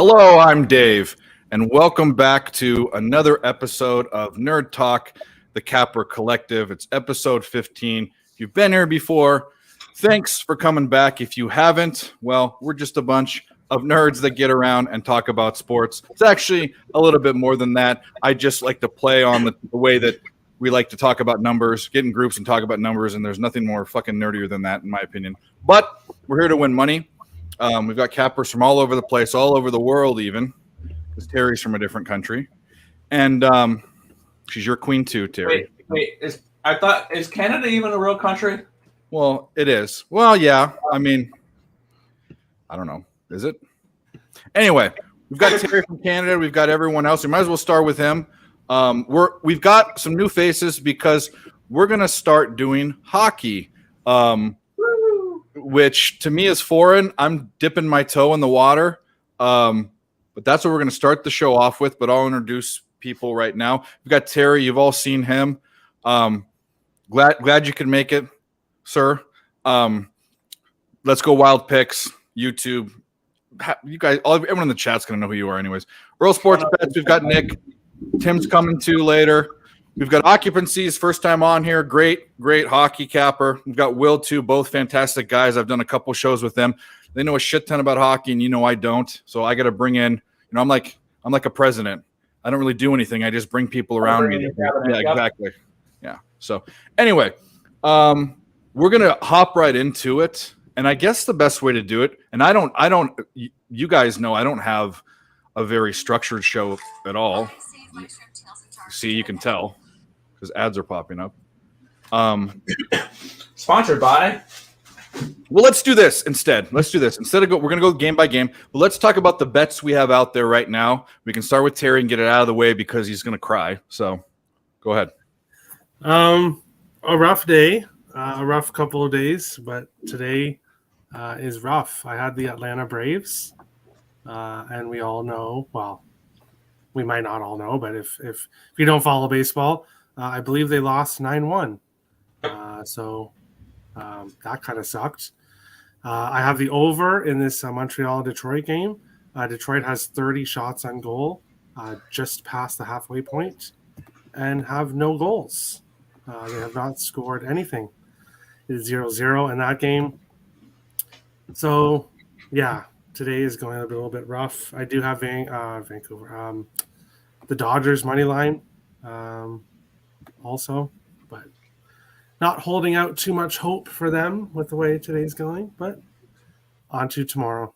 Hello, I'm Dave, and welcome back to another episode of Nerd Talk, the Capper Collective. It's episode 15. If you've been here before, thanks for coming back. If you haven't, well, we're just a bunch of nerds that get around and talk about sports. It's actually a little bit more than that. I just like to play on the way that we like to talk about numbers, get in groups and talk about numbers, and there's nothing more fucking nerdier than that, in my opinion. But we're here to win money. We've got cappers from all over the place, all over the world even, because Terry's from a different country. And she's your queen too, Terry. Wait, is Canada even a real country? Well, it is. Well, yeah. I mean, I don't know. Is it? Anyway, we've got Terry from Canada. We've got everyone else. We might as well start with him. We've got some new faces because we're going to start doing hockey. Which to me is foreign. I'm dipping my toe in the water. But that's what we're going to start the show off with. But I'll introduce people right now. We've got Terry. You've all seen him. Glad you could make it, sir. Let's go Wild Picks, YouTube. You guys, everyone in the chat's going to know who you are anyways. Earl Sports Bets. We've got Nick. Tim's coming too later. We've got Occupancies, first time on here. Great hockey capper. We've got Will, too, both fantastic guys. I've done a couple shows with them. They know a shit ton about hockey, and I don't. So I got to bring in, I'm like a president. I don't really do anything. I just bring people around me. Yeah, exactly. Yeah. So anyway, we're going to hop right into it. And I guess the best way to do it, and you guys know I don't have a very structured show at all. See, you can tell. Because ads are popping up. Sponsored by. Well, let's do this instead. We're going to go game by game. But let's talk about the bets we have out there right now. We can start with Terry and get it out of the way because he's going to cry. So, go ahead. A rough day, a rough couple of days, but today is rough. I had the Atlanta Braves, and we all know. Well, we might not all know, but if you don't follow baseball. I believe they lost 9-1. So that kind of sucked. I have the over in this Montreal-Detroit game. Detroit has 30 shots on goal, just past the halfway point, and have no goals. They have not scored anything. It is 0-0 in that game. So, yeah, today is going to be a little bit rough. I do have Vancouver. The Dodgers money line. Also, but not holding out too much hope for them with the way today's going, but on to tomorrow.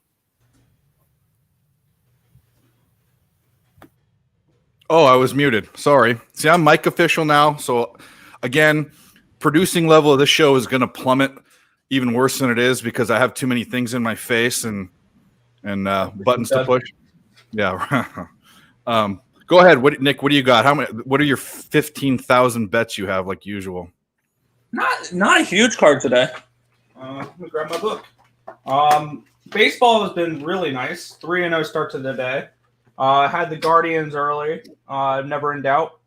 Oh, I was muted. Sorry. See, I'm mic official now. So, again, producing level of this show is going to plummet even worse than it is because I have too many things in my face and buttons to push. Yeah. Go ahead, Nick. What do you got? What are your 15,000 bets you have, like usual? Not a huge card today. Let me grab my book. Baseball has been really nice. 3-0 start to the day. Had the Guardians early. Never in doubt.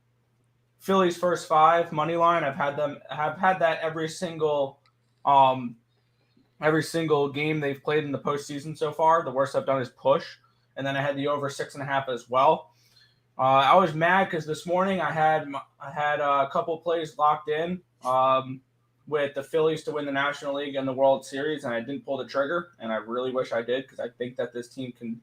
Phillies first 5 money line. I've had that every single game they've played in the postseason so far. The worst I've done is push, and then I had the over 6.5 as well. I was mad because this morning I had a couple plays locked in with the Phillies to win the National League and the World Series, and I didn't pull the trigger, and I really wish I did because I think that this team can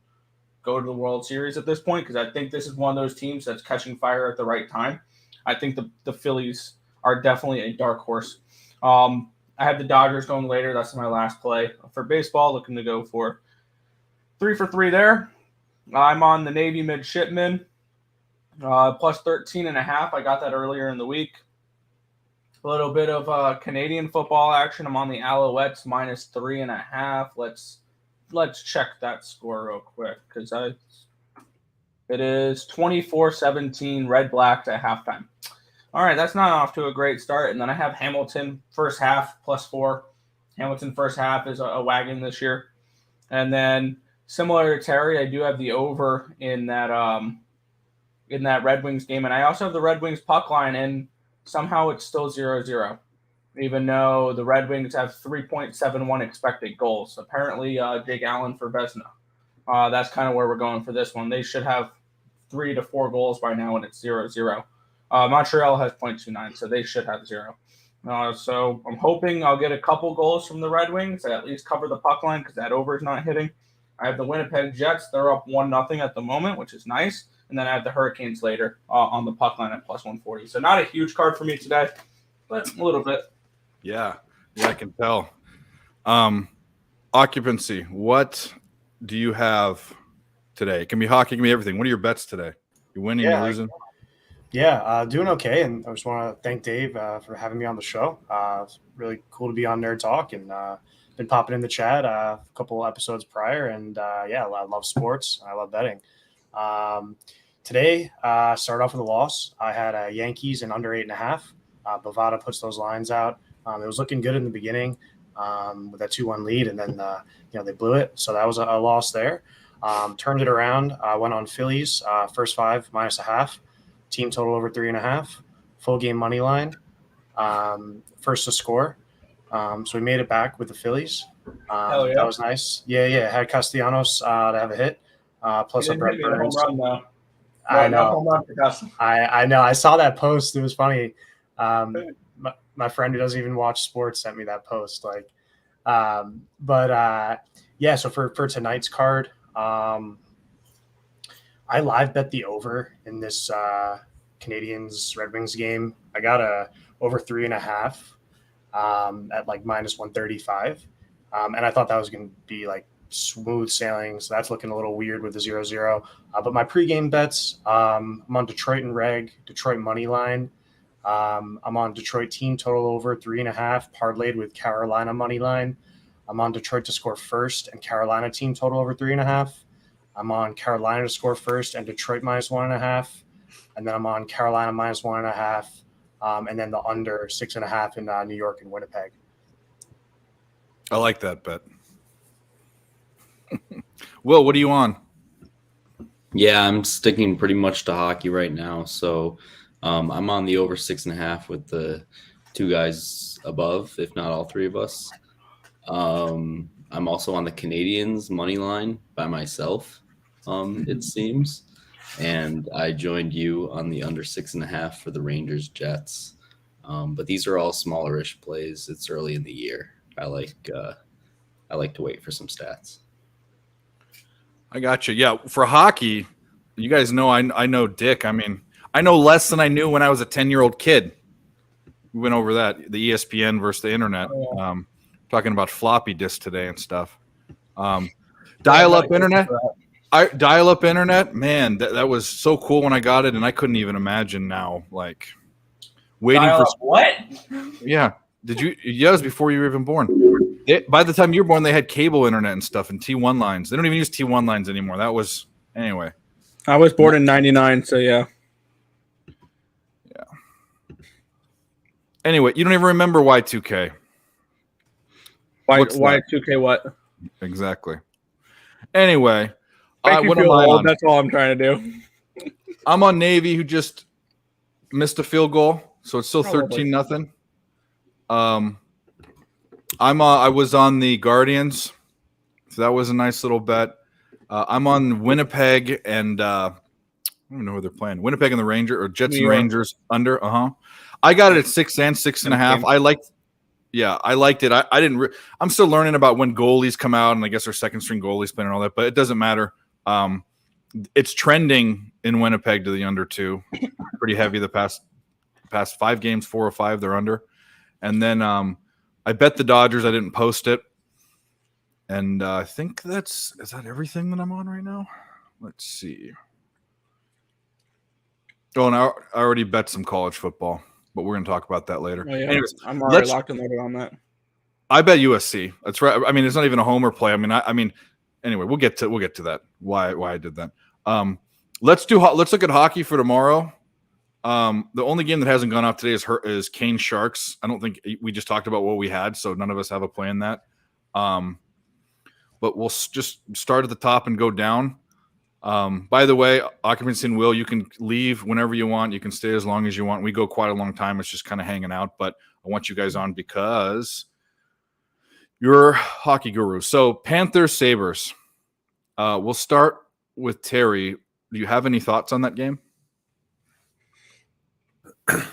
go to the World Series at this point because I think this is one of those teams that's catching fire at the right time. I think the Phillies are definitely a dark horse. I have the Dodgers going later. That's my last play. For baseball, looking to go for 3 for 3 there. I'm on the Navy midshipmen. Plus 13.5. I got that earlier in the week. A little bit of Canadian football action. I'm on the Alouettes minus 3.5. Let's check that score real quick because it is 24-17 red-black at halftime. All right, that's not off to a great start. And then I have Hamilton first half plus 4. Hamilton first half is a wagon this year. And then similar to Terry, I do have the over in that Red Wings game. And I also have the Red Wings puck line, and somehow it's still 0-0, even though the Red Wings have 3.71 expected goals. Apparently, Jake Allen for Vezina. That's kind of where we're going for this one. They should have 3 to 4 goals by now when it's 0-0. Montreal has 0.29, so they should have 0. So I'm hoping I'll get a couple goals from the Red Wings to at least cover the puck line because that over is not hitting. I have the Winnipeg Jets. They're up 1-0 at the moment, which is nice. And then I have the Hurricanes later on the puck line at plus 140. So not a huge card for me today, but a little bit. Yeah, I can tell. Occupancy. What do you have today? It can be hockey, it can be everything. What are your bets today? You winning, you losing? Yeah, doing okay. And I just want to thank Dave for having me on the show. It's really cool to be on Nerd Talk and been popping in the chat a couple episodes prior. And I love sports. I love betting. Today, started off with a loss. I had Yankees in under 8.5. Bovada puts those lines out. It was looking good in the beginning with that 2-1 lead, and then they blew it. So that was a loss there. Turned it around. Went on Phillies first 5 -0.5. Team total over 3.5. Full game money line. First to score. So we made it back with the Phillies. Hell yeah. That was nice. Yeah. Had Castellanos to have a hit. Plus a Brett Burns. Home run, I know. Home run for I know. I saw that post. It was funny. My friend who doesn't even watch sports sent me that post. So for tonight's card, I live bet the over in this Canadiens Red Wings game. I got a over 3.5 at like minus 135, and I thought that was going to be like smooth sailing. So that's looking a little weird with the 0-0. But my pregame bets, I'm on Detroit and Reg, Detroit money line. I'm on Detroit team total over 3.5, parlayed with Carolina money line. I'm on Detroit to score first and Carolina team total over 3.5. I'm on Carolina to score first and Detroit minus 1.5. And then I'm on Carolina minus 1.5. And then the under 6.5 in New York and Winnipeg. I like that bet. Will, what are you on? Yeah, I'm sticking pretty much to hockey right now. So I'm on the over 6.5 with the 2 guys above, if not all 3 of us. I'm also on the Canadiens money line by myself, it seems. And I joined you on the under 6.5 for the Rangers Jets. But these are all smaller-ish plays. It's early in the year. I like to wait for some stats. I got you. Yeah, for hockey, you guys know I know Dick. I mean, I know less than I knew when I was a 10-year-old kid. We went over that, the ESPN versus the internet. Talking about floppy disk today and stuff. Dial-up internet. Dial-up internet, man, that was so cool when I got it, and I couldn't even imagine now, like waiting for what? Yeah, did you? Yeah, it was before you were even born. By the time you were born, they had cable internet and stuff and T1 lines. They don't even use T1 lines anymore. That was anyway. I was born in '99, so yeah. Anyway, you don't even remember Y2K. Y2K what? Exactly. Anyway, what am I on? That's all I'm trying to do. I'm on Navy, who just missed a field goal, so it's still 13-0. I was on the Guardians, so that was a nice little bet. I'm on Winnipeg and I don't know who they're playing. Winnipeg and the Rangers or Jets and Rangers under. I got it at 6 and 6.5. I liked it. I didn't. I'm still learning about when goalies come out, and I guess our second string goalies playing and all that, but it doesn't matter. It's trending in Winnipeg to the under 2, pretty heavy the past 5 games, 4 or 5 they're under, and then I bet the Dodgers. I didn't post it, and I think is that everything that I'm on right now. Let's see. Oh, and I already bet some college football, but we're going to talk about that later. Oh, yeah. Anyways, I'm already locked and loaded on that. I bet USC. That's right. I mean, it's not even a homer play. I mean, anyway, we'll get to that. Why I did that. Let's look at hockey for tomorrow. The only game that hasn't gone off today is Kane Sharks. I don't think we just talked about what we had, so none of us have a play in that. But we'll just start at the top and go down. By the way, occupancy and Will, you can leave whenever you want. You can stay as long as you want. We go quite a long time. It's just kind of hanging out, but I want you guys on because you're hockey gurus. So Panthers, Sabres. We'll start with Terry. Do you have any thoughts on that game?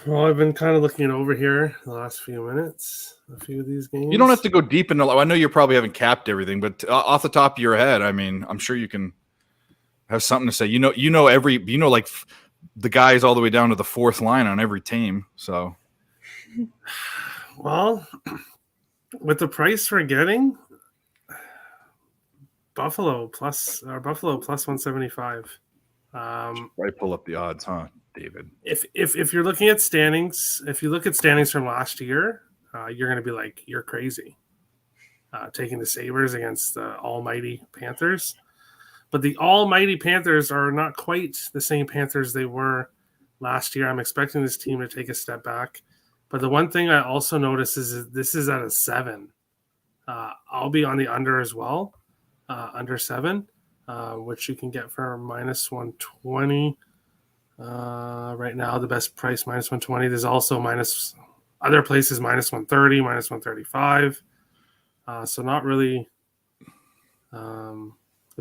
Well, I've been kind of looking over here the last few minutes, a few of these games. You don't have to go deep into. I know you probably haven't capped everything, but off the top of your head, I mean, I'm sure you can have something to say. Like the guys all the way down to the fourth line on every team. So, well, with the price we're getting, Buffalo plus 175. Right, pull up the odds, huh, David? If you're looking at standings, if you look at standings from last year, you're going to be like, you're crazy, taking the Sabres against the almighty Panthers. But the almighty Panthers are not quite the same Panthers they were last year. I'm expecting this team to take a step back. But the one thing I also notice is this is at a 7. I'll be on the under as well, under 7. Which you can get for minus 120. Right now, the best price, minus 120. There's also other places, minus 130, minus 135. So not really the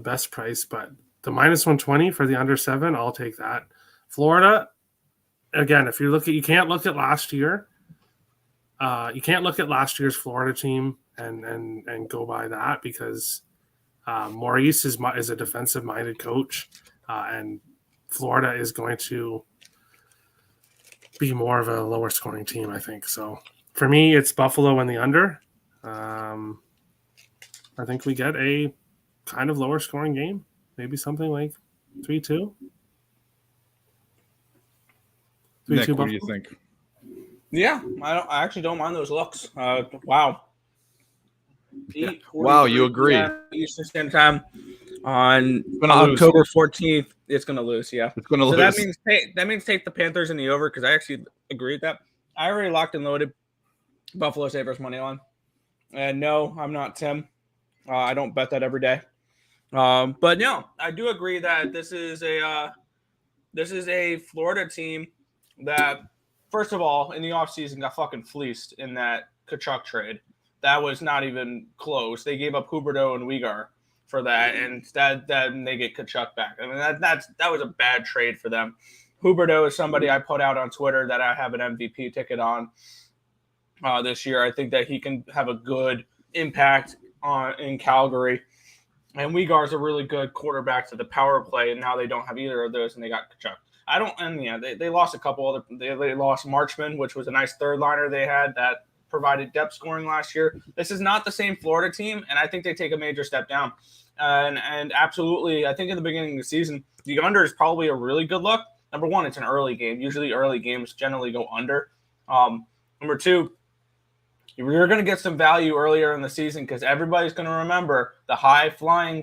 best price, but the minus 120 for the under 7, I'll take that. Florida, again, you can't look at last year. You can't look at last year's Florida team and go by that because Maurice is a defensive-minded coach, and Florida is going to be more of a lower-scoring team, I think. So for me, it's Buffalo and the under. I think we get a kind of lower-scoring game, maybe something like 3-2. Nick, what do you think? Yeah, I actually don't mind those looks. Wow. Yeah. Wow, you agree? Eastern Standard Time on October 14th. It's going to lose. Yeah, it's going to lose. That means take the Panthers in the over because I actually agree with that. I already locked and loaded Buffalo Sabres money line, and no, I'm not Tim. I don't bet that every day. But no, I do agree that this is a Florida team that, first of all, in the offseason got fucking fleeced in that Tkachuk trade. That was not even close. They gave up Huberdeau and Weegar for that, and that they get Tkachuk back. I mean, that was a bad trade for them. Huberdeau is somebody I put out on Twitter that I have an MVP ticket on this year. I think that he can have a good impact in Calgary. And Weegar's a really good quarterback to the power play, and now they don't have either of those, and they got Tkachuk. They lost a couple other. They lost Marchman, which was a nice third liner they had that provided depth scoring last year. This is not the same Florida team, and I think they take a major step down. And absolutely, I think in the beginning of the season, the under is probably a really good look. Number one, it's an early game. Usually early games generally go under. Number two, you're going to get some value earlier in the season because everybody's going to remember the high-flying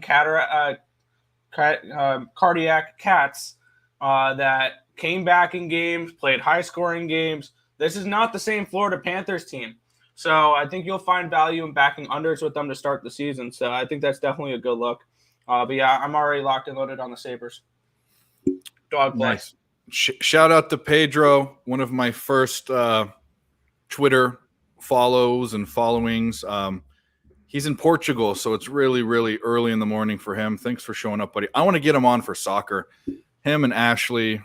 cardiac cats that came back in games, played high-scoring games. This is not the same Florida Panthers team. So I think you'll find value in backing unders with them to start the season. So I think that's definitely a good look. But yeah, I'm already locked and loaded on the Sabres. Dog play. Nice. Shout out to Pedro, one of my first Twitter follows and followings. He's in Portugal, so it's really, really early in the morning for him. Thanks for showing up, buddy. I want to get him on for soccer. Him and Ashley,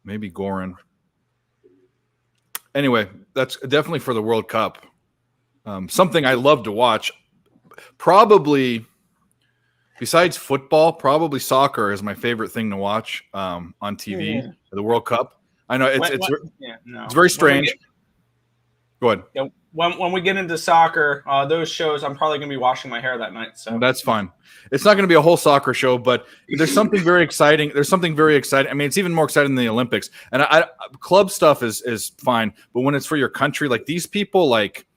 maybe Goran. Anyway, that's definitely for the World Cup. Something I love to watch. Probably, besides football, probably soccer is my favorite thing to watch on TV. Yeah. The World Cup. I know it's very strange. Go ahead. Yeah, when we get into soccer, those shows, I'm probably going to be washing my hair that night. So that's fine. It's not going to be a whole soccer show, but there's something very exciting. There's something very exciting. I mean, it's even more exciting than the Olympics. And club stuff is fine, but when it's for your country, like these people, like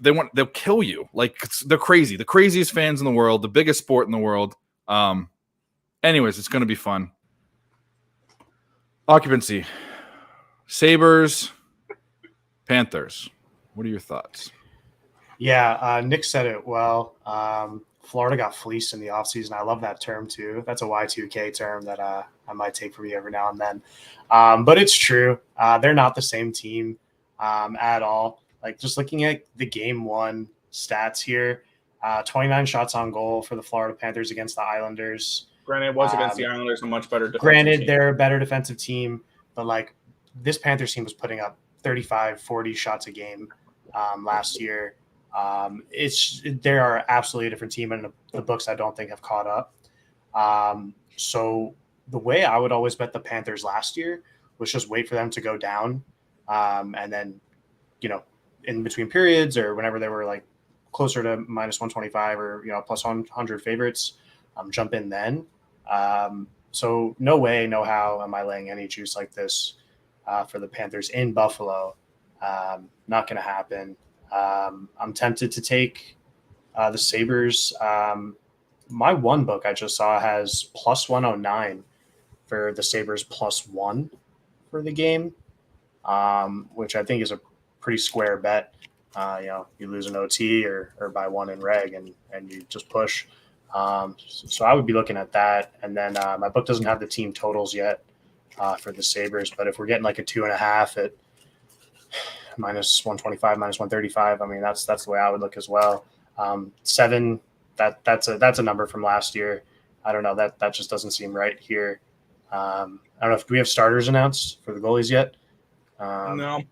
they'll kill you. Like they're crazy. The craziest fans in the world, the biggest sport in the world. Anyways, it's going to be fun. Occupancy, Sabres, Panthers. What are your thoughts? Yeah, Nick said it well. Florida got fleeced in the offseason. I love that term too. That's a Y2K term that I might take from you every now and then. But it's true. They're not the same team at all. Like just looking at the game one stats here, 29 shots on goal for the Florida Panthers against the Islanders. Granted, it was against the Islanders, a much better defensive Granted, team. they're a better defensive team, but like this Panthers team was putting up 35, 40 shots a game last year. They are absolutely a different team, and the books I don't think have caught up. So the way I would always bet the Panthers last year was just wait for them to go down, and then, in between periods or whenever they were like closer to minus 125 or plus 100 favorites, jump in then. So no way, no how am I laying any juice like this for the Panthers in Buffalo. Not going to happen. I'm tempted to take the Sabres. My one book I just saw has plus 109 for the Sabres +1 for the game, which I think is a pretty square bet. You lose an OT or by one in reg and you just push. So I would be looking at that. And then my book doesn't have the team totals yet for the Sabres, but if we're getting like a 2.5 at minus 125, minus 135, I mean, that's the way I would look as well. 7, that's a number from last year. I don't know, that just doesn't seem right here. I don't know if do we have starters announced for the goalies yet? No.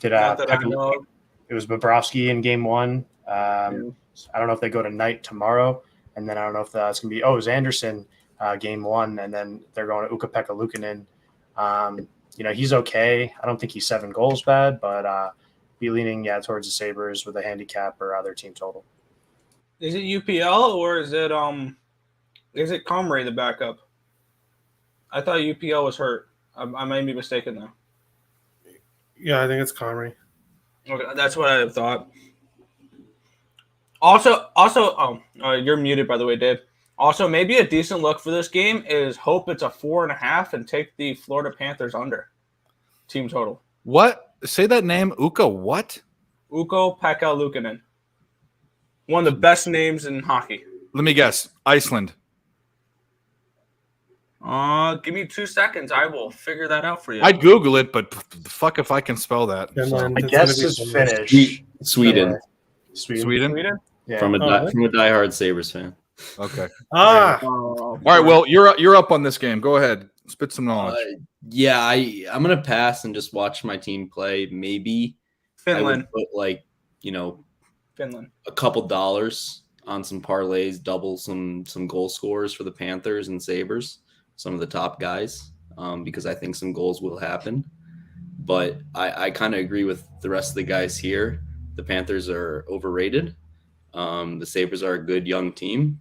Did it was Bobrovsky in game 1. I don't know if they go tonight tomorrow, and then I don't know if it's gonna be it was Anderson game 1, and then they're going to Ukko-Pekka Luukkonen. He's okay. I don't think he's 7 goals bad, but be leaning towards the Sabres with a handicap or other team total. Is it UPL or is it Comrie, the backup? I thought UPL was hurt. I might be mistaken though. Yeah, I think it's Comrie. Okay, that's what I thought. Also, you're muted by the way, Dave. Also, maybe a decent look for this game is hope it's a 4.5 and take the Florida Panthers under team total. What? Say that name, Ukko. What? Ukko-Pekka Luukkonen. One of the best names in hockey. Let me guess. Iceland. Give me 2 seconds. I will figure that out for you. I'd Google it, but fuck if I can spell that. Finland. I guess it's Finnish. Sweden. Sweden? Yeah. From a diehard Sabres fan. Okay. All right. Well, you're up on this game. Go ahead. Spit some knowledge. I'm gonna pass and just watch my team play. Maybe Finland. I would put Finland. a couple dollars on some parlays, double some goal scorers for the Panthers and Sabres, some of the top guys, because I think some goals will happen. But I kind of agree with the rest of the guys here. The Panthers are overrated. The Sabres are a good young team,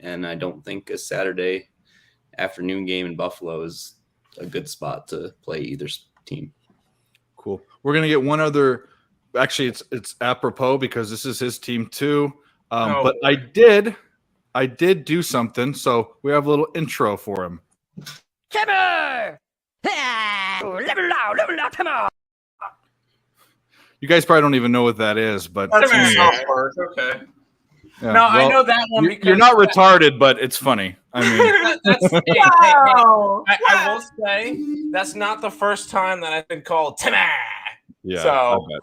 and I don't think a Saturday afternoon game in Buffalo is a good spot to play either team. Cool. We're gonna get one other. Actually, it's apropos because this is his team too. But I did do something, so we have a little intro for him. Timmer! You guys probably don't even know what that is, but That's anyway. soft part. Okay. Yeah, No, I know that one because you're not retarded, but it's funny. I mean, I will say that's not the first time that I've been called Timmy. yeah. So- I bet.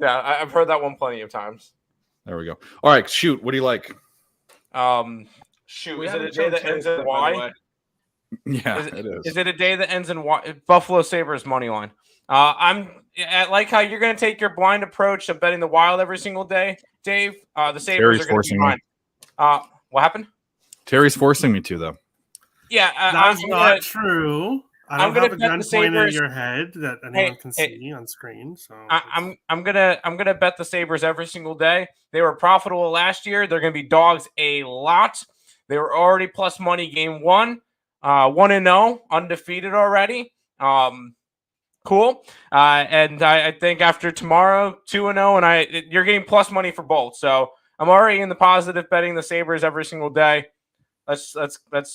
Yeah, I've heard that one plenty of times. There we go. All right, shoot. What do you like? Shoot, We is have it a a day Joe that Terry ends in clip, by the Y? way. Yeah, Is it is. Is it a day that ends in Y? Buffalo Sabres money line. I like how you're going to take your blind approach of betting the Wild every single day, Dave. The Sabres Terry's are going to be forcing me. fine. What happened? Terry's forcing me to, though. Yeah, That's I'm not gonna- true. I I'm don't gonna have a bet gun the pointed at Sabres- your head that anyone can hey. see on screen. So I'm gonna bet the Sabres every single day. They were profitable last year. They're gonna be dogs a lot. They were already plus money game 1, 1-0, undefeated already. Cool. And I think after tomorrow, 2-0, and you're getting plus money for both. So I'm already in the positive betting the Sabres every single day. Let's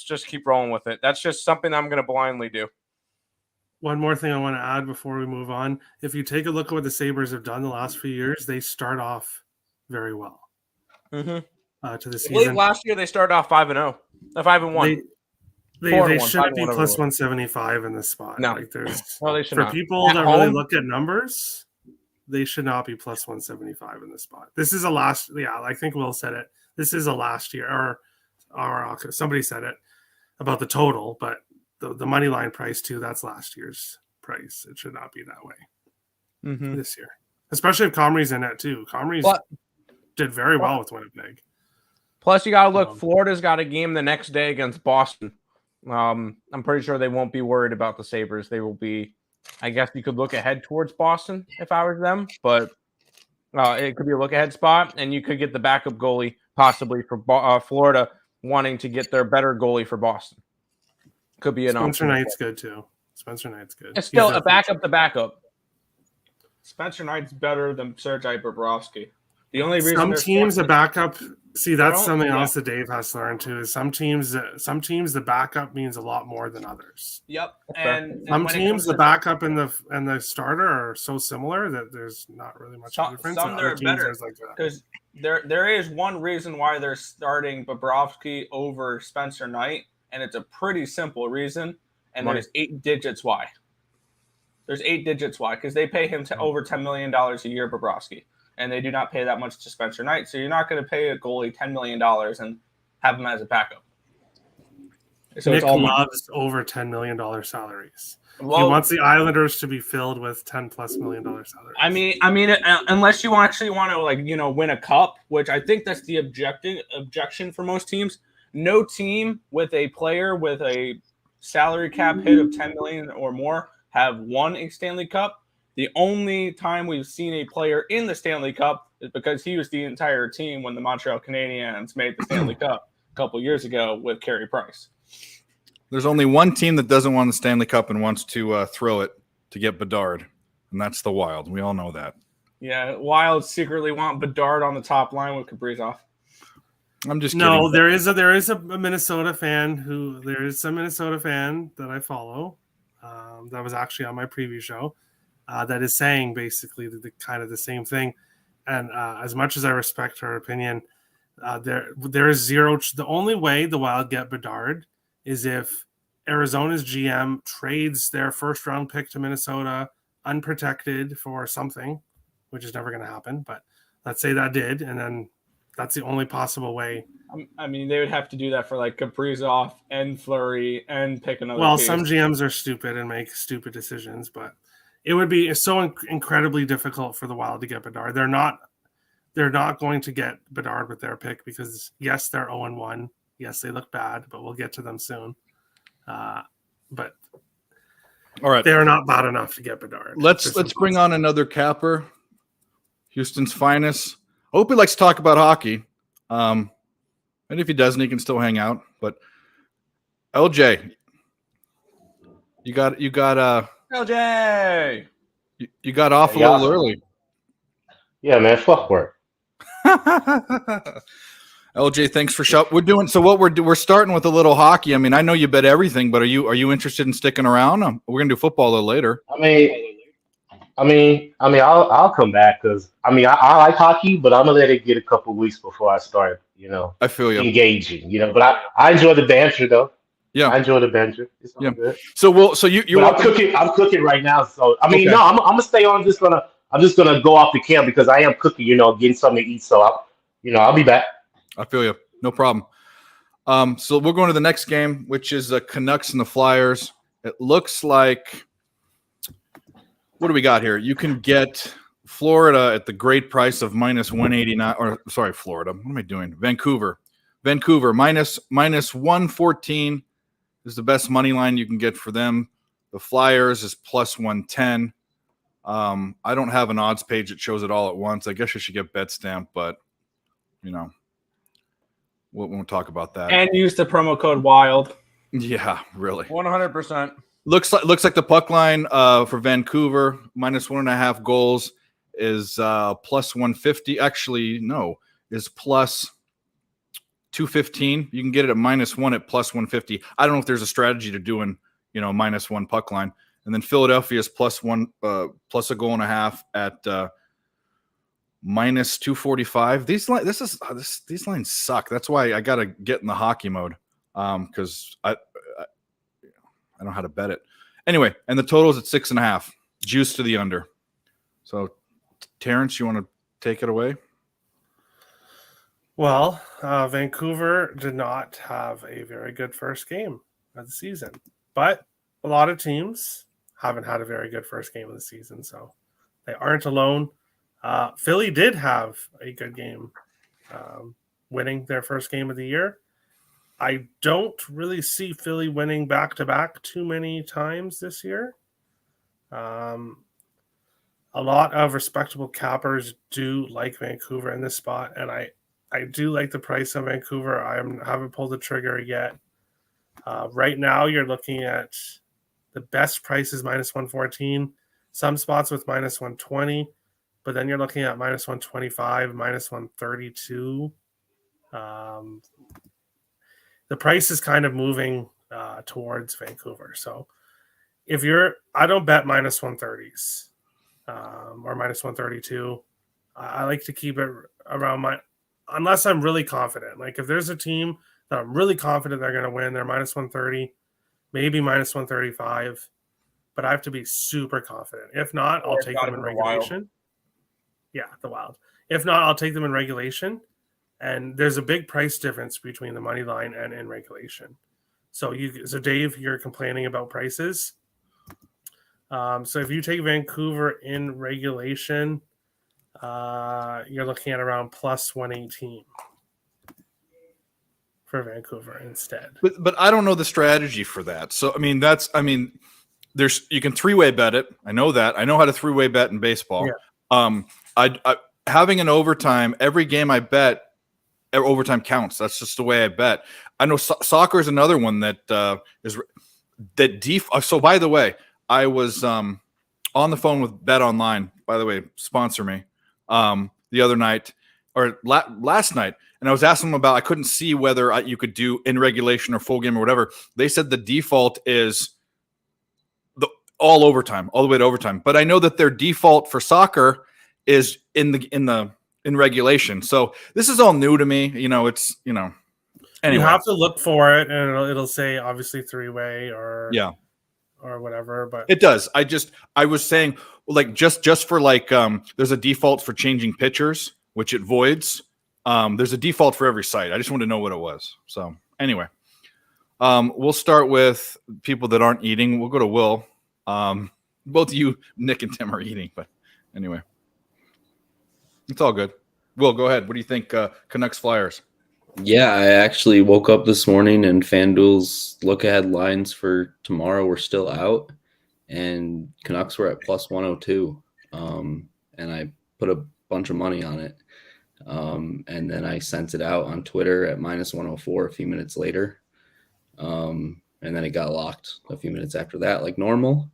just keep rolling with it. That's just something I'm gonna blindly do. one more thing I want to add before we move on. If you take a look at what the Sabres have done the last few years, they start off very well Mm-hmm. to the Late season. last year, they started off 5-0, 5-1. They 4-1, shouldn't be 5-1 plus everyone. 175 in this spot. No. Like there's Well, they should for not. people At that really home? look at numbers, they should not be plus 175 in this spot. This is a last, I think Will said it. This is a last year, or somebody said it about the total, but the money line price too, that's last year's price. It should not be that way this year, especially if Comrie's in it too. Comrie's did very well with Winnipeg. Plus, you got to look. Florida's got a game the next day against Boston. I'm pretty sure they won't be worried about the Sabres. They will be. I guess you could look ahead towards Boston if I was them, but it could be a look ahead spot, and you could get the backup goalie possibly for Florida wanting to get their better goalie for Boston. Could be an option. Spencer Knight's good too. Spencer Knight's good. It's still a backup to backup. Spencer Knight's better than Sergei Bobrovsky. The only reason some teams a backup. See, that's something else that Dave has to learn too. Is some teams the backup means a lot more than others. Yep, and some teams the backup and the starter are so similar that there's not really much difference. Some they're better because there is one reason why they're starting Bobrovsky over Spencer Knight, and it's a pretty simple reason, and there's 8 digits why. There's 8 digits why, because they pay him over $10 million a year, Bobrovsky. And they do not pay that much to Spencer Knight. So you're not going to pay a goalie $10 million and have him as a backup. So Nick loves over $10 million salaries. Well, he wants the Islanders to be filled with $10+ million salaries. I mean, unless you actually want to win a cup, which I think that's the objection for most teams. No team with a player with a salary cap hit of $10 million or more have won a Stanley Cup. The only time we've seen a player in the Stanley Cup is because he was the entire team when the Montreal Canadiens made the Stanley Cup a couple years ago with Carey Price. There's only one team that doesn't want the Stanley Cup and wants to throw it to get Bedard, and that's the Wild. We all know that. Yeah, Wild secretly want Bedard on the top line with Kaprizov. I'm just kidding. No, there is a Minnesota fan that I follow that was actually on my preview show. That is saying basically the kind of the same thing, and as much as I respect her opinion, there is zero. The only way the Wild get Bedard is if Arizona's GM trades their first round pick to Minnesota unprotected for something, which is never going to happen. But let's say that did, and then that's the only possible way. I mean, they would have to do that for like Kaprizov and Fleury and pick another. Well, case. Some GMs are stupid and make stupid decisions, but it would be so incredibly difficult for the Wild to get Bedard. They're not going to get Bedard with their pick because yes, they're 0-1. Yes, they look bad, but we'll get to them soon. But all right, they are not bad enough to get Bedard. Let's bring on another capper, Houston's finest. I hope he likes to talk about hockey. And if he doesn't, he can still hang out. But LJ, you got LJ. You got off a little early. Yeah, man, fuck work. LJ, thanks for shop. We're starting with a little hockey. I mean, I know you bet everything, but are you interested in sticking around? We're gonna do football a little later. I mean, I'll come back because I like hockey, but I'm gonna let it get a couple weeks before I start. I feel you engaging. But I enjoy the banter though. Yeah, I enjoy the banter. It's all good. So you. I'm cooking right now. So I mean, okay. No, I'm gonna stay on. I'm just gonna go off the camp because I am cooking. Getting something to eat. So I'll be back. I feel you. No problem. So we're going to the next game, which is the Canucks and the Flyers. It looks like. What do we got here? You can get Florida at the great price of minus 189. Or sorry, Florida. What am I doing? Vancouver minus 114 is the best money line you can get for them. The Flyers is plus 110. I don't have an odds page that shows it all at once. I guess I should get Betstamp, but we won't talk about that. And use the promo code WILD. Yeah, really. 100%. Looks like the puck line for Vancouver minus 1.5 goals is plus 150. Actually, no, is plus 215. You can get it at minus 1 at plus 150. I don't know if there's a strategy to doing minus 1 puck line. And then Philadelphia is plus 1 plus a goal and a half at minus 245. These lines suck. That's why I gotta get in the hockey mode because I don't know how to bet it. Anyway, and the total is at 6.5. Juice to the under. So Terrence, you want to take it away? Well, Vancouver did not have a very good first game of the season, but a lot of teams haven't had a very good first game of the season, so they aren't alone. Philly did have a good game, winning their first game of the year. I don't really see Philly winning back-to-back too many times this year. A lot of respectable cappers do like Vancouver in this spot, and I do like the price on Vancouver. I haven't pulled the trigger yet. Right now, you're looking at the best price is -114. Some spots with -120, but then you're looking at -125, -132. The price is kind of moving towards Vancouver. So I don't bet -130s or -132. I like to keep it around unless I'm really confident. Like if there's a team that I'm really confident they're going to win, they're -130, maybe -135, but I have to be super confident. If not, I'll take them in regulation. Yeah, the Wild. If not, I'll take them in regulation. And there's a big price difference between the money line and in regulation. So Dave, you're complaining about prices. So if you take Vancouver in regulation, you're looking at around +118 for Vancouver instead. But I don't know the strategy for that. So you can 3-way bet it. I know that. I know how to 3-way bet in baseball. Yeah. I having an overtime, every game I bet, overtime counts. That's just the way I bet. I know soccer is another one that is that deep. So by the way, I was on the phone with Bet Online. By the way, sponsor me. The other night or last night, and I was asking them about. I couldn't see whether you could do in regulation or full game or whatever. They said the default is all overtime, all the way to overtime. But I know that their default for soccer is in regulation. So this is all new to me. It's anyway. You have to look for it, and it'll say obviously 3-way or whatever. But it does. I was saying like just for like there's a default for changing pitchers, which it voids. There's a default for every site. I just want to know what it was. So anyway, we'll start with people that aren't eating. We'll go to Will. Both you, Nick and Tim, are eating, but anyway. It's all good. Will, go ahead. What do you think, Canucks Flyers? Yeah, I actually woke up this morning and FanDuel's look-ahead lines for tomorrow were still out, and Canucks were at +102. And I put a bunch of money on it. And then I sent it out on Twitter at -104 a few minutes later. And then it got locked a few minutes after that, like normal.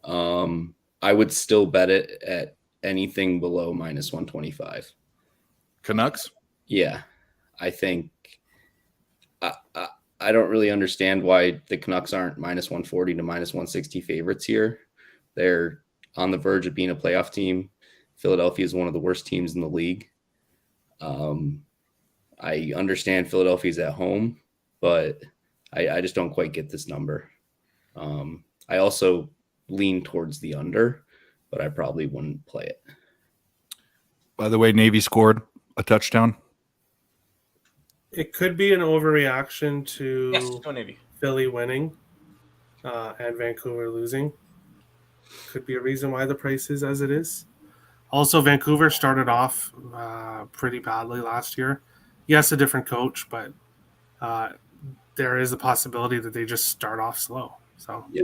I would still bet it at anything below -125. Canucks? Yeah. I think I don't really understand why the Canucks aren't -140 to -160 favorites here. They're on the verge of being a playoff team. Philadelphia is one of the worst teams in the league. I understand Philadelphia's at home, but I just don't quite get this number. I also lean towards the under, but I probably wouldn't play it. By the way, Navy scored a touchdown. It could be an overreaction to go Navy. Philly winning and Vancouver losing. Could be a reason why the price is as it is. Also, Vancouver started off pretty badly last year. Yes, a different coach, but there is a possibility that they just start off slow. So, yeah.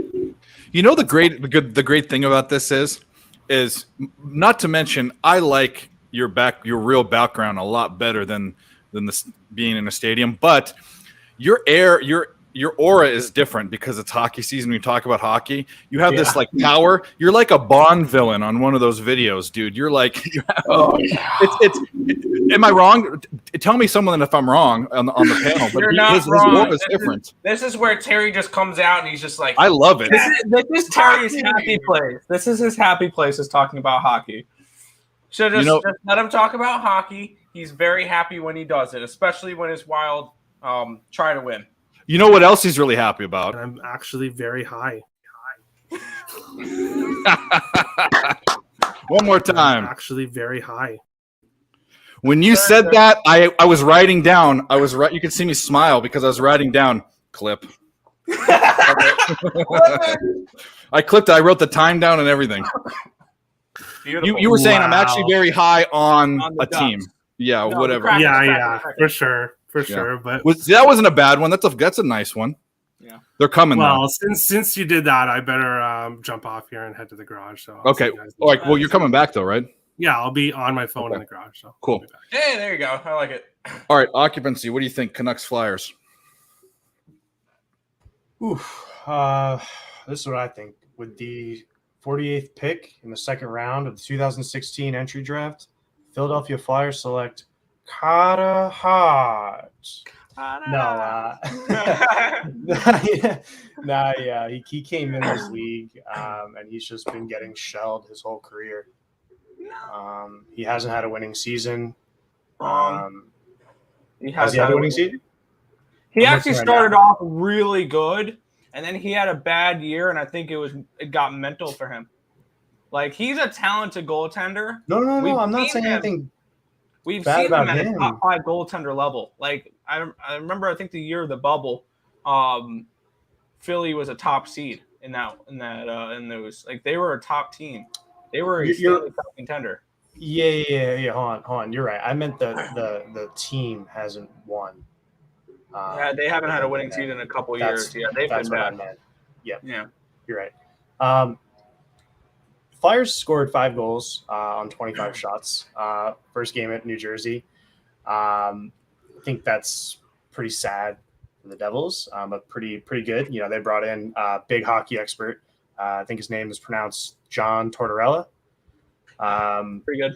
The great thing about this is not to mention I like your real background a lot better than this being in a stadium, but your aura is different because it's hockey season. When you talk about hockey, you have this like power. You're like a Bond villain on one of those videos, dude. You're like, am I wrong? Tell me someone if I'm wrong on the panel. But You're not his wrong. aura is different. This is where Terry just comes out and he's just like, I love it. This is Terry's happy place. This is his happy place, is talking about hockey. So just let him talk about hockey. He's very happy when he does it, especially when his Wild try to win. You know what else he's really happy about? I'm actually very high. One more time. Actually, very high. When you said that, I was writing down. You could see me smile because I was writing down clip. I clipped it. I wrote the time down and everything. You were saying I'm actually very high on a Ducks. team. Yeah, No, whatever. Yeah, for sure. But That wasn't a bad one. That's a nice one. Yeah. They're coming now. well, since you did that, I better jump off here and head to the garage. So I'll Okay. see you guys All right. later. Well, you're coming back though, right? Yeah, I'll be on my phone Okay. in the garage. So Cool. I'll be back. Hey, there you go. I like it. All right. Occupancy. What do you think? Canucks Flyers. Oof. This is what I think. With the 48th pick in the second round of the 2016 entry draft, Philadelphia Flyers select Carter Hart. No, he came in this league, and he's just been getting shelled his whole career. He hasn't had a winning season. Has he had a winning season? He I'm actually looking right started now. off really good, and then he had a bad year, and I think it got mental for him. Like, he's a talented goaltender. No. We've I'm not seen saying him. anything. We've bad seen him about at him. a top 5 goaltender level. Like, I remember, I think the year of the bubble, Philly was a top seed in those. Like, they were a top team. They were a Stanley Cup contender. Yeah. Hold on. You're right. I meant the team hasn't won. Yeah, they haven't had a winning season in a couple years. Yeah, they've That's been what I bad. meant. Yep. Yeah. You're right. Flyers scored 5 goals on 25 shots. First game at New Jersey. I think that's pretty sad for the Devils, but pretty good. You know, they brought in a big hockey expert. I think his name is pronounced John Tortorella. Pretty good.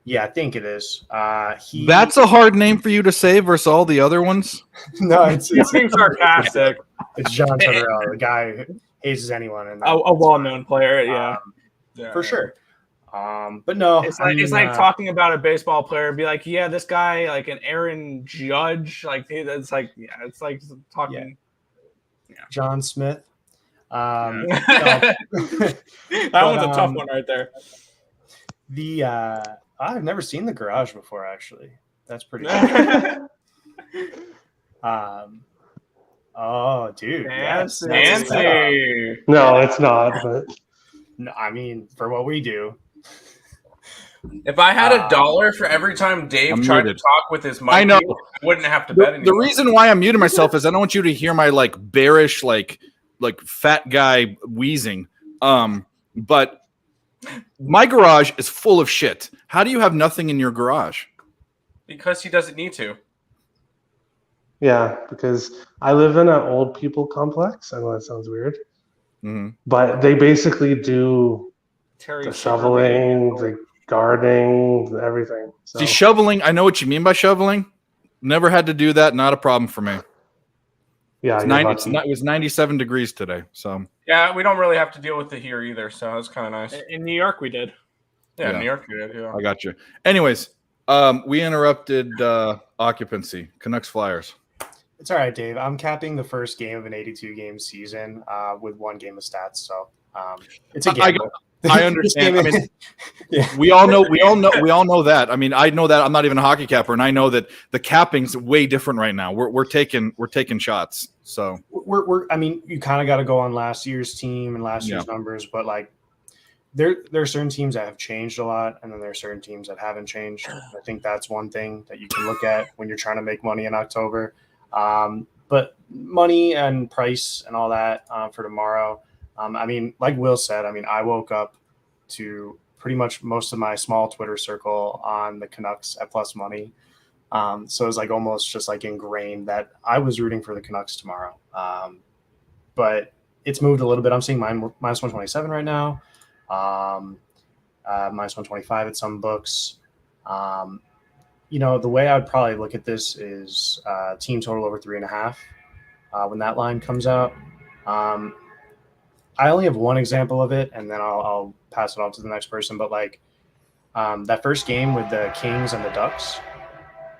Yeah, I think it is. That's a hard name for you to say versus all the other ones. No, it's Being sarcastic. it's John Tortorella, the guy who hates anyone. And A well-known player, yeah. for sure. But no, It's like talking about a baseball player and be like, yeah, this guy, like an Aaron Judge, like it's like talking. John Smith. That one's a tough one right there. I've never seen the garage before, actually. That's pretty cool. Oh, dude. Yes, Fancy. No, it's not. But No, I mean, for what we do. If I had $1 for every time Dave I'm tried muted. to talk with his mic, I know. I wouldn't have to bet The anymore. reason why I'm muting myself is I don't want you to hear my like bearish, like fat guy wheezing. But my garage is full of shit. How do you have nothing in your garage? Because he doesn't need to. yeah, because I live in an old people complex. I know that sounds weird, Mm-hmm. but they basically do Terry the shoveling, the gardening, everything. So See, shoveling, I know what you mean by shoveling. Never had to do that. Not a problem for me. yeah, It was 97 degrees today. So Yeah, we don't really have to deal with it here either, so it's kind of nice. In New York, we did. Yeah, Yeah. New York, you did, yeah. I got you. Anyways, we interrupted occupancy. Canucks Flyers. It's all right, Dave. I'm capping the first game of an 82-game season with 1 game of stats. So it's a gamble. I understand. I mean, Yeah. we all know that. I mean, I know that. I'm not even a hockey capper, and I know that the capping's way different right now. We're taking shots. So I mean, you kind of got to go on last year's team and last year's numbers, but like there are certain teams that have changed a lot, and then there are certain teams that haven't changed. I think that's one thing that you can look at when you're trying to make money in October. But money and price and all that for tomorrow. I mean, like Will said, I mean, I woke up to pretty much most of my small Twitter circle on the Canucks at plus money. So it was like almost just like ingrained that I was rooting for the Canucks tomorrow. But it's moved a little bit. I'm seeing minus 127 right now. Minus 125 at some books. You know, the way I'd probably look at this is team total over 3.5 when that line comes out. I only have one example of it, and then I'll pass it on to the next person. But like that first game with the Kings and the Ducks,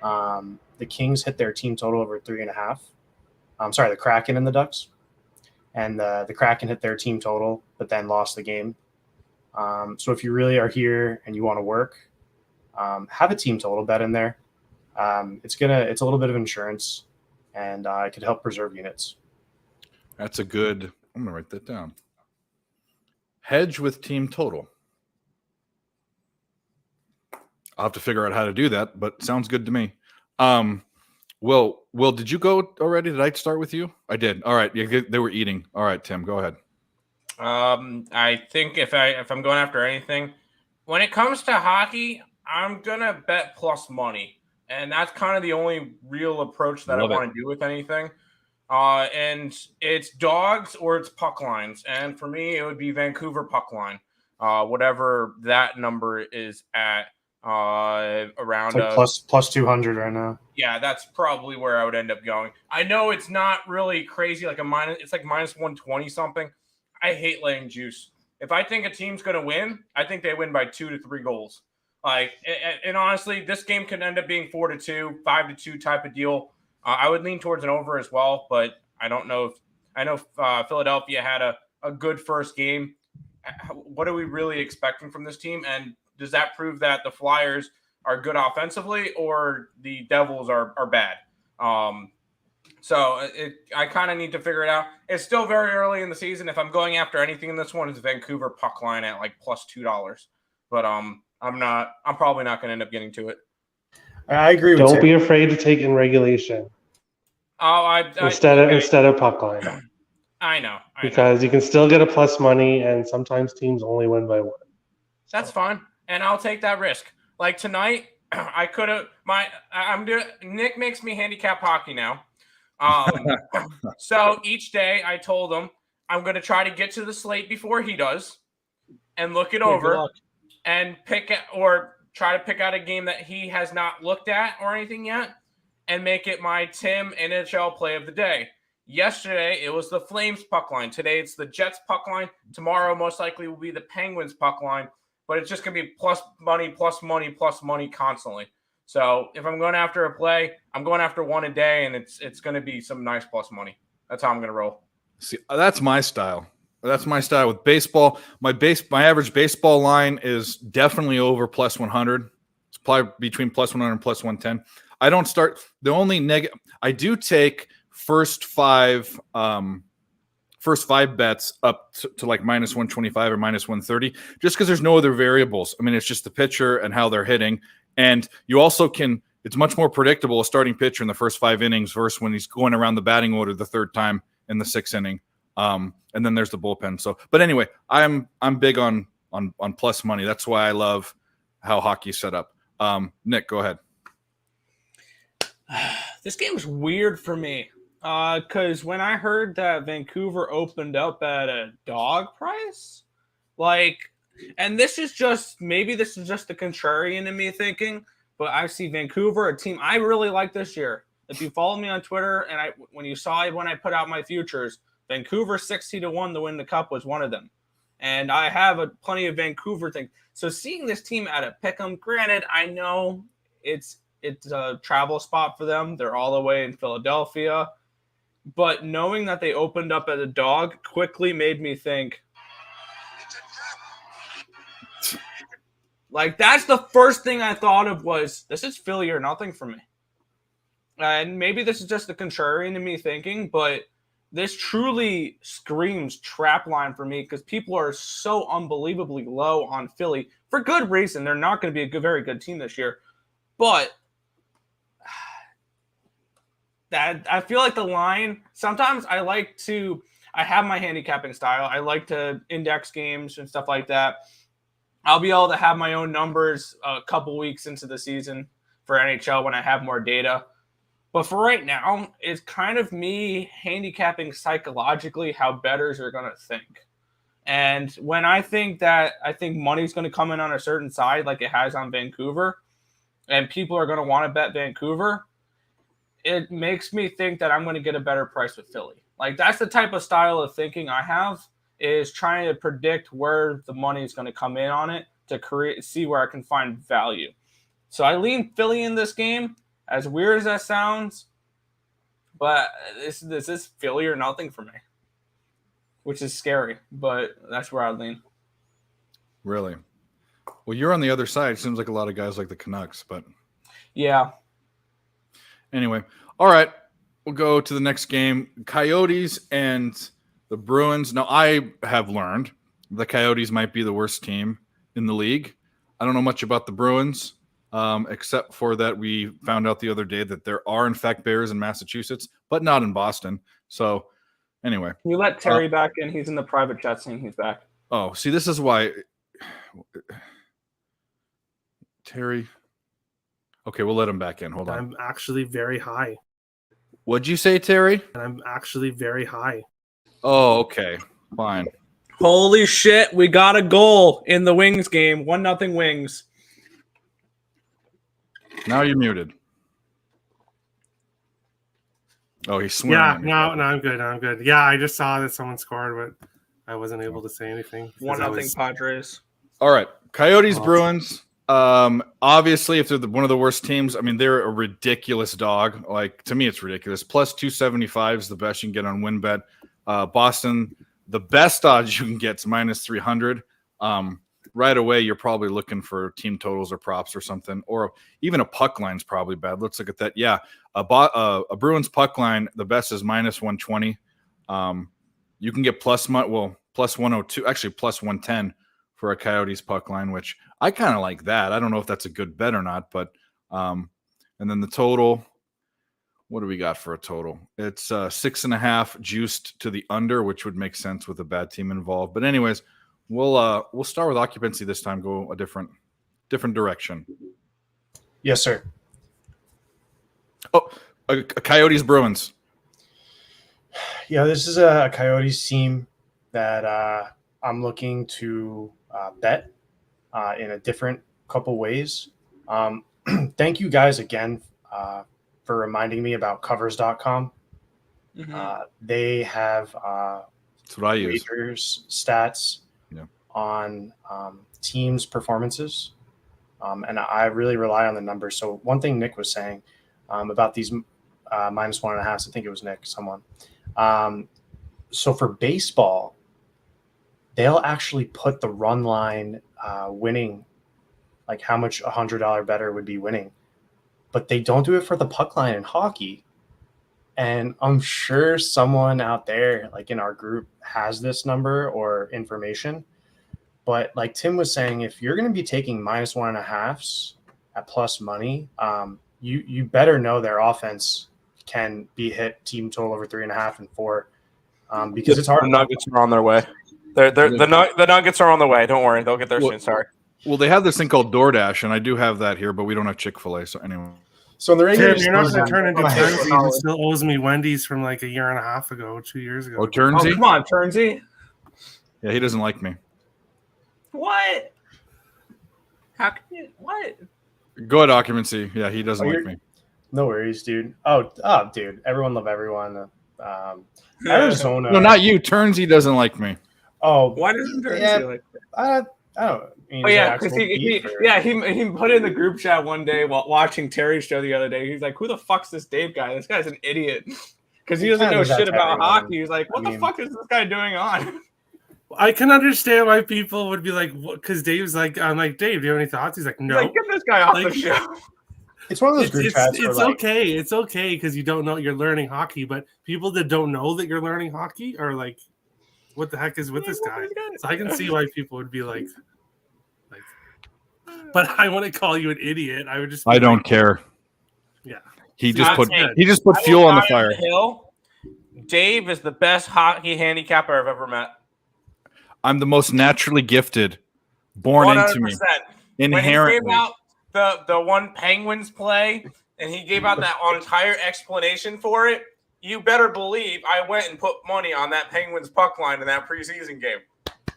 the Kings hit their team total over 3.5. I'm sorry, the Kraken and the Ducks, and the Kraken hit their team total, but then lost the game. So if you really are here and you want to work, have a team total bet in there. It's a little bit of insurance, and it could help preserve units. That's a good. I'm gonna write that down. Hedge with team total. I'll have to figure out how to do that, but sounds good to me. Will, did you go already? Did I start with you? I did. All right. Yeah, they were eating. All right, Tim, go ahead. I think if I'm going after anything, when it comes to hockey, I'm gonna bet plus money, and that's kind of the only real approach that I want to do with anything. And it's dogs or it's puck lines, and for me, it would be Vancouver puck line, whatever that number is at. Around it's like plus 200 right now. Yeah, that's probably where I would end up going. I know it's not really crazy, like it's like minus 120 something. I hate laying juice. If I think a team's going to win, I think they win by 2 to 3 goals. Like, and honestly, this game could end up being 4-2, 5-2 type of deal. I would lean towards an over as well, but I don't know if Philadelphia had a good first game. What are we really expecting from this team? And does that prove that the Flyers are good offensively or the Devils are bad? So I kind of need to figure it out. It's still very early in the season. If I'm going after anything in this one, it's Vancouver puck line at like plus $2. But I'm probably not going to end up getting to it. I agree with Don't be afraid to take in regulation. Instead of puck line. I know. Because you can still get a plus money, and sometimes teams only win by 1. That's fine, and I'll take that risk. Like tonight, I could have. Nick makes me handicap hockey now. So each day I told him I'm going to try to get to the slate before he does, and look it over, and try to pick out a game that he has not looked at or anything yet, and make it my Tim NHL play of the day. Yesterday, it was the Flames puck line. Today, it's the Jets puck line. Tomorrow, most likely, will be the Penguins puck line. But it's just going to be plus money, plus money, plus money constantly. So if I'm going after a play, I'm going after one a day, and it's going to be some nice plus money. That's how I'm going to roll. See, that's my style. That's my style with baseball. My average baseball line is definitely over plus 100. It's probably between plus 100 and plus 110. I don't start – the only negative – I do take – first five bets up to like minus 125 or minus 130, just because there's no other variables. I mean, it's just the pitcher and how they're hitting. And you also it's much more predictable a starting pitcher in the first 5 innings versus when he's going around the batting order the third time in the 6th inning. And then there's the bullpen. So, but anyway, I'm big on plus money. That's why I love how hockey's set up. Nick, go ahead. This game is weird for me. Because when I heard that Vancouver opened up at a dog price, and this is just the contrarian in me thinking, but I see Vancouver, a team I really like this year. If you follow me on Twitter, and when you saw when I put out my futures, Vancouver 60-1 to win the cup was one of them. And I have plenty of Vancouver things. So seeing this team at a pick'em, granted, I know it's a travel spot for them. They're all the way in Philadelphia. But knowing that they opened up as a dog quickly made me think, like, that's the first thing I thought of was, this is Philly or nothing for me. And maybe this is just the contrarian to me thinking, but this truly screams trap line for me because people are so unbelievably low on Philly for good reason. They're not going to be a very good team this year. But that I feel like the line, sometimes I have my handicapping style. I like to index games and stuff like that. I'll be able to have my own numbers a couple weeks into the season for NHL when I have more data. But for right now, it's kind of me handicapping psychologically how bettors are going to think. And when I think money's going to come in on a certain side like it has on Vancouver, and people are going to want to bet Vancouver, it makes me think that I'm going to get a better price with Philly. Like, that's the type of style of thinking I have, is trying to predict where the money is going to come in on it to see where I can find value. So I lean Philly in this game, as weird as that sounds, but this is Philly or nothing for me, which is scary, but that's where I lean. Really? Well, you're on the other side. It seems like a lot of guys like the Canucks, but Yeah. anyway. All right. We'll go to the next game. Coyotes and the Bruins. Now, I have learned the Coyotes might be the worst team in the league. I don't know much about the Bruins, except for that we found out the other day that there are, in fact, Bears in Massachusetts, but not in Boston. So, anyway. You let Terry back in. He's in the private chat saying he's back. Oh, see, this is why. Terry. Okay, we'll let him back in. Hold on. I'm actually very high. What'd you say, Terry? I'm actually very high. Oh, okay. Fine. Holy shit, we got a goal in the Wings game. 1-0 Wings. Now you're muted. Oh, he's swearing. Yeah, at me. no, I'm good. I'm good. Yeah, I just saw that someone scored, but I wasn't able to say anything. 1-0 Padres. All right. Coyotes, Bruins. Obviously, if they're one of the worst teams, I mean, they're a ridiculous dog. Like, to me, it's ridiculous. Plus 275 is the best you can get on WinBet. Boston, the best odds you can get is minus 300. Right away, you're probably looking for team totals or props or something, or even a puck line's probably bad. Let's look at that. Yeah, a Bruins puck line, the best is minus 120. You can get plus 102, actually plus 110 for a Coyotes puck line, which I kind of like that. I don't know if that's a good bet or not, but and then the total. What do we got for a total? It's 6.5 juiced to the under, which would make sense with a bad team involved. But anyways, we'll start with occupancy this time. Go a different direction. Yes, sir. Oh, a Coyotes Bruins. Yeah, this is a Coyotes team that I'm looking to bet in a different couple ways. Thank you guys again for reminding me about covers.com. Mm-hmm. They have That's what I use. wagers stats on teams' performances. And I really rely on the numbers. So one thing Nick was saying about these minus 1.5, I think it was Nick, someone. So for baseball, they'll actually put the run line winning, like how much $100 better would be winning. But they don't do it for the puck line in hockey. And I'm sure someone out there, like in our group, has this number or information. But like Tim was saying, if you're going to be taking minus 1.5s at plus money, you better know their offense can be hit team total over 3.5 and 4, because it's hard. The Nuggets are on their way. The Nuggets are on the way. Don't worry, they'll get their shit. Sorry. Well, they have this thing called DoorDash, and I do have that here, but we don't have Chick-fil-A. So anyway. So in the regular Tim, you're not going to turn into season- Turnsey, who still owes me Wendy's from like a year and a half ago, 2 years ago. Oh, Turnsey? Oh, come on, Turnsey. Yeah, he doesn't like me. What? How can you? What? Go ahead, occupancy. Yeah, he doesn't like me. No worries, dude. Oh, dude. Everyone love everyone. Arizona. No, not you. Turnsey doesn't like me. Oh, Why doesn't Turnsey Yeah. like that? I don't. Oh yeah, because he put in the group chat one day while watching Terry's show the other day. He's like, "Who the fuck's this Dave guy? This guy's an idiot." Because he doesn't know shit about hockey. He's like, "What the fuck is this guy doing on?" I can understand why people would be like, because Dave's like, I'm like, Dave, do you have any thoughts? He's like, no. He's like, get this guy off Like- the show. It's one of those group chats. It's okay. It's okay because you don't know you're learning hockey, but people that don't know that you're learning hockey are like, what the heck is with this guy? So I can see why people would be like, but I want to call you an idiot. I would just. I don't care. Yeah. He Not just put fuel on the fire. Dave is the best hockey handicapper I've ever met. I'm the most naturally gifted, born 100%. into me, When he inherently. gave out the one Penguins play, and he gave out that entire explanation for it, you better believe I went and put money on that Penguins puck line in that preseason game.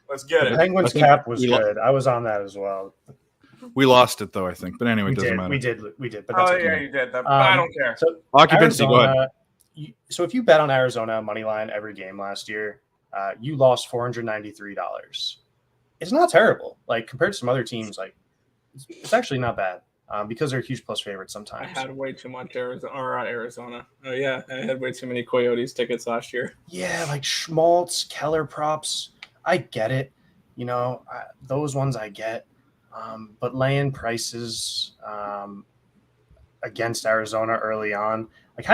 Let's get The it. Penguins cap was good. I was on that as well. We lost it though, I think. But anyway, it doesn't matter. We did. But that's okay. Yeah, you did. I don't care. So Occupancy, go ahead. So if you bet on Arizona money line every game last year, you lost $493. It's not terrible. Like compared to some other teams, like it's actually not bad because they're huge plus favorites sometimes. I had way too much Arizona. Oh yeah, I had way too many Coyotes tickets last year. Yeah, like Schmaltz, Keller props. I get it. those ones I get. But laying prices against Arizona early on, like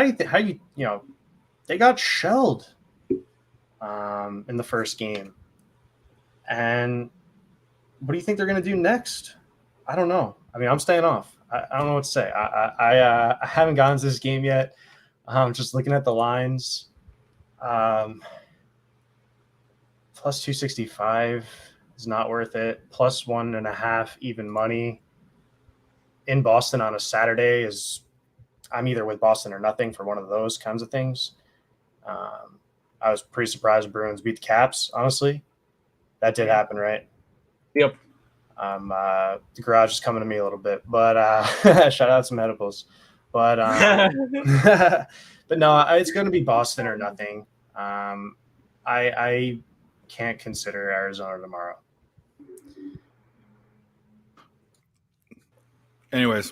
they got shelled in the first game. And what do you think they're going to do next? I don't know. I mean, I'm staying off. I don't know what to say. I haven't gotten to this game yet. Just looking at the lines. Plus 265 is not worth it. Plus 1.5 even money in Boston on a Saturday I'm either with Boston or nothing for one of those kinds of things. I was pretty surprised Bruins beat the Caps, honestly. That did happen, right? Yep. The garage is coming to me a little bit, but shout out some edibles. But but no, it's going to be Boston or nothing. I can't consider Arizona tomorrow. Anyways,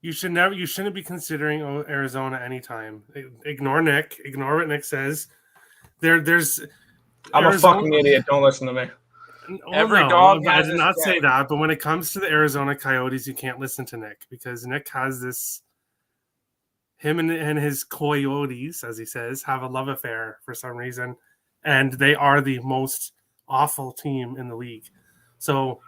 You shouldn't be considering Arizona anytime. Ignore Nick. Ignore what Nick says. There's. I'm Arizona, a fucking idiot. Don't listen to me. Every dog I has did his not day. say that. But when it comes to the Arizona Coyotes, you can't listen to Nick because Nick has this. Him and his Coyotes, as he says, have a love affair for some reason, and they are the most awful team in the league. So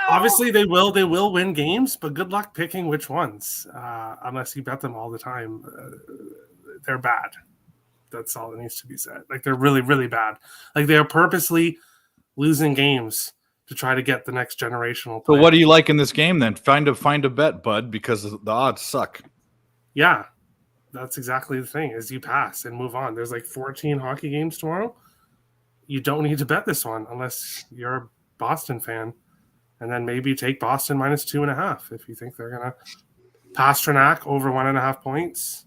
obviously they will win games, but good luck picking which ones. Unless you bet them all the time, they're bad. That's all that needs to be said. Like they're really, really bad. Like they are purposely losing games to try to get the next generational player. So what do you like in this game then? Find a bet, bud, because the odds suck. Yeah, that's exactly the thing. Is you pass and move on. There's like 14 hockey games tomorrow. You don't need to bet this one unless you're a Boston fan, and then maybe take Boston minus 2.5 if you think they're gonna. Pasternak over 1.5 points.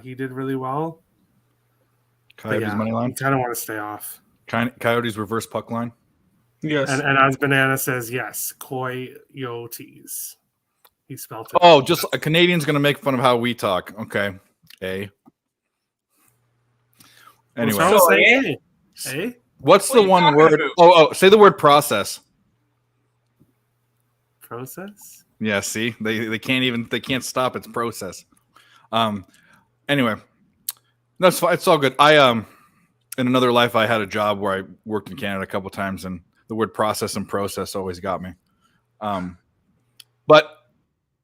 He did really well. Coyotes money line. You kind of want to stay off. Coyotes reverse puck line. Yes. And as Banana says, yes, Coyotes. He spelled it. Oh, just a Canadian's going to make fun of how we talk. Okay. A. Anyway. What's the one word? Oh, say the word process. Process? Yeah, see? They can't stop its process. Anyway. That's fine. It's all good. In another life I had a job where I worked in Canada a couple times, and the word process and process always got me. But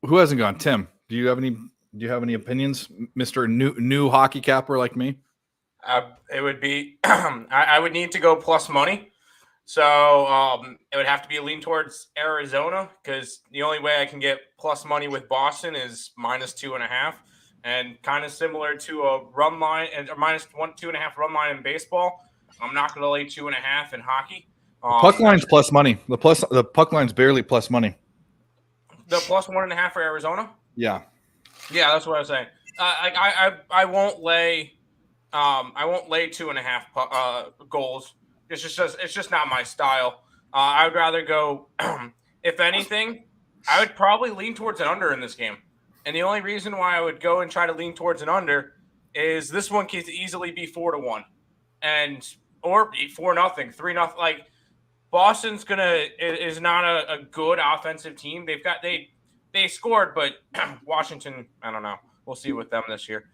who hasn't gone? Tim, do you have any opinions, Mr. New hockey capper like me? It would be I would need to go plus money. So it would have to be a lean towards Arizona because the only way I can get plus money with Boston is minus 2.5. And kind of similar to a run line and minus 2.5 run line in baseball. I'm not going to lay 2.5 in hockey. Puck line's plus money. The puck line's barely plus money. The plus 1.5 for Arizona. Yeah, that's what I was saying. I won't lay 2.5 goals. It's just not my style. I would rather go. If anything, I would probably lean towards an under in this game. And the only reason why I would go and try to lean towards an under is this one could easily be 4-1, or 4-0, 3-0. Like Boston's is not a good offensive team. They scored, but Washington, I don't know. We'll see with them this year.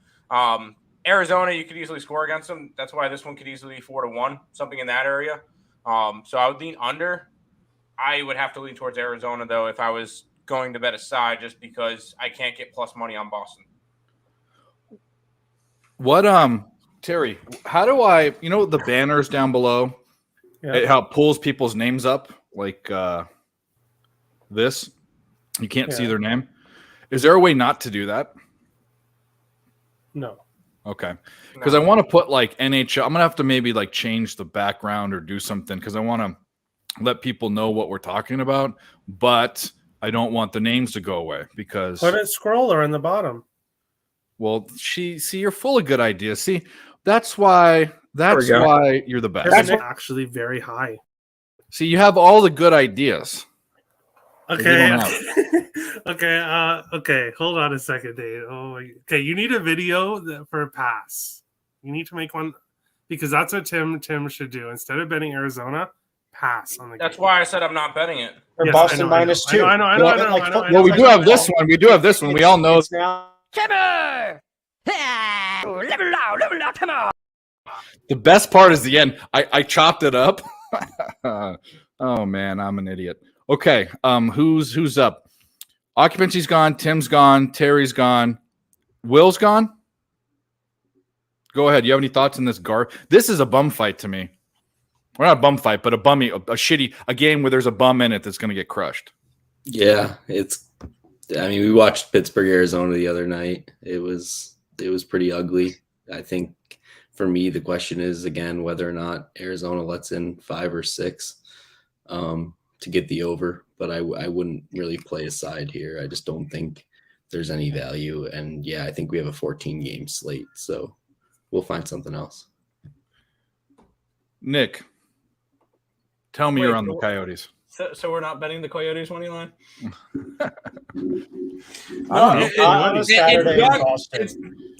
Arizona, you could easily score against them. That's why this one could easily be 4-1, something in that area. So I would lean under. I would have to lean towards Arizona though if I was going to bet a side, just because I can't get plus money on Boston. What Terry, how do I the banners down below? Yeah. How it pulls people's names up like this. You can't see their name. Is there a way not to do that? No. Okay. Because I want to put like NHL. I'm gonna have to maybe like change the background or do something because I want to let people know what we're talking about, but I don't want the names to go away because put a scroller in the bottom. Well, you're full of good ideas. See, that's why you're the best. That's actually very high. See, you have all the good ideas. Okay. Okay. Hold on a second, Dave. Okay. You need a video for a pass. You need to make one because that's what Tim should do. Instead of betting Arizona, pass on the That's game. why I said I'm not betting it. Or Yes, Boston I know. -2. I know. Well, we do have this one. We do have this one. We all know. It's now. Timber! Level out, come on! The best part is the end. I chopped it up. Oh man, I'm an idiot. Okay, who's up? Occupancy's gone. Tim's gone. Terry's gone. Will's gone. Go ahead. You have any thoughts on this This is a bum fight to me. Well, not a bum fight, but a game where there's a bum in it that's going to get crushed. Yeah, we watched Pittsburgh, Arizona the other night. It was pretty ugly. I think for me, the question is again whether or not Arizona lets in 5 or 6 to get the over. But I wouldn't really play a side here. I just don't think there's any value. And yeah, I think we have a 14 game slate, so we'll find something else. Nick, tell me you're on the Coyotes. So we're not betting the Coyotes money line?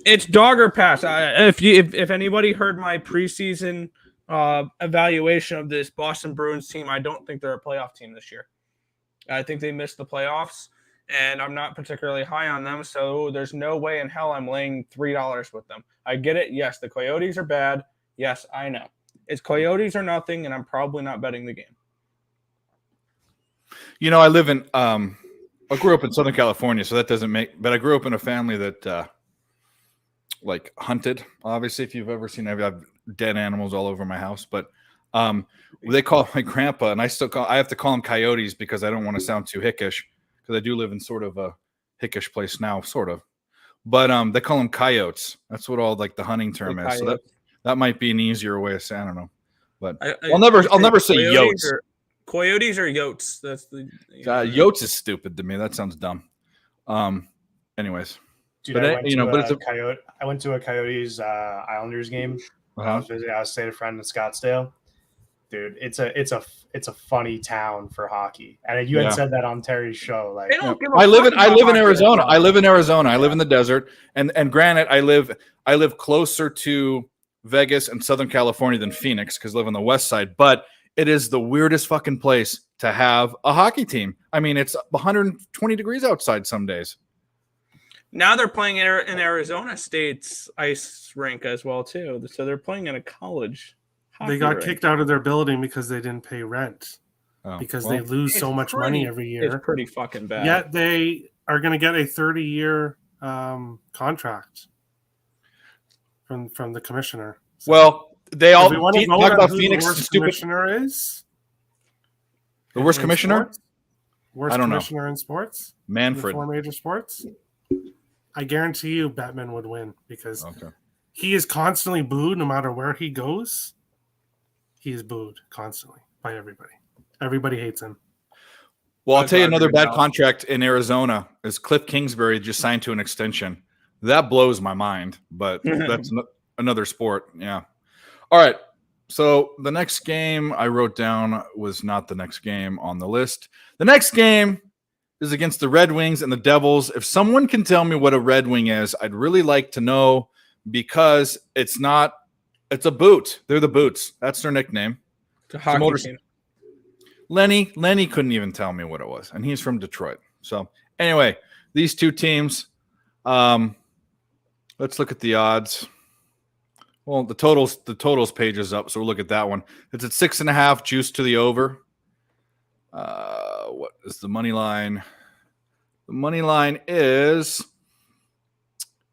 It's dog or pass. If anybody heard my preseason evaluation of this Boston Bruins team, I don't think they're a playoff team this year. I think they missed the playoffs, and I'm not particularly high on them, so there's no way in hell I'm laying $3 with them. I get it. Yes, the Coyotes are bad. Yes, I know. It's Coyotes or nothing, and I'm probably not betting the game. You know, I grew up in Southern California, so that doesn't but I grew up in a family that like hunted. Obviously, if you've ever seen, I have dead animals all over my house, but they call my grandpa, and I have to call him Coyotes because I don't want to sound too hickish because I do live in sort of a hickish place now, sort of. But they call them coyotes. That's what all like the hunting term is. So that might be an easier way of saying. I don't know, but I'll never say yotes. Coyotes or yotes? That's the yotes is stupid to me. That sounds dumb. Anyways, dude, I went to a Coyotes Islanders game. I was staying with a friend in Scottsdale. Dude, it's a funny town for hockey. And you had said that on Terry's show. Like, I live in Arizona. I live in Arizona. I live in the desert. And granted, I live closer to Vegas and Southern California than Phoenix because I live on the west side. But it is the weirdest fucking place to have a hockey team. I mean, it's 120 degrees outside some days. Now they're playing in Arizona State's ice rink as well too. So they're playing in a college. They got kicked out of their building because they didn't pay rent because they lose so much money every year. It's pretty fucking bad. Yet they are going to get a 30-year contract from the commissioner. So well, they all talk about Phoenix. The worst commissioner is the worst commissioner. Sports? Worst commissioner in sports. Manfred. In the 4 major sports. I guarantee you, Batman would win because he is constantly booed no matter where he goes. He is booed constantly by everybody. Everybody hates him. Well, I'll tell you another bad contract in Arizona is Cliff Kingsbury just signed to an extension. That blows my mind, but that's another sport. Yeah. All right. So the next game I wrote down was not the next game on the list. The next game is against the Red Wings and the Devils. If someone can tell me what a Red Wing is, I'd really like to know because it's a boot. They're the Boots. That's their nickname. It's a hockey team. Lenny couldn't even tell me what it was, and he's from Detroit. So anyway, these two teams, let's look at the odds. Well, the totals page is up, so we'll look at that one. It's at 6.5, juice to the over. What is the money line? The money line is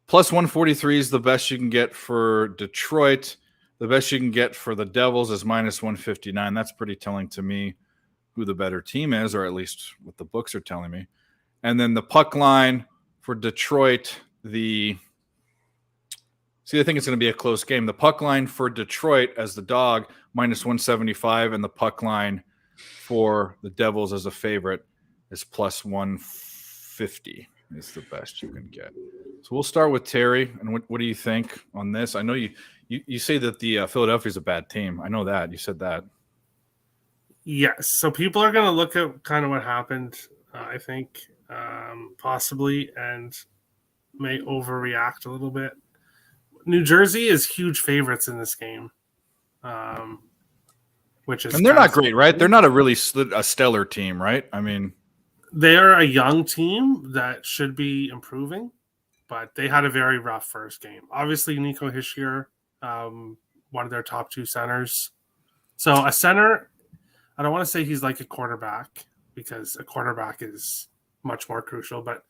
plus 143 is the best you can get for Detroit. The best you can get for the Devils is minus 159. That's pretty telling to me who the better team is, or at least what the books are telling me. And then the puck line for Detroit, I think it's going to be a close game. The puck line for Detroit as the dog, minus 175, and the puck line for the Devils as a favorite is plus 150 is the best you can get. So we'll start with Terry. And what do you think on this? I know you say that the Philadelphia is a bad team. I know that. You said that. Yes. So people are going to look at kind of what happened, I think, possibly, and may overreact a little bit. New Jersey is huge favorites in this game. which is And they're not great, right? They're not a stellar team, right? I mean, they're a young team that should be improving, but they had a very rough first game. Obviously, Nico Hischier, one of their top 2 centers. So a center, I don't want to say he's like a quarterback because a quarterback is much more crucial, but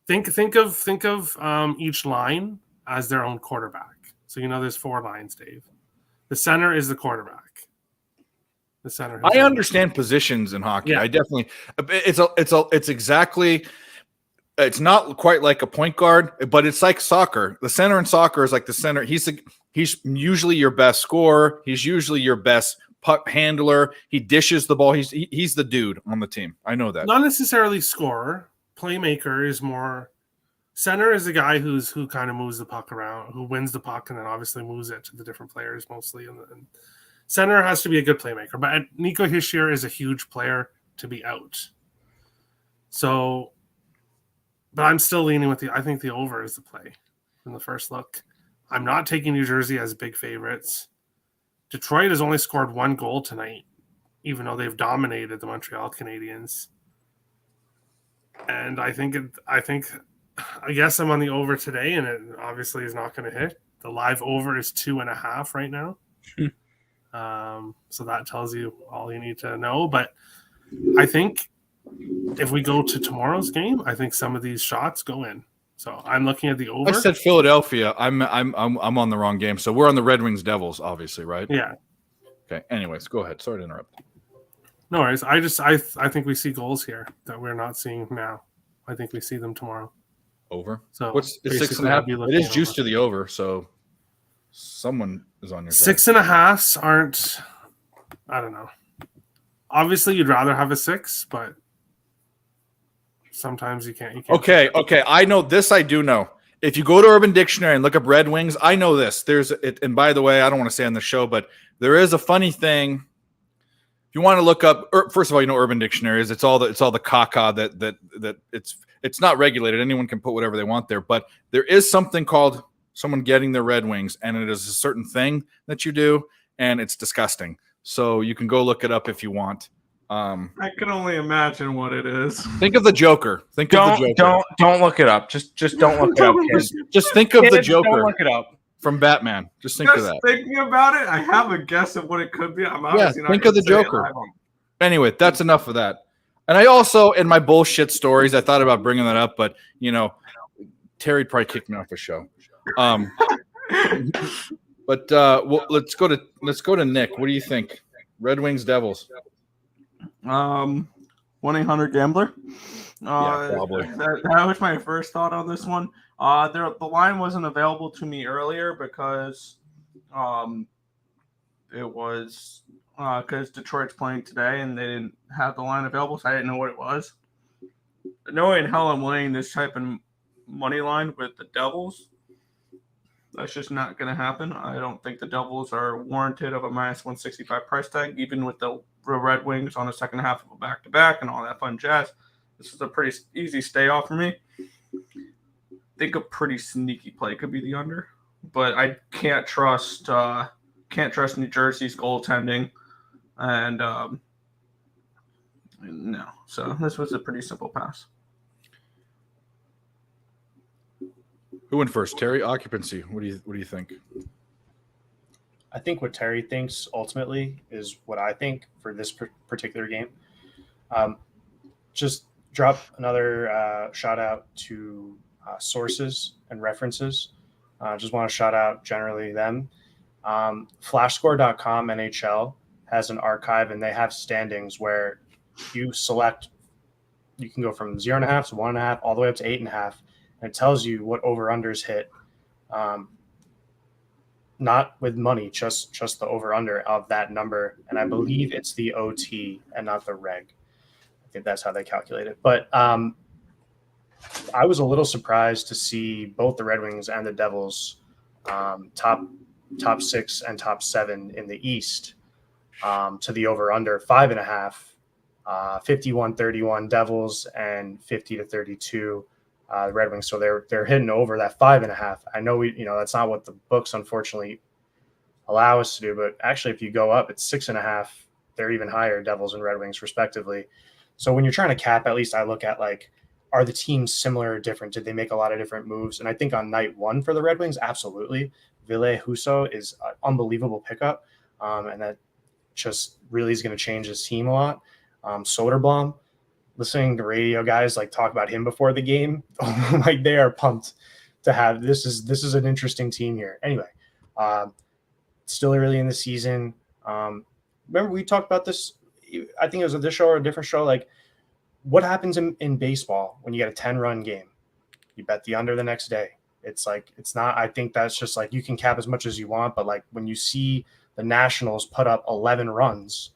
think of each line as their own quarterback. So there's 4 lines, Dave. The center is the quarterback. The center. I understand positions in hockey. Yeah. I definitely. It's exactly. It's not quite like a point guard, but it's like soccer. The center in soccer is like the center. He's usually your best scorer. He's usually your best puck handler. He dishes the ball. He's the dude on the team. I know that. Not necessarily scorer. Playmaker is more. Center is the guy who kind of moves the puck around, who wins the puck, and then obviously moves it to the different players mostly. And center has to be a good playmaker, but Nico Hischier is a huge player to be out. So, but I'm still leaning with I think the over is the play from the first look. I'm not taking New Jersey as big favorites. Detroit has only scored 1 goal tonight, even though they've dominated the Montreal Canadiens. And I guess I'm on the over today, and it obviously is not going to hit. The live over is 2.5 right now. So that tells you all you need to know. But I think if we go to tomorrow's game, I think some of these shots go in. So I'm looking at the over. I said Philadelphia. I'm on the wrong game. So we're on the Red Wings Devils, obviously, right? Yeah. Okay. Anyways, go ahead. Sorry to interrupt. No worries. I think we see goals here that we're not seeing now. I think we see them tomorrow. Over. So it's 6.5. It is juiced to the over. So someone is on your side. 6.5s aren't. I don't know. Obviously, you'd rather have a 6, but sometimes you can't. Okay. I know this. I do know. If you go to Urban Dictionary and look up Red Wings, I know this. And by the way, I don't want to say on the show, but there is a funny thing. If you want to look up, first of all, Urban Dictionary is it's all the caca that it's not regulated. Anyone can put whatever they want there, but there is something called someone getting their Red Wings, and it is a certain thing that you do, and it's disgusting. So you can go look it up if you want. I can only imagine what it is. Think of the Joker. Don't look it up. Just don't look it up, kids. Just think of the Kids, Joker. Don't look it up. From Batman. Just think of that. Thinking about it, I have a guess of what it could be. I'm obviously not think gonna of the say it Joker. live. Anyway, that's enough of that. And I also, in my bullshit stories, I thought about bringing that up, but Terry'd probably kick me off the show. But let's go to Nick. What do you think? Red Wings Devils. 1-800-GAMBLER. Yeah, probably. That was my first thought on this one. The line wasn't available to me earlier because it was because Detroit's playing today and they didn't have the line available, so I didn't know what it was. But no way in hell I'm laying this type of money line with the Devils. That's just not going to happen. I don't think the Devils are warranted of a -165 price tag, even with the Red Wings on the second half of a back-to-back and all that fun jazz. This is a pretty easy stay off for me. I think a pretty sneaky play could be the under, but I can't trust New Jersey's goaltending, and no. So this was a pretty simple pass. Who went first? Terry, occupancy. What do you think? I think what Terry thinks ultimately is what I think for this particular game. Just drop another shout out to sources and references. Just want to shout out generally them. Flashscore.com NHL has an archive, and they have standings where you can go from 0.5 to 1.5 all the way up to 8.5. And it tells you what over-unders hit, not with money, just the over-under of that number. And I believe it's the OT and not the reg. I think that's how they calculate it. But I was a little surprised to see both the Red Wings and the Devils top 6 and top 7 in the East to the over-under 5.5, 51-31 Devils and 50-32 the Red Wings. So they're hitting over that 5.5. I know that's not what the books unfortunately allow us to do. But actually, if you go up, it's 6.5. They're even higher, Devils and Red Wings, respectively. So when you're trying to cap, at least I look at like, are the teams similar or different? Did they make a lot of different moves? And I think on night one for the Red Wings, absolutely. Ville Husso is an unbelievable pickup. And that just really is going to change his team a lot. Soderblom, listening to radio guys like talk about him before the game, like they are pumped to have this is an interesting team here. Anyway, still early in the season. Remember we talked about this, I think it was at this show or a different show, like what happens in baseball when you get a 10-run game? You bet the under the next day. It's like, it's not, I think that's just like, you can cap as much as you want, but like when you see the Nationals put up 11 runs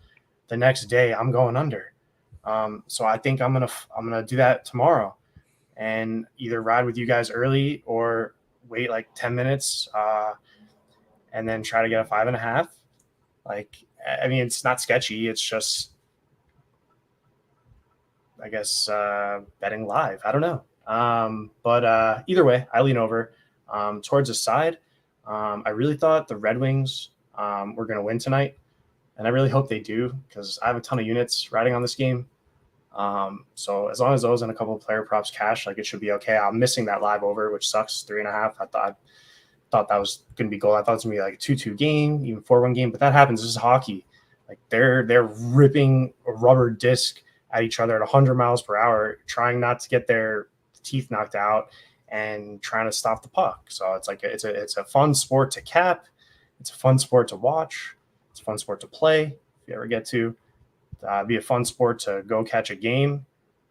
the next day, I'm going under. So I think I'm gonna do that tomorrow and either ride with you guys early or wait like 10 minutes and then try to get a 5.5. Like, I mean, it's not sketchy. It's just, I guess, betting live. I don't know. But either way, I lean over towards the side. I really thought the Red Wings were going to win tonight, and I really hope they do because I have a ton of units riding on this game. So as long as those and a couple of player props cash, like it should be okay. I'm missing that live over, which sucks, 3.5. I thought that was going to be goal. I thought it was going to be like a 2-2 game, even 4-1 game, but that happens. This is hockey. Like they're ripping a rubber disc at each other at 100 miles per hour, trying not to get their teeth knocked out and trying to stop the puck. So it's like it's a fun sport to cap. It's a fun sport to watch. It's a fun sport to play if you ever get to. Be a fun sport to go catch a game.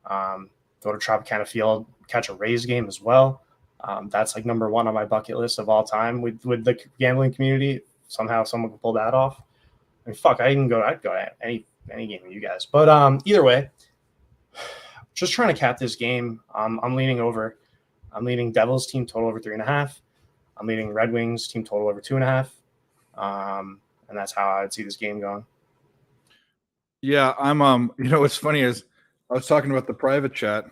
Go to Tropicana Field, catch a Rays game as well. That's like number one on my bucket list of all time with the gambling community. Somehow someone can pull that off. I mean, fuck, I'd go to any game with you guys. But either way, just trying to cap this game. I'm leaning over. I'm leaning Devils team total over 3.5. I'm leaning Red Wings team total over 2.5. And that's how I'd see this game going. Yeah, I'm you know what's funny is I was talking about the private chat,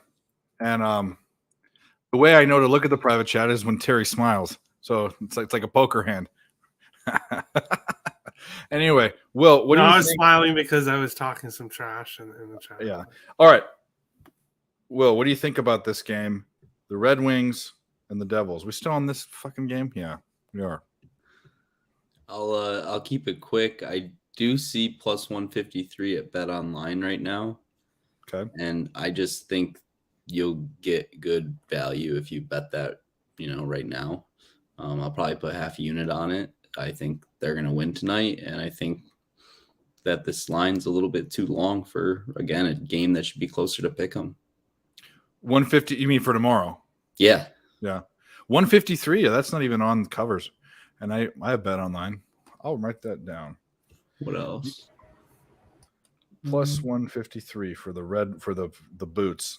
and the way I know to look at the private chat is when Terry smiles. So it's like a poker hand. Anyway, Will, what do you think? I was smiling because I was talking some trash in the chat. Yeah. All right. Will, what do you think about this game? The Red Wings and the Devils. We still on this fucking game? Yeah, we are. I'll keep it quick. I do see plus 153 at Bet Online right now. Okay. And I just think you'll get good value if you bet that, right now. I'll probably put half a unit on it. I think they're going to win tonight. And I think that this line's a little bit too long for, again, a game that should be closer to pick 'em. 150, you mean for tomorrow? Yeah. Yeah. 153, yeah, that's not even on covers. And I have Bet Online. I'll write that down. What else? Plus 153 for the boots.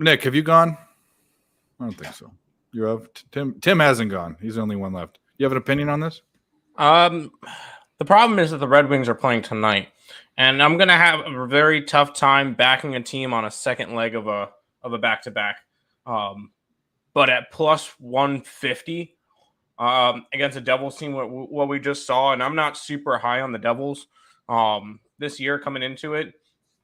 Nick, have you gone? I don't think so. You have? Tim hasn't gone. He's the only one left. You have an opinion on this? The problem is that the Red Wings are playing tonight, and I'm gonna have a very tough time backing a team on a second leg of a back-to-back. But at plus 150 against a Devils team, what we just saw, and I'm not super high on the Devils this year coming into it,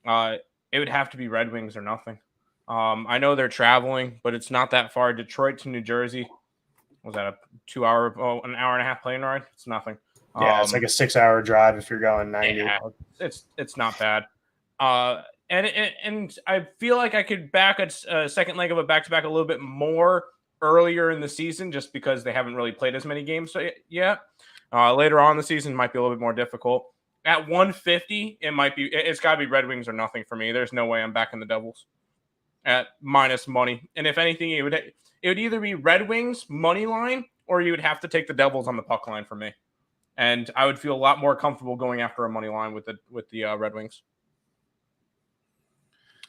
it would have to be Red Wings or nothing. I know they're traveling, but it's not that far. Detroit to New Jersey, was that an hour and a half plane ride? It's nothing. Yeah, it's like a 6-hour drive if you're going 90. Yeah, it's not bad. And I feel like I could back a second leg of a back-to-back a little bit more earlier in the season just because they haven't really played as many games yet. Later on in the season might be a little bit more difficult. At 150, it's got to be Red Wings or nothing for me. There's no way I'm backing the Devils at minus money. And if anything, it would either be Red Wings money line or you would have to take the Devils on the puck line for me. And I would feel a lot more comfortable going after a money line with the Red Wings.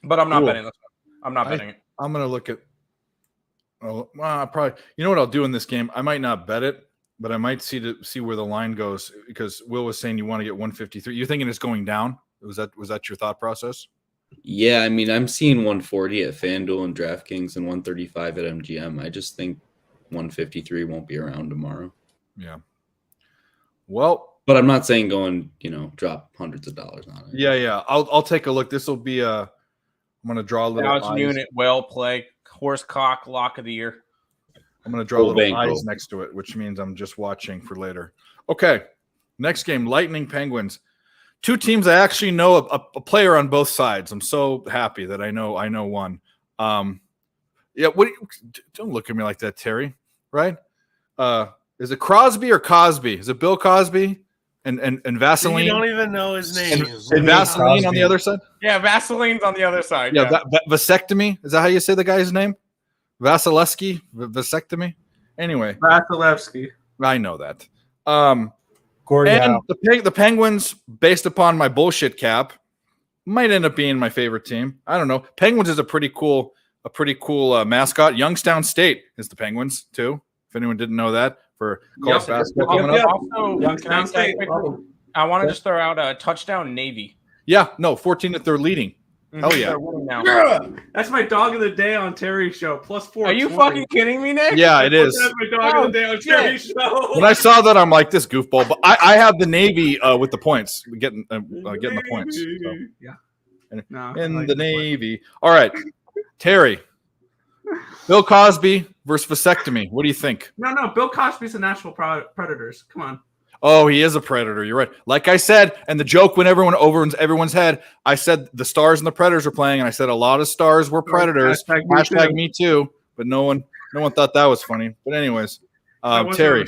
But I'm not betting this one. I'm not betting it. I'm going to look at probably. You know what I'll do in this game? I might not bet it, but I might see where the line goes because Will was saying you want to get 153. You're thinking it's going down? Was that your thought process? Yeah, I mean, I'm seeing 140 at FanDuel and DraftKings and 135 at MGM. I just think 153 won't be around tomorrow. Yeah. Well, but I'm not saying going, drop hundreds of dollars on it. Yeah. I'll take a look. This will be I'm going to draw a little Alex eyes. Unit, whale play, horsecock, lock of the year. I'm going to draw little eyes next to it, which means I'm just watching for later. Okay. Next game, Lightning Penguins. Two teams I actually know a player on both sides. I'm so happy that I know one. Yeah, don't look at me like that, Terry. Right? Is it Crosby or Cosby? Is it Bill Cosby and Vaseline? You don't even know his name. And Vaseline on the other side? Yeah, Vaseline's on the other side. Yeah. Vasectomy. Is that how you say the guy's name? Vasilevsky? Vasectomy? Anyway. Vasilevsky. I know that. Gordon and the Penguins, based upon my bullshit cap, might end up being my favorite team. I don't know. Penguins is a pretty cool mascot. Youngstown State is the Penguins too. If anyone didn't know that for college basketball coming up. Also, Youngstown State. I want to just throw out a touchdown Navy. Yeah, no, 14 that they're leading. Hell yeah. They're winning now. Yeah. That's my dog of the day on Terry's show. +4. Are you fucking kiddting me, Nick? Yeah, it is. That's my dog of the day on Terry's show. When I saw that, I'm like, this goofball. But I have the Navy with the points, getting the points. So. Yeah. No, in the Navy. All right, Terry. Bill Cosby versus vasectomy. What do you think? No. Bill Cosby's a National Predators. Come on. Oh, he is a predator. You're right. Like I said, and the joke went everyone's head. I said the Stars and the Predators were playing, and I said a lot of stars were predators. Hashtag me too. But no one thought that was funny. But anyways, Terry.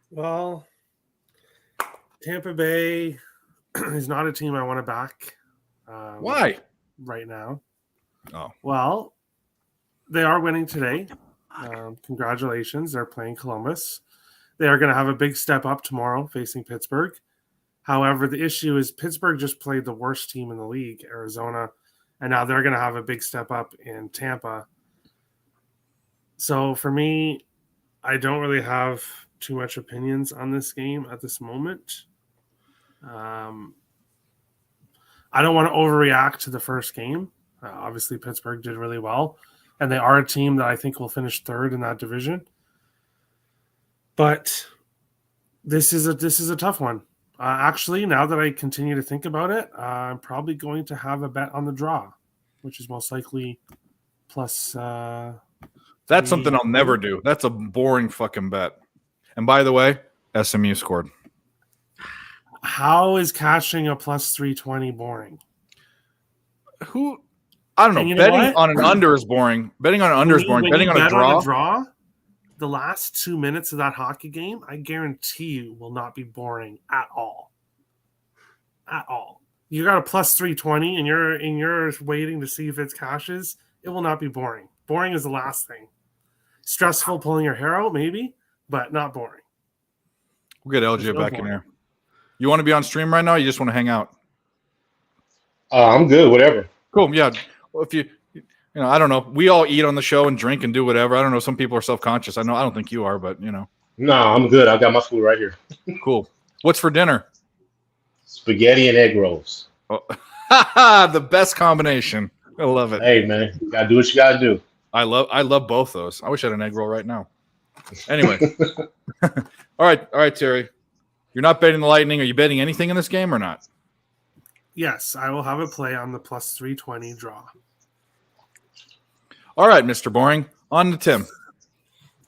Well, Tampa Bay is not a team I want to back. Why? Right now. Oh. Well, they are winning today. Congratulations. They're playing Columbus. They are going to have a big step up tomorrow facing Pittsburgh. However, the issue is Pittsburgh just played the worst team in the league, Arizona, and now they're going to have a big step up in Tampa. So for me, I don't really have too much opinions on this game at this moment. I don't want to overreact to the first game. Obviously, Pittsburgh did really well, and they are a team that I think will finish third in that division. But this is a tough one. Actually, now that I continue to think about it, I'm probably going to have a bet on the draw, which is most likely plus. That's something I'll never do. That's a boring fucking bet. And by the way, SMU scored. How is cashing a plus 320 boring? I don't know. Betting on an under is boring. Betting on an under is boring. Betting on a draw. The last 2 minutes of that hockey game, I guarantee you, will not be boring at all. At all. You got a plus 320 and you're waiting to see if it cashes. It will not be boring. Boring is the last thing. Stressful pulling your hair out, maybe, but not boring. We'll get LJ back in here. You want to be on stream right now? Or you just want to hang out? I'm good. Whatever. Cool. Yeah. Well, if I don't know. We all eat on the show and drink and do whatever. I don't know. Some people are self-conscious. I don't think you are, but No, I'm good. I got my food right here. Cool. What's for dinner? Spaghetti and egg rolls. Oh. The best combination. I love it. Hey, man. You got to do what you got to do. I love both those. I wish I had an egg roll right now. Anyway. All right, Terry. You're not betting the Lightning. Are you betting anything in this game or not? Yes, I will have a play on the plus 320 draw. All right, Mr. Boring. On to Tim.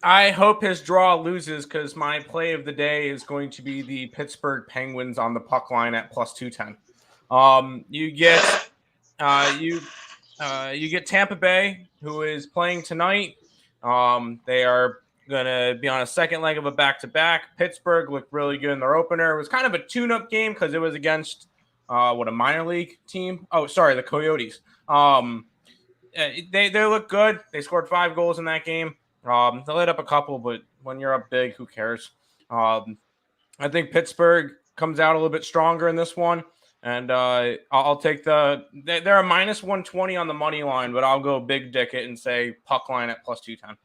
I hope his draw loses because my play of the day is going to be the Pittsburgh Penguins on the puck line at plus 210. You get Tampa Bay, who is playing tonight. They are going to be on a second leg of a back-to-back. Pittsburgh looked really good in their opener. It was kind of a tune-up game because it was against a minor league team. Oh, sorry, the Coyotes. They look good. They scored 5 goals in that game. They let up a couple, but when you're up big, who cares? I think Pittsburgh comes out a little bit stronger in this one, and I'll take they're a minus 120 on the money line, but I'll go big dick it and say puck line at plus 210.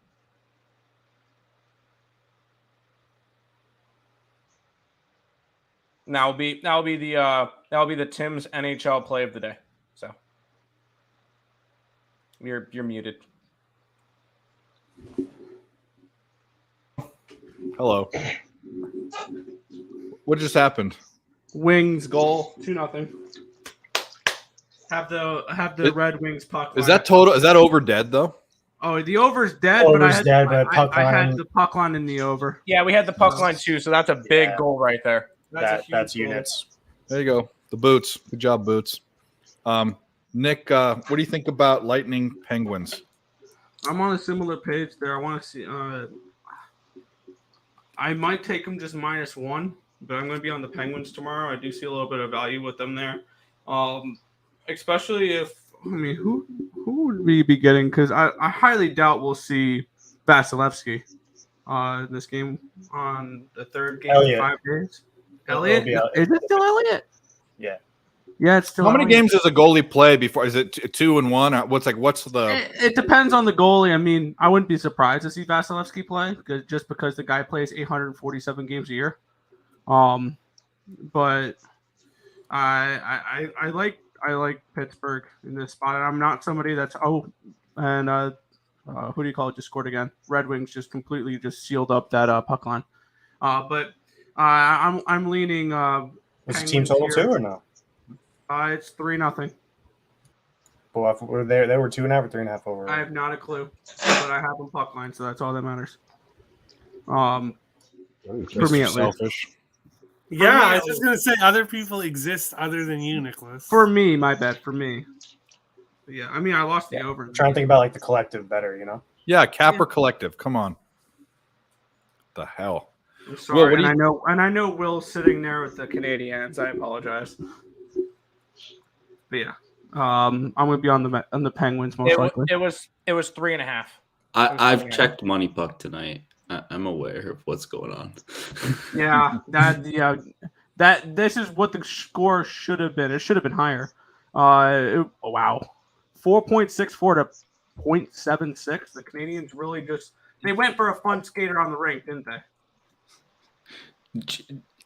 That'll be the Tim's NHL play of the day. So you're muted. Hello. What just happened? Wings goal 2-0. Have the Red Wings puck. Is line. that total? Is that over dead though? Oh, the over's dead. Over's but dead, but puck I had line- the puck line in the over. Yeah, we had the puck line too, so that's a big Yeah. goal right there. That's a huge That's goal. units. There you go. The Boots. Good job, Boots. Nick, what do you think about Lightning Penguins? I'm on a similar page there. I want to see. I might take them just -1, but I'm going to be on the Penguins tomorrow. I do see a little bit of value with them there, especially if who would we be getting? Because I highly doubt we'll see Vasilevsky in this game on the third game Elliott. in 5 days. It'll Elliott, be Elliott. is it still Elliott? Yeah. Yeah, it's still. How many Elliott. games does a goalie play before? Is it 2 and 1? Or what's the? It depends on the goalie. I mean, I wouldn't be surprised to see Vasilevsky play because the guy plays 847 games a year. But I like Pittsburgh in this spot. I'm not somebody that's who do you call it? Just scored again. Red Wings just completely just sealed up that puck line. But I'm leaning. Was the team Penguins total here. 2 or no? It's 3-0. Well, if we're there, they were 2.5 or 3.5 over. I have not a clue, but I have them puck line, so that's all that matters. For me at least. Selfish. Yeah, I was just gonna say other people exist other than you, Nicholas. For me, my bad. For me. But yeah, I mean, I lost the over. I'm trying to think about like the collective better, you know? Yeah, Capper Collective. Come on. The hell. I'm sorry, Will, I know Will's sitting there with the Canadians. I apologize. But yeah, I'm gonna be on the Penguins most likely. It was 3.5. I've checked Money Puck tonight. I'm aware of what's going on. Yeah, that this is what the score should have been. It should have been higher. Wow, 4.64 to 0.76. The Canadians really they went for a fun skater on the rink, didn't they?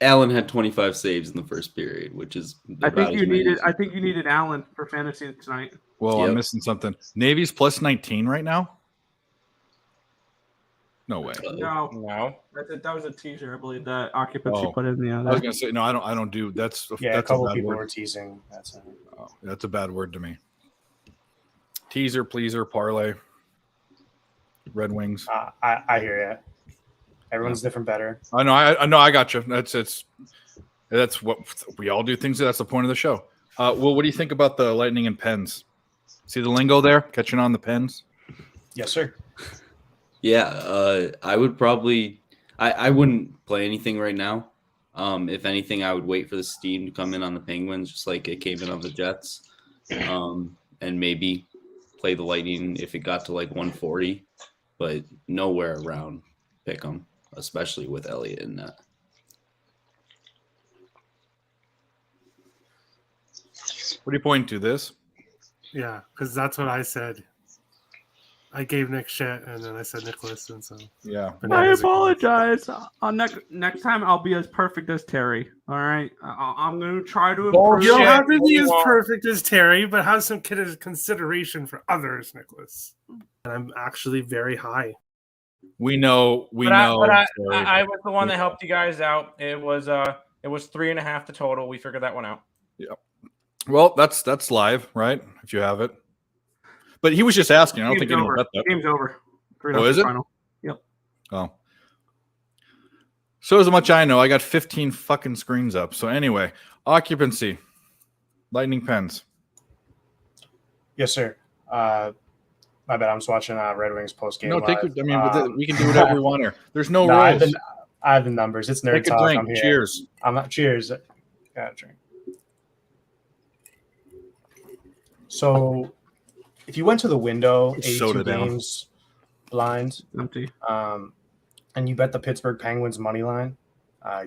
Allen had 25 saves in the first period, which is I think you needed Allen for fantasy tonight. Well, Yep. I'm missing something. Navy's plus 19 right now. No way. No. That was a teaser, I believe, that Occupancy Oh. put in the I other. was gonna say no. I don't do that's. Yeah, that's a couple bad people word. were teasing. That's a bad word to me. Teaser, pleaser, parlay. Red Wings. I hear you. Everyone's different better. I know. I know. I got you. That's what we all do. Things. That's the point of the show. Well, what do you think about the Lightning and Pens? See the lingo there? Catching on the Pens. Yes, sir. Yeah, I would probably I wouldn't play anything right now. If anything, I would wait for the steam to come in on the Penguins, just like it came in on the Jets, and maybe play the Lightning if it got to like 140, but nowhere around pick 'em, especially with Elliott in that. What are you pointing to? This? Yeah, because that's what I said. I gave Nick shit, and then I said Nicholas, and so Yeah. I bananas again. apologize. Next time, I'll be as perfect as Terry. All right, I'm going to try to Bullshit. improve. You don't have to be You as are. perfect as Terry, but have some consideration for others, Nicholas. And I'm actually very high. We know. We But know. I was the one that helped you guys out. It was 3.5 the total. We figured that one out. Well, that's live, right? If you have it. But he was just asking. I don't think Game's anyone over. bet that. Game's over. Oh, is it? Final. Oh. So as much I know, I got 15 fucking screens up. So anyway, occupancy, Lightning Pens. Yes, sir. My bad. I'm just watching Red Wings post game. No, take your. I mean, we can do whatever we want here. There's no I rules. have the numbers. It's nerd Take a talk. drink. I'm here. Cheers. I'm not. Cheers. Got a drink. So, if you went to the window, 82 Soda down. games blind, Empty. and you bet the Pittsburgh Penguins money line,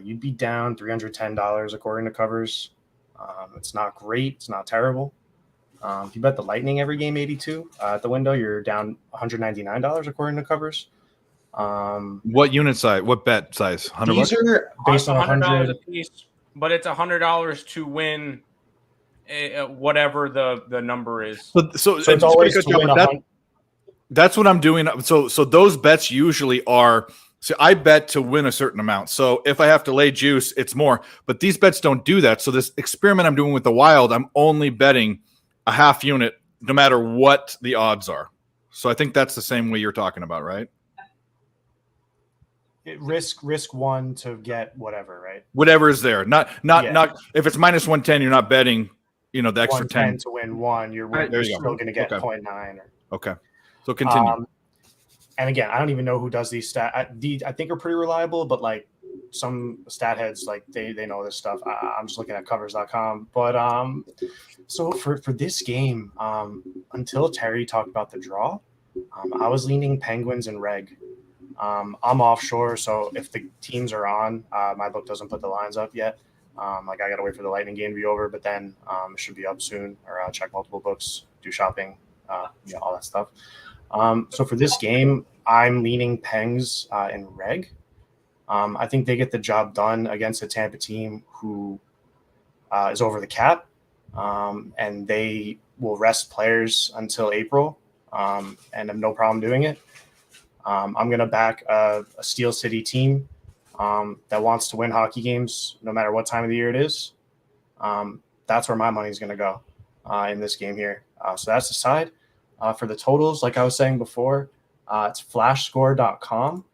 you'd be down $310 according to covers. It's not great. It's not terrible. If you bet the Lightning every game 82 at the window, you're down $199 according to covers. What unit size? What bet size? $100. These are based on $100 100. a piece, but it's $100 to win whatever the number is. So So it's always to win that's what I'm doing. So those bets usually are So I bet to win a certain amount. So if I have to lay juice, it's more. But these bets don't do that. So this experiment I'm doing with the Wild, I'm only betting a half unit no matter what the odds are. So I think that's the same way you're talking about, right? Risk one to get whatever, right? Whatever is there. Not if it's minus 110, you're not betting, the extra 10 to win one. You're still going to get 0.9. Okay. So continue. And again, I don't even know who does these stats. I think are pretty reliable, but like some stat heads, like they know this stuff. I'm just looking at covers.com. But so for this game, until Terry talked about the draw, I was leaning Penguins and Reg. I'm offshore, so if the teams are on, my book doesn't put the lines up yet. I got to wait for the Lightning game to be over, but then it should be up soon. Or I'll check multiple books, do shopping, all that stuff. So for this game, I'm leaning Pengs and Reg. I think they get the job done against a Tampa team who is over the cap, and they will rest players until April, and have no problem doing it. I'm going to back a Steel City team that wants to win hockey games no matter what time of the year it is. That's where my money is going to go in this game here. So that's the side. For the totals, like I was saying before, it's flashscore.com,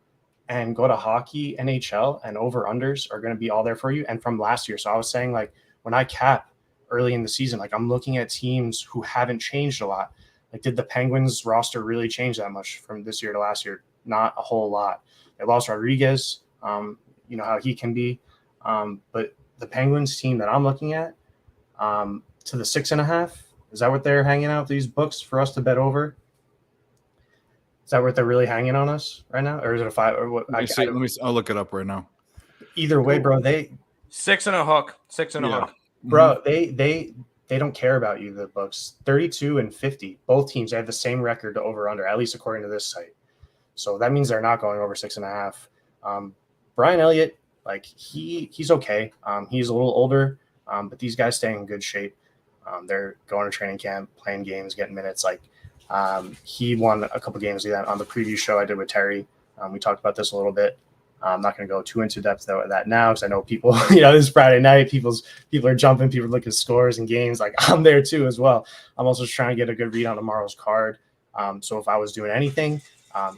and go to hockey, NHL, and over-unders are going to be all there for you. And from last year, so I was saying, like, when I cap early in the season, like, I'm looking at teams who haven't changed a lot. Like, did the Penguins roster really change that much from this year to last year? Not a whole lot. They lost Rodriguez, you know how he can be. But the Penguins team that I'm looking at, to the 6.5, is that what they're hanging out these books for us to bet over? Is that what they're really hanging on us right now, or is it a 5? Or what? I'll look it up right now. Either way, bro, they 6 and a hook, 6 and a hook, bro. They don't care about you. The books 32 and 50. Both teams, they have the same record to over under, at least according to this site. So that means they're not going over 6.5. Brian Elliott, like he's okay. He's a little older, but these guys stay in good shape. They're going to training camp, playing games, getting minutes. Like he won a couple games on the preview show I did with Terry. We talked about this a little bit. I'm not going to go too into depth though at that now, because I know people, this is Friday night. People are jumping. People look at scores and games. Like I'm there too as well. I'm also trying to get a good read on tomorrow's card. So if I was doing anything,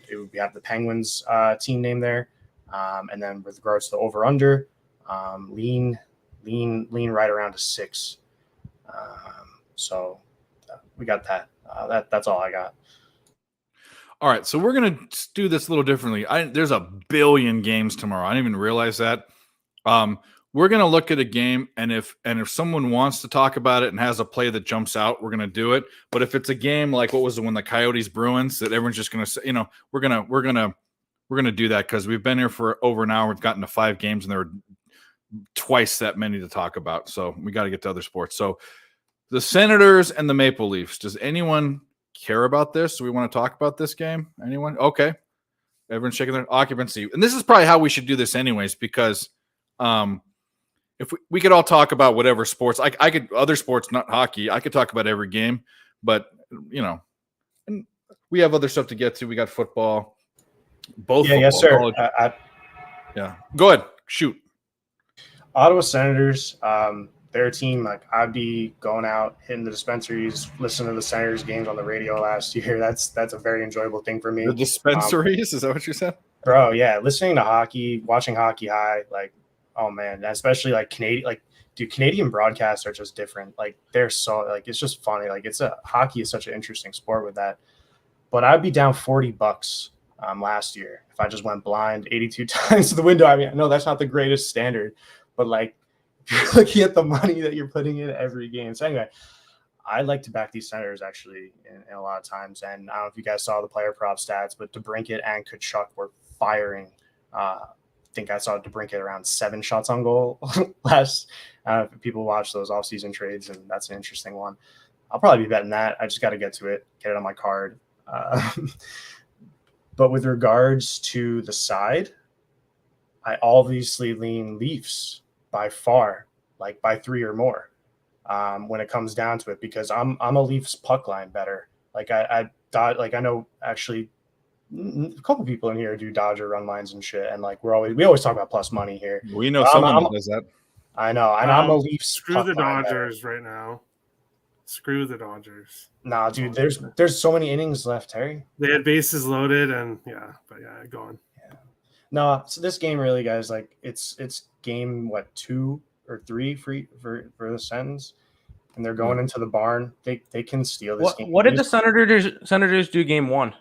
it would have the Penguins team name there. And then with regards to the over under, lean right around a 6. So we got that. That's all I got. All right, so we're gonna do this a little differently. There's a billion games tomorrow. I didn't even realize that. We're gonna look at a game, and if someone wants to talk about it and has a play that jumps out, we're gonna do it. But if it's a game like what was the one, the Coyotes Bruins, that everyone's just gonna say, we're gonna do that because we've been here for over an hour. We've gotten to 5 games, and there are twice that many to talk about. So we got to get to other sports. So the Senators and the Maple Leafs. Does anyone care about this? Do we want to talk about this game? Anyone? Okay. Everyone's shaking their occupancy. And this is probably how we should do this anyways, because if we could all talk about whatever sports, I could, other sports, not hockey, I could talk about every game, but and we have other stuff to get to. We got football, both. Yeah, yes, sir. Yeah. Go ahead. Shoot. Ottawa Senators, their team, like I'd be going out, hitting the dispensaries, listening to the Senators games on the radio last year. That's a very enjoyable thing for me. The dispensaries? Is that what you said? Bro, yeah. Listening to hockey, watching Hockey High, like, oh man, especially like Canadian broadcasts are just different. Like they're so, like, it's just funny. Like hockey is such an interesting sport with that. But I'd be down $40 last year if I just went blind 82 times to the window. I mean, I know that's not the greatest standard, but like, you're looking at the money that you're putting in every game. So anyway, I like to back these Senators actually in a lot of times. And I don't know if you guys saw the player prop stats, but DeBrincat and Kachuk were firing. I think I saw DeBrincat around 7 shots on goal last. If people watch those offseason trades, and that's an interesting one. I'll probably be betting that. I just got to get to it, get it on my card. But with regards to the side, I obviously lean Leafs by far, like by 3 or more, when it comes down to it, because I'm a Leafs puck line better. Like I thought, like I know actually A couple people in here do Dodger run lines and shit, and like we always talk about plus money here. We know But someone who does that. I know, and I'm a Leafs. Screw the puck line Dodgers right now. Screw the Dodgers. Nah, dude, there's so many innings left, Terry. They had bases loaded, and go on. Yeah. No, so this game really, guys, like it's game 2 or 3 for the Sens, and they're going into the barn. They can steal this game. What did the Senators do game 1?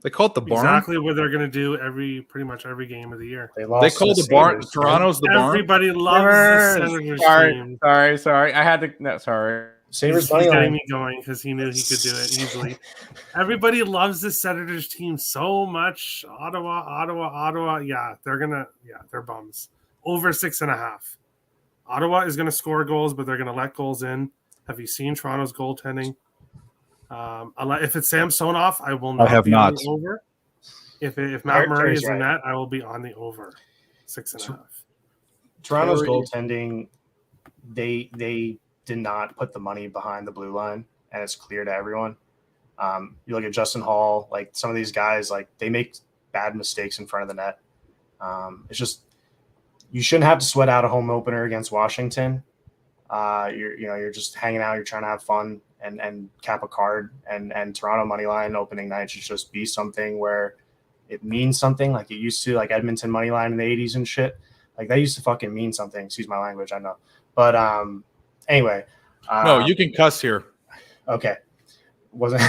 They call it the barn. Exactly what they're going to do pretty much every game of the year. They call the barn. Toronto's the barn. Everybody loves the Senators team. Sorry. I had to. No, sorry. Sabres He's money getting line. me going because he knew he could do it easily. Everybody loves the Senators team so much. Ottawa. Yeah, they're bums. Over 6.5. Ottawa is going to score goals, but they're going to let goals in. Have you seen Toronto's goaltending? If it's Samsonov, I will not. I have be not. On the over. If Matt Murray is in that, I will be on the over. 6.5. Toronto's goaltending, they did not put the money behind the blue line, and it's clear to everyone. You look at Justin Hall, like some of these guys, like they make bad mistakes in front of the net. It's just you shouldn't have to sweat out a home opener against Washington. You're just hanging out, you're trying to have fun and cap a card, and Toronto money line opening night should just be something where it means something like it used to, like Edmonton money line in the 80s and shit. Like that used to fucking mean something. Excuse my language, I know. But anyway. No, you can cuss here. Okay. Wasn't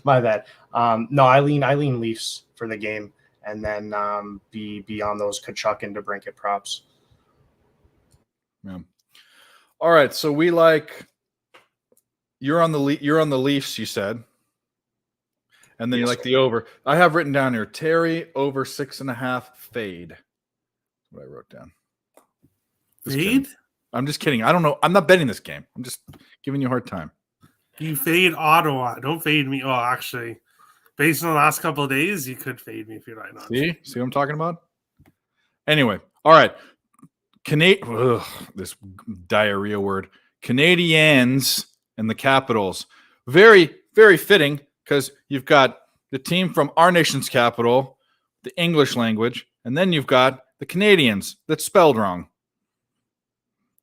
my bad. No, I lean Leafs for the game, and then be on those Kachuk and DeBrincat props. Yeah. All right, so we like you're on the Leafs, you said, and then you like the over. I have written down here Terry over 6.5 fade. That's what I wrote down. Fade? I'm just kidding. I don't know. I'm not betting this game. I'm just giving you a hard time. You fade Ottawa. Don't fade me. Oh, actually, based on the last couple of days, you could fade me if you're right now. See what I'm talking about? Anyway, all right. This diarrhea word. Canadiens and the Capitals. Very, very fitting because you've got the team from our nation's capital, the English language, and then you've got the Canadians that's spelled wrong.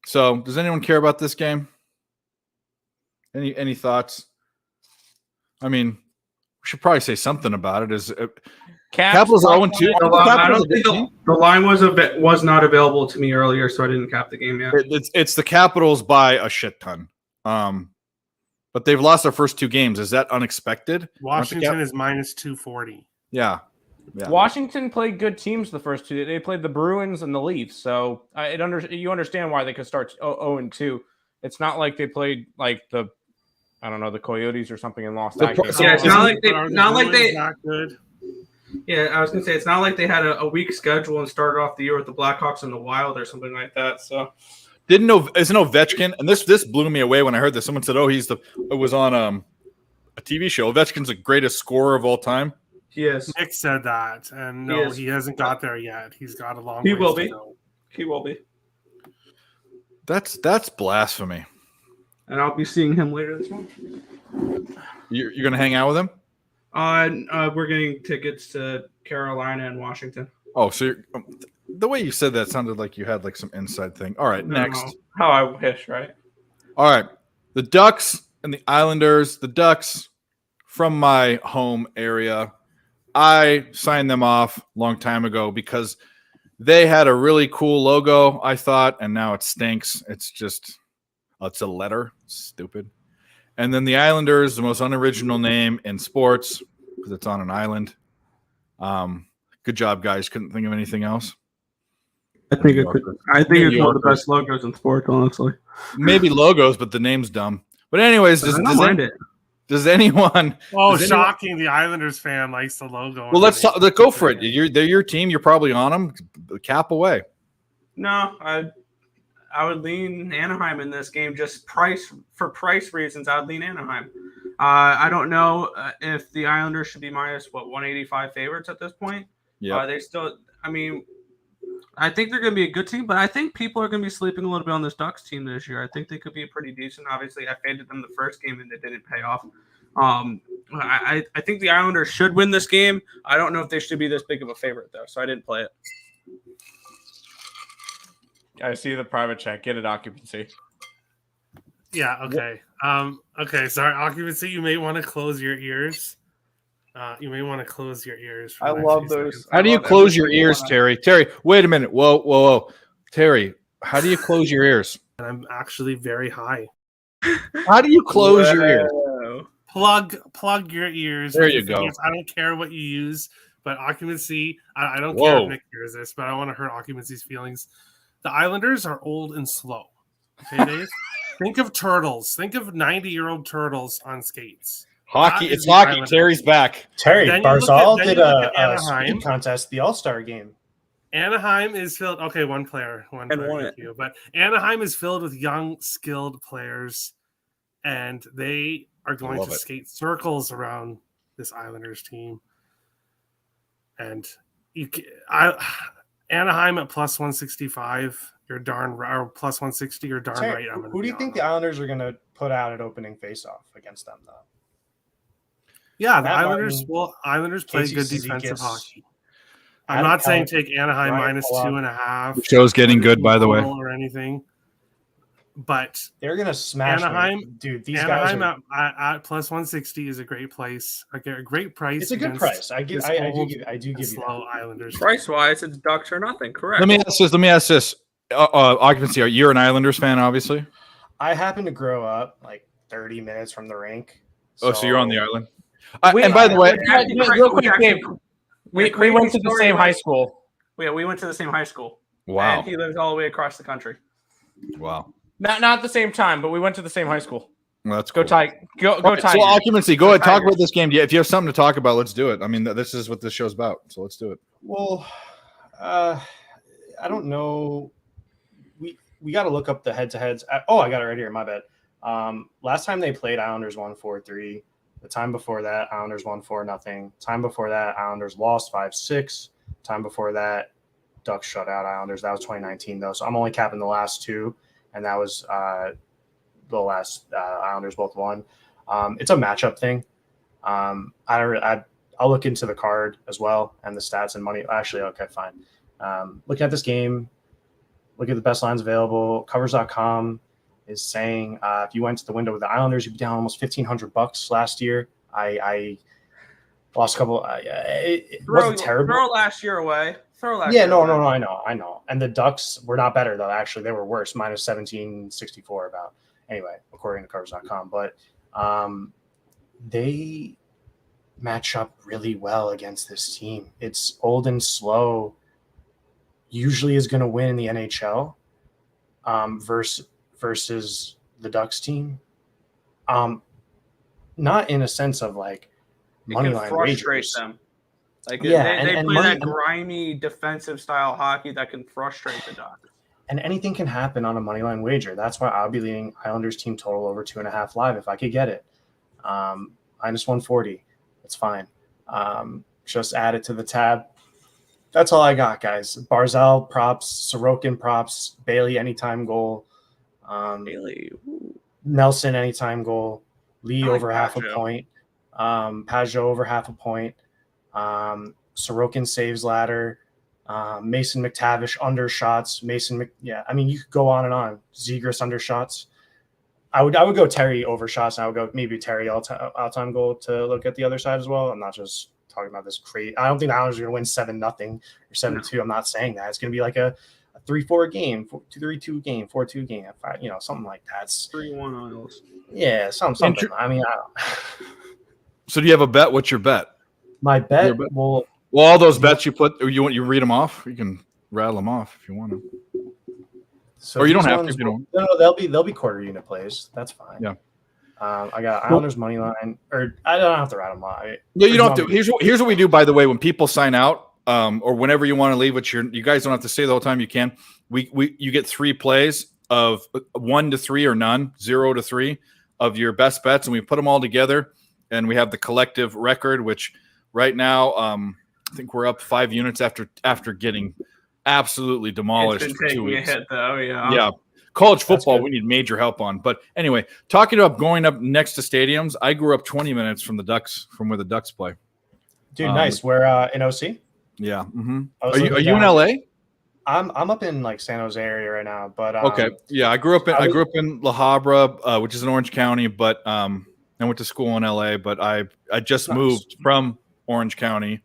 So, does anyone care about this game? Any thoughts? I mean, we should probably say something about it. Is Capitals are 0-2? I don't think the line was not available to me earlier, so I didn't cap the game yet. It's the Capitals by a shit ton. But they've lost their first 2 games. Is that unexpected? Washington is minus 240. Yeah. Washington played good teams the first 2. They played the Bruins and the Leafs, so you understand why they could start 0-2. It's not like they played like the Coyotes or something and lost that game. Yeah, it's not like they. Not good. Yeah, I was gonna say it's not like they had a weak schedule and started off the year with the Blackhawks and the Wild or something like that. So isn't Ovechkin, and this blew me away when I heard this. Someone said, it was on a TV show. Ovechkin's the greatest scorer of all time. He is. Nick said that, and no, he hasn't got there yet. He's got a long way to go. He will be. That's blasphemy. And I'll be seeing him later this month. You're going to hang out with him? We're getting tickets to Carolina and Washington. Oh, so the way you said that sounded like you had like some inside thing. All right, next. How I wish, right? All right. The Ducks and the Islanders. The Ducks from my home area. I signed them off a long time ago because they had a really cool logo, I thought, and now it stinks. It's just, it's a letter. Stupid. And then the Islanders, the most unoriginal name in sports because it's on an island. Good job, guys. Couldn't think of anything else. I think it's one of the best logos in sports, honestly. Maybe logos, but the name's dumb. But anyways, does anyone? Oh, shocking! The Islanders fan likes the logo. Well, let's go for it. They're your team. You're probably on them. Cap away. No, I would lean Anaheim in this game. Just price reasons, I would lean Anaheim. I don't know if the Islanders should be minus 185 favorites at this point. Yeah, they still. I mean, I think they're going to be a good team, but I think people are going to be sleeping a little bit on this Ducks team this year. I think they could be pretty decent. Obviously, I faded them the first game and it didn't pay off. I think the Islanders should win this game. I don't know if they should be this big of a favorite though, so I didn't play it. I see the private chat. Get it occupancy. Yeah. Okay. Okay. Sorry. Occupancy. You may want to close your ears. You may want to close your ears. I love those. How do you close your ears, Terry? Terry, wait a minute. Whoa. Terry, how do you close your ears? And I'm actually very high. How do you close your ears? Plug your ears. There you go. I don't care what you use, but occupancy. I don't care if Nick hears this, but I want to hurt occupancy's feelings. The Islanders are old and slow. Okay, Dave? Think of turtles. Think of 90-year-old turtles on skates. Hockey. It's hockey. Islanders. Terry's back. Terry Barzal did a Anaheim. speed contest, the All-Star game. Anaheim is filled. Okay, one player. But Anaheim is filled with young, skilled players, and they are going to skate circles around this Islanders team. And Anaheim at plus 165. You're darn right. Or plus 160. You're darn Terry, right. Who do you think the Islanders are going to put out at opening faceoff against them, though? Yeah, the Matt Islanders. Martin, Islanders play Casey good Cizikas, defensive hockey. I'm Adam not saying Pelech, take Anaheim Ryan minus Pollock. 2.5. The show's getting good, by the way. Or anything, but They're going to smash Anaheim. them. Dude, these Anaheim guys are, at plus 160 is a great place. A great price. it's a good price. I do give you slow Islanders. Price wise, it's Ducks or nothing. Correct. Let me ask this. Occupancy. You're an Islanders fan, obviously. I happen to grow up like 30 minutes from the rink. So you're on the island. Wait, and by the way, real quick, Dave, we went to the same high school. Yeah, we went to the same high school. wow, And he lives all the way across the country. wow, Not at the same time, but we went to the same high school. well, that's Go cool. Tigers. Go All right, Tigers. so occupancy. Go ahead, talk Tigers. about this game. Yeah, if you have something to talk about, let's do it. I mean, this is what this show's about. So let's do it. Well, I don't know. We got to look up the head-to-heads. I got it right here. My bad. Last time they played, Islanders won 4-3. The time before that, Islanders won 4-0. Time before that, Islanders lost 5-6. Time before that, Ducks shut out Islanders. That was 2019, though. So I'm only capping the last two, and that was the last Islanders both won. It's a matchup thing. I'll look into the card as well and the stats and money. Actually, okay, fine. Looking at this game, look at the best lines available. Covers.com is saying if you went to the window with the Islanders, you'd be down almost $1,500 last year. I lost a couple. It wasn't terrible. Throw last year away. No, I know. And the Ducks were not better, though. Actually, they were worse, minus 1764 about. Anyway, according to Covers.com. But they match up really well against this team. It's old and slow. Usually is going to win in the NHL versus the Ducks team. Not in a sense of like money line frustrate wagers. them. Like Yeah, they and play money- that grimy defensive style hockey that can frustrate the Ducks. And anything can happen on a money line wager. That's why I'll be leaning Islanders team total over 2.5 live if I could get it. Minus 140. That's fine. Just add it to the tab. That's all I got, guys. Barzal props, Sorokin props, Bailey anytime goal, Bailey. Nelson anytime goal, Lee I like over half a Pajot. point, Pajot over half a point, Sorokin saves ladder, Mason McTavish under shots, I mean, you could go on and on. Zegras under shots. I would go Terry over shots, and I would go maybe Terry all-time goal to look at the other side as well. I'm not just talking about this crazy. I don't think the Islanders are going to win 7-0 or 7-2. I'm not saying that. It's going to be like a 3-4 game, 3-2 game, 4-2 game, something like that. 3-1 Isles. Yeah, something. I mean, So do you have a bet? What's your bet? my bet Your bet? will. Well, all those bets you put, or you read them off. You can rattle them off if you want to. So Or you don't these have to ones if you don't. No, they'll be quarter unit plays. That's fine. Yeah. I got Islanders money line, or I don't have to rattle them off. Yeah, you don't have to. Here's what we do, by the way, when people sign out, or whenever you want to leave, which you guys don't have to say the whole time. You can. You get 3 plays of 1 to 3 or none, 0 to 3 of your best bets, and we put them all together, and we have the collective record, which right now I think we're up 5 units after getting absolutely demolished It's for been 2 taking a weeks. hit though. Yeah. Yeah, College football, we need major help on. But anyway, talking about going up next to stadiums, I grew up 20 minutes from the Ducks, from where the Ducks play. Dude, nice. We're in OC. Yeah. Mm-hmm. Are you in LA? I'm up in like San Jose area right now, but okay. Yeah, I grew up in La Habra, which is in Orange County, but I went to school in LA, but I just moved from Orange County,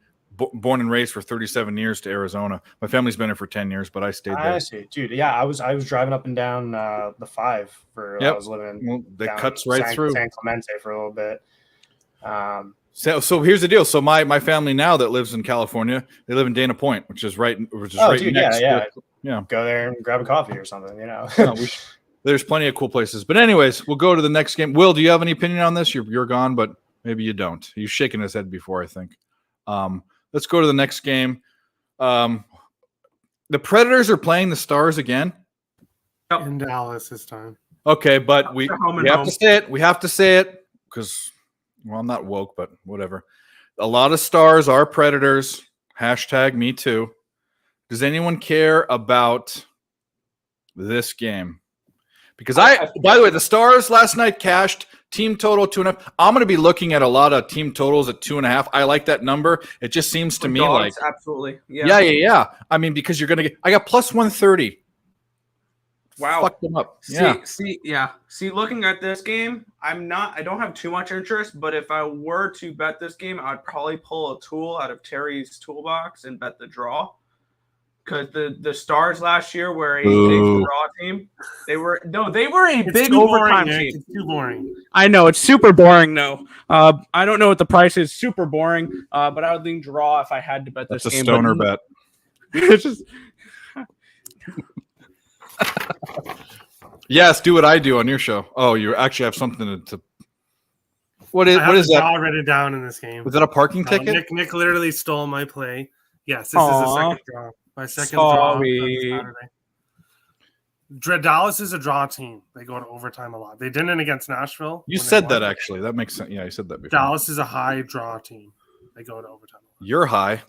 born and raised for 37 years to Arizona. My family's been here for 10 years, but I stayed there. I see, dude. Yeah, I was driving up and down the 5 for I was living. Well, that cuts right through San Clemente for a little bit. So here's the deal. So my family now that lives in California, they live in Dana Point, which is right dude, next. Yeah. Yeah. Go there and grab a coffee or something. You know. There's plenty of cool places. But anyways, we'll go to the next game. Will, do you have any opinion on this? You're gone, but maybe you don't. You've shaken his head before, I think. Let's go to the next game. The Predators are playing the Stars again. In Dallas this time. Okay, but we have to say it. We have to say it because, well, I'm not woke, but whatever. A lot of Stars are Predators. # me too. Does anyone care about this game? Because by the way, the Stars last night cashed team total 2.5. I'm going to be looking at a lot of team totals at 2.5. I like that number. It just seems to me like absolutely, yeah. I mean, because you're going to get. I got plus 130. Wow, fuck them up. Yeah. See, looking at this game, I don't have too much interest, but if I were to bet this game, I'd probably pull a tool out of Terry's toolbox and bet the draw. Because the Stars last year were a big draw team. They were a big overtime team. It's too boring. I know it's super boring. No, I don't know what the price is. Super boring. But I would lean draw if I had to bet this game. That's a stoner bet. It's just. Yes, do what I do on your show. Oh, you actually have something to. What is that? I written it down in this game. Was that a parking ticket? Nick literally stole my play. Yes, this is a second draw. My second draw on Saturday. Dallas is a draw team. They go to overtime a lot. They didn't against Nashville. You said that actually. That makes sense. Yeah, you said that before. Dallas is a high draw team. They go to overtime. You're high.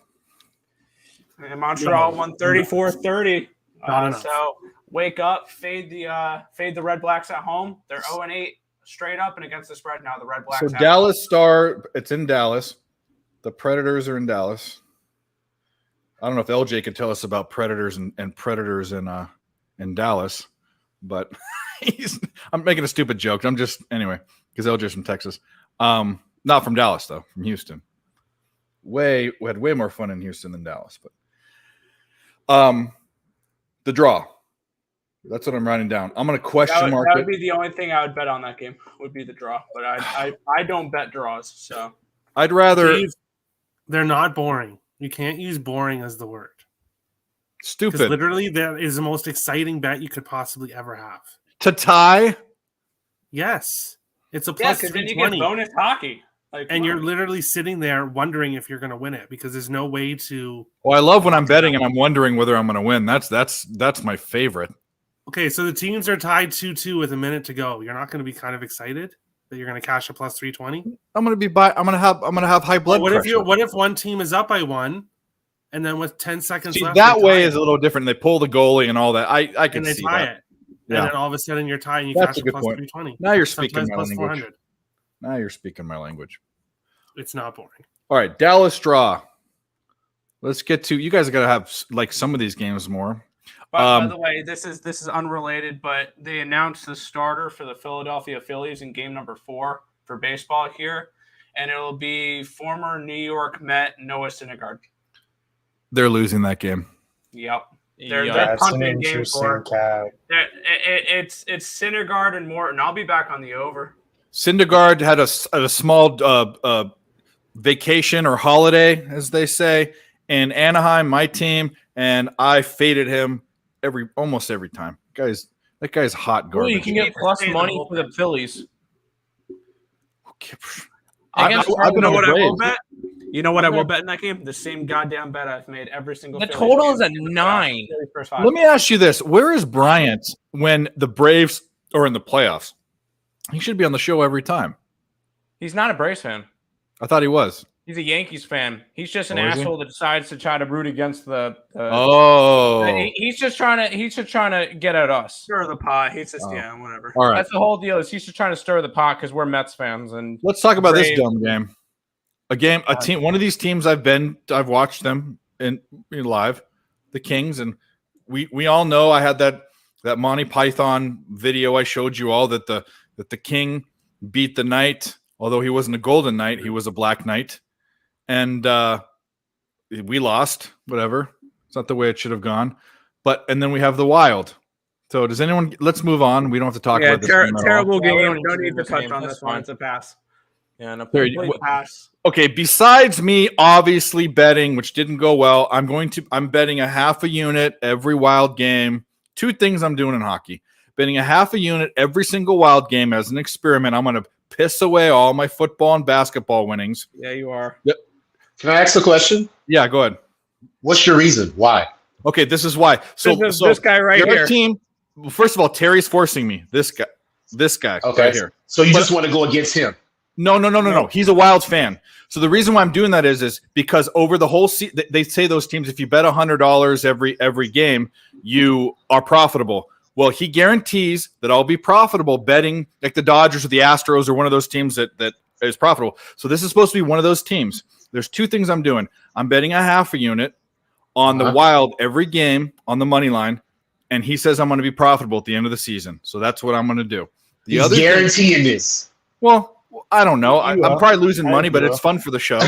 And Montreal won 34-30. Enough. So wake up, fade the Red Blacks at home. They're 0-8 straight up and against the spread now. The Red Blacks. So Dallas Star, it's in Dallas. The Predators are in Dallas. I don't know if LJ could tell us about Predators and Predators in Dallas, but I'm making a stupid joke. I'm just anyway because LJ's from Texas, not from Dallas though, from Houston. We had way more fun in Houston than Dallas, but the draw. That's what I'm writing down. I'm going to question mark. That would be the only thing I would bet on that game. Would be the draw, but I don't bet draws, so I'd rather. They're not boring. You can't use boring as the word. Stupid. Literally, that is the most exciting bet you could possibly ever have. To tie? Yes. It's a plus 320. Then you get bonus hockey. And you're literally sitting there wondering if you're going to win it because there's no way to. Well, I love when I'm betting and I'm wondering whether I'm going to win. That's my favorite. Okay, so the teams are tied 2-2 with a minute to go. You're not going to be kind of excited that you're going to cash a plus 320? I'm going to have high blood pressure. What if one team is up by 1 and then with 10 seconds left? That way is a little different. They pull the goalie and all that. I can see tie that. It. Yeah. And then all of a sudden you're tied and you cash a plus 320. Now you're speaking my language. Now you're speaking my language. It's not boring. All right, Dallas draw. Let's get to you guys are going to have like some of these games more. By the way, this is unrelated, but they announced the starter for the Philadelphia Phillies in game number 4 for baseball here, and it'll be former New York Met Noah Syndergaard. They're losing that game. Yep. They're punting game 4. It's Syndergaard and Morton. I'll be back on the over. Syndergaard had a small vacation or holiday, as they say, in Anaheim, my team, and I faded him almost every time. That guy's hot garbage. Well, you can get plus money for the Phillies. You know what I will bet? You know what I will bet in that game? The same goddamn bet I've made every single. The total is a 9. Let me ask you this: where is Bryant when the Braves are in the playoffs? He should be on the show every time. He's not a Braves fan. I thought he was. He's a Yankees fan. He's just an Oh, is he? asshole that decides to try to root against the. He's just trying to get at us. Stir the pot. He's just Oh. whatever. All right. That's the whole deal. Is he's just trying to stir the pot because we're Mets fans and Let's talk about this Braves. dumb game. A team. One of these teams I've watched them in live, the Kings, and we all know I had that Monty Python video I showed you all that the King beat the Knight, although he wasn't a golden knight, he was a black knight, and we lost. Whatever, it's not the way it should have gone. And then we have the Wild. So does anyone? Let's move on. We don't have to talk about this game at all. Terrible Yeah, we game. don't No need need to to do this touch game. on That's this one. fine. It's a pass. Yeah, no, There, Complete pass. Okay, besides me obviously betting, which didn't go well, I'm betting a half a unit every Wild game. Two things I'm doing in hockey. Betting a half a unit every single Wild game as an experiment. I'm going to piss away all my football and basketball winnings. Yeah, you are. Can I ask a question? Yeah, go ahead. What's your reason? Why? Okay, this is why. So This guy right your here. team, well, first of all, Terry's forcing me. This guy Okay. right here. So you just want to go against him? No. He's a Wild fan. So the reason why I'm doing that is because over the whole season, they say those teams, if you bet $100 every game, you are profitable. Well, he guarantees that I'll be profitable betting like the Dodgers or the Astros or one of those teams that is profitable. So this is supposed to be one of those teams. There's two things I'm doing. I'm betting a half a unit on the Wild every game on the money line, and he says I'm going to be profitable at the end of the season. So that's what I'm going to do. He's guaranteeing this. Well, I don't know. I'm probably losing money, but it's fun for the show.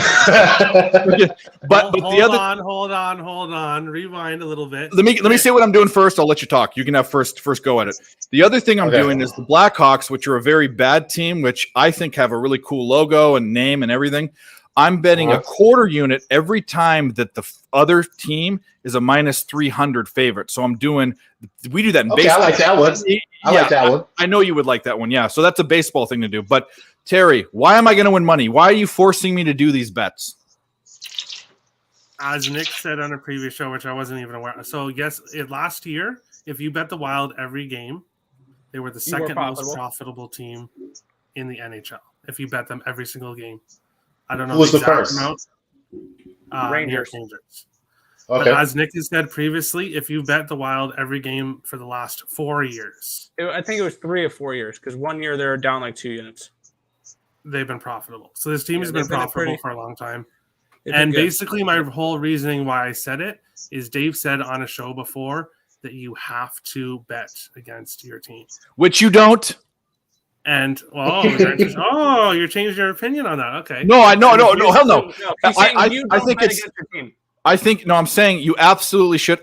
but hold on. Rewind a little bit. Let me say what I'm doing first. I'll let you talk. You can have first go at it. The other thing I'm doing is the Blackhawks, which are a very bad team, which I think have a really cool logo and name and everything. I'm betting a quarter unit every time that the other team is a minus 300 favorite. So we do that in baseball. I like that one. I like that one. I know you would like that one. Yeah. So that's a baseball thing to do. But Terry, why am I going to win money? Why are you forcing me to do these bets? As Nick said on a previous show, which I wasn't even aware of. So yes, last year, if you bet the Wild every game, they were the second most profitable team in the NHL. If you bet them every single game. I don't know. Who was the first? Rangers. Okay. But as Nick has said previously, if you bet the Wild every game for the last 4 years, I think it was 3 or 4 years because 1 year they're down like 2 units. they've been profitable. So this team has been profitable for a long time. And basically my whole reasoning why I said it is Dave said on a show before that you have to bet against your team. Which you don't. And you're changing your opinion on that. Okay. No, hell no. I'm saying you absolutely should.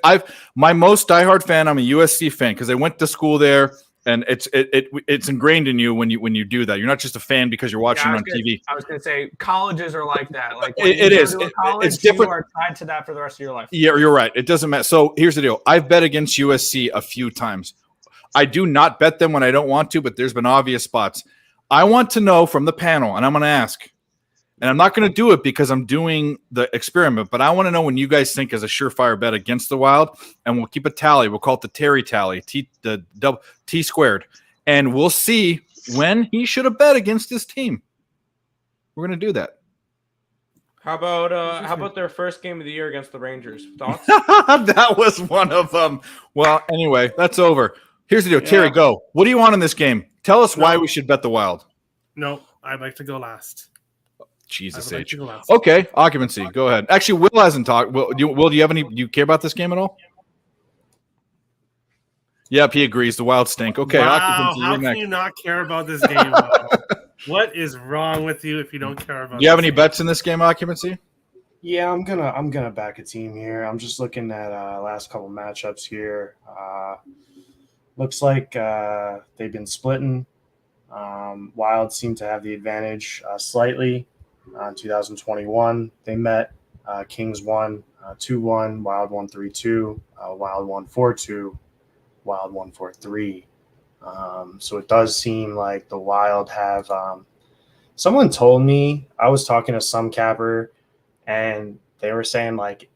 My most diehard fan, I'm a USC fan because I went to school there, and it's ingrained in you when you do that. You're not just a fan because you're watching on TV. I was going to say colleges are like that. Like it is. It's different. You are tied to that for the rest of your life. Yeah, you're right. It doesn't matter. So here's the deal. I've bet against USC a few times. I do not bet them when I don't want to, but there's been obvious spots. I want to know from the panel, and I'm going to ask. And I'm not going to do it because I'm doing the experiment, but I want to know when you guys think is a surefire bet against the Wild, and we'll keep a tally. We'll call it the Terry tally, T squared, and we'll see when he should have bet against his team. We're going to do that. How about their first game of the year against the Rangers? Thoughts? That was one of them. Well, anyway, that's over. Here's the deal. Terry, go. What do you want in this game? Tell us why we should bet the Wild. No, I'd like to go last. Jesus H. Okay, occupancy. Go ahead. Actually, Will hasn't talked. Will, do you have any? Do you care about this game at all? Yep, he agrees. The Wild stink. Okay, wow, occupancy. How can you not care about this game? What is wrong with you if you don't care about? Do you have any bets in this game, occupancy? Yeah, I'm gonna back a team here. I'm just looking at last couple matchups here. Looks like they've been splitting. Wild seem to have the advantage slightly. In 2021, they met. Kings won 2-1, Wild won 3-2, Wild won 4-2, Wild won 4-3. So it does seem like the Wild have. Someone told me, I was talking to some capper, and they were saying like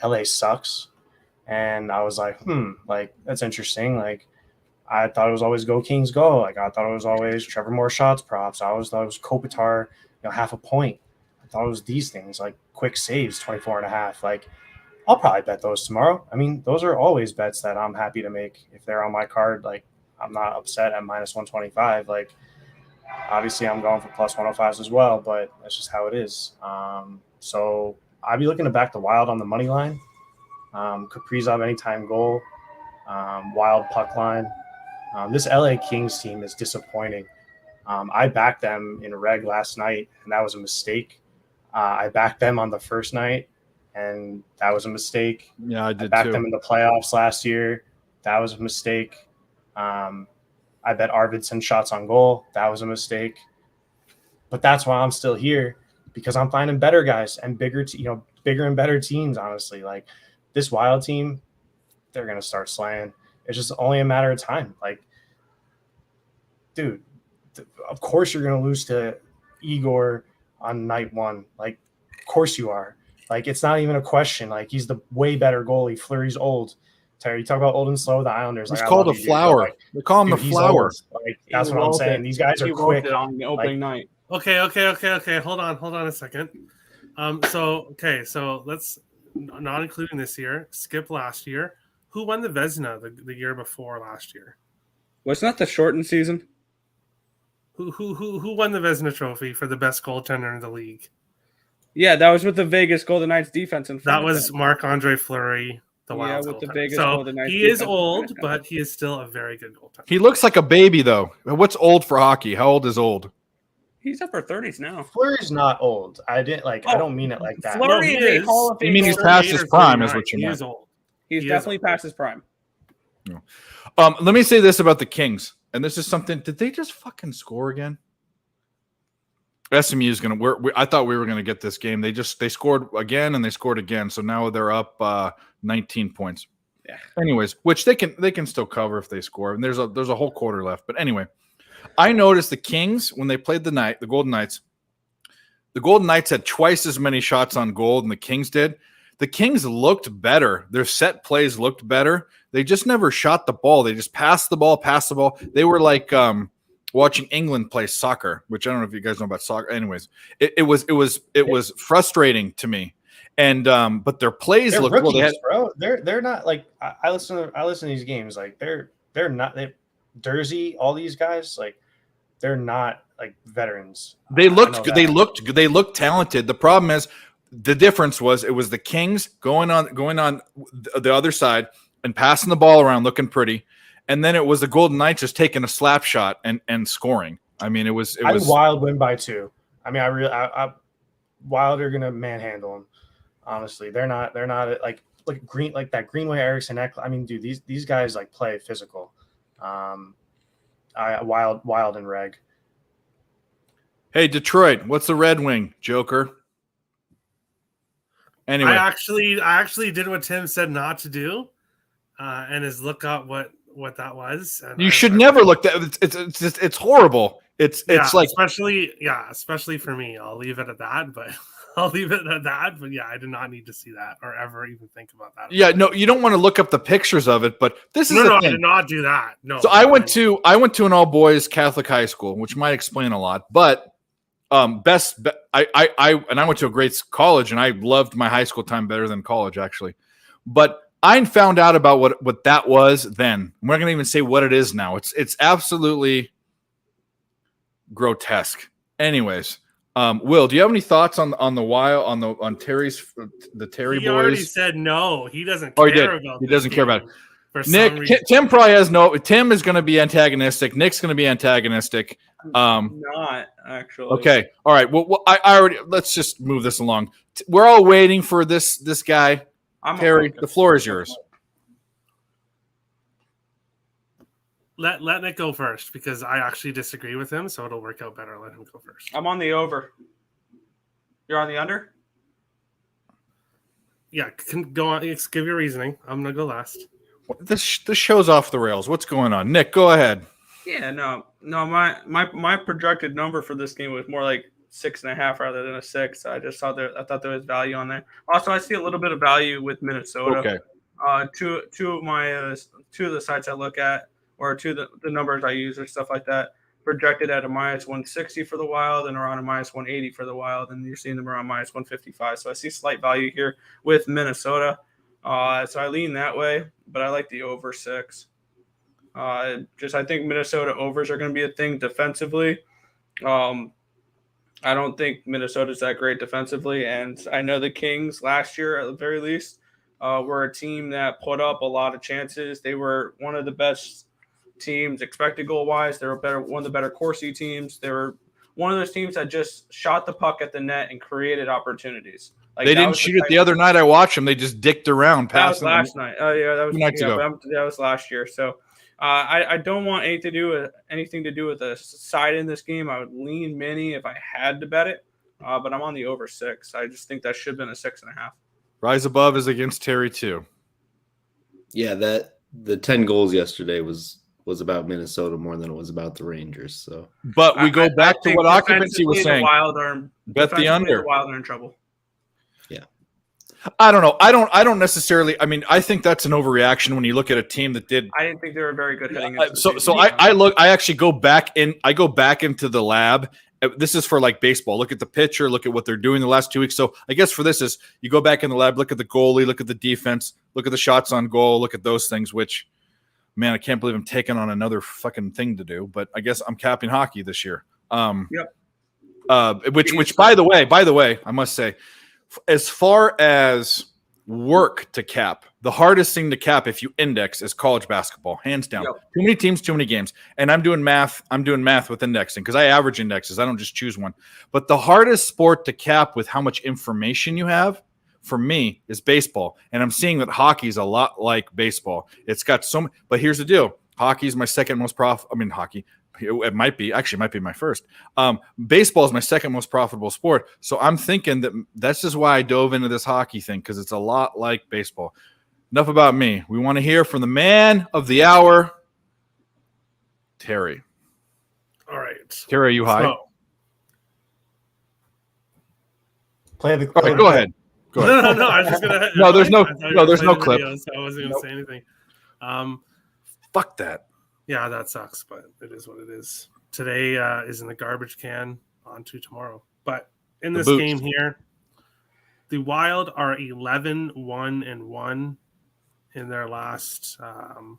LA sucks, and I was like, like that's interesting. Like I thought it was always go Kings go. Like I thought it was always Trevor Moore shots props. I always thought it was Kopitar, half a point. these things like quick saves, 24.5. Like, I'll probably bet those tomorrow. I mean, those are always bets that I'm happy to make if they're on my card. Like, I'm not upset at minus 125. Like, obviously, I'm going for plus 105s as well, but that's just how it is. So I'd be looking to back the Wild on the money line. Kaprizov anytime goal, Wild puck line. This LA Kings team is disappointing. I backed them in reg last night, and that was a mistake. I backed them on the first night, and that was a mistake. Yeah, I did backed too. them in the playoffs last year. That was a mistake. I bet Arvidsson shots on goal. That was a mistake. But that's why I'm still here, because I'm finding better guys and bigger and better teams, honestly. Like, this Wild team, they're going to start slaying. It's just only a matter of time. Like, dude, of course you're going to lose to Igor on night one. Like, of course you are. Like, it's not even a question. Like, he's the way better goalie. Fleury's old. Terry, you talk about old and slow, the Islanders. He's like, called a flower. Like, they call him dude, the he's flower. old. Like, that's what I'm saying. These guys are quick. On the opening night. Okay. Hold on a second. So let's not including this year. Skip last year. Who won the Vezina the year before last year? Wasn't that the shortened season? Who won the Vezina trophy for the best goaltender in the league? Yeah, that was with the Vegas Golden Knights defense in front. That was Marc-Andre Fleury, the Wild with the goaltender. Vegas So Golden Knights he is defense. old, but he is still a very good goaltender. He looks like a baby, though. What's old for hockey? How old is old? He's upper 30s now. Fleury's not old. I don't mean it like that. Fleury No, he is a Hall of You Fame mean he's goaltender. past his prime, is what you He meant. is old. He's He definitely is past his prime. Let me say this about the Kings, and this is something. Did they just fucking score again? SMU is going to. I thought we were going to get this game. They scored again and they scored again. So now they're up 19 points. Yeah. Anyways, which they can still cover if they score. And there's a whole quarter left. But anyway, I noticed the Kings when they played the Golden Knights. The Golden Knights had twice as many shots on goal than the Kings did. The Kings looked better. Their set plays looked better. They just never shot the ball. They just passed the ball. They were like watching England play soccer, which I don't know if you guys know about soccer. Anyways, it was frustrating to me. And but their plays looked rookies, well. bro. They're not like I listen to these games. Like they're not Dursey, all these guys, like they're not like veterans. They looked talented. The problem is the difference was it was the Kings going on the other side and passing the ball around looking pretty. And then it was the Golden Knights just taking a slap shot and scoring. I mean, it was Wild win by 2. I mean, Wild are gonna manhandle them. Honestly, they're not like that Greenway, Erickson. I mean, dude, these guys like play physical. Wild and reg. Hey, Detroit, what's the Red Wing, Joker? Anyway, I actually did what Tim said not to do, and is look up what that was. And you should never look that. It's horrible. It's like especially for me. I'll leave it at that. But yeah, I did not need to see that or ever even think about that. Yeah, no, you don't want to look up the pictures of it. But this is I did not do that. No. So I went to an all boys Catholic high school, which might explain a lot. But I went to a great college, and I loved my high school time better than college actually. But I found out about what that was then. We're not going to even say what it is now. It's absolutely grotesque. Anyways, Will, do you have any thoughts on the Wild on Terry's the Terry he boys? Already said no. He doesn't care about. He doesn't care about it. For Nick, Tim probably has no. Tim is going to be antagonistic. Nick's going to be antagonistic. Not actually. Okay. All right. Well, I already. Let's just move this along. We're all waiting for this guy. Terry, the floor is yours. Let Nick go first because I actually disagree with him, so it'll work out better. Let him go first. I'm on the over. You're on the under? Yeah, go on. Give your reasoning. I'm gonna go last. This show's off the rails. What's going on? Nick, go ahead. Yeah, no. My projected number for this game was more like 6.5 rather than a 6. I just thought I thought there was value on there. Also, I see a little bit of value with Minnesota. Okay. Two of the sites I look at, or the numbers I use or stuff like that. projected at a minus 160 for the Wild and around a minus 180 for the Wild, and you're seeing them around minus 155. So I see slight value here with Minnesota. So I lean that way, but I like the over 6. I think Minnesota overs are going to be a thing defensively. I don't think Minnesota's that great defensively, and I know the Kings last year, at the very least, were a team that put up a lot of chances. They were one of the best teams expected goal-wise. They were one of the better Corsi teams. They were one of those teams that just shot the puck at the net and created opportunities. Like, they didn't shoot it the other night. I watched them. They just dicked around. That was last night. Oh, yeah, that was 2 nights ago. That was last year. So I don't want anything to do with the side in this game. I would lean mini if I had to bet it, but I'm on the over 6. I just think that should have been a 6.5. Rise above is against Terry too. Yeah, the 10 goals yesterday was about Minnesota more than it was about the Rangers. So, but we go back to what occupancy was saying. Bet the under. The Wild are in trouble. Yeah. I don't know. I don't necessarily. I mean, I think that's an overreaction when you look at a team that did. I didn't think they were very good heading into I actually go back into the lab. This is for like baseball. Look at the pitcher. Look at what they're doing the last 2 weeks. So I guess for this is you go back in the lab, look at the goalie, look at the defense, look at the shots on goal, look at those things. Which, man, I can't believe I'm taking on another fucking thing to do. But I guess I'm capping hockey this year. Which by the way, I must say, as far as work to cap, the hardest thing to cap if you index is college basketball, hands down. Yep. Too many teams, too many games. And I'm doing math with indexing because I average indexes. I don't just choose one. But the hardest sport to cap with how much information you have, for me, is baseball. And I'm seeing that hockey is a lot like baseball. It's got so many, but here's the deal. Hockey is my second most hockey. It might be my first. Baseball is my second most profitable sport. So I'm thinking that's just why I dove into this hockey thing, because it's a lot like baseball. Enough about me. We want to hear from the man of the hour, Terry. All right. Terry, are you high? So, go ahead. No, I was just gonna. No, there's no clip. Video, so I wasn't gonna say anything. Fuck that. Yeah, that sucks, but it is what it is. Today is in the garbage can. On to tomorrow. But in this game here, the Wild are 11-1-1 in their last 13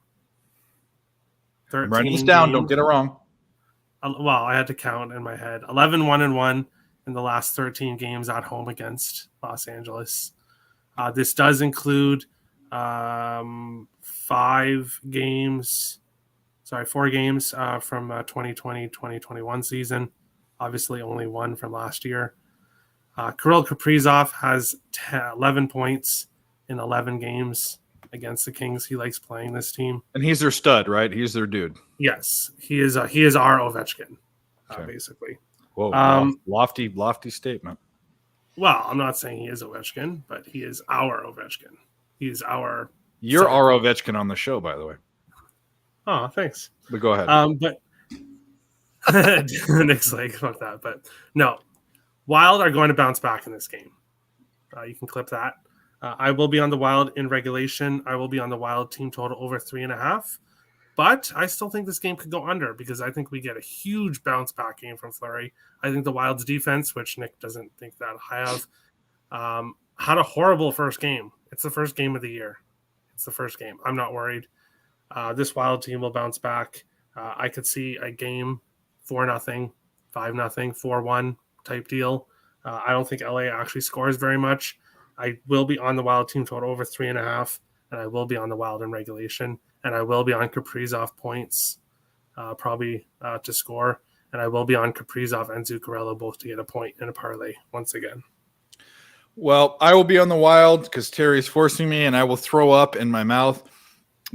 I'm writing this down. games. Don't get it wrong. Well, I had to count in my head. 11-1-1 in the last 13 games at home against Los Angeles. This does include 4 games from 2020-2021 season. Obviously, only one from last year. Kirill Kaprizov has 11 points in 11 games against the Kings. He likes playing this team. And he's their stud, right? He's their dude. Yes, he is our Ovechkin, basically. Whoa, lofty statement. Well, I'm not saying he is Ovechkin, but he is our Ovechkin. He's our... You're our Ovechkin on the show, by the way. Oh, thanks. But go ahead. But Nick's like, fuck that. But no, Wild are going to bounce back in this game. You can clip that. I will be on the Wild in regulation. I will be on the Wild team total over 3.5. But I still think this game could go under because I think we get a huge bounce back game from Fleury. I think the Wild's defense, which Nick doesn't think that high of, had a horrible first game. It's the first game of the year. It's the first game. I'm not worried. This Wild team will bounce back. I could see a game 4-0, 5-0, 4-1 type deal. I don't think LA actually scores very much. I will be on the Wild team total over 3.5, and I will be on the Wild in regulation, and I will be on Kaprizov points, probably to score, and I will be on Kaprizov and Zuccarello both to get a point in a parlay once again. Well, I will be on the Wild because Terry's forcing me, and I will throw up in my mouth.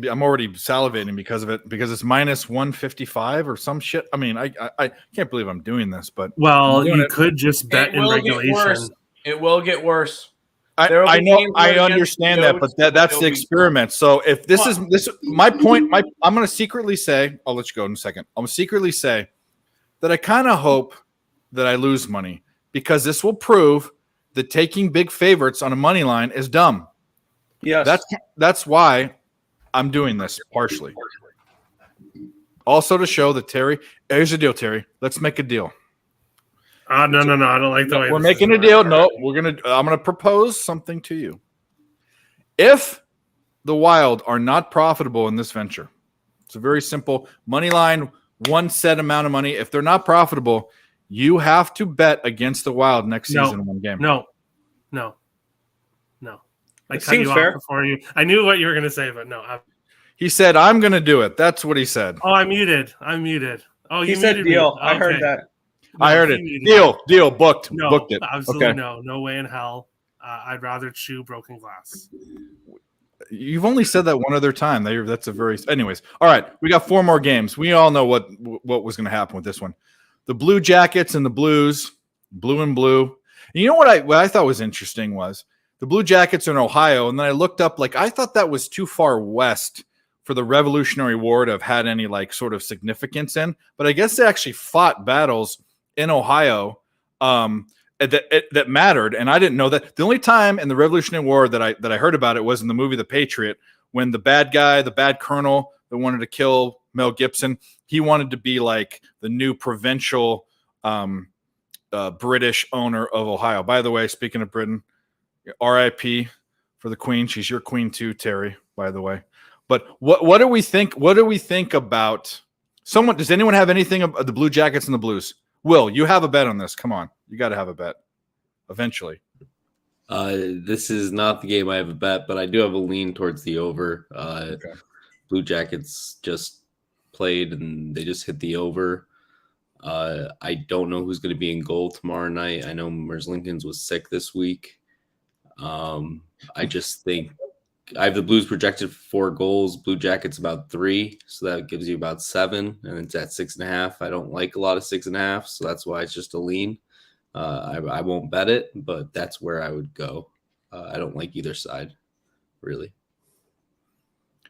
I'm already salivating because of it, because it's minus 155 or some shit. I mean, I can't believe I'm doing this, but you could just bet in regulation. It will get worse. I know, I understand that, but that's the experiment. So if this is my point, I'm going to secretly say, I'll let you go in a second. I'm going to secretly say that I kind of hope that I lose money, because this will prove that taking big favorites on a money line is dumb. Yes, that's why I'm doing this partially. Also to show that Terry, here's the deal, Terry. Let's make a deal. No. I don't like the way We're this making is a deal. going. No, I'm gonna propose something to you. If the Wild are not profitable in this venture, it's a very simple money line, one set amount of money. If they're not profitable, you have to bet against the Wild next season in one game. No. I It cut you seems fair. off before you. I knew what you were going to say, but no. He said, I'm going to do it. That's what he said. Oh, I'm muted. Oh, He you said muted deal. me. I heard Okay. that. No, I heard he it. muted me. Deal. Booked. No, Booked it. absolutely Okay. no way in hell. I'd rather chew broken glass. You've only said that one other time. That's a very. Anyways, all right. We got 4 more games. We all know what was going to happen with this one. The Blue Jackets and the Blues, blue and blue. And you know what I thought was interesting was the Blue Jackets are in Ohio, and then I looked up I thought that was too far west for the Revolutionary War to have had any sort of significance in. But I guess they actually fought battles in Ohio. That mattered, and I didn't know that. The only time in the Revolutionary War that I heard about it was in the movie The Patriot, when the bad guy, the bad colonel that wanted to kill Mel Gibson, he wanted to be like the new provincial British owner of Ohio. By the way, speaking of Britain, R.I.P. for the Queen. She's your queen too, Terry. By the way, but what do we think? What do we think about someone? Does anyone have anything about the Blue Jackets and the Blues? Will, you have a bet on this? Come on. You got to have a bet eventually. This is not the game I have a bet, but I do have a lean towards the over. Okay. Blue Jackets just played and they just hit the over. I don't know who's going to be in goal tomorrow night. I know Merzlikins was sick this week. I just think I have the Blues projected for 4 goals, Blue Jackets about 3, so that gives you about 7, and it's at 6.5. I don't like a lot of 6.5, so that's why it's just a lean. I won't bet it, but that's where I would go. I don't like either side, really.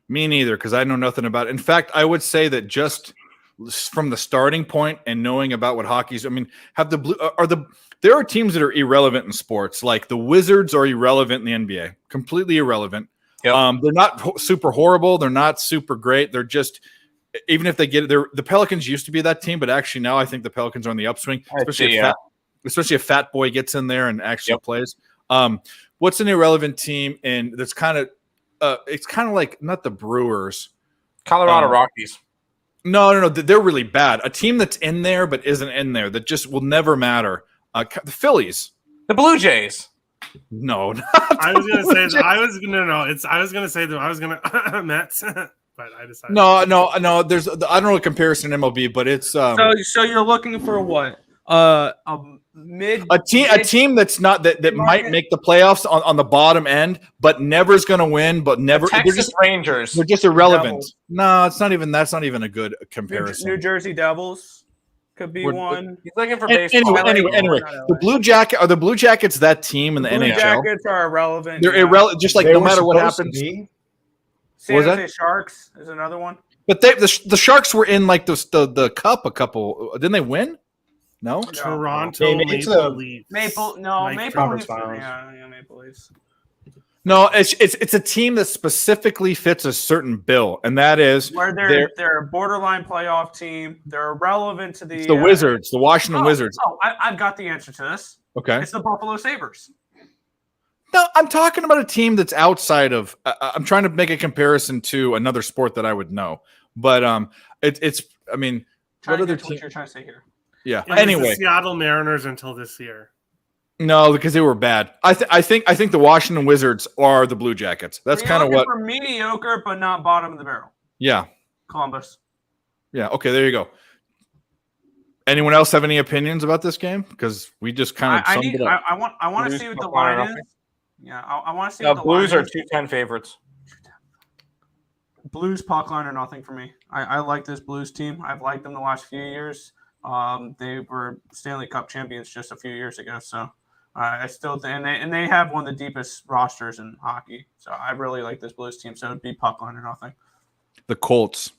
Me neither, because I know nothing about it. In fact, I would say that just from the starting point and knowing about what hockey's, have the Blue there are teams that are irrelevant in sports, like the Wizards are irrelevant in the NBA, completely irrelevant. Yep. They're not super horrible. They're not super great. They're just, even if they get it, the Pelicans used to be that team, but actually now I think the Pelicans are on the upswing, especially a fat boy gets in there and actually plays. What's an irrelevant team? And that's kind of, it's kind of like not the Brewers, Colorado Rockies. No, they're really bad. A team that's in there but isn't in there that just will never matter. The Phillies, the Blue Jays. No, I was gonna say that. I was gonna say that I was gonna Mets, but I decided. No. There's I don't know a comparison in MLB, but it's So you're looking for what? A team that's not that might make the playoffs on the bottom end, but never is going to win. But never, the Texas Rangers. They're just irrelevant. No, it's not even. That's not even a good comparison. New Jersey Devils could be one. He's looking for baseball. Anyway, the Blue Jackets that team in the NHL? Blue Jackets are irrelevant. They're irrelevant. Just like no matter what happens. San Jose Sharks is another one. But the Sharks were in like the cup a couple. Didn't they win? No, Toronto Maple Leafs. Maple Leafs. Yeah, Maple Leafs. No, it's a team that specifically fits a certain bill, and that is where they're a borderline playoff team. They're relevant to the Wizards, the Washington Wizards. I've got the answer to this. Okay, it's the Buffalo Sabres. No, I'm talking about a team that's outside of. I'm trying to make a comparison to another sport that I would know, but it's. I mean, what other team? What you're trying to say here? Yeah. Anyway, the Seattle Mariners until this year. No, because they were bad. I think the Washington Wizards are the Blue Jackets. That's kind of what. For mediocre, but not bottom of the barrel. Yeah. Columbus. Yeah. Okay. There you go. Anyone else have any opinions about this game? Because we just kind of summed it up. I want to see what the line is. Yeah, I want to see. The what the Blues line are 210 favorites. Blues puck line or nothing for me. I like this Blues team. I've liked them the last few years. They were Stanley Cup champions just a few years ago, so I still think, and they have one of the deepest rosters in hockey. So I really like this Blues team. So it'd be puck line or nothing. The Colts.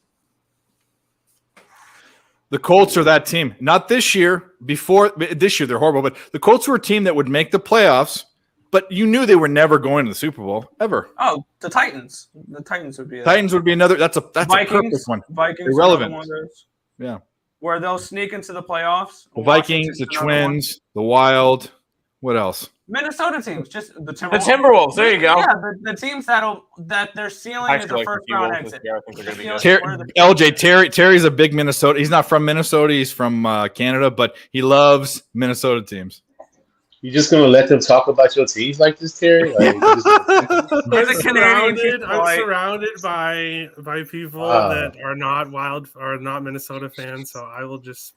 The Colts are that team. Not this year. Before this year, they're horrible. But the Colts were a team that would make the playoffs but you knew they were never going to the Super Bowl ever. Oh, the Titans. The Titans would be. Titans would be another. That's a perfect one. Vikings. Irrelevant. One of those, Yeah. where they'll sneak into the playoffs. The Vikings, the Twins, the Wild. What else? Minnesota teams, just the Timberwolves. The Timberwolves. There you go. Yeah, the teams that their ceiling is a first round exit. I think they're going to be good. LJ Terry's a big Minnesota. He's not from Minnesota. He's from Canada, but he loves Minnesota teams. You just gonna let them talk about your teams like this, Terry? Like, He's a Canadian. I'm surrounded by people that are not Minnesota fans, so I will just.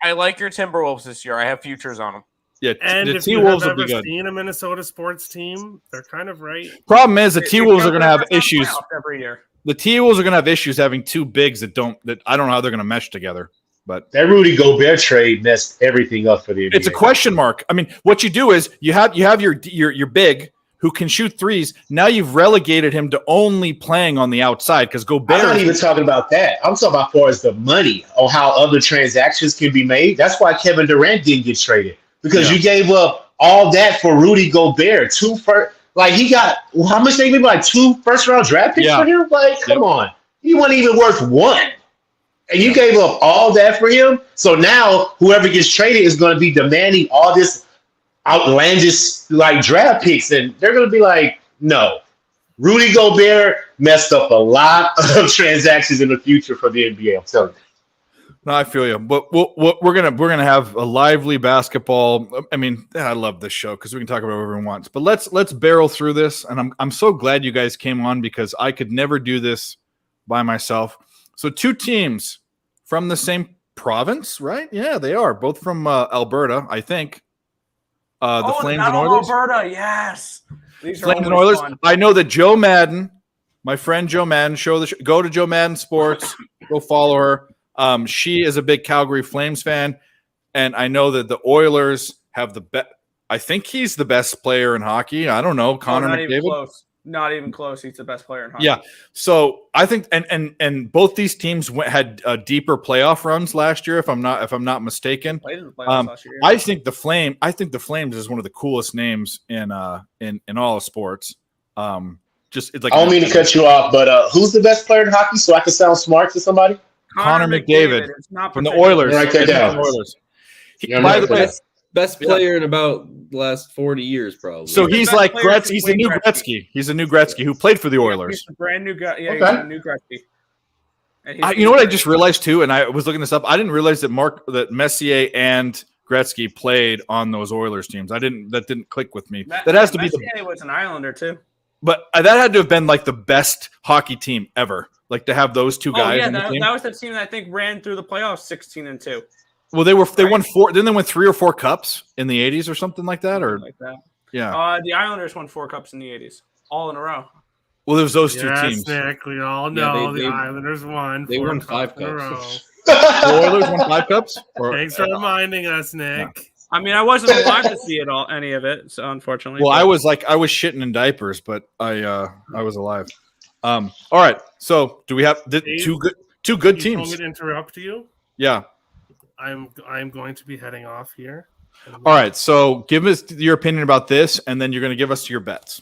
I like your Timberwolves this year. I have futures on them. Yeah, and the T-Wolves will be good. Seen a Minnesota sports team? They're kind of right. Problem is, the T-Wolves are going to have issues every year. The T-Wolves are going to have issues having two bigs that I don't know how they're going to mesh together. But that Rudy Gobert trade messed everything up for the NBA. It's a question mark. I mean, what you do is you have your big who can shoot threes. Now you've relegated him to only playing on the outside because Gobert. I'm not even talking about that. I'm talking about far as the money on how other transactions can be made. That's why Kevin Durant didn't get traded because you gave up all that for Rudy Gobert. He got how much they gave him? Like 2 first-round draft picks for him. Like, come on, he wasn't even worth 1. And you gave up all that for him. So now whoever gets traded is going to be demanding all this outlandish draft picks. And they're going to be like, no. Rudy Gobert messed up a lot of transactions in the future for the NBA. I'm telling you. No, I feel you. But we're gonna have a lively basketball. I mean, I love this show because we can talk about whatever we want. But let's barrel through this. And I'm so glad you guys came on because I could never do this by myself. So 2 teams from the same province, right? Yeah, they are both from Alberta, I think. The Flames and Oilers. Alberta, yes. These Flames and Oilers. Fun. I know that Joe Madden, my friend Joe Madden, go to Joe Madden Sports, go follow her. She is a big Calgary Flames fan, and I know that the Oilers have the best. I think he's the best player in hockey. I don't know, Connor McDavid. Not even close. He's the best player in hockey. Yeah. So I think, and both these teams had deeper playoff runs last year, if I'm not mistaken. Played in the playoffs last year. I think the Flames is one of the coolest names in all of sports. It's like I don't mean to cut you off, but who's the best player in hockey? So I can sound smart to somebody. Connor McDavid from the Oilers. Write that down. By the way. Best player in about the last 40 years, probably. So he's like Gretzky. He's a new Gretzky. He's a new Gretzky who played for the Oilers. He's a brand new guy. Yeah, he's a new Gretzky. You know what I just realized too, and I was looking this up. I didn't realize that Messier and Gretzky played on those Oilers teams. That didn't click with me. That has to be. Messier was an Islander too. But that had to have been like the best hockey team ever. Like to have those 2 guys. Yeah, that was the team that I think ran through the playoffs 16-2. Well, they won 4. Then they won 3 or 4 cups in the 80s or something like that, or like that. Yeah. The Islanders won 4 cups in the 80s, all in a row. Well, there was those 2 teams. Nick, we all know the Islanders won. They won 5 cups. The Oilers won 5 cups. Thanks for reminding us, Nick. Yeah. I mean, I wasn't alive to see any of it, so unfortunately. Well, I was shitting in diapers, but I was alive. All right. So, do we have two good teams? You told me to interrupt you. Yeah. I'm going to be heading off here. All right, so give us your opinion about this, and then you're going to give us your bets.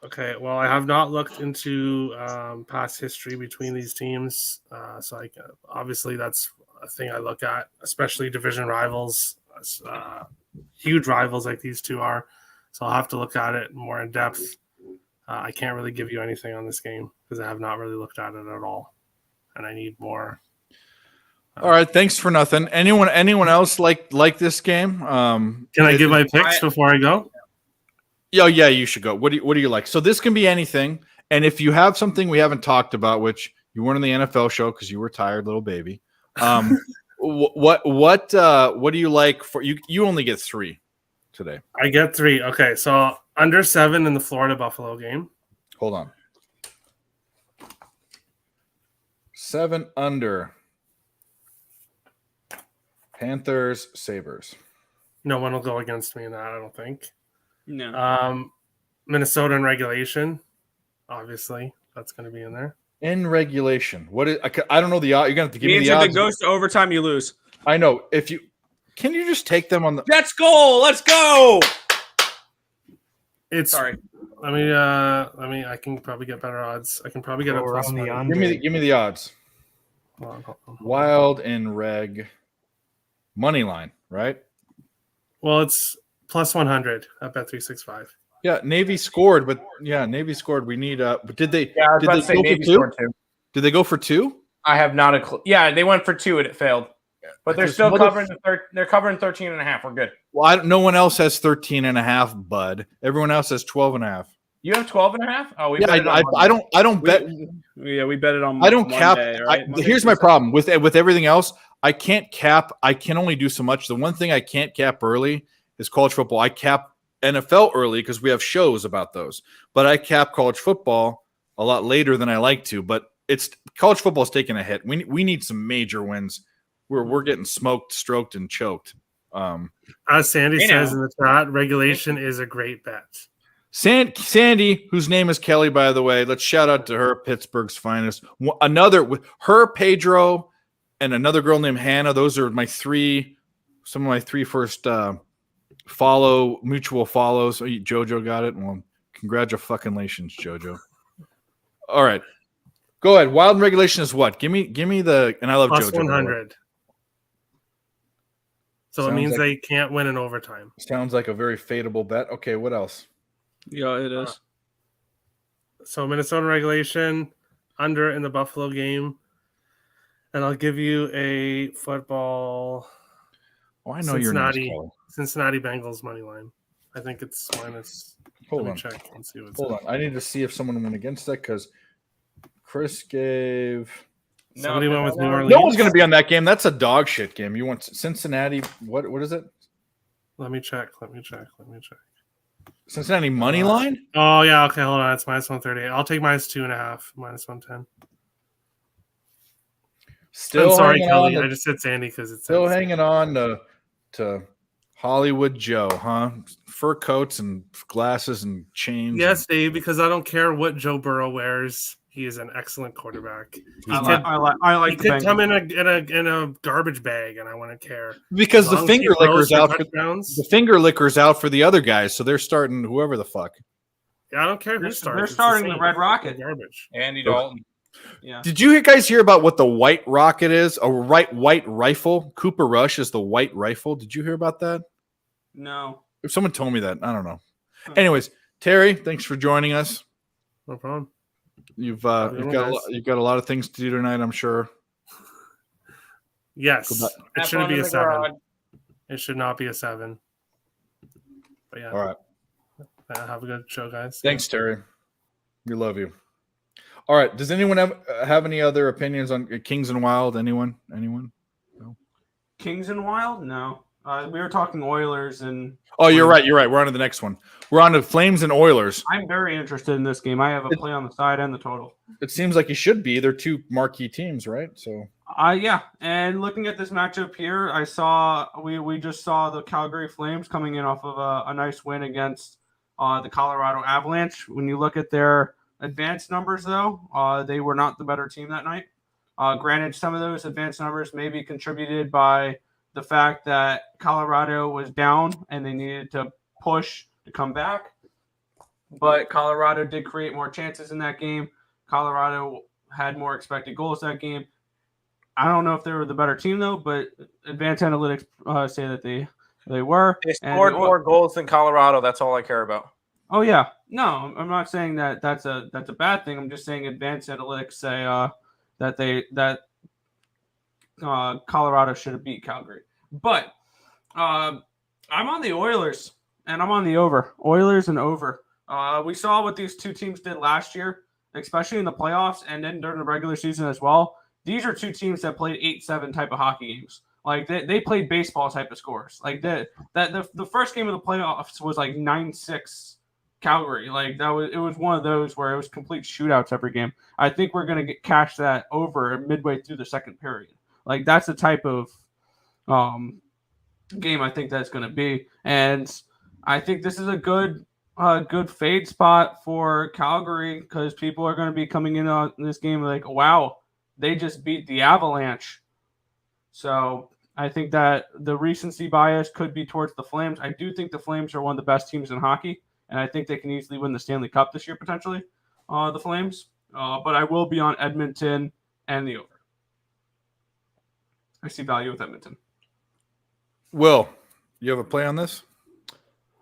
Okay, well, I have not looked into past history between these teams, so obviously that's a thing I look at, especially division rivals, huge rivals like these 2 are. So I'll have to look at it more in depth. I can't really give you anything on this game because I have not really looked at it at all, and I need more. All right, thanks for nothing. Anyone else like this game? Can I give my picks before I go? Yeah, you should go. What do you like? So this can be anything, and if you have something we haven't talked about, which you weren't on the NFL show because you were tired, little baby. What do you like for you? You only get 3 today. I get 3. Okay, so under 7 in the Florida Buffalo game. Hold on. 7 under. Panthers, Sabres. No one will go against me in that, I don't think. No. Minnesota in regulation, obviously. That's going to be in there. In regulation. What is? I don't know the odds. You're going to have to give me the odds. If it goes to overtime, you lose. I know. If you Can you just take them on the? Jets goal. Let's go. It's Sorry. I can probably get better odds. I can probably get a Or plus on the money. under. Give me the odds. Hold on. Wild and reg money line, right? Well, it's plus 100 at Bet365. Yeah, Navy scored, but Navy scored. We need but did they? Yeah, I was did about they to say go Navy for two? scored 2. Did they go for 2? I have not a clue. Yeah, they went for 2 and it failed. But they're still covering they're covering 13.5. We're good. Well, no one else has 13.5, bud. Everyone else has 12.5. You have 12.5? Oh, we Yeah, bet it on Monday. I don't bet. We bet it on. I don't cap. Monday, right? Monday, Here's my Tuesday. problem with everything else. I can't cap. I can only do so much. The one thing I can't cap early is college football. I cap NFL early because we have shows about those. But I cap college football a lot later than I like to. But it's college football is taking a hit. We need some major wins. We're getting smoked, stroked, and choked. As Sandy Hey, says now. in the chat, regulation is a great bet. Sandy, whose name is Kelly, by the way, let's shout out to her, Pittsburgh's finest. Another with her, Pedro, and another girl named Hannah. Those are some of my 3 first mutual follows. Jojo got it. Well, congratulations, Jojo. All right, go ahead. Wild and regulation is what? Give me the. And I love Plus Jojo. 100. So Sounds it means like- they can't win in overtime. Sounds like a very fadeable bet. Okay, what else? Yeah, it is. So Minnesota regulation, under in the Buffalo game. And I'll give you a football Oh, I know your name, Cincinnati. Kelly. Cincinnati Bengals money line. I think it's minus. Hold let on. me check and see what's Hold on. I need to see if someone went against that because Chris gave. Somebody went with New Orleans. No one's going to be on that game. That's a dog shit game. You want Cincinnati? What is it? Let me check. Cincinnati money line? Oh yeah, okay, hold on. It's minus 138. I'll take minus 2.5, minus 110. Still I'm sorry, hanging Kelly. on to- I just said Sandy because it's Still hanging on to Hollywood Joe, huh? Fur coats and glasses and chains. Yes, Dave, because I don't care what Joe Burrow wears. He is an excellent quarterback. I like He the could Bengals. come in a garbage bag, and I wouldn't care. Because As the long as he finger throws lickers for out. touchdowns. The finger lickers out for the other guys, so they're starting whoever the fuck. Yeah, I don't care who starts. They're It's starting the same. Red Rocket. Garbage. Andy Dalton. Yeah. Did you guys hear about what the white rocket is? A white rifle. Cooper Rush is the white rifle. Did you hear about that? No. If someone told me that, I don't know. Anyways, Terry, thanks for joining us. No problem. You've Have a good one, got a lot of things to do tonight, I'm sure. Yes, Goodbye. it Have shouldn't fun be in a the 7. garage. It should not be a 7. But yeah, All right. have a good show, guys. Thanks, Terry. We love you. All right. Does anyone have any other opinions on Kings and Wild? Anyone? Kings and Wild? No. We were talking Oilers, and Oh, you're right. We're on to the next one. We're on to Flames and Oilers. I'm very interested in this game. I have a play on the side and the total. It seems like you should be. They're 2 marquee teams, right? So Yeah, and looking at this matchup here, we just saw the Calgary Flames coming in off of a nice win against the Colorado Avalanche. When you look at their advanced numbers, though, they were not the better team that night. Granted, some of those advanced numbers may be contributed by the fact that Colorado was down and they needed to push to come back. But Colorado did create more chances in that game. Colorado had more expected goals that game. I don't know if they were the better team, though, but advanced analytics say that they were. They scored more goals than Colorado. That's all I care about. Oh, yeah. No, I'm not saying that that's a bad thing. I'm just saying advanced analytics say that Colorado should have beat Calgary. But I'm on the Oilers, and I'm on the over. Oilers and over. We saw what these 2 teams did last year, especially in the playoffs and then during the regular season as well. These are 2 teams that played 8-7 type of hockey games. Like they played baseball type of scores. Like the first game of the playoffs was like 9-6 Calgary. Like it was one of those where it was complete shootouts every game. I think we're gonna cash that over midway through the second period. Like that's the type of game I think that's gonna be. And I think this is a good fade spot for Calgary because people are going to be coming in on this game like, wow, they just beat the Avalanche. So I think that the recency bias could be towards the Flames. I do think the Flames are one of the best teams in hockey, and I think they can easily win the Stanley Cup this year, potentially, the Flames. But I will be on Edmonton and the over. I see value with Edmonton. Will, you have a play on this?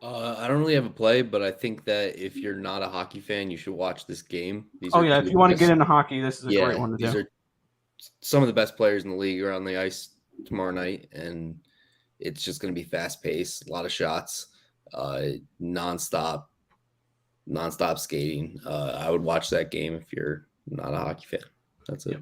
I don't really have a play, but I think that if you're not a hockey fan, you should watch this game. If you want to get into hockey, this is a great one to do. These are some of the best players in the league are on the ice tomorrow night, and it's just going to be fast-paced, a lot of shots, nonstop skating. I would watch that game if you're not a hockey fan. That's it.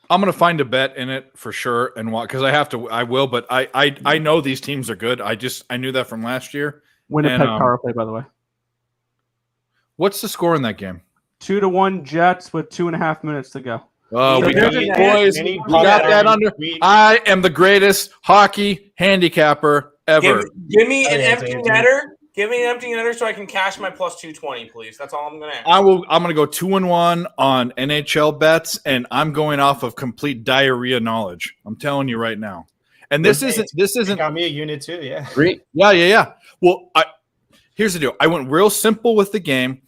I'm going to find a bet in it for sure, and because I will, but I know these teams are good. I knew that from last year. Winnipeg power play, by the way. What's the score in that game? 2-1 Jets with 2.5 minutes to go. Oh, we got boys. We got that under. I am the greatest hockey handicapper ever. Give me an empty netter. Give me an empty netter so I can cash my plus 220, please. That's all I'm going to ask. I'm going to go 2-1 on NHL bets, and I'm going off of complete diarrhea knowledge. I'm telling you right now. And this isn't got me a unit too. Yeah. Great. Yeah. Well, here's the deal. I went real simple with the game.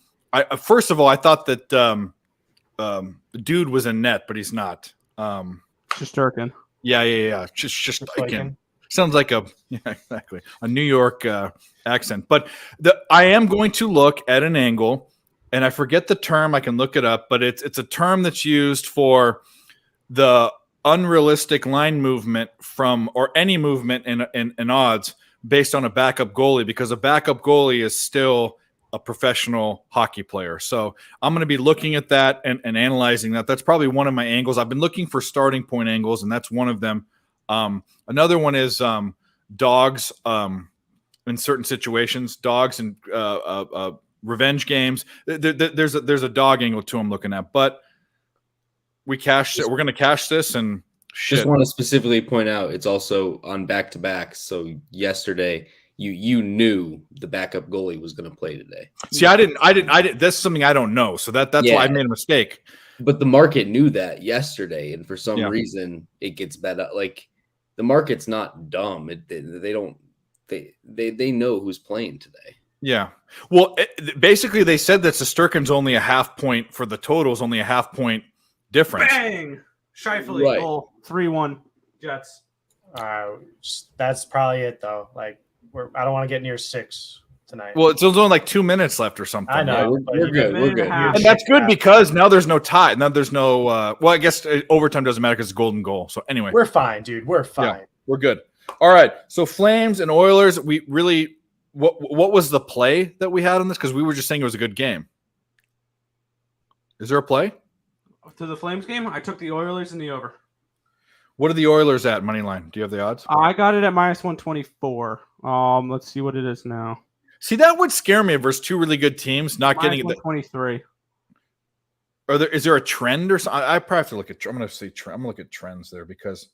First of all, I thought that the dude was in net, but he's not. Shesterkin. Yeah. Just sounds like a New York accent. But I am going to look at an angle, and I forget the term. I can look it up, but it's a term that's used for the unrealistic line movement or any movement in odds based on a backup goalie, because a backup goalie is still a professional hockey player. So I'm going to be looking at that and analyzing that. That's probably one of my angles. I've been looking for starting point angles, and that's one of them. Another one is dogs in certain situations, dogs and revenge games. There's a dog angle to I'm looking at, but we cashed it. We're going to cash this and shit. Just want to specifically point out it's also on back-to-back. So yesterday you knew the backup goalie was going to play today. See, I didn't. That's something I don't know. So that's why I made a mistake. But the market knew that yesterday, and for some reason it gets better. Like, the market's not dumb. They know who's playing today. Yeah. Well, basically they said that Shesterkin's only a half point for the totals, only a half point difference. Bang! Scheifele goal, 3-1 Jets. That's probably it though. Like, I don't want to get near 6 tonight. Well, it's only like 2 minutes left or something. I know. We're good. We're good. And that's good because now there's no tie. Now there's no well, I guess overtime doesn't matter because it's golden goal. So anyway. We're fine, dude. We're fine. Yeah, we're good. All right. So Flames and Oilers, we really what was the play that we had on this? Because we were just saying it was a good game. Is there a play? To the Flames game, I took the Oilers in the over. What are the Oilers at money line? Do you have the odds? I got it at -124. Let's see what it is now. See, that would scare me versus two really good teams not getting it. 123. Is there a trend or something? I probably have to look at. I'm going to see. I'm going to look at trends there because.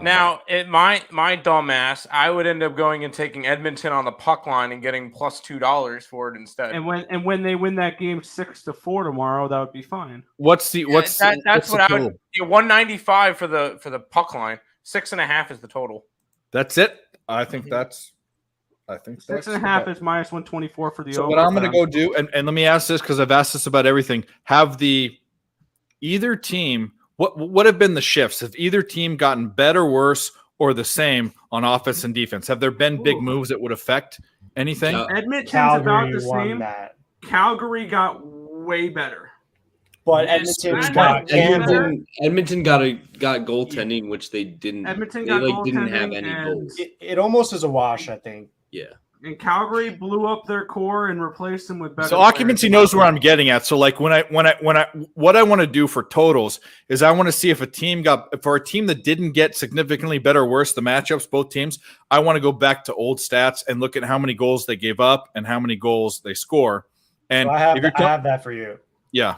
Now, my dumb ass, I would end up going and taking Edmonton on the puck line and getting $2 for it instead. And when they win that game 6-4 tomorrow, that would be fine. That's what I would. 195 for the puck line. 6.5 is the total. That's it. I think that's 6.5 is -124 for the so over. What I'm going to go do, and let me ask this because I've asked this about everything. Have either team? What have been the shifts? Have either team gotten better, worse, or the same on offense and defense? Have there been big moves that would affect anything? Edmonton's about the same. Calgary got way better. But Edmonton got goaltending, which they didn't. Edmonton didn't have any goals. It almost is a wash, I think. Yeah. And Calgary blew up their core and replaced them with better. So occupancy knows where I'm getting at. So like what I want to do for totals is I want to see if a team that didn't get significantly better or worse, the matchups, both teams, I want to go back to old stats and look at how many goals they gave up and how many goals they score. And I have that for you. Yeah.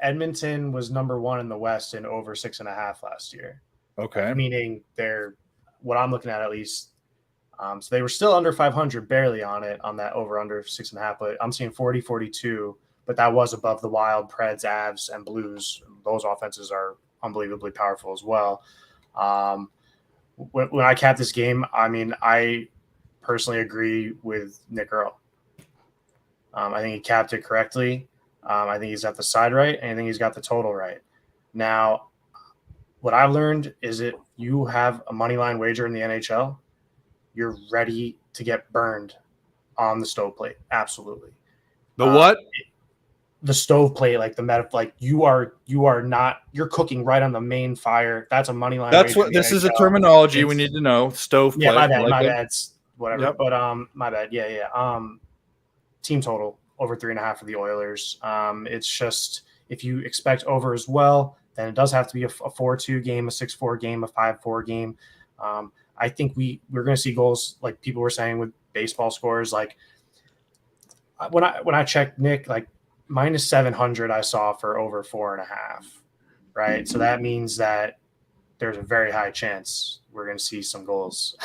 Edmonton was number 1 in the West in over 6.5 last year. Okay. Meaning they're what I'm looking at least. So they were still under 500, barely on that over under 6.5, but I'm seeing 40-42, but that was above the Wild, Preds, Avs, and Blues. Those offenses are unbelievably powerful as well. when I cap this game, I mean, I personally agree with Nick Earl. I think he capped it correctly. I think he's got the side right, and I think he's got the total right. Now, what I've learned is that you have a money line wager in the NHL, you're ready to get burned on the stove plate. Absolutely. The what? The stove plate, like you're cooking right on the main fire. That's a money line. That's what this is a terminology we need to know. Stove plate. Yeah, my bad. Like my it. bad. It's whatever. Yep. But my bad. Yeah. Team total over 3.5 for the Oilers. It's just if you expect over as well, then it does have to be a 4-2 game, a 6-4 game, a 5-4 game. I think we're going to see goals like people were saying with baseball scores. Like when I checked, Nick, like minus 700 I saw for over 4.5, right? So that means that there's a very high chance we're going to see some goals.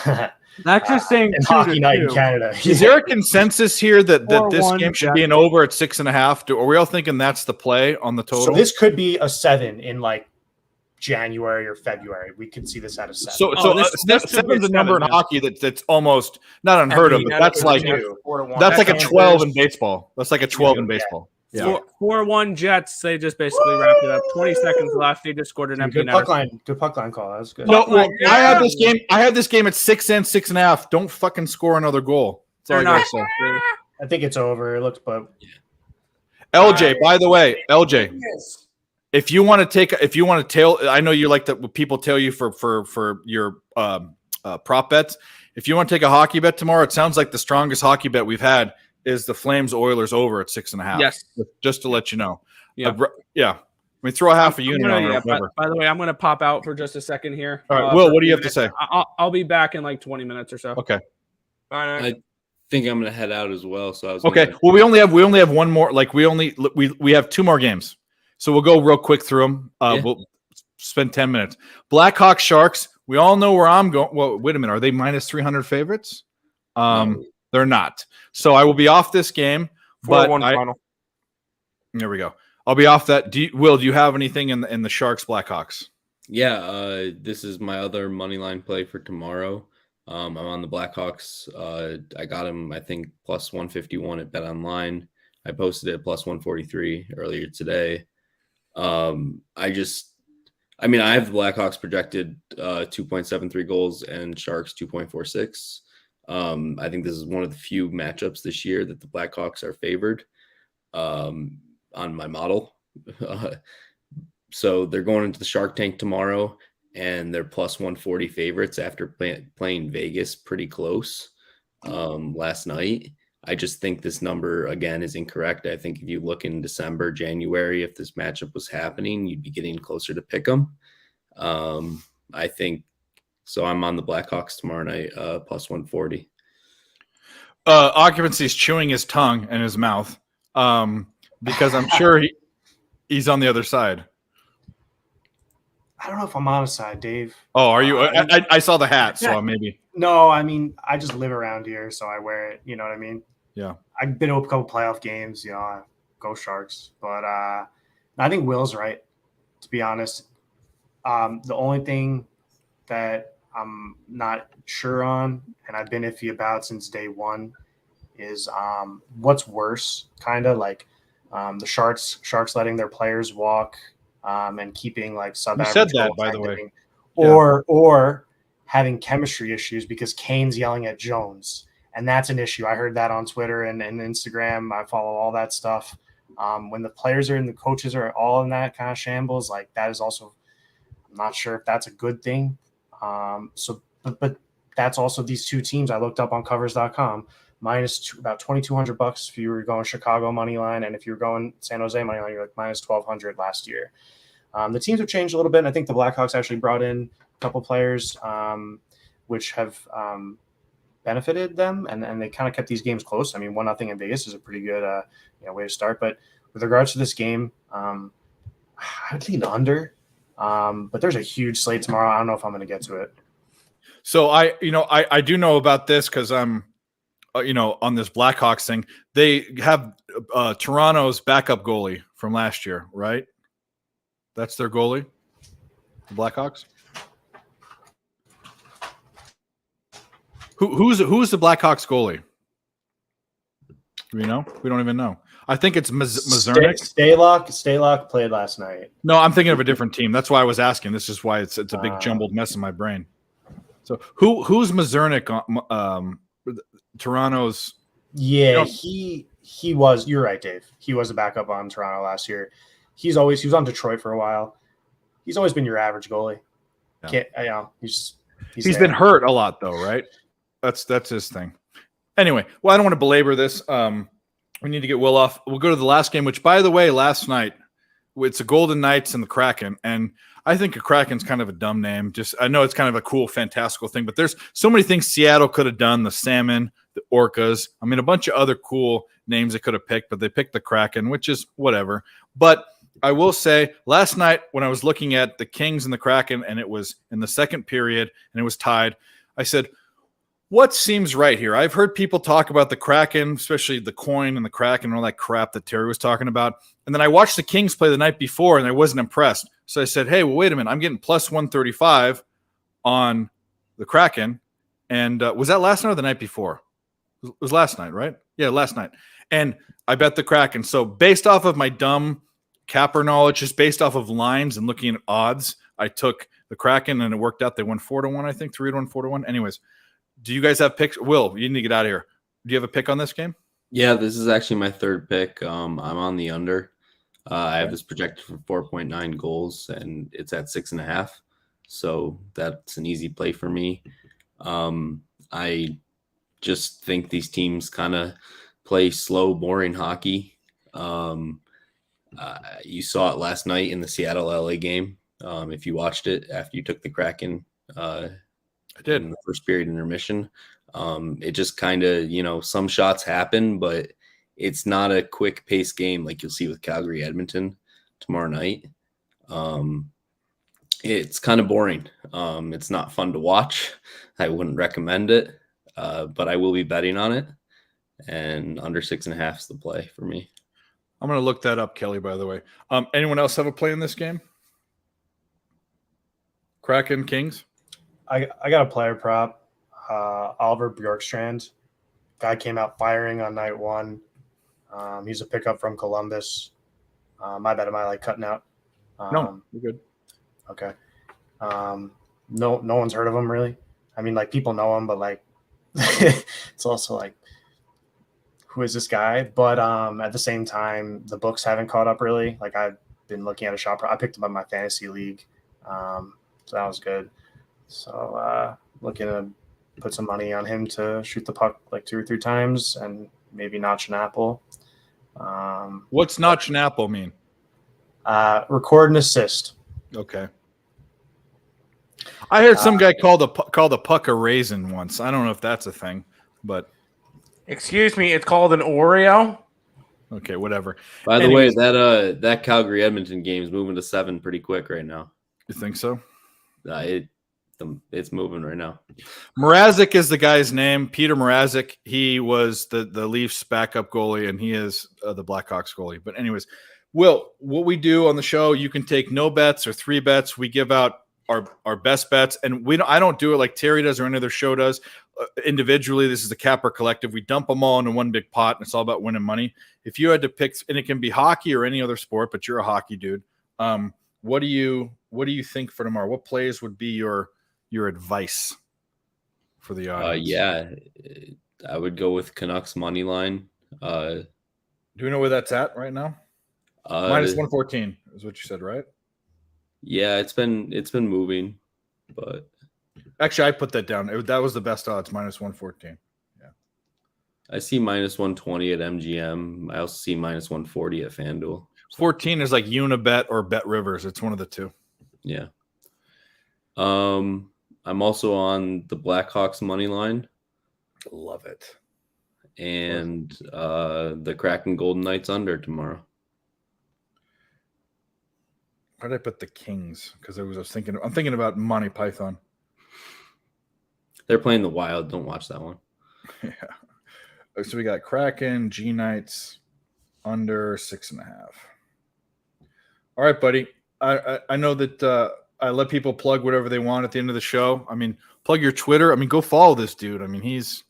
That's just saying in hockey night in Canada. Is there a consensus here that this 4-1 game should be an over at 6.5? Are we all thinking that's the play on the total? So this could be a 7 in like January or February. We could see this at a 7. This seven's a number in man. hockey that's almost not unheard of, but that's like a 12 in baseball. That's like a 12 in baseball. Yeah. 4-1 Jets. They just basically wrapped it up. 20 seconds left. They just scored an empty Good puck line. Good puck line call. That was good. No, well, I have this game at 6 and 6.5. Don't fucking score another goal. That's all I gotta say. I think it's over. It looks, but LJ, by the way, LJ, if you want to tail, I know you like that people tell you for your prop bets. If you want to take a hockey bet tomorrow, it sounds like the strongest hockey bet we've had is the Flames Oilers over at 6.5. Yes, just to let you know. Yeah. I mean, throw a half a unit on it. By the way, I'm going to pop out for just a second here. All right, Will, what do you have to say? I'll be back in like 20 minutes or so. Okay. I think I'm going to head out as well. So I was okay. Well, we only have one more. Like we have 2 more games, so we'll go real quick through them. We'll spend 10 minutes. Blackhawks Sharks. We all know where I'm going. Well, wait a minute. Are they minus 300 favorites? No. They're not. So I will be off this game. 4-1 final. There we go. I'll be off that. Do you have anything in the Sharks Blackhawks? Yeah, this is my other money line play for tomorrow. I'm on the Blackhawks. I got him, I think, plus 151 at Bet Online. I posted it at plus 143 earlier today. I have the Blackhawks projected 2.73 goals and Sharks 2.46. I think this is one of the few matchups this year that the Blackhawks are favored on my model. So they're going into the Shark Tank tomorrow, and they're plus 140 favorites after playing Vegas pretty close last night. I just think this number, again, is incorrect. I think if you look in December, January, if this matchup was happening, you'd be getting closer to pick 'em. I think so. I'm on the Blackhawks tomorrow night, plus 140. Occupancy is chewing his tongue and his mouth because I'm sure he's on the other side. I don't know if I'm on a side, Dave. Oh, are you? I saw the hat, so maybe. No, I mean, I just live around here, so I wear it. You know what I mean? Yeah. I've been to a couple playoff games. You know, go Sharks. But I think Will's right, to be honest. The only thing that I'm not sure on, and I've been iffy about since day one, is what's worse, kind of like the Sharks letting their players walk and keeping like sub-average. You said that, by the way. Or having chemistry issues because Kane's yelling at Jones, and that's an issue. I heard that on Twitter and Instagram. I follow all that stuff. When the players are and the coaches are all in that kind of shambles, like that is also, I'm not sure if that's a good thing. But that's also these 2 teams I looked up on covers.com minus about $2,200 if you were going Chicago money line, and if you were going San Jose money line, you're like minus 1,200 last year. The teams have changed a little bit, and I think the Blackhawks actually brought in a couple players which have benefited them, and they kind of kept these games close. I mean, 1-0 in Vegas is a pretty good way to start. But with regards to this game, I'd lean under. But there's a huge slate tomorrow. I don't know if I'm going to get to it. So I do know about this because I'm, on this Blackhawks thing. They have Toronto's backup goalie from last year, right? That's their goalie, the Blackhawks. Who's the Blackhawks goalie? Do we know? We don't even know. I think it's Mazurnik. Stalock played last night. No, I'm thinking of a different team. That's why I was asking. This is why it's a big jumbled mess in my brain. So who's Mazurnik on Toronto's? Yeah, he was. You're right, Dave. He was a backup on Toronto last year. He was on Detroit for a while. He's always been your average goalie. Yeah. He's been hurt a lot though, right? That's his thing. Anyway, well, I don't want to belabor this. We need to get Will off. We'll go to the last game, which, by the way, last night, it's the Golden Knights and the Kraken. And I think a Kraken's kind of a dumb name. I know it's kind of a cool, fantastical thing, but there's so many things Seattle could have done. The Salmon, the Orcas. I mean, a bunch of other cool names they could have picked, but they picked the Kraken, which is whatever. But I will say, last night when I was looking at the Kings and the Kraken, and it was in the second period, and it was tied, I said, what seems right here? I've heard people talk about the Kraken, especially the coin and the Kraken and all that crap that Terry was talking about. And then I watched the Kings play the night before, and I wasn't impressed. So I said, hey, well, wait a minute. I'm getting plus 135 on the Kraken. And was that last night or the night before? It was last night, right? Yeah, last night. And I bet the Kraken. So based off of my dumb capper knowledge, just based off of lines and looking at odds, I took the Kraken, and it worked out. They won 4-1, I think, 3-1, 4-1. Anyways. Do you guys have picks? Will, you need to get out of here. Do you have a pick on this game? Yeah, this is actually my third pick. I'm on the under. I have this projected for 4.9 goals, and it's at 6.5. So that's an easy play for me. I just think these teams kind of play slow, boring hockey. You saw it last night in the Seattle-LA game. If you watched it after you took the Kraken, I did. In the first period intermission. It just kind of, some shots happen, but it's not a quick pace game like you'll see with Calgary Edmonton tomorrow night. It's kind of boring. It's not fun to watch. I wouldn't recommend it, but I will be betting on it. And under 6.5 is the play for me. I'm going to look that up, Kelly, by the way. Anyone else have a play in this game? Kraken, Kings? I got a player prop, Oliver Bjorkstrand. Guy came out firing on night one. He's a pickup from Columbus. My bad, am I like cutting out? No, you're good. Okay. No one's heard of him really. I mean, like people know him, but like it's also like, who is this guy? But at the same time, the books haven't caught up really. Like I've been looking at a shop. I picked him up in my fantasy league, so that was good. So looking to put some money on him to shoot the puck like 2 or 3 times and maybe notch an apple. What's notch an apple mean? Record and assist. Okay. I heard some guy call the puck a raisin once. I don't know if that's a thing, but Excuse me, it's called an Oreo. Okay, whatever. By the way, that Calgary Edmonton game is moving to 7 pretty quick right now. You think so? It's moving right now. Mrazek is the guy's name. Peter Mrazek. He was the Leafs backup goalie, and he is the Blackhawks goalie. But anyways, Will, what we do on the show, you can take no bets or 3 bets. We give out our best bets, and I don't do it like Terry does or any other show does. Individually, this is the Capper Collective. We dump them all into one big pot, and it's all about winning money. If you had to pick, and it can be hockey or any other sport, but you're a hockey dude. What do you think for tomorrow? What plays would be your advice for the audience? I would go with Canucks money line. Do we know where that's at right now? Minus 114 is what you said, right? Yeah, it's been moving, but actually I put that down. That was the best odds, minus 114. Yeah. I see minus 120 at MGM. I also see minus 140 at FanDuel. 14 is like Unibet or Bet Rivers. It's one of the two. Yeah. I'm also on the Blackhawks money line. Love it. And the Kraken Golden Knights under tomorrow. Why did I put the Kings? Because I'm thinking about Monty Python. They're playing the Wild. Don't watch that one. Yeah. So we got Kraken, G Knights, under 6.5. All right, buddy. I know that I let people plug whatever they want at the end of the show. I mean, plug your Twitter. I mean, go follow this dude. I mean, he's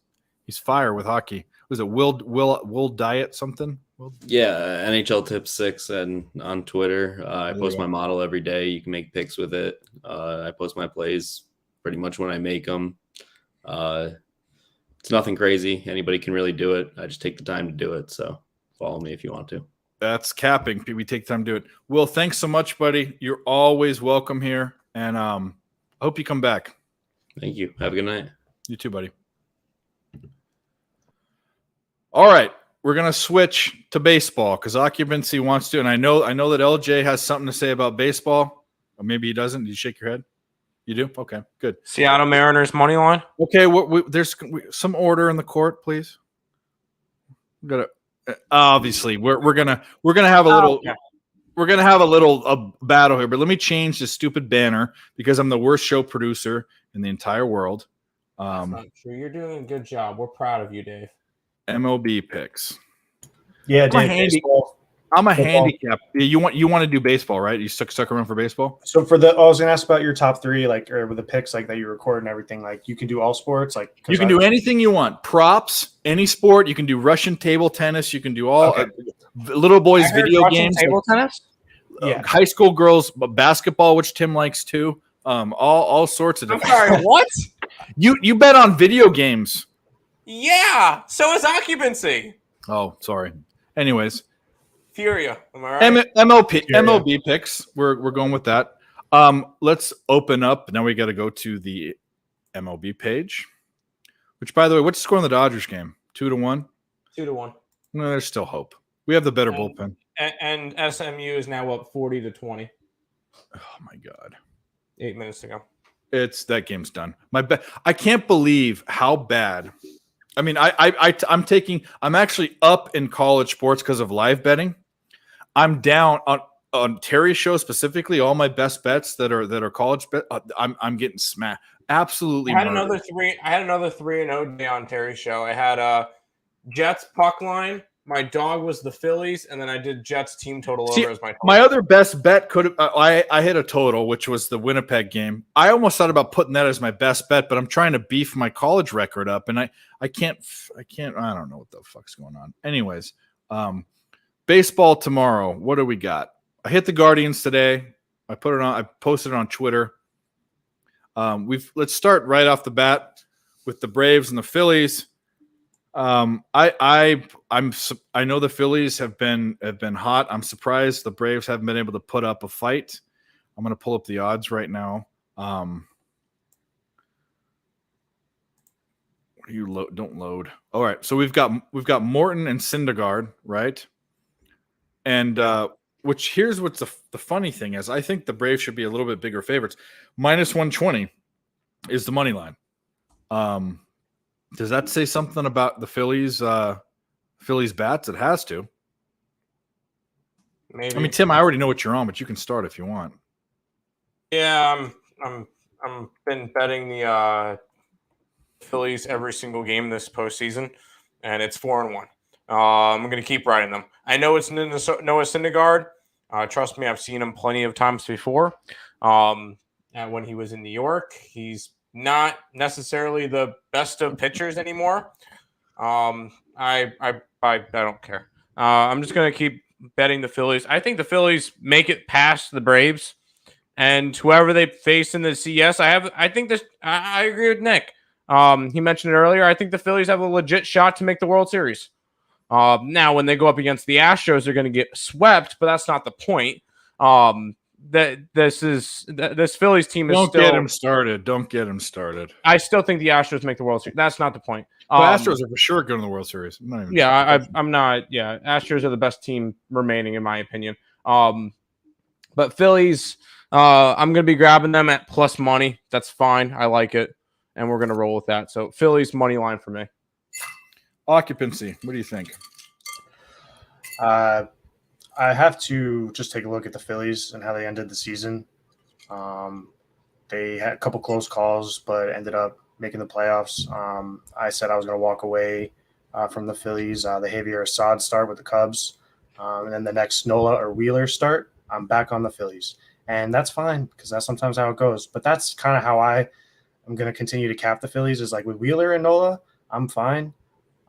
fire with hockey. Was it Will Diet something? Yeah, NHL Tip 6 and on Twitter. I post my model every day. You can make picks with it. I post my plays pretty much when I make them. It's nothing crazy. Anybody can really do it. I just take the time to do it. So follow me if you want to. That's capping. We take time to do it. Will, thanks so much, buddy. You're always welcome here. And I hope you come back. Thank you. Have a good night. You too, buddy. All right. We're going to switch to baseball because Occupancy wants to. And I know that LJ has something to say about baseball. Or maybe he doesn't. Do you shake your head? You do? Okay, good. Seattle Mariners money line. Okay, there's some order in the court, please. We gotta obviously we're gonna have a little we're gonna have a little battle here, but let me change the stupid banner because I'm the worst show producer in the entire world. That's not true. You're doing a good job. We're proud of you, Dave. MLB picks. Yeah, Dave. Baseball. I'm a handicap. You want to do baseball, right? You stuck around for baseball. So I was gonna ask about your top three, like, or with the picks, like that you record and everything. Like, you can do all sports. Like, you can do anything you want. Props, any sport. You can do Russian table tennis. You can do all little boys video Russian games. Table tennis. Yeah, high school girls basketball, which Tim likes too. All sorts of different. I'm sorry, what? You bet on video games. Yeah. So is Occupancy. Oh, sorry. Anyways. Furia, am I right? MLB picks. We're going with that. Let's open up. Now we got to go to the MLB page. Which, by the way, what's the score in the Dodgers game? 2-1. 2-1. No, there's still hope. We have the better bullpen. And SMU is now up 40-20. Oh my God! 8 minutes to go. That game's done. I can't believe how bad. I mean, I'm actually up in college sports because of live betting. I'm down on Terry's show specifically. All my best bets that are college bet. I'm getting smashed. Absolutely. I had another 3-0 day on Terry's show. I had Jets puck line. My dog was the Phillies, and then I did Jets team total over as my total. My other best bet could have. I hit a total, which was the Winnipeg game. I almost thought about putting that as my best bet, but I'm trying to beef my college record up, and I can't. I don't know what the fuck's going on. Anyways, baseball tomorrow. What do we got? I hit the Guardians today. I posted it on Twitter. Let's start right off the bat with the Braves and the Phillies. I know the Phillies have been hot. I'm surprised the Braves haven't been able to put up a fight. I'm going to pull up the odds right now. Don't load. All right, so we've got Morton and Syndergaard, right? And what's the funny thing is, I think the Braves should be a little bit bigger favorites. -120 is the money line. Does that say something about the Phillies bats? It has to. Maybe. I mean, Tim, I already know what you're on, but you can start if you want. Yeah, I'm been betting the Phillies every single game this postseason, and it's 4-1. I'm going to keep riding them. I know it's Noah Syndergaard. Trust me, I've seen him plenty of times before. When he was in New York, he's not necessarily the best of pitchers anymore. I don't care. I'm just going to keep betting the Phillies. I think the Phillies make it past the Braves, and whoever they face in the CS, I agree with Nick. He mentioned it earlier. I think the Phillies have a legit shot to make the World Series. Now, when they go up against the Astros, they're going to get swept, but that's not the point. This Phillies team is Don't get him started. I still think the Astros make the World Series. That's not the point. The Astros are for sure going to the World Series. I'm not. Yeah, Astros are the best team remaining, in my opinion. But Phillies, I'm going to be grabbing them at plus money. That's fine. I like it, and we're going to roll with that. So Phillies money line for me. Occupancy. What do you think? I have to just take a look at the Phillies and how they ended the season. They had a couple close calls, but ended up making the playoffs. I said I was going to walk away from the Phillies. The Javier Assad start with the Cubs. And then the next Nola or Wheeler start, I'm back on the Phillies. and that's fine because that's sometimes how it goes. But that's kind of how I'm going to continue to cap the Phillies is like with Wheeler and Nola, I'm fine.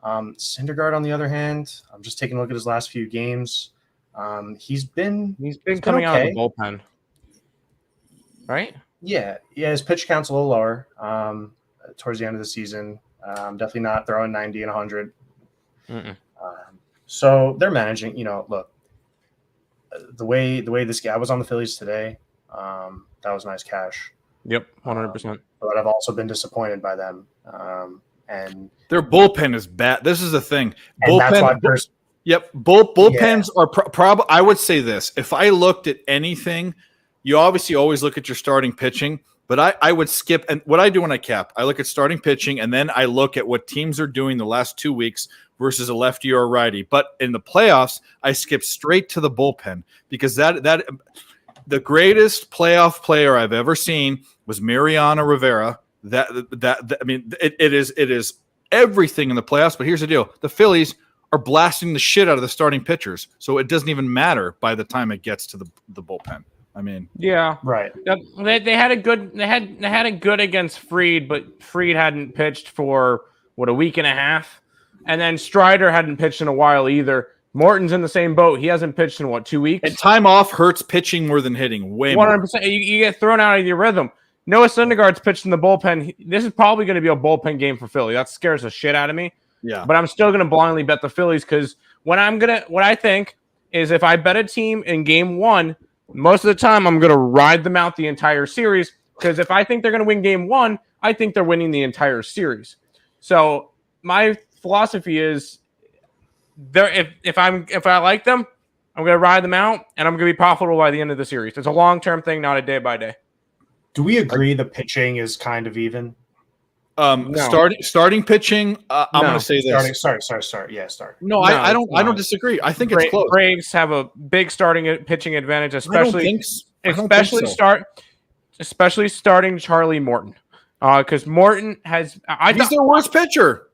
Syndergaard, on the other hand, I'm just taking a look at his last few games. He's been coming out okay. of the bullpen, right? Yeah, his pitch count's a little lower towards the end of the season. Definitely not throwing 90 and 100. So they're managing. Look, the way this guy was on the Phillies today, that was nice cash. Yep, 100%. But I've also been disappointed by them. And their bullpen is bad. This is the thing. Bullpens are probably. I would say this: if I looked at anything, you obviously always look at your starting pitching, but I would skip. And what I do when I cap, I look at starting pitching, and then I look at what teams are doing the last 2 weeks versus a lefty or a righty. But in the playoffs, I skip straight to the bullpen because that the greatest playoff player I've ever seen was Mariano Rivera. It is everything in the playoffs. But here's the deal: the Phillies are blasting the shit out of the starting pitchers, so it doesn't even matter by the time it gets to the bullpen. I mean, yeah, right. They had a good against Fried, but Fried hadn't pitched for a week and a half, and then Strider hadn't pitched in a while either. Morton's in the same boat. He hasn't pitched in 2 weeks. And time off hurts pitching more than hitting. Way 100%. More. You get thrown out of your rhythm. Noah Syndergaard's pitched in the bullpen. This is probably going to be a bullpen game for Philly. That scares the shit out of me. Yeah. But I'm still going to blindly bet the Phillies because what I think is if I bet a team in game 1, most of the time I'm going to ride them out the entire series because if I think they're going to win game 1, I think they're winning the entire series. So my philosophy is if I like them, I'm going to ride them out and I'm going to be profitable by the end of the series. It's a long-term thing, not a day-by-day. Do we agree the pitching is kind of even? No. Starting pitching. I'm going to say this. Sorry. Yeah, start. No, I don't disagree. I think it's close. Braves have a big pitching advantage, especially starting Charlie Morton, because Morton has. He's their worst pitcher.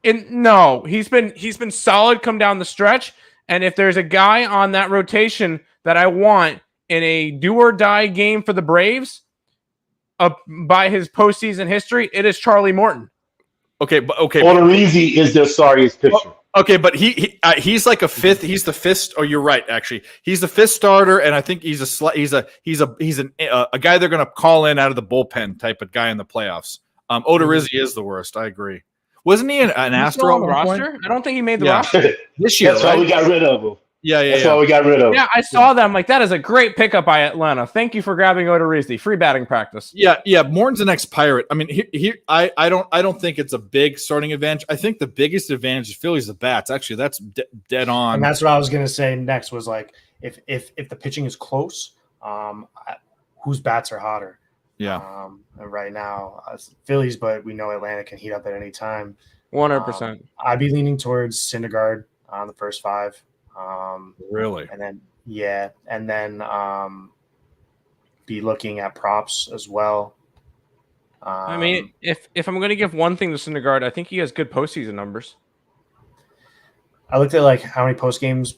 He's been solid come down the stretch, and if there's a guy on that rotation that I want in a do or die game for the Braves, by his postseason history, it is Charlie Morton. Okay. Odorizzi is their sorriest pitcher. Okay, but he's like a fifth. He's the fifth. Oh, you're right. Actually, he's the fifth starter, and I think he's a guy they're going to call in out of the bullpen type of guy in the playoffs. Odorizzi is the worst. I agree. Wasn't he an Astro on the roster? I don't think he made the roster this year. That's why we got rid of him. That's why we got rid of him. Yeah, I saw that. I'm like, that is a great pickup by Atlanta. Thank you for grabbing Odorizzi. Free batting practice. Yeah. Morton's the next Pirate. I mean, I don't think it's a big starting advantage. I think the biggest advantage is Philly's the bats. Actually, that's dead on. And that's what I was going to say next was like, if the pitching is close, whose bats are hotter? Yeah. Right now, Phillies, but we know Atlanta can heat up at any time. 100%. I'd be leaning towards Syndergaard on the first 5. Really? And then be looking at props as well. I mean, if I'm going to give one thing to Syndergaard, I think he has good postseason numbers. I looked at like how many games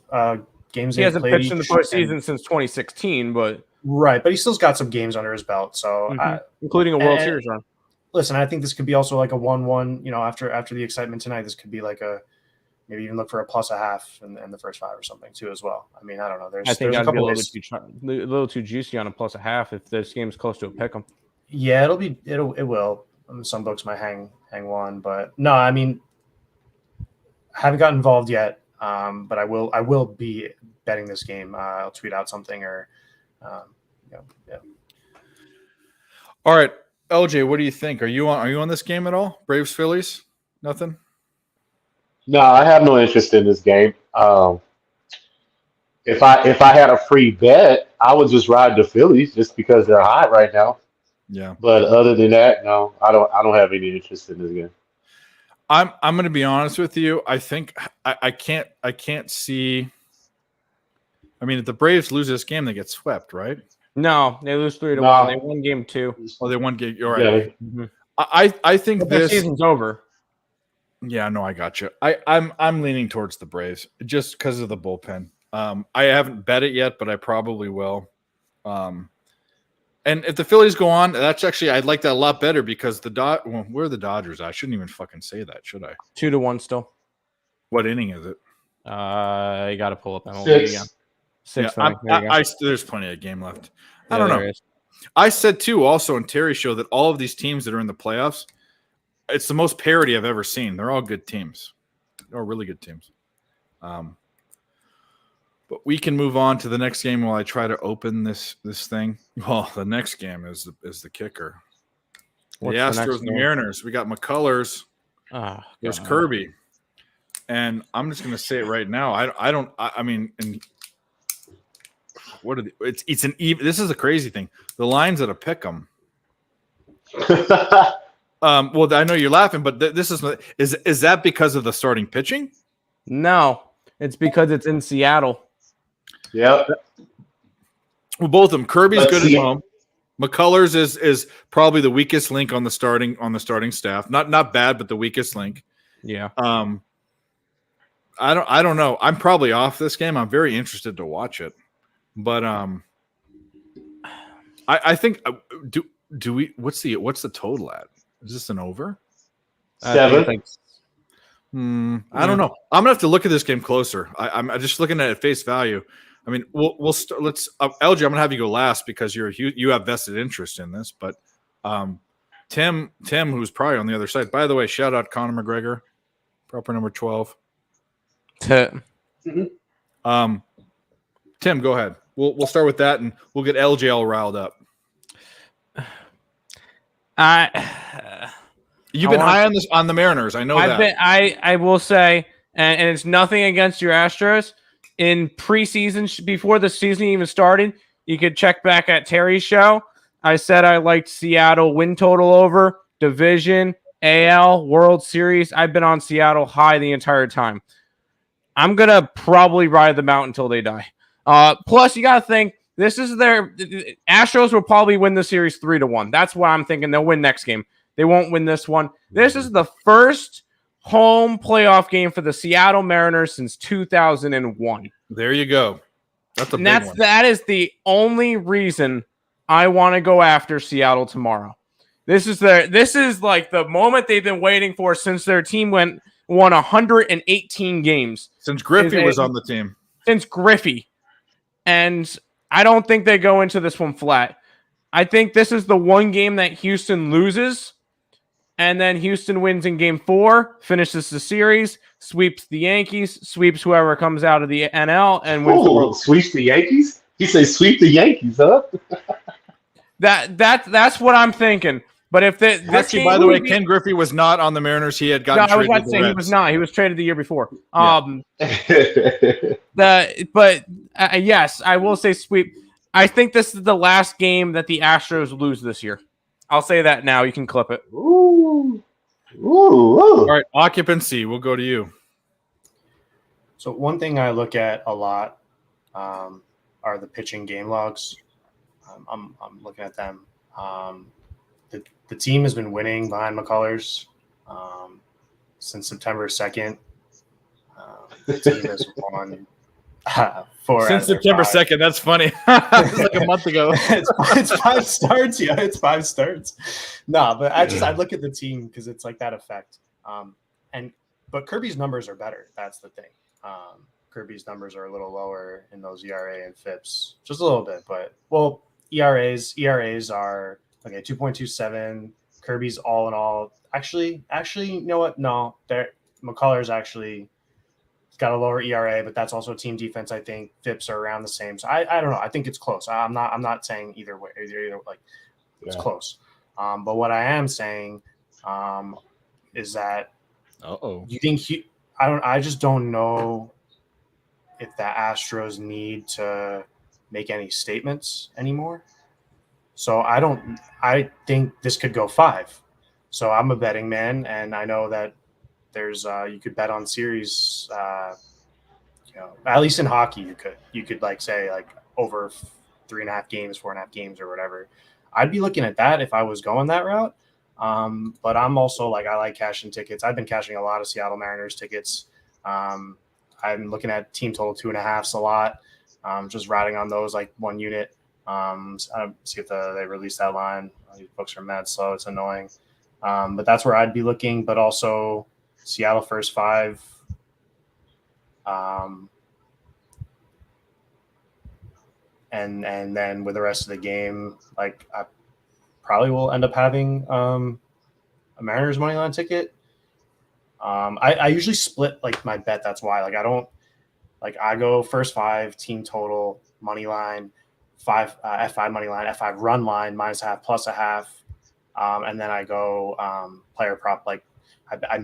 he hasn't pitched in the postseason since 2016, but right, but he still's got some games under his belt, so including a World Series run. Listen, I think this could be also like a 1-1. After the excitement tonight, this could be like maybe even look for a +0.5 in the first 5 or something too as well. I mean, I don't know. I think that'd be a little too juicy on a +0.5 if this game's close to a pick'em. Yeah, it will. Some books might hang 1, but no, I mean, I haven't gotten involved yet. But I will be betting this game. I'll tweet out something or, yeah. All right, LJ, what do you think? Are you on this game at all? Braves Phillies? Nothing. No, I have no interest in this game. If I had a free bet, I would just ride the Phillies just because they're hot right now. Yeah. But other than that, no, I don't have any interest in this game. I'm going to be honest with you. I think I can't see. I mean, if the Braves lose this game, they get swept, right? No, they lose 3-1. They won game 2. Oh, they won game. You're right. Yeah. Mm-hmm. I think this season's over. Yeah, no, I got you. I'm leaning towards the Braves just because of the bullpen. I haven't bet it yet, but I probably will. And if the Phillies go on, that's actually I'd like that a lot better because where are the Dodgers? I shouldn't even fucking say that, should I? 2-1 still. What inning is it? You got to pull up MLB again. Sixth inning. There you go. There's plenty of game left. I Yeah, don't know. there is. I said too, also on Terry's show, that all of these teams that are in the playoffs, it's the most parity I've ever seen. They're all good teams. They're all really good teams. But we can move on to the next game while I try to open this thing. Well, the next game is the kicker. What's the the Astros next and the game? Mariners. We got McCullers. There's God. Kirby. And I'm just going to say it right now. I mean, what are the, it's an even. This is a crazy thing. The line's at a pick 'em. Well, I know you're laughing, but this is that because of the starting pitching? No, it's because it's in Seattle. Yep. Well, both of them. Kirby's Let's good see. at home. McCullers is probably the weakest link on the starting staff. Not bad, but the weakest link. Yeah. I don't know. I'm probably off this game. I'm very interested to watch it, but I think do we? What's the total at? Is this an over? 7. I don't know. I'm gonna have to look at this game closer. I'm just looking at it at face value. I mean, we'll start. Let's LG. I'm gonna have you go last because you have vested interest in this. But Tim, who's probably on the other side. By the way, shout out Conor McGregor, proper number 12. Tim, go ahead. We'll start with that, and we'll get LJ all riled up. You've been high on the Mariners. I know that. I will say, and it's nothing against your Astros. In preseason, before the season even started, you could check back at Terry's show. I said I liked Seattle win total over, division, AL, World Series. I've been on Seattle high the entire time. I'm going to probably ride them out until they die. Plus, you got to think, this is Astros will probably win the series 3-1. That's what I'm thinking. They'll win next game. They won't win this one. This is the first home playoff game for the Seattle Mariners since 2001. There you go. That's a big one. That is the only reason I want to go after Seattle tomorrow. This is like the moment they've been waiting for since their team won 118 games. Since Griffey was on the team. Since Griffey. And I don't think they go into this one flat. I think this is the one game that Houston loses. And then Houston wins in game 4, finishes the series, sweeps the Yankees, sweeps whoever comes out of the NL, and wins the World Series. Sweeps the Yankees? He said sweep the Yankees, huh? That's what I'm thinking. But if actually, by the way, Ken Griffey was not on the Mariners. He had gotten traded. I was about to say he was not. He was traded the year before. Yeah. Yes, I will say sweep. I think this is the last game that the Astros lose this year. I'll say that now. You can clip it. Ooh. All right, occupancy. We'll go to you. So one thing I look at a lot are the pitching game logs. I'm looking at them. The team has been winning behind McCullers since September 2nd. The team has won 4 since September 2nd. That's funny. It was like a month ago. it's 5 starts. Yeah, it's 5 starts. No, but I look at the team because it's like that effect. But Kirby's numbers are better. That's the thing. Kirby's numbers are a little lower in those ERA and FIPS, just a little bit. But ERAs are okay. 2.27. Kirby's all in all. Actually, you know what? No, McCullers actually got a lower ERA, but that's also team defense. I think FIPS are around the same. So I don't know. I think it's close. I'm not saying either way. Either like it's close. But what I am saying is that you think I just don't know if the Astros need to make any statements anymore. So I think this could go 5. So I'm a betting man, and I know that there's you could bet on series. At least in hockey, you could like say like over 3.5 games, 4.5 games, or whatever. I'd be looking at that if I was going that route. But I'm also like I like cashing tickets. I've been cashing a lot of Seattle Mariners tickets. I'm looking at team total 2.5s a lot. Just riding on those like one unit. See if they release that line. These books are mad slow. It's annoying. But that's where I'd be looking. But also Seattle first 5. And then with the rest of the game, like I probably will end up having a Mariners money line ticket. I usually split like my bet. That's why I go first 5 team total money line, F5 money line, F5 run line -1/2 +1/2, and then I go player prop. Like I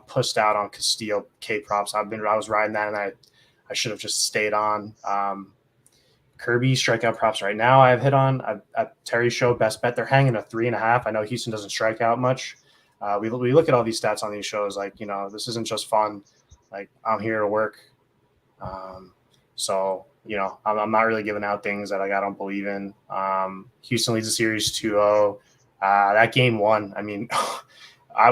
pushed out on Castillo K props. I was riding that, and I should have just stayed on. Kirby strikeout props right now I have hit on. At Terry's show, best bet, they're hanging a 3.5. I know Houston doesn't strike out much. We look at all these stats on these shows. Like, this isn't just fun. Like, I'm here to work. So, I'm not really giving out things that I don't believe in. Houston leads the series 2-0. That game 1, I mean,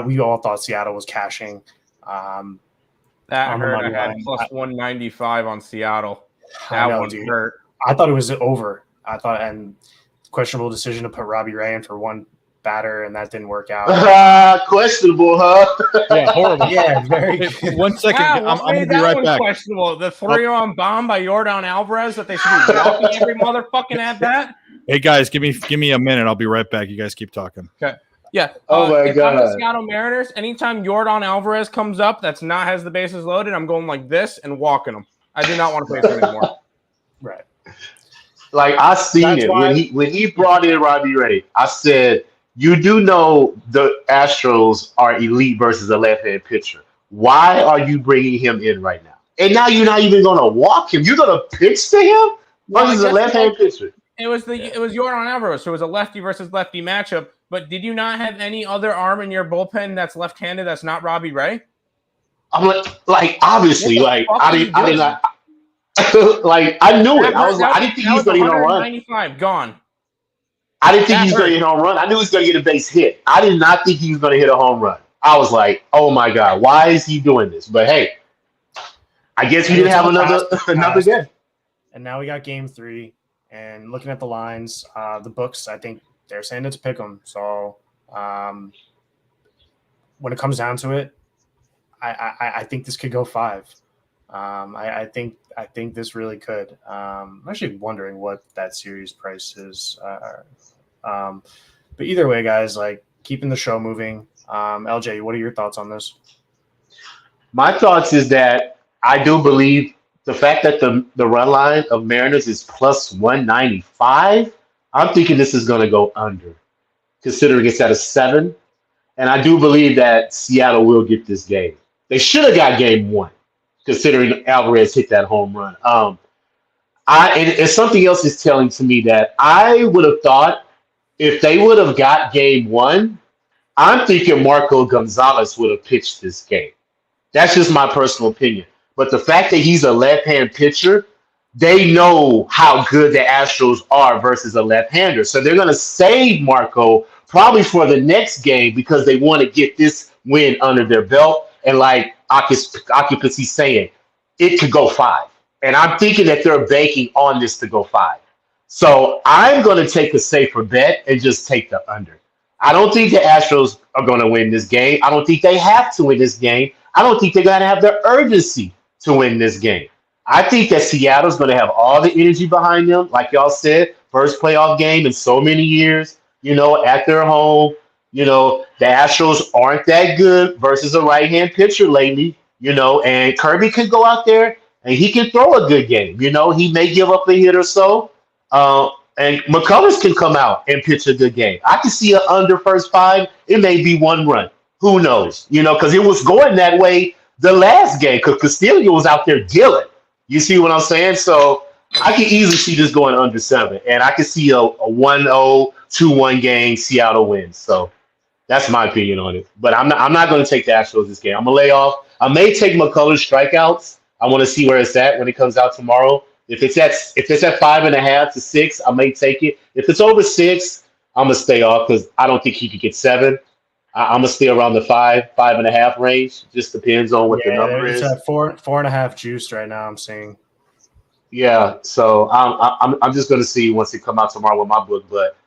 we all thought Seattle was cashing. That hurt. I had +195 on Seattle. That one hurt. I thought it was over. And questionable decision to put Robbie Ray in for one batter, and that didn't work out. Questionable, huh? Yeah, horrible. Yeah, very. 1 second. I'm going to be right back. Questionable. The 3-run bomb by Yordan Alvarez that they should be walking every motherfucking at bat. Hey guys, give me a minute. I'll be right back. You guys keep talking. Okay. Yeah. Oh my if God. I'm the Seattle Mariners, anytime Yordan Alvarez comes up has the bases loaded, I'm going like this and walking him. I do not want to play him anymore. Right. Like I seen it when he brought in Robbie Ray. I said, you do know the Astros are elite versus a left-hand pitcher. Why are you bringing him in right now? And now you're not even going to walk him. You're going to pitch to him versus a left-hand pitcher. It was Yordan Alvarez, so it was a lefty versus lefty matchup. But did you not have any other arm in your bullpen that's left-handed that's not Robbie Ray? I'm like obviously, like I did not. Like I knew it. I was like, I didn't think he was going to get a run. 95 gone. I didn't think he was going to hit a home run. I knew he was going to get a base hit. I did not think he was going to hit a home run. I was like, oh my God, why is he doing this? But hey, I guess we didn't have another game. And now we got game 3. And looking at the lines, the books, I think they're saying it's pick 'em. So when it comes down to it, I think this could go 5. I think this really could. I'm actually wondering what that series price is. But either way, guys, like keeping the show moving. LJ, what are your thoughts on this? My thoughts is that I do believe the fact that the run line of Mariners is +195. I'm thinking this is going to go under, considering it's at a 7. And I do believe that Seattle will get this game. They should have got game 1, considering Alvarez hit that home run. And something else is telling to me that I would have thought if they would have got game 1, I'm thinking Marco Gonzalez would have pitched this game. That's just my personal opinion. But the fact that he's a left-hand pitcher, they know how good the Astros are versus a left-hander. So they're going to save Marco probably for the next game because they want to get this win under their belt. And like Occupancy saying, it could go 5. And I'm thinking that they're banking on this to go 5. So I'm going to take a safer bet and just take the under. I don't think the Astros are going to win this game. I don't think they have to win this game. I don't think they're going to have the urgency to win this game. I think that Seattle's going to have all the energy behind them. Like y'all said, first playoff game in so many years, at their home. The Astros aren't that good versus a right-hand pitcher lately, and Kirby can go out there and he can throw a good game. He may give up a hit or so. And McCullers can come out and pitch a good game. I can see an under first 5. It may be 1 run. Who knows? Because it was going that way the last game because Castillo was out there dealing. You see what I'm saying? So I can easily see this going under 7. And I can see a 1-0, 2-1 game, Seattle wins. So that's my opinion on it. But I'm not going to take the Astros this game. I'm going to lay off. I may take McCullers strikeouts. I want to see where it's at when it comes out tomorrow. If it's at 5.5 to 6, I may take it. If it's over 6, I'm gonna stay off because I don't think he could get 7. I'm gonna stay around the 5.5 range. Just depends on what the number is. It's at 4.5 juiced right now. I'm seeing. Yeah, so I'm just going to see once it come out tomorrow with my book. But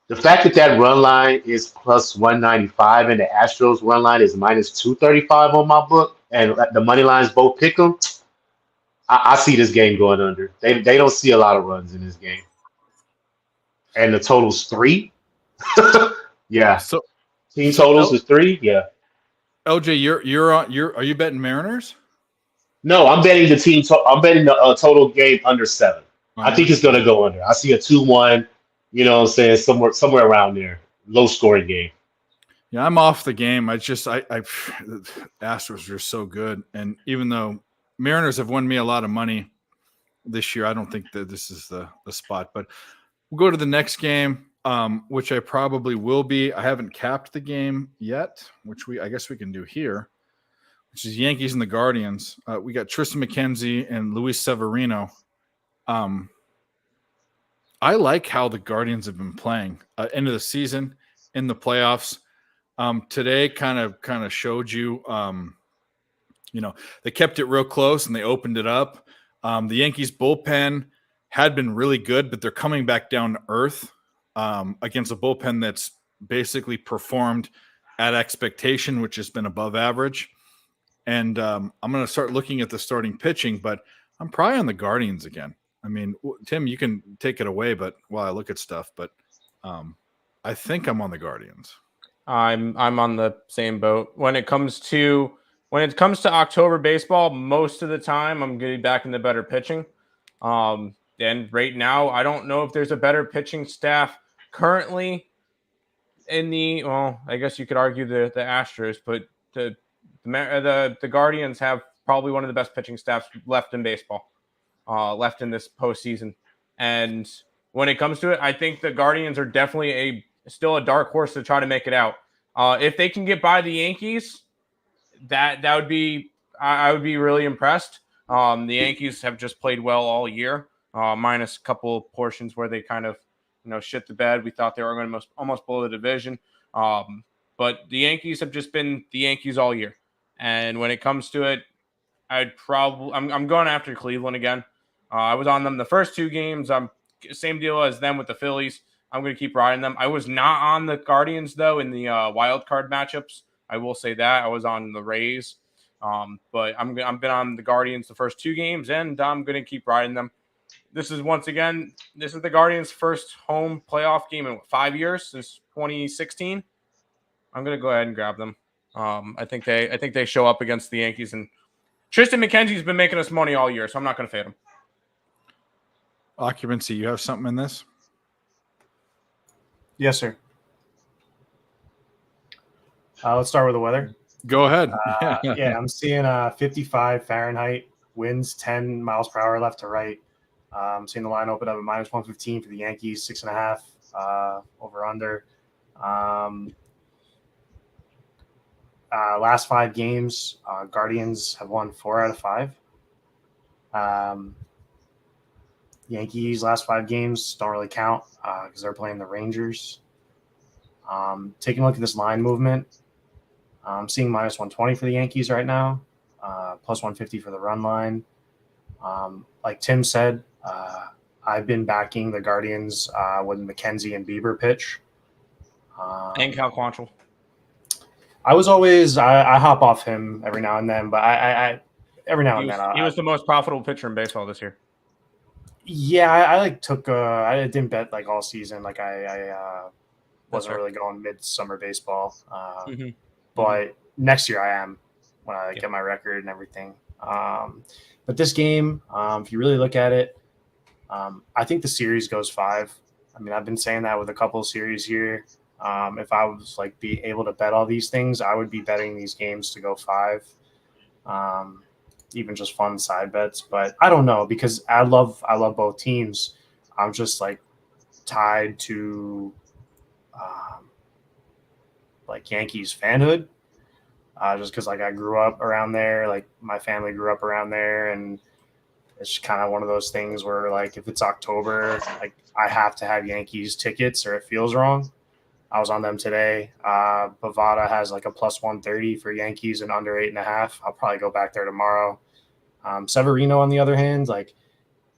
the fact that that run line is plus 195 and the Astros run line is minus 235 on my book, and the money lines both pick them, I see this game going under. They don't see a lot of runs in this game, and the total's 3. Yeah, So team so totals is 3. Yeah. LJ, are you betting Mariners? No, I'm betting the team. I'm betting the total game under 7. I think it's going to go under. I see a 2-1. You know what I'm saying? Somewhere around there. Low scoring game. Yeah, I'm off the game. I the Astros are so good, and even though Mariners have won me a lot of money this year, I don't think that this is the spot. But we'll go to the next game, which I probably will be. I haven't capped the game yet, which I guess we can do here, which is Yankees and the Guardians. We got Tristan McKenzie and Luis Severino. I like how the Guardians have been playing end of the season in the playoffs. Today kind of showed you, they kept it real close and they opened it up. The Yankees bullpen had been really good, but they're coming back down to earth against a bullpen that's basically performed at expectation, which has been above average. And I'm going to start looking at the starting pitching, but I'm probably on the Guardians again. I mean, Tim, you can take it away, but while I look at stuff, but I think I'm on the Guardians. I'm on the same boat. When it comes to October baseball, most of the time I'm getting back in the better pitching. And right now, I don't know if there's a better pitching staff currently in I guess you could argue the Astros, but the Guardians have probably one of the best pitching staffs left in baseball, left in this postseason. And when it comes to it, I think the Guardians are definitely still a dark horse to try to make it out. If they can get by the Yankees, that would be I would be really impressed. The Yankees have just played well all year, minus a couple portions where they kind of shit the bed. We thought they were going to almost blow the division, but the Yankees have just been the Yankees all year. And when it comes to it, I'm going after Cleveland again. I was on them the first 2 games. Same deal as them with the Phillies. I'm going to keep riding them. I was not on the Guardians, though, in the wild card matchups. I will say that. I was on the Rays. But I've been on the Guardians the first 2 games, and I'm going to keep riding them. This is the Guardians' first home playoff game in 5 years, since 2016. I'm going to go ahead and grab them. I think they show up against the Yankees, and Tristan McKenzie's been making us money all year, so I'm not going to fade him. Occupancy, you have something in this? Yes, sir. Let's start with the weather. Go ahead. Yeah, I'm seeing 55 Fahrenheit, winds 10 miles per hour left to right. I'm seeing the line open up at minus 115 for the Yankees, 6.5 over under. Last 5 games, Guardians have won 4 out of 5. Yankees last 5 games don't really count because they're playing the Rangers. Taking a look at this line movement, I'm seeing minus 120 for the Yankees right now, plus 150 for the run line. Like Tim said, I've been backing the Guardians when McKenzie and Bieber pitch. And Cal Quantrill. I was always I hop off him every now and then, but I every now and then he was the most profitable pitcher in baseball this year. Yeah, I took I didn't bet like all season. Like I wasn't really going mid-summer baseball. But next year I am when I get my record and everything. But this game, if you really look at it, I think the series goes 5. I mean, I've been saying that with a couple of series here. If I was be able to bet all these things, I would be betting these games to go 5. Even just fun side bets, but I don't know because I love both teams. I'm just tied to Yankees fanhood, just because I grew up around there, my family grew up around there, and it's kind of one of those things where if it's October, I have to have Yankees tickets or it feels wrong. I was on them today. Bovada has a plus 130 for Yankees and under 8.5. I'll probably go back there tomorrow. Severino, on the other hand,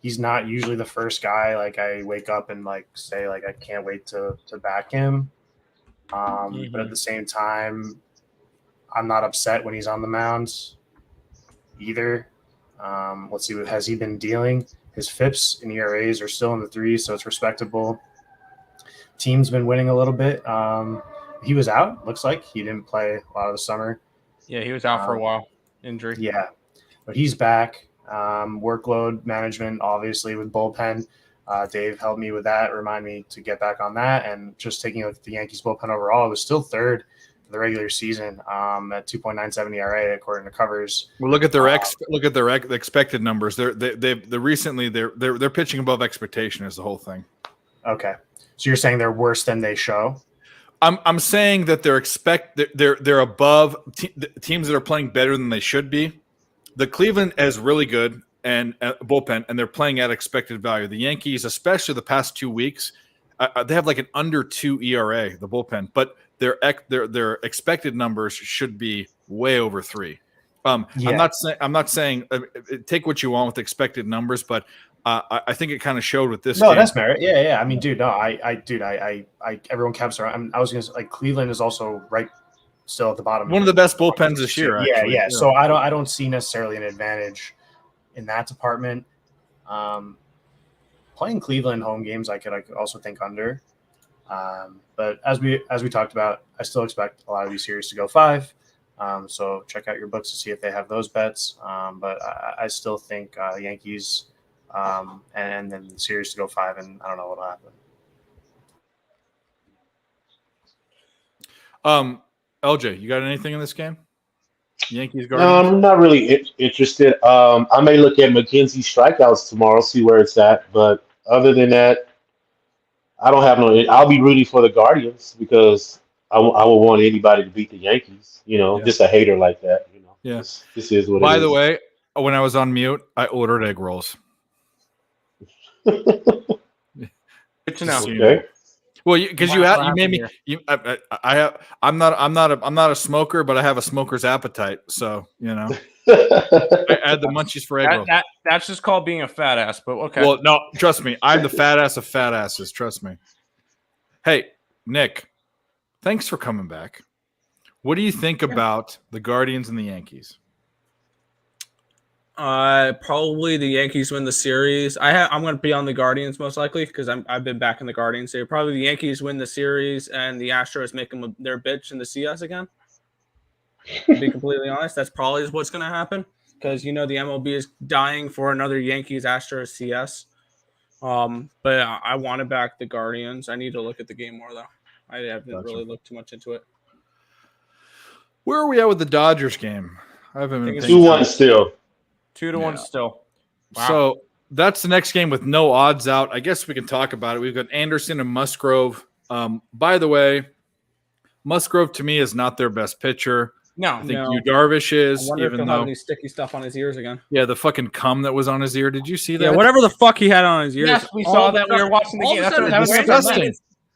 he's not usually the first guy like I wake up and like say like I can't wait to back him. But at the same time, I'm not upset when he's on the mound either. Let's see, has he been dealing? His FIPS and ERAs are still in the 3s, so it's respectable. Team's been winning a little bit. He was out. Looks like he didn't play a lot of the summer. Yeah, he was out for a while. Injury. Yeah, but he's back. Workload management, obviously, with bullpen. Dave helped me with that, remind me to get back on that. And just taking a look at the Yankees bullpen overall, it was still third for the regular season at 2.97 ERA according to covers. Well, look at their expected numbers. They're pitching above expectation is the whole thing. Okay, so you're saying they're worse than they show? I'm saying that they're above teams that are playing better than they should be. The Cleveland is really good and bullpen, and they're playing at expected value. The Yankees, especially the past 2 weeks, they have like an under 2 ERA, the bullpen, but their expected numbers should be way over 3. I'm not saying take what you want with expected numbers, but I think it kind of showed with this. No, game. that's merit. Yeah. I mean, dude, no, I everyone caps around. I was gonna say, like, Cleveland is also right still at the bottom. One of the best bullpens this year. Actually. Yeah. So I don't see necessarily an advantage in that department. Playing Cleveland home games, I could also think under. But as we talked about, I still expect a lot of these series to go 5. So check out your books to see if they have those bets. But I still think the Yankees and then the series to go 5, and I don't know what'll happen. LJ, you got anything in this game? Yankees No, Guardians? I'm not really interested. I may look at McKenzie's strikeouts tomorrow, see where it's at. But other than that, I don't have no. I'll be rooting for the Guardians because I will want anybody to beat the Yankees. Just a hater like that. Yeah. This is what. By it the is. way, when I was on mute, I ordered egg rolls. Good to know. Okay. Well, because you made me. I'm not a smoker, but I have a smoker's appetite. So I add the munchies for egg rolls. That's just called being a fat ass. But okay. Well, no, trust me, I'm the fat ass of fat asses. Trust me. Hey, Nick, thanks for coming back. What do you think about the Guardians and the Yankees? Probably the Yankees win the series. I'm going to be on the Guardians most likely because I've been back in the Guardians. So probably the Yankees win the series and the Astros make them their bitch in the CS again. To be completely honest, that's probably what's going to happen because the MLB is dying for another Yankees Astros CS. But I want to back the Guardians. I need to look at the game more though. I haven't really looked too much into it. Where are we at with the Dodgers game? I haven't been 2-1 still. 2-1 still. Wow. So that's the next game with no odds out. I guess we can talk about it. We've got Anderson and Musgrove. By the way, Musgrove to me is not their best pitcher. No, I think Yu Darvish is. I wonder if even he'll though have any sticky stuff on his ears again. Yeah, the fucking cum that was on his ear. Did you see that? Yeah, whatever the fuck he had on his ears. Yes, we saw that. We were watching the game. That was disgusting.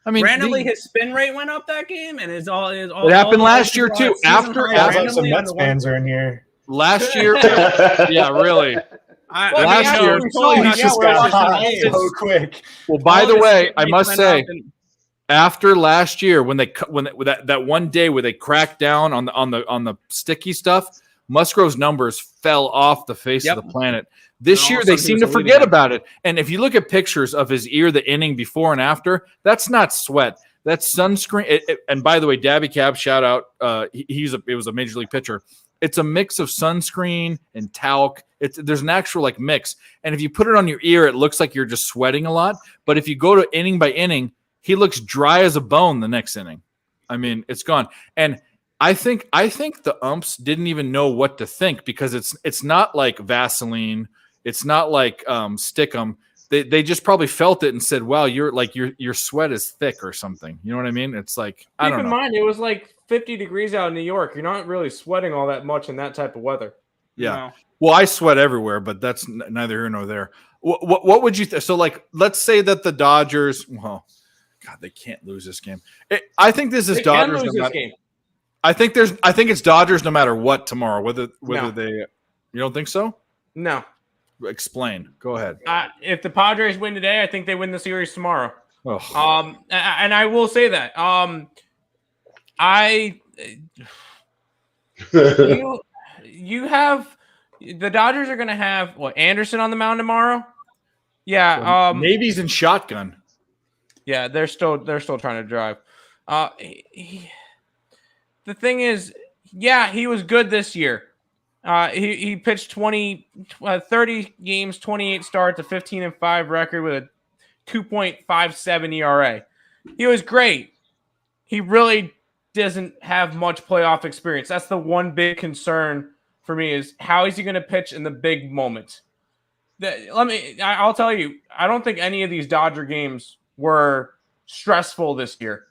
I mean, randomly his spin rate went up that game, and it happened last year too. After Some Mets fans are in here. Last year, yeah, really. Last year, so quick. Well, by the way, I must say, after last year, when that one day where they cracked down on the sticky stuff, Musgrove's numbers fell off the face of the planet. This year, they seem to forget about it. And if you look at pictures of his ear, the inning before and after, that's not sweat. That's sunscreen. And by the way, Dabby Cab, shout out. It was a major league pitcher. It's a mix of sunscreen and talc. There's an actual mix. And if you put it on your ear, it looks like you're just sweating a lot. But if you go to inning by inning, he looks dry as a bone the next inning. I mean, it's gone. And I think the umps didn't even know what to think because it's not like Vaseline. It's not like Stickum. They just probably felt it and said, "Wow, your sweat is thick or something." You know what I mean? It's like I don't know. Keep in mind, it was like 50 degrees out in New York. You're not really sweating all that much in that type of weather. Yeah. Well, I sweat everywhere, but that's neither here nor there. What would you so let's say that the Dodgers. Well, God, they can't lose this game. I think this is Dodgers. I think it's Dodgers no matter what tomorrow. Whether they, you don't think so? No. explain. Go ahead. If the Padres win today, I think they win the series tomorrow. Oh. And I will say that. You have the Dodgers are going to have Anderson on the mound tomorrow. Yeah, Navy's in shotgun. Yeah, they're still trying to drive. The thing is, he was good this year. He pitched 30 games, 28 starts, a 15-5 record with a 2.57 ERA. He was great. He really doesn't have much playoff experience. That's the one big concern for me is how is he going to pitch in the big moments? I'll tell you, I don't think any of these Dodger games were stressful this year.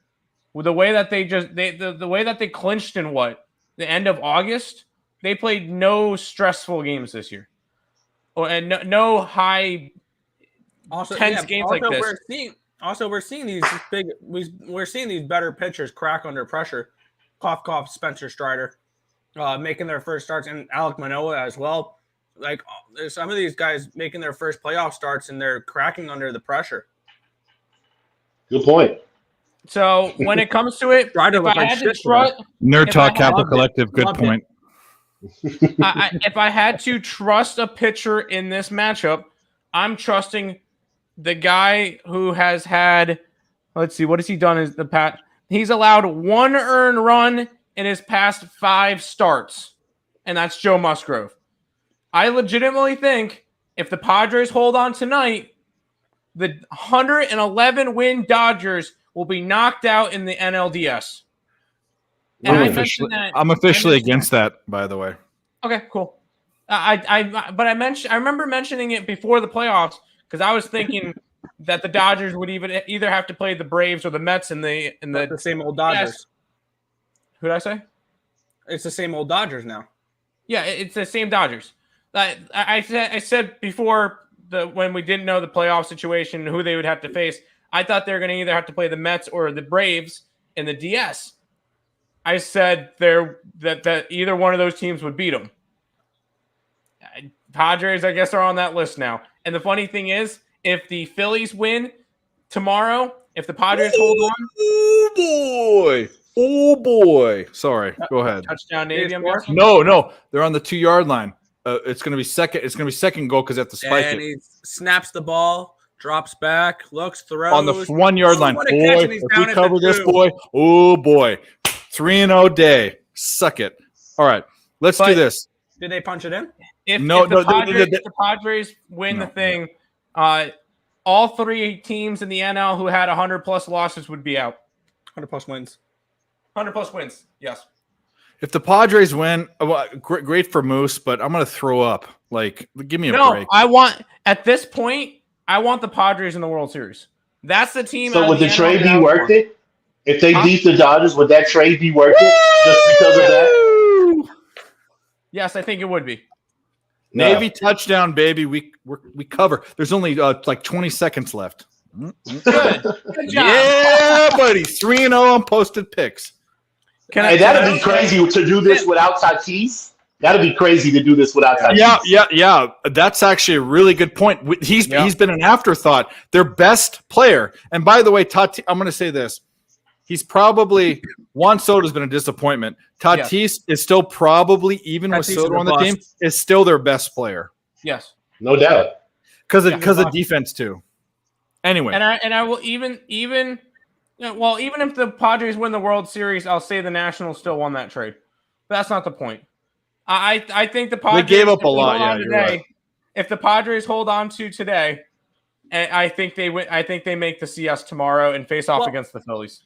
With the way that the way that they clinched in the end of August, they played no stressful games this year, and no high tense games like this. We're seeing these better pitchers crack under pressure. Cough, cough. Spencer Strider, making their first starts, and Alek Manoah as well. Like there's some of these guys making their first playoff starts, and they're cracking under the pressure. Good point. So when it comes to it, Nerd Talk Capital Collective. Good point. If I had to trust a pitcher in this matchup, I'm trusting the guy who has had. Let's see, what has he done? He's allowed one earned run in his past 5 starts, and that's Joe Musgrove. I legitimately think if the Padres hold on tonight, the 111-win Dodgers will be knocked out in the NLDS. I'm officially against that, by the way. Okay, cool. I remember mentioning it before the playoffs because I was thinking that the Dodgers would either have to play the Braves or the Mets in the same old Dodgers. Yes. Who did I say? It's the same old Dodgers now. Yeah, it's the same Dodgers. I said before when we didn't know the playoff situation, who they would have to face, I thought they were going to either have to play the Mets or the Braves in the DS. I said that either one of those teams would beat them. Padres, I guess, are on that list now. And the funny thing is, if the Phillies win tomorrow, if the Padres hold on, oh boy! Sorry, go ahead. Touchdown, Navy. I'm guessing. No, they're on the 2-yard line. It's going to be second. It's going to be second goal because they have to spike and it. He snaps the ball, drops back, looks, throws On the 1-yard line. Boy, if we cover this, 2. boy. Oh, boy. 3-0 day. Suck it. All right. Let's do this. Did they punch it in? If the Padres win the thing, all 3 teams in the NL who had 100-plus losses would be out. 100-plus wins. 100-plus wins, yes. If the Padres win, great for Moose, but I'm going to throw up. Like, give me a break. At this point, I want the Padres in the World Series. That's the team. So would the trade be worth it? If they beat the Dodgers, would that trade be worth it just because of that? Yes, I think it would be. Navy touchdown, baby. We cover. There's only like 20 seconds left. Good job. Yeah, buddy. 3-0 on posted picks. That'd be crazy to do this without Tatis. That'd be crazy to do this without Tatis. Yeah. That's actually a really good point. He's been an afterthought. Their best player. And by the way, Tatis, I'm going to say this. He's probably Juan Soto's been a disappointment. Tatis is still probably, even with Soto on the team, is still their best player. Yes, no doubt. Because of defense too. Anyway, and I will even if the Padres win the World Series, I'll say the Nationals still won that trade. But that's not the point. I think the Padres gave up a lot. Yeah, you're right. If the Padres hold on to today, I think they win. I think they make the CS tomorrow and face off against the Phillies.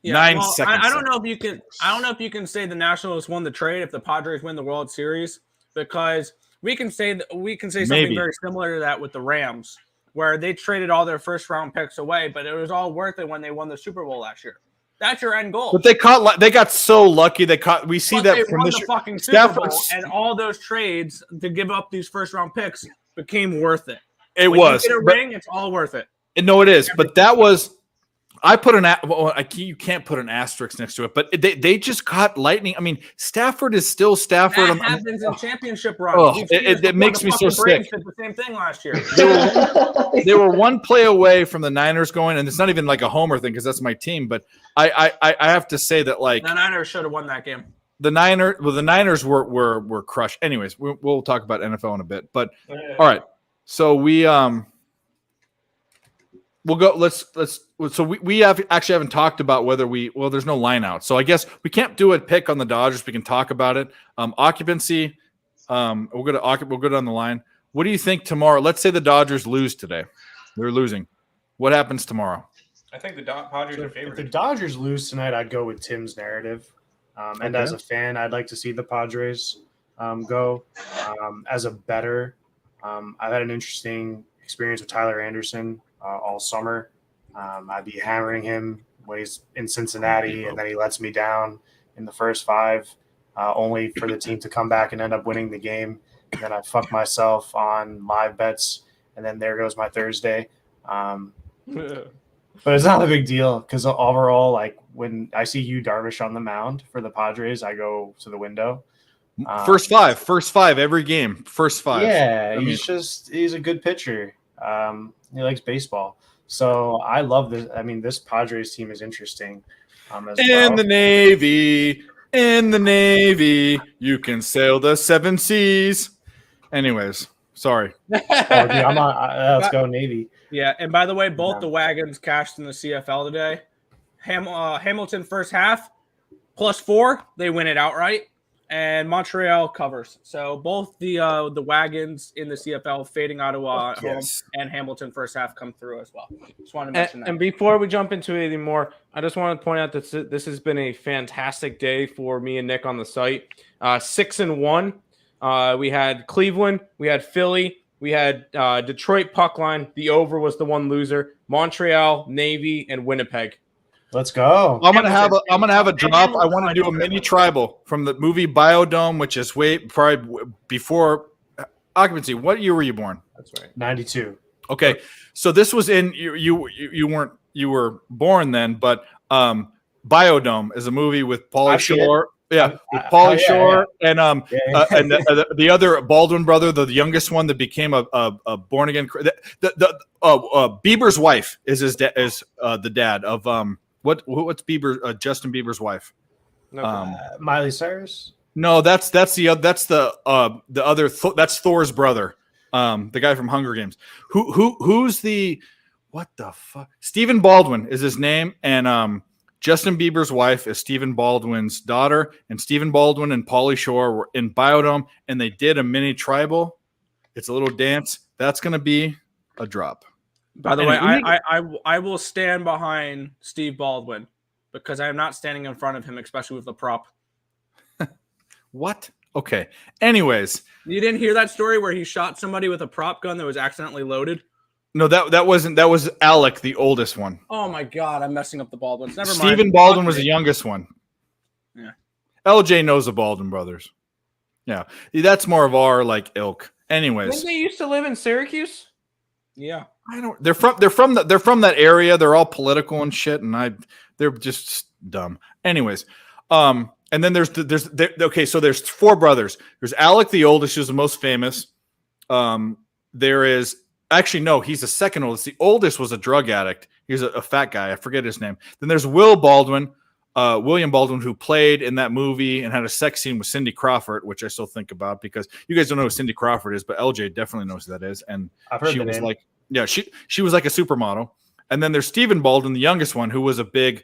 Yeah, 9 seconds. I don't know if you can. I don't know if you can say the Nationals won the trade if the Padres win the World Series, because we can say something very similar to that with the Rams, where they traded all their first round picks away, but it was all worth it when they won the Super Bowl last year. That's your end goal. But they got so lucky. We see that from the fucking Super Bowl, and all those trades to give up these first round picks became worth it. When you get a ring, it's all worth it. No, it is. But that was. I put you can't put an asterisk next to it, but they just caught lightning. I mean, Stafford is still Stafford. That happens in championship runs. Oh, We've seen this it before. makes The me so fucking Braves sick. did the same thing last year. They were one play away from the Niners going, and it's not even like a homer thing because that's my team. But I have to say that like The Niners should have won that game. the Niners were crushed. Anyways, we'll talk about NFL in a bit. But all right, so we'll go. So we haven't talked about whether there's no line out. So I guess we can't do a pick on the Dodgers. We can talk about it. Occupancy. We'll go down the line. What do you think tomorrow? Let's say the Dodgers lose today. They're losing. What happens tomorrow? I think the Padres are If the favored. Dodgers lose tonight, I'd go with Tim's narrative. And as a fan, I'd like to see the Padres go. As a bettor, I've had an interesting experience with Tyler Anderson all summer. I'd be hammering him when he's in Cincinnati, and then he lets me down in the first 5, only for the team to come back and end up winning the game. And then I fuck myself on live bets, and then there goes my Thursday. But it's not a big deal because overall, like when I see Yu Darvish on the mound for the Padres, I go to the window. First five every game. First 5. Yeah, he's a good pitcher. He likes baseball. So I love this. I mean, this Padres team is interesting. As well. In the Navy, you can sail the 7 seas. Anyways, sorry. Oh, dude, let's go Navy. Yeah, and by the way, both the wagons cashed in the CFL today. Hamilton first half +4, they win it outright, and Montreal covers. So both the wagons in the CFL fading out of home and Hamilton first half come through as well. Just wanted to mention that. And before we jump into anything more, I just want to point out that this has been a fantastic day for me and Nick on the site. 6-1. We had Cleveland, we had Philly, we had Detroit puck line. The over was the one loser. Montreal, Navy, and Winnipeg. Let's go. I'm gonna have a drop. I want to do a mini tribal from the movie Biodome, which is probably before occupancy. What year were you born? That's right. 92. Okay, so this was in you were born then, but Biodome is a movie with Pauly Shore. Yeah, with Pauly Shore and the other Baldwin brother, the youngest one that became a born again. Bieber's wife is the dad of what's Bieber Justin Bieber's wife? Miley Cyrus. No, that's the other that's Thor's brother, the guy from Hunger Games. Who's the what the fuck? Stephen Baldwin is his name, and Justin Bieber's wife is Stephen Baldwin's daughter, and Stephen Baldwin and Pauly Shore were in Biodome, and they did a mini tribal. It's a little dance. That's going to be a drop. By the way, I will stand behind Steve Baldwin because I am not standing in front of him, especially with the prop. What? Okay. Anyways. You didn't hear that story where he shot somebody with a prop gun that was accidentally loaded? No, that was Alec, the oldest one. Oh my God, I'm messing up the Baldwins. Never mind. Stephen Baldwin was the youngest one. Yeah. LJ knows the Baldwin brothers. Yeah. That's more of our like ilk. Anyways. Didn't they used to live in Syracuse? Yeah. I don't they're from that area. They're all political and shit, and they're just dumb. Anyways. And then there's 4 brothers. There's Alec, the oldest, who's the most famous. There is actually no, he's the second oldest. The oldest was a drug addict. He's a fat guy. I forget his name. Then there's William Baldwin, who played in that movie and had a sex scene with Cindy Crawford, which I still think about because you guys don't know who Cindy Crawford is, but LJ definitely knows who that is. And I've heard she the was name. like, yeah, she was like a supermodel. And then there's Stephen Baldwin, the youngest one, who was a big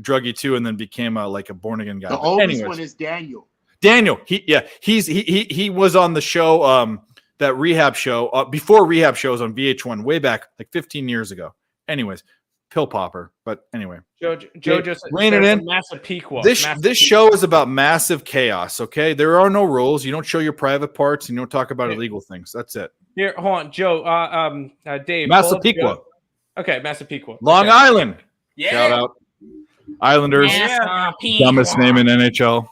druggie too, and then became like a born again guy. The oldest one is Daniel. Daniel, he was on the show, that rehab show before rehab shows on VH1 way back like 15 years ago. Anyways, pill popper. But anyway, Joe just rein it in. Massapequa. This show is about massive chaos. Okay, there are no rules. You don't show your private parts, and you don't talk about illegal things. That's it. Here, hold on, Joe. Dave. Massapequa. Okay, Massapequa. Long Island. Yeah. Shout out. Islanders. Dumbest name in NHL.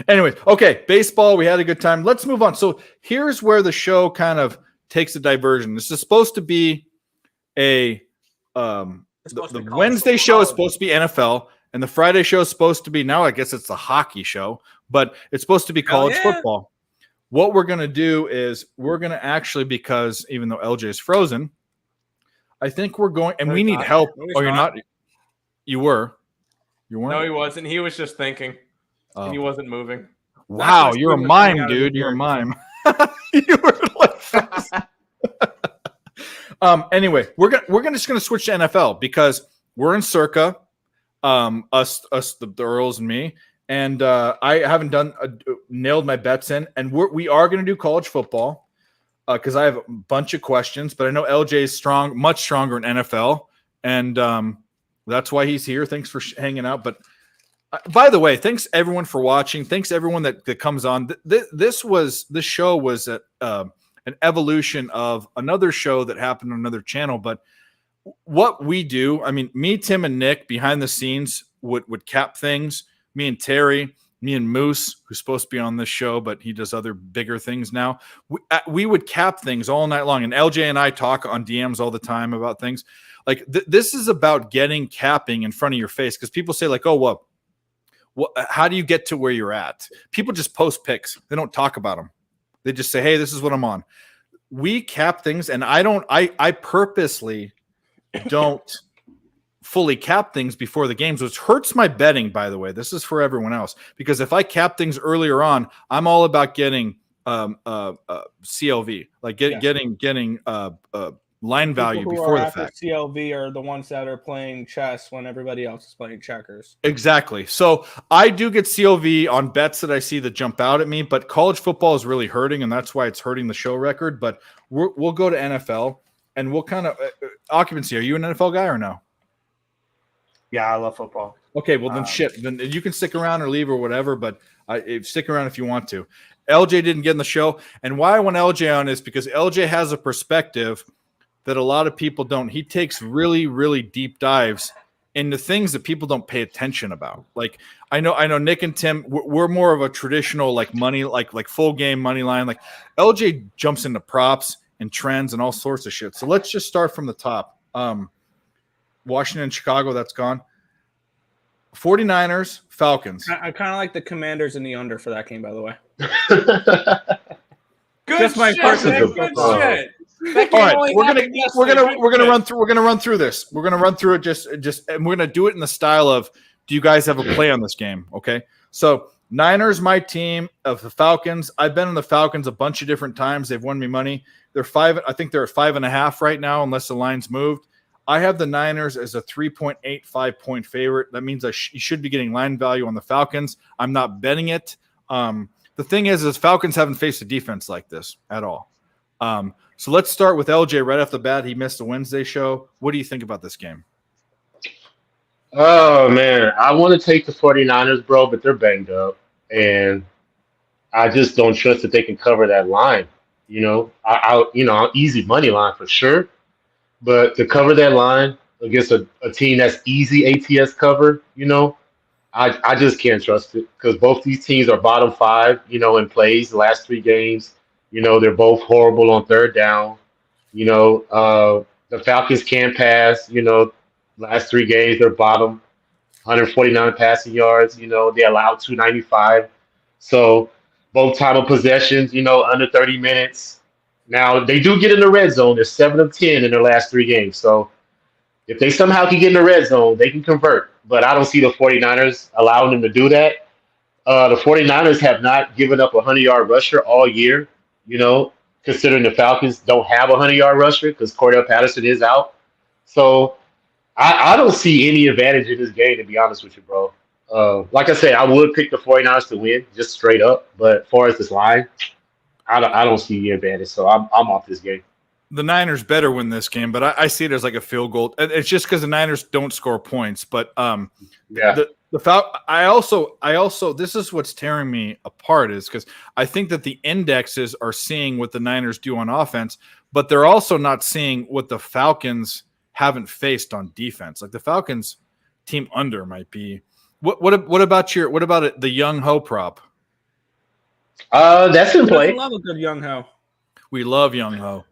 Anyways, okay, baseball, we had a good time. Let's move on. So here's where the show kind of takes a diversion. This is supposed to be a It's supposed to the be college Wednesday football. show is supposed to be NFL, and the Friday show is supposed to be, now I guess it's the hockey show, but it's supposed to be Hell college yeah. football. What we're going to do is we're going to actually, because even though LJ is frozen, I think we're going, and No, we he's need not. help. No, he's Oh, you're not. not? You were? You weren't? No, he wasn't. He was just thinking, and he Oh. wasn't moving. Wow, That's you're a what's coming mime, out of dude. the You're a ears. mime. You were like frozen. Anyway, we're just gonna switch to NFL because we're in Circa, us the Earls and me, and I haven't nailed my bets in, and we are gonna do college football because I have a bunch of questions, but I know LJ is much stronger in NFL, and that's why he's here. Thanks for hanging out. But by the way, thanks everyone for watching. Thanks everyone that comes on. This show was an evolution of another show that happened on another channel. But what we do, I mean, me, Tim, and Nick behind the scenes would cap things. Me and Terry, me and Moose, who's supposed to be on this show, but he does other bigger things now. We would cap things all night long. And LJ and I talk on DMs all the time about things. Like this is about getting capping in front of your face, because people say like, oh, well, how do you get to where you're at? People just post pics. They don't talk about them. They just say, hey, this is what I'm on. We cap things, and I purposely don't fully cap things before the games, which hurts my betting, by the way. This is for everyone else, because if I cap things earlier on, I'm all about getting CLV, like getting line value People who before are the after fact. CLV are the ones that are playing chess when everybody else is playing checkers. Exactly. So I do get CLV on bets that I see that jump out at me, but college football is really hurting, and that's why it's hurting the show record. But we'll go to NFL, and we'll kind of occupancy. Are you an NFL guy or no? Yeah, I love football. Okay, well then then you can stick around or leave or whatever, but stick around if you want to. LJ didn't get in the show, and why I want LJ on is because LJ has a perspective that a lot of people don't. He takes really, really deep dives into things that people don't pay attention about. Like I know Nick and Tim, we're more of a traditional like money, like full game money line. Like LJ jumps into props and trends and all sorts of shit. So let's just start from the top. Washington, Chicago, that's gone. 49ers, Falcons. I kind of like the Commanders in the under for that game, by the way. Good Just my shit, personal man, good thought. shit. That All game right, only we're happened yesterday. gonna run through this. We're gonna run through it just and we're gonna do it in the style of, do you guys have a play on this game? Okay. So Niners, my team. Of the Falcons, I've been in the Falcons a bunch of different times. They've won me money. I think they're at 5.5 right now, unless the line's moved. I have the Niners as a 3.85 point favorite. That means you should be getting line value on the Falcons. I'm not betting it. The thing is Falcons haven't faced a defense like this at all. So let's start with LJ right off the bat. He missed the Wednesday show. What do you think about this game? Oh, man. I want to take the 49ers, bro, but they're banged up. And I just don't trust that they can cover that line. Easy money line for sure. But to cover that line against a team that's easy ATS cover, I just can't trust it, because both these teams are bottom 5, in plays the last 3 games. They're both horrible on third down. The Falcons can pass. Last 3 games, they're bottom, 149 passing yards. They allow 295. So both time of possessions, under 30 minutes. Now, they do get in the red zone. They're 7 of 10 in their last 3 games. So if they somehow can get in the red zone, they can convert. But I don't see the 49ers allowing them to do that. The 49ers have not given up a 100-yard rusher all year, considering the Falcons don't have a 100-yard rusher because Cordell Patterson is out. So I don't see any advantage in this game, to be honest with you, bro. Like I said, I would pick the 49ers to win, just straight up. But as far as this line, I don't see the advantage, so I'm off this game. The Niners better win this game, but I see it as like a field goal. It's just because the Niners don't score points. But Yeah. I also this is what's tearing me apart, is because I think that the indexes are seeing what the Niners do on offense, but they're also not seeing what the Falcons haven't faced on defense. Like the Falcons team under might be. What about the Young Ho prop? That's in play. I love a good Young Ho. We love Young Ho.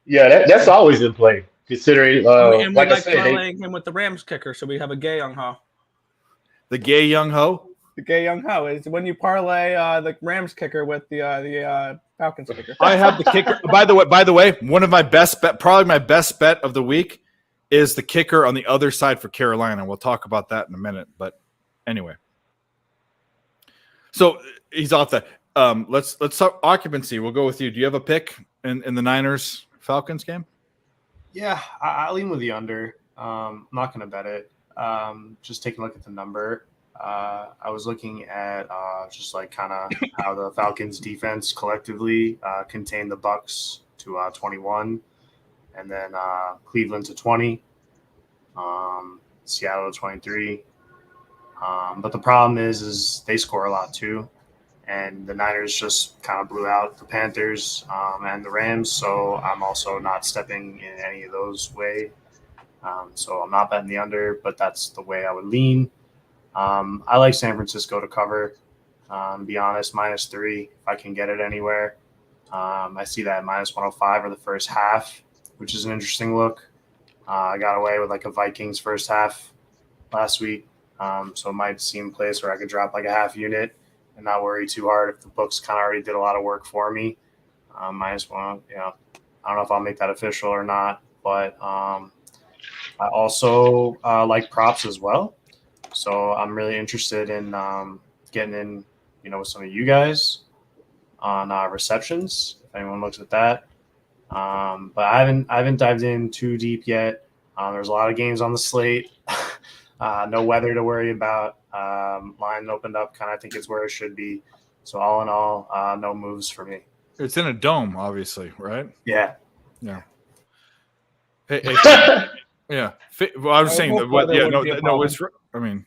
Yeah, that's always in play. Considering, And we like I like said, parlaying him with the Rams kicker, so we have a gay young ho. The gay young ho. The gay young ho is when you parlay the Rams kicker with the Falcons kicker. I have the kicker. By the way, one of my best bet, probably my best bet of the week, is the kicker on the other side for Carolina. We'll talk about that in a minute. But anyway, so he's off that. Let's talk occupancy. We'll go with you. Do you have a pick in the Niners Falcons game? Yeah, I lean with the under. I'm not going to bet it. Just taking a look at the number. I was looking at just like kind of how the Falcons defense collectively contained the Bucks to 21, and then Cleveland to 20, Seattle to 23. But the problem is they score a lot too, and the Niners just kind of blew out the Panthers and the Rams. So I'm also not stepping in any of those way. So I'm not betting the under, but that's the way I would lean. I like San Francisco to cover. Be honest, -3 if I can get it anywhere. I see that -105 for the first half, which is an interesting look. I got away with like a Vikings first half last week, so it might seem a place where I could drop like a half unit and not worry too hard if the books kind of already did a lot of work for me. -1, I don't know if I'll make that official or not, but I also like props as well. So I'm really interested in getting in, with some of you guys on receptions. If anyone looks at that, but I haven't dived in too deep yet. There's a lot of games on the slate. No weather to worry about. Line opened up, kind of think it's where it should be. So all in all, no moves for me. It's in a dome, obviously, right? Yeah. Hey, yeah. Well, I was saying that. Yeah, no. It's. I mean,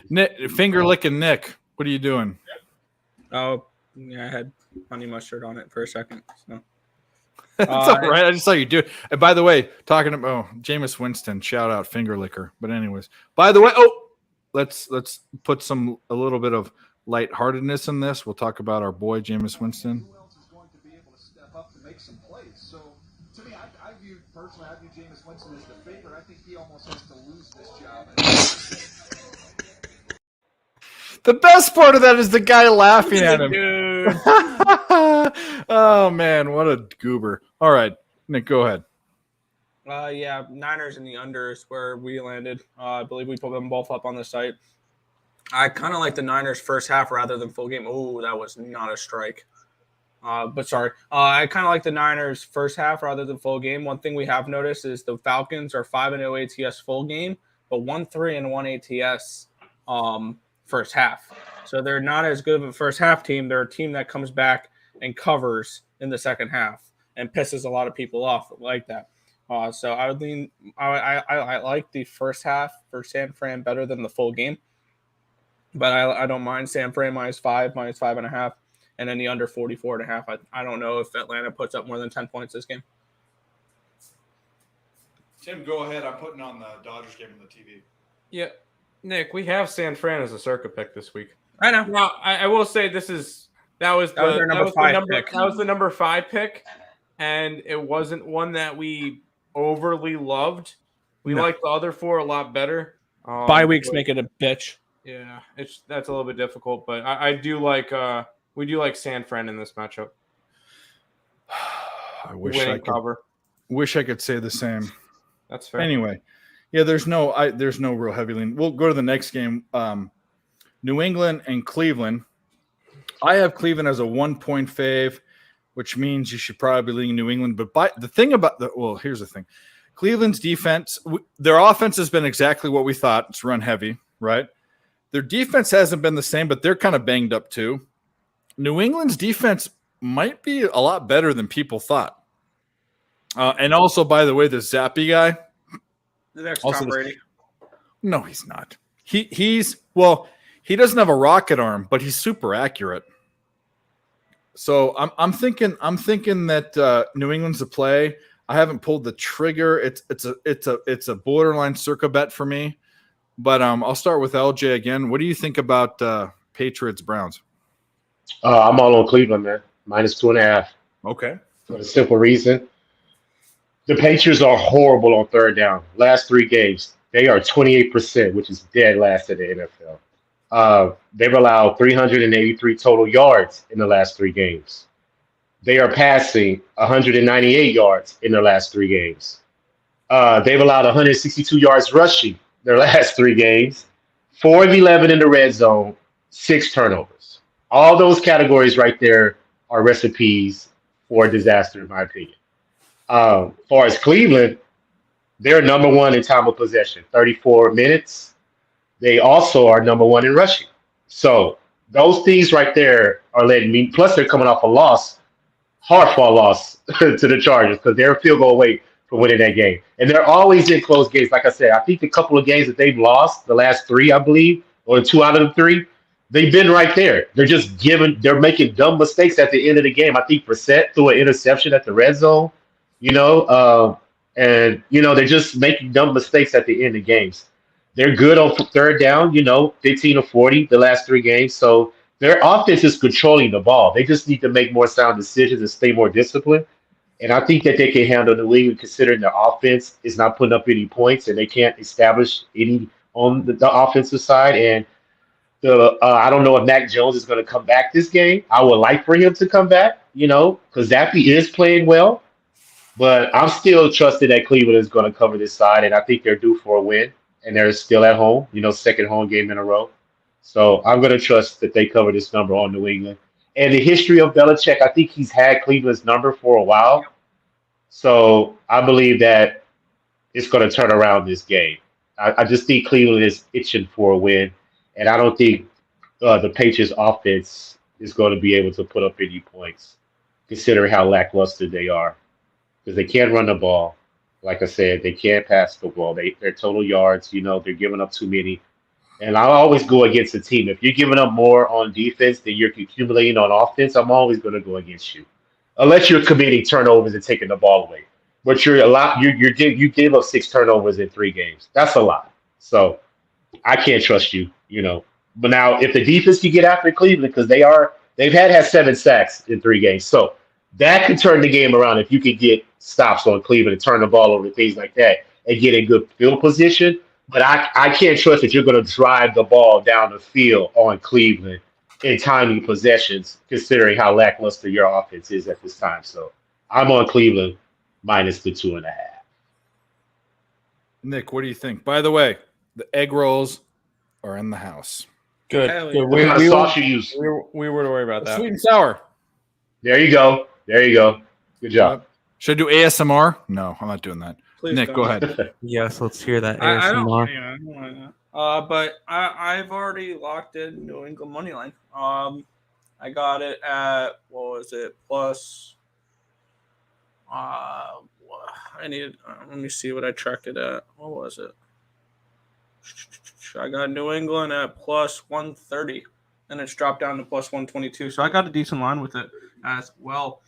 Nick, finger licking Nick. What are you doing? Oh, yeah, I had honey mustard on it for a second. So. It's all right. I just saw you do it. And by the way, talking about Jameis Winston, shout out finger licker. But anyways, by the way, let's put a little bit of lightheartedness in this. We'll talk about our boy Jameis Winston. Who else is going to be able to step up to make some plays? So to me, I view Jameis Winston as the favorite. I think he almost has to lose this job. The best part of that is the guy laughing at him. Dude. Oh man, what a goober! All right, Nick, go ahead. Yeah, Niners and the under is where we landed. I believe we put them both up on the site. I kind of like the Niners first half rather than full game. Oh, that was not a strike. But sorry. I kind of like the Niners first half rather than full game. One thing we have noticed is the Falcons are 5-0 ATS full game, but 1-3-1 ATS first half. So they're not as good of a first half team. They're a team that comes back and covers in the second half and pisses a lot of people off like that. So I would lean. I like the first half for San Fran better than the full game, but I don't mind San Fran -5, -5.5, and then the under 44.5. I don't know if Atlanta puts up more than 10 points this game. Tim, go ahead. I'm putting on the Dodgers game on the TV. Yeah, Nick, we have San Fran as a circa pick this week. I know. Now, I will say that was their number 5 pick. That was the number 5 pick, and it wasn't one that we overly loved. We liked the other 4 a lot better. Bye weeks make it a bitch. Yeah, that's a little bit difficult, but I do like we do like San Fran in this matchup. I wish I could say the same. That's fair. Anyway, yeah, there's no real heavy lean. We'll go to the next game. New England and Cleveland. I have Cleveland as a 1-point fave, which means you should probably lean New England. But here's the thing. Cleveland's defense, their offense has been exactly what we thought. It's run heavy, right? Their defense hasn't been the same, but they're kind of banged up too. New England's defense might be a lot better than people thought. And also, by the way, the Zappy guy. The next Tom Brady. No, he's not. He doesn't have a rocket arm, but he's super accurate. So I'm thinking that New England's a play. I haven't pulled the trigger. It's a borderline circa bet for me. But I'll start with LJ again. What do you think about Patriots Browns? I'm all on Cleveland, man. -2.5. Okay. for the simple reason the Patriots are horrible on third down. Last 3 games, they are 28%, which is dead last in the NFL. They've allowed 383 total yards in the last 3 games. They are passing 198 yards in their last 3 games. They've allowed 162 yards rushing their last 3 games, 4 of 11 in the red zone, 6 turnovers. All those categories right there are recipes for disaster, in my opinion. As far as Cleveland, they're number one in time of possession, 34 minutes. They also are number one in rushing. So those things right there are letting me. Plus, they're coming off a loss, hard-fought loss to the Chargers because they're a field goal away from winning that game. And they're always in close games. Like I said, I think the couple of games that they've lost, the last 3, I believe, or 2 out of the 3, they've been right there. They're making dumb mistakes at the end of the game. I think Brissett threw an interception at the red zone, they're just making dumb mistakes at the end of games. They're good on third down, 15 or 40 the last 3 games. So their offense is controlling the ball. They just need to make more sound decisions and stay more disciplined. And I think that they can handle the league considering their offense is not putting up any points and they can't establish any on the offensive side. And I don't know if Mac Jones is going to come back this game. I would like for him to come back, because Zappy is playing well. But I'm still trusting that Cleveland is going to cover this side, and I think they're due for a win. And they're still at home, second home game in a row. So I'm going to trust that they cover this number on New England. And the history of Belichick, I think he's had Cleveland's number for a while. So I believe that it's going to turn around this game. I just think Cleveland is itching for a win. And I don't think the Patriots offense is going to be able to put up any points, considering how lackluster they are. Because they can't run the ball. Like I said, they can't pass the ball. Their total yards, they're giving up too many. And I always go against the team. If you're giving up more on defense than you're accumulating on offense, I'm always going to go against you, unless you're committing turnovers and taking the ball away. But you gave up 6 turnovers in 3 games. That's a lot. So I can't trust you. But now if the defense can get after Cleveland, because they've had 7 sacks in 3 games, so that could turn the game around if you could get stops on Cleveland and turn the ball over, things like that, and get a good field position. But I can't trust that you're going to drive the ball down the field on Cleveland in timely possessions, considering how lackluster your offense is at this time. So I'm on Cleveland minus the 2.5. Nick, what do you think? By the way, the egg rolls are in the house. Good. Hell Good. yeah. What kind of sauce you use? We were to worry about that. Sweet and sour. There you go. Good job. Should I do ASMR? No, I'm not doing that. Please Nick, don't. go ahead. Yes, let's hear that I don't, ASMR. I don't want that. But I've already locked in New England money line. I got it at what was it plus? Let me see what I tracked it at. What was it? I got New England at plus 130, and it's dropped down to plus 122. So I got a decent line with it as well.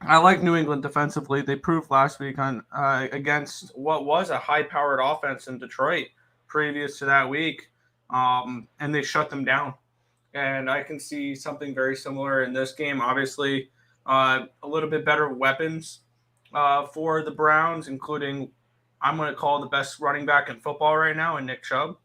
I like New England defensively. They proved last week against what was a high-powered offense in Detroit previous to that week, and they shut them down. And I can see something very similar in this game. Obviously, a little bit better weapons for the Browns, including I'm going to call the best running back in football right now, and Nick Chubb.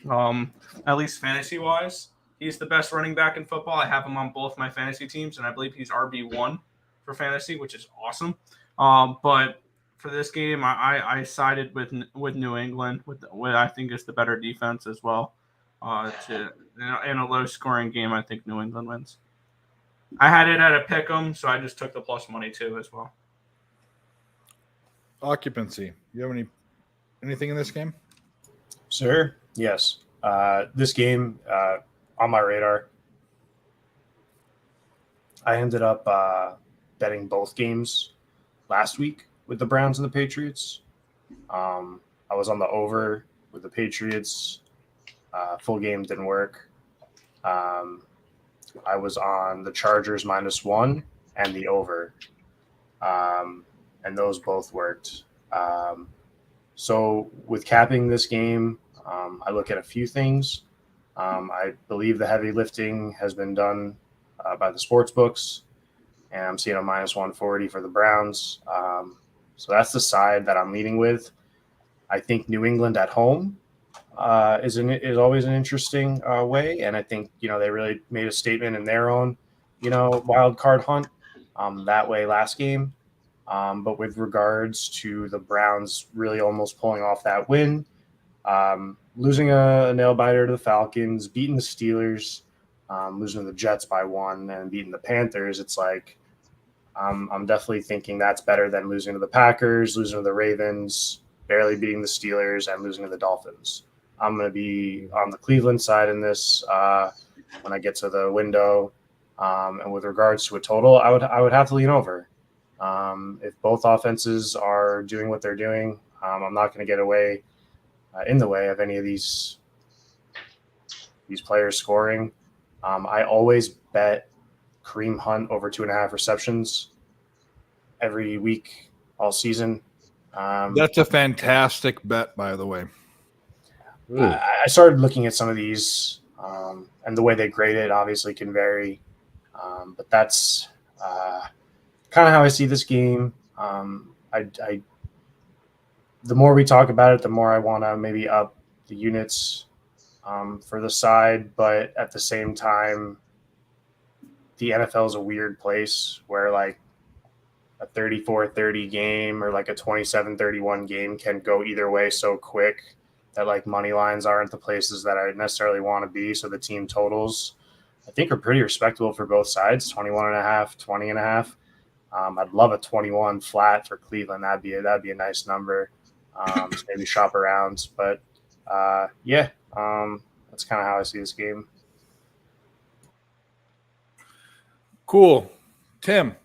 At least fantasy-wise, he's the best running back in football. I have him on both my fantasy teams, and I believe he's RB1 for fantasy, which is awesome. But for this game, I sided with New England with what I think is the better defense as well. In a low-scoring game, I think New England wins. I had it at a pick'em, so I just took the plus money too as well. Occupancy. You have anything in this game? Sir, yes. This game on my radar. I ended up betting both games last week with the Browns and the Patriots. I was on the over with the Patriots. Full game didn't work. I was on the Chargers -1 and the over. And those both worked. So with capping this game, I look at a few things. I believe the heavy lifting has been done by the sports books. and I'm seeing a minus 140 for the Browns. So that's the side that I'm leaning with. I think New England at home is always an interesting way, and I think they really made a statement in their own wild card hunt that way last game. But with regards to the Browns really almost pulling off that win, losing a nail biter to the Falcons, beating the Steelers, losing to the Jets by 1, and beating the Panthers, it's like I'm definitely thinking that's better than losing to the Packers, losing to the Ravens, barely beating the Steelers, and losing to the Dolphins. I'm going to be on the Cleveland side in this when I get to the window. And with regards to a total, I would have to lean over. If both offenses are doing what they're doing, I'm not going to get away in the way of any of these players scoring. I always bet Kareem Hunt over 2.5 receptions every week all season. That's a fantastic bet, by the way. I started looking at some of these, and the way they grade it obviously can vary. But that's kind of how I see this game. The more we talk about it, the more I want to maybe up the units for the side. But at the same time, the NFL is a weird place where like a 34-30 game or like a 27-31 game can go either way so quick that like money lines aren't the places that I necessarily want to be. So the team totals, I think, are pretty respectable for both sides, 21.5, 20.5. I'd love a 21 flat for Cleveland. That'd be a nice number. Maybe shop around, but that's kind of how I see this game. Cool. Tim.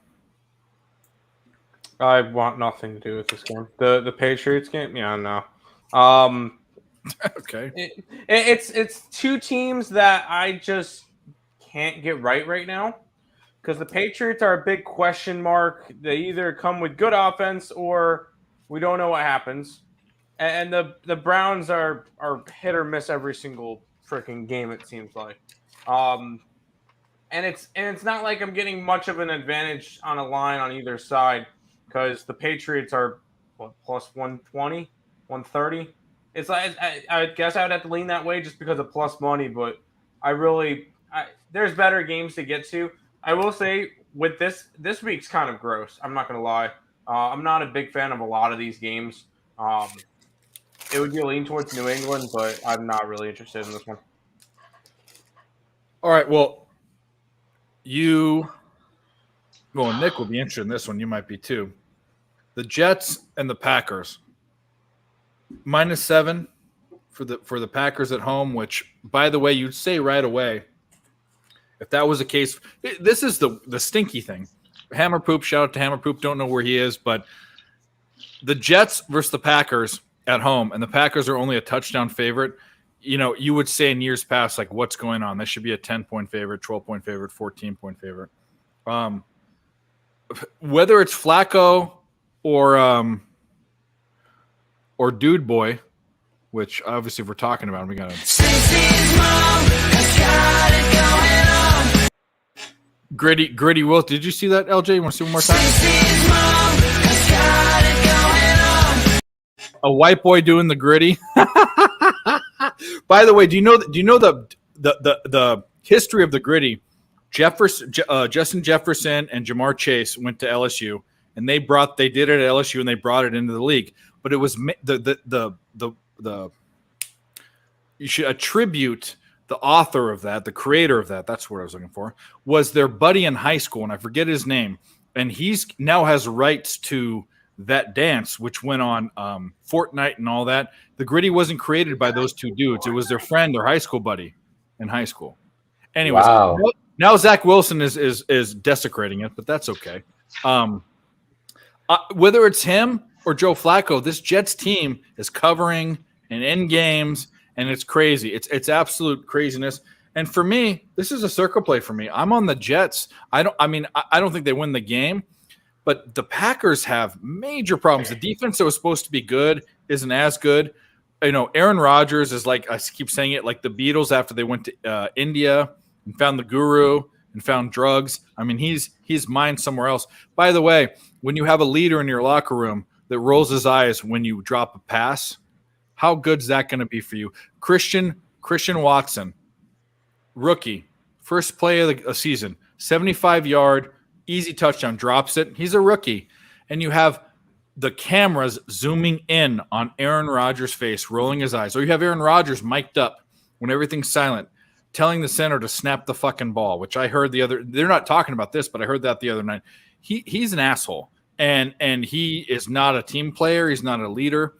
I want nothing to do with this game. The Patriots game? Yeah, no. Okay. It's two teams that I just can't get right now because the Patriots are a big question mark. They either come with good offense or we don't know what happens. And the Browns are hit or miss every single freaking game, it seems like. And it's not like I'm getting much of an advantage on a line on either side because the Patriots are plus 120, 130. It's like I guess I would have to lean that way just because of plus money, but there's better games to get to. I will say with this week's kind of gross. I'm not gonna lie. I'm not a big fan of a lot of these games. It would be a lean towards New England, but I'm not really interested in this one. All right. Well, Nick will be interested in this one. You might be too. The Jets and the Packers. -7 for the Packers at home, which, by the way, you'd say right away, if that was the case, this is the stinky thing. Hammer Poop, shout out to Hammer Poop. Don't know where he is, but the Jets versus the Packers at home, and the Packers are only a touchdown favorite. You would say in years past, like, what's going on? This should be a 10-point favorite, 12-point favorite, 14-point favorite. Whether it's Flacco or Dude Boy, which obviously if we're talking about him, we got Gritty Will. Did you see that, LJ? You want to see one more time? A white boy doing the gritty. By the way, do you know the history of the gritty? Justin Jefferson and Jamar Chase went to LSU, and they did it at LSU, and they brought it into the league. But it was you should attribute the author of that, the creator of that. That's what I was looking for. Was their buddy in high school, and I forget his name, and he's now has rights to that dance, which went on Fortnite and all that. The gritty wasn't created by those two dudes. It was their friend, their high school buddy in high school. Anyways, Wow. Now Zach Wilson is desecrating it, but that's okay. Whether it's him or Joe Flacco, this Jets team is covering and in games, and it's crazy. It's absolute craziness. And for me, this is a circle play for me. I'm on the Jets. I don't think they win the game, but the Packers have major problems. The defense that was supposed to be good isn't as good. Aaron Rodgers is like, I keep saying it, like the Beatles after they went to India and found the guru. and found drugs. I mean, he's mind somewhere else. By the way, when you have a leader in your locker room that rolls his eyes when you drop a pass, how good's that going to be for you? Christian Watson, rookie, first play of the season, 75-yard, easy touchdown, drops it. He's a rookie. And you have the cameras zooming in on Aaron Rodgers' face, rolling his eyes. Or you have Aaron Rodgers mic'd up when everything's silent, telling the center to snap the fucking ball, which I heard they're not talking about this, but I heard that the other night. He's an asshole. And he is not a team player. He's not a leader.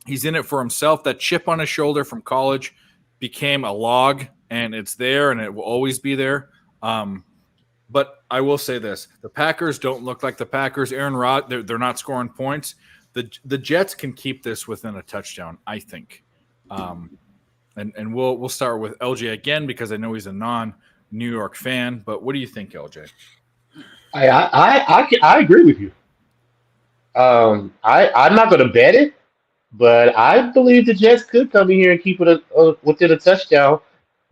He's in it for himself. That chip on his shoulder from college became a log, and it's there, and it will always be there. But I will say this: the Packers don't look like the Packers. They're not scoring points. The Jets can keep this within a touchdown, I think. And we'll start with LJ again because I know he's a non-New York fan. But what do you think, LJ? I agree with you. I'm not going to bet it, but I believe the Jets could come in here and keep it within a touchdown.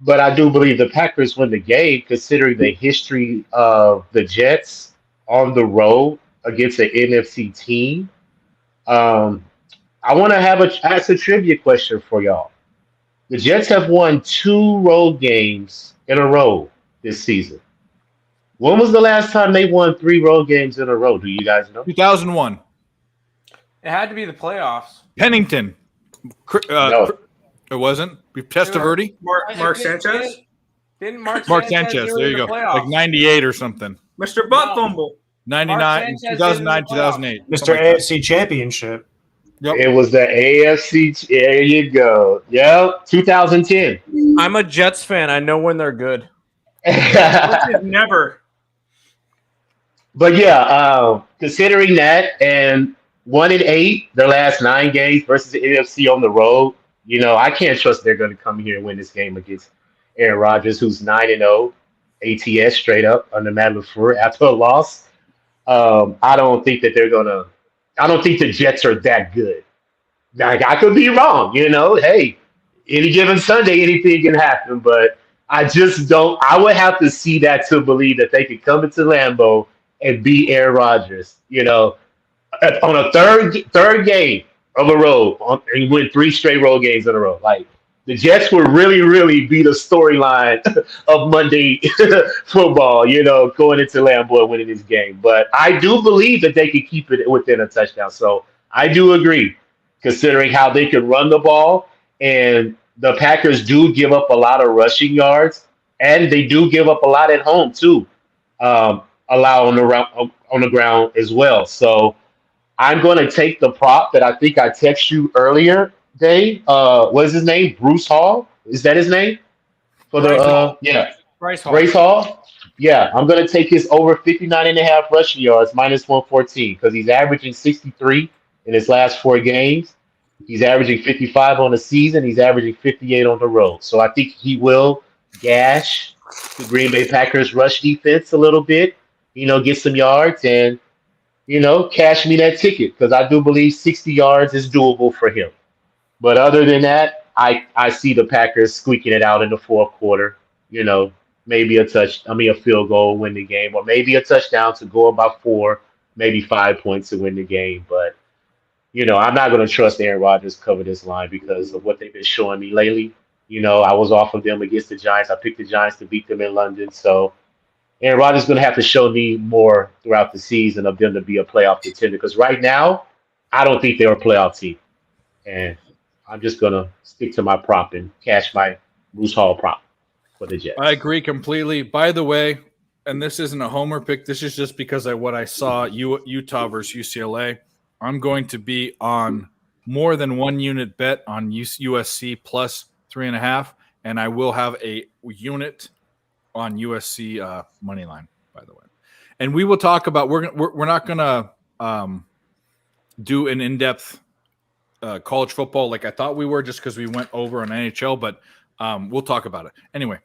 But I do believe the Packers win the game, considering the history of the Jets on the road against an NFC team. I want to ask a trivia question for y'all. The Jets have won 2 road games in a row this season. When was the last time they won 3 road games in a row? Do you guys know? 2001. It had to be the playoffs. Pennington. No. It wasn't. Testaverde. Mark Sanchez? Didn't Mark Sanchez. There you go. Like 98 or something. Mr. Butt Fumble. 99, 2009, 2008. Mr. AFC Championship. Yep. It was the AFC. There you go. Yep. 2010. I'm a Jets fan. I know when they're good. Never. But yeah, considering that and 1-8, their last 9 games versus the NFC on the road, I can't trust they're going to come here and win this game against Aaron Rodgers, who's 9-0, ATS straight up under Matt LaFleur after a loss. I don't think that I don't think the Jets are that good. Like, I could be wrong, Hey, any given Sunday, anything can happen. But I just don't. I would have to see that to believe that they could come into Lambeau and beat Aaron Rodgers, on a third game of a road, and win 3 straight road games in a row. Like, the Jets would really, really be the storyline of Monday football, going into Lambeau and winning this game. But I do believe that they could keep it within a touchdown. So I do agree, considering how they can run the ball, and the Packers do give up a lot of rushing yards, and they do give up a lot at home too, allow on the ground as well. So I'm going to take the prop that I think I texted you earlier, Dave. What is his name? Bruce Hall? Is that his name? Bryce Hall. Yeah, I'm going to take his over 59.5 rushing yards, minus 114, because he's averaging 63 in his last 4 games. He's averaging 55 on the season. He's averaging 58 on the road. So I think he will gash the Green Bay Packers rush defense a little bit, get some yards and, cash me that ticket, because I do believe 60 yards is doable for him. But other than that, I see the Packers squeaking it out in the fourth quarter. Maybe a field goal win the game, or maybe a touchdown to go about 4, maybe 5 points to win the game. But I'm not going to trust Aaron Rodgers to cover this line because of what they've been showing me lately. I was off of them against the Giants. I picked the Giants to beat them in London. So Aaron Rodgers is going to have to show me more throughout the season of them to be a playoff contender, because right now, I don't think they're a playoff team. And I'm just going to stick to my prop and cash my Bruce Hall prop for the Jets. I agree completely. By the way, and this isn't a homer pick. This is just because of what I saw, Utah versus UCLA. I'm going to be on more than 1 unit bet on USC plus 3.5, and I will have a unit on USC money line, by the way. And we will talk about we're not gonna do an in-depth college football like I thought we were, just because we went over on NHL, but we'll talk about it anyway.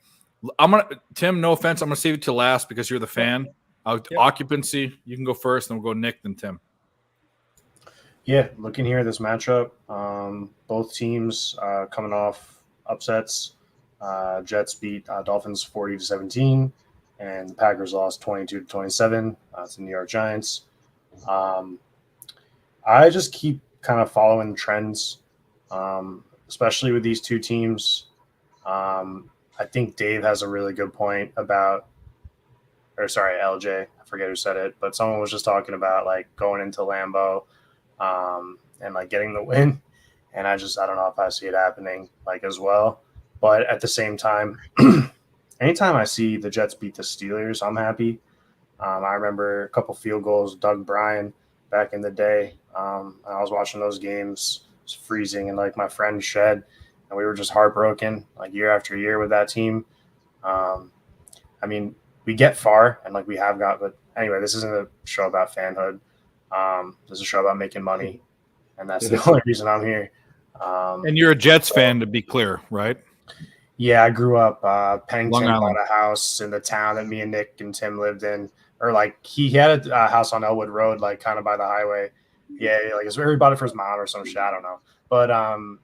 Tim, no offense, I'm gonna save it to last because you're the fan. Occupancy, you can go first, then we'll go Nick, then Tim. Yeah, looking here at this matchup, both teams coming off upsets. Jets beat Dolphins 40-17. and the Packers lost 22-27 to the New York Giants. I just keep kind of following trends, especially with these two teams. I think Dave has a really good point about, or sorry, LJ, I forget who said it, but someone was just talking about like going into Lambeau and like getting the win. And I don't know if I see it happening like as well. But at the same time, anytime I see the Jets beat the Steelers, I'm happy. I remember a couple field goals, Doug Bryan back in the day. I was watching those games, it was freezing, and like my friend shed, and we were just heartbroken like year after year with that team. I mean, we get far, and like we have got, but anyway, this isn't a show about fanhood. This is a show about making money, and that's the only reason I'm here. And you're a Jets fan, to be clear, right? Yeah, I grew up. Pennington Long Island. bought a house in the town that me and Nick and Tim lived in, or like he had a house on Elwood Road, like kind of by the highway. Yeah, like it's where he bought it for his mom or some shit. I don't know. But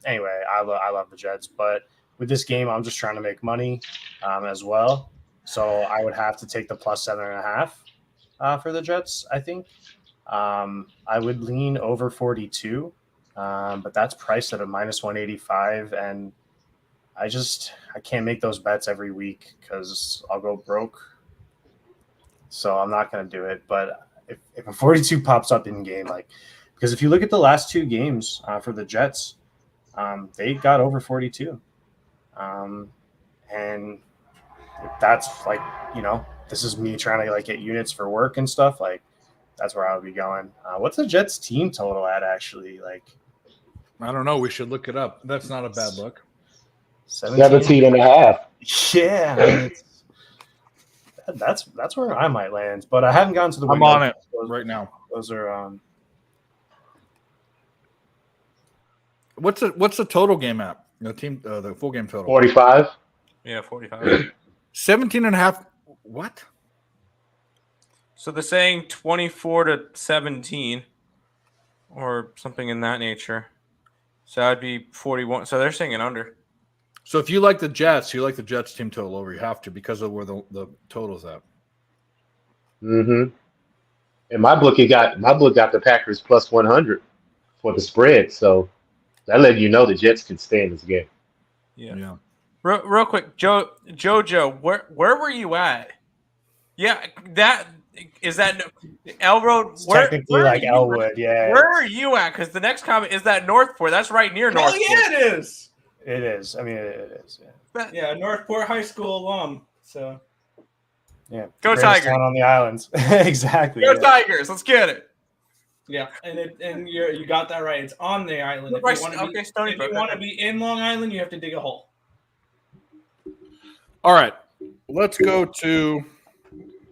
anyway, I love the Jets. But with this game, I'm just trying to make money as well. So I would have to take the plus 7.5 for the Jets. I think I would lean over 42, but that's priced at a minus 185, and I can't make those bets every week because I'll go broke. So I'm not going to do it. But if a 42 pops up in game, like, because if you look at the last two games for the Jets, they got over 42. And that's like, this is me trying to like get units for work and stuff. Like, that's where I would be going. What's the Jets team total at actually? Like, I don't know. We should look it up. That's not a bad look. 17.5. Yeah. That's where I might land, but I haven't gotten to the I'm on it right now. Those are What's the total game at? The full game total. 45. Yeah, 45. 17.5. What? So they're saying 24-17 or something in that nature. So that'd be 41. So they're saying an under. So if you like the Jets, you like the Jets team total over. You have to because of where the total's at. Mm-hmm. And my book got the Packers plus 100 for the spread. So that let you know the Jets can stay in this game. Yeah. Real quick, Jojo, where were you at? Yeah, that is that Elroad. Technically like Elwood, yeah. Where are you at? Because the next comment is that Northport. That's right near Northport. Oh yeah, it is. It is. I mean, it is. Yeah. Yeah, Northport High School alum. So. Yeah. Go Greatest Tigers! town on the islands. Exactly. Go Tigers! Let's get it. Yeah, and you got that right. It's on the island. If you want to be in Long Island, you have to dig a hole. All right, let's go to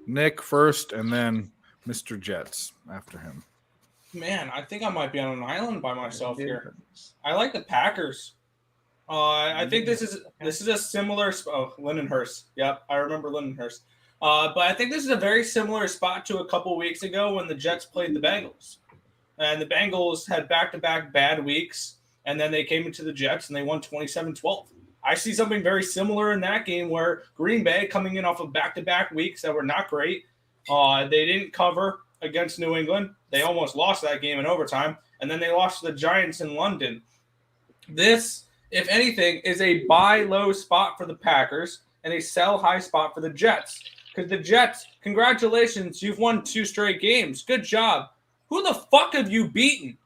Nick first, and then Mr. Jets after him. Man, I think I might be on an island by myself here. I like the Packers. I think this is a similar. Lindenhurst. Yep, I remember Lindenhurst. But I think this is a very similar spot to a couple weeks ago when the Jets played the Bengals. And the Bengals had back-to-back bad weeks, and then they came into the Jets and they won 27-12. I see something very similar in that game where Green Bay, coming in off of back-to-back weeks that were not great, they didn't cover against New England. They almost lost that game in overtime, and then they lost to the Giants in London. This, if anything, is a buy-low spot for the Packers and a sell-high spot for the Jets. Because the Jets, congratulations, you've won 2 straight games. Good job. Who the fuck have you beaten?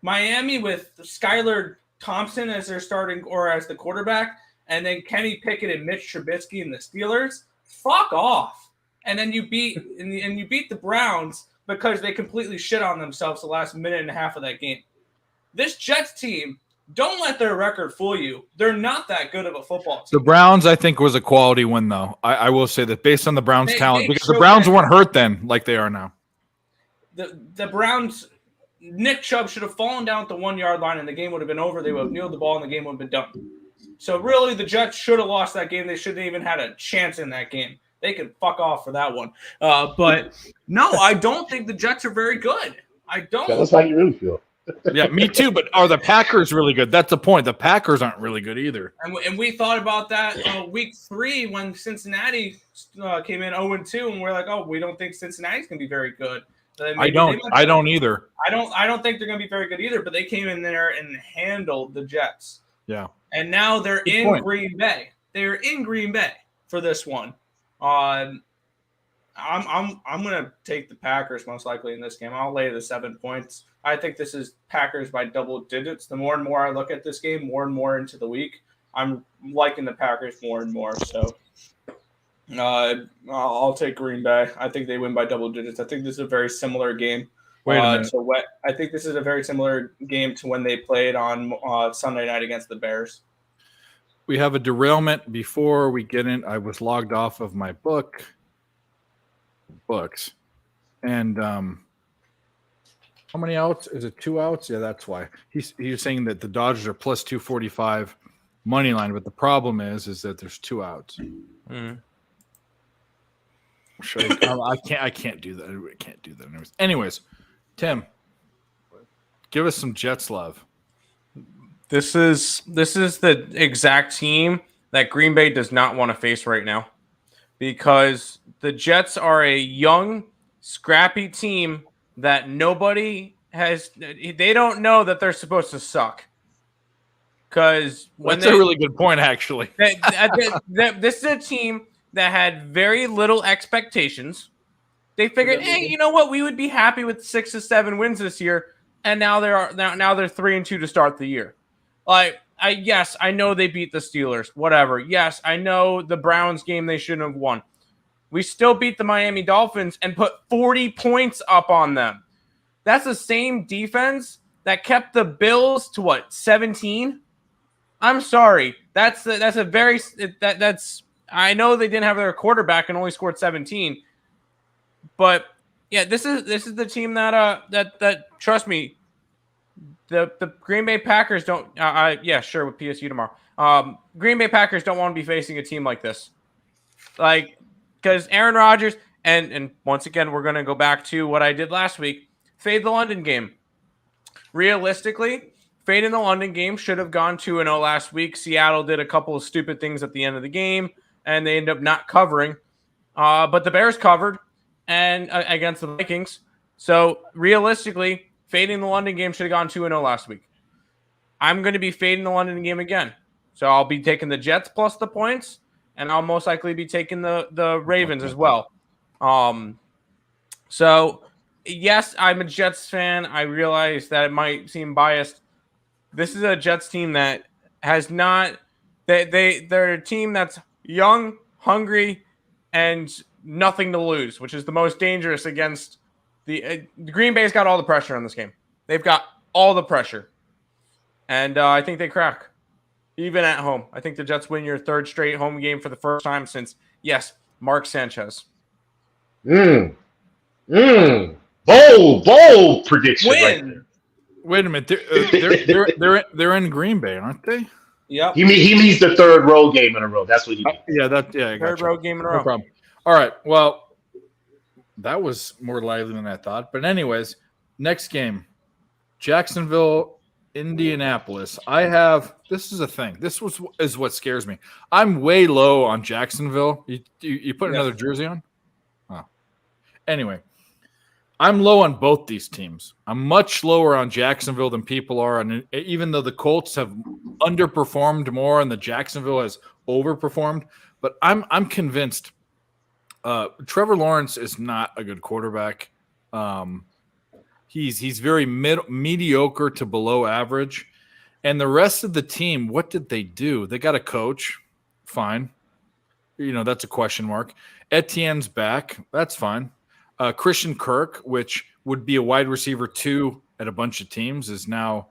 Miami with Skylar Thompson as their starting or as the quarterback, and then Kenny Pickett and Mitch Trubisky and the Steelers. Fuck off. And then you beat the Browns because they completely shit on themselves the last minute and a half of that game. This Jets team, don't let their record fool you. They're not that good of a football team. The Browns, I think, was a quality win, though. I will say that based on the Browns' talent, because the showed Browns that- weren't hurt then like they are now. The Browns, Nick Chubb should have fallen down at the 1-yard line and the game would have been over. They would have kneeled the ball and the game would have been done. So really, the Jets should have lost that game. They shouldn't even had a chance in that game. They can fuck off for that one. But no, I don't think the Jets are very good. I don't. That's how you really feel. Yeah, me too. But are the Packers really good? That's the point. The Packers aren't really good either. And we thought about that week 3 when Cincinnati came in 0-2, and we're like, oh, we don't think Cincinnati's going to be very good. I don't either. I don't think they're going to be very good either. But they came in there and handled the Jets. Yeah. And now they're in Green Bay. They're in Green Bay for this one. I'm going to take the Packers most likely in this game. I'll lay the 7 points. I think this is Packers by double digits. The more and more I look at this game, more and more into the week, I'm liking the Packers more and more. So I'll take Green Bay. I think they win by double digits. I think this is a very similar game. I think this is a very similar game to when they played on Sunday night against the Bears. We have a derailment before we get in. I was logged off of my books, and how many outs? Is it 2 outs? Yeah, that's why. He's saying that the Dodgers are plus 245 money line, but the problem is that there's 2 outs. Mm. I can't do that. I can't do that. Anyways, Tim, give us some Jets love. This is the exact team that Green Bay does not want to face right now, because the Jets are a young, scrappy team that nobody has. They don't know that they're supposed to suck. Because that's a really good point, actually. This is a team that had very little expectations. They figured, hey, you know what? We would be happy with 6 to 7 wins this year, and now they're 3-2 to start the year. Yes, I know they beat the Steelers. Whatever. Yes, I know the Browns game they shouldn't have won. We still beat the Miami Dolphins and put 40 points up on them. That's the same defense that kept the Bills to 17? I'm sorry. That's I know they didn't have their quarterback and only scored 17. But yeah, this is the team that trust me, the Green Bay Packers don't with PSU tomorrow. Green Bay Packers don't want to be facing a team like this. Because Aaron Rodgers, and once again, we're going to go back to what I did last week, fade the London game. Realistically, fading the London game should have gone 2-0 last week. Seattle did a couple of stupid things at the end of the game, and they ended up not covering. But the Bears covered and against the Vikings. So realistically, fading the London game should have gone 2-0 last week. I'm going to be fading the London game again. So I'll be taking the Jets plus the points, and I'll most likely be taking the Ravens as well. So, yes, I'm a Jets fan. I realize that it might seem biased. This is a Jets team that has not – they're a team that's young, hungry, and nothing to lose, which is the most dangerous against the Green Bay's got all the pressure on this game. They've got all the pressure. And I think they crack. Even at home. I think the Jets win your 3rd straight home game for the first time since, yes, Mark Sanchez. Bold prediction. Win. Right there. Wait a minute. They're in Green Bay, aren't they? Yep. He means the 3rd road game in a row. That's what he means. I got 3rd road game in a row. No problem. All right. Well, that was more lively than I thought. But anyways, next game, Jacksonville, Indianapolis. This is a thing. This is what scares me. I'm way low on Jacksonville. You put another jersey on? Oh. Anyway, I'm low on both these teams. I'm much lower on Jacksonville than people are. And even though the Colts have underperformed more and the Jacksonville has overperformed, but I'm convinced Trevor Lawrence is not a good quarterback. He's very mediocre to below average. And the rest of the team, what did they do? They got a coach. Fine. That's a question mark. Etienne's back. That's fine. Christian Kirk, which would be a wide receiver 2 at a bunch of teams, is now,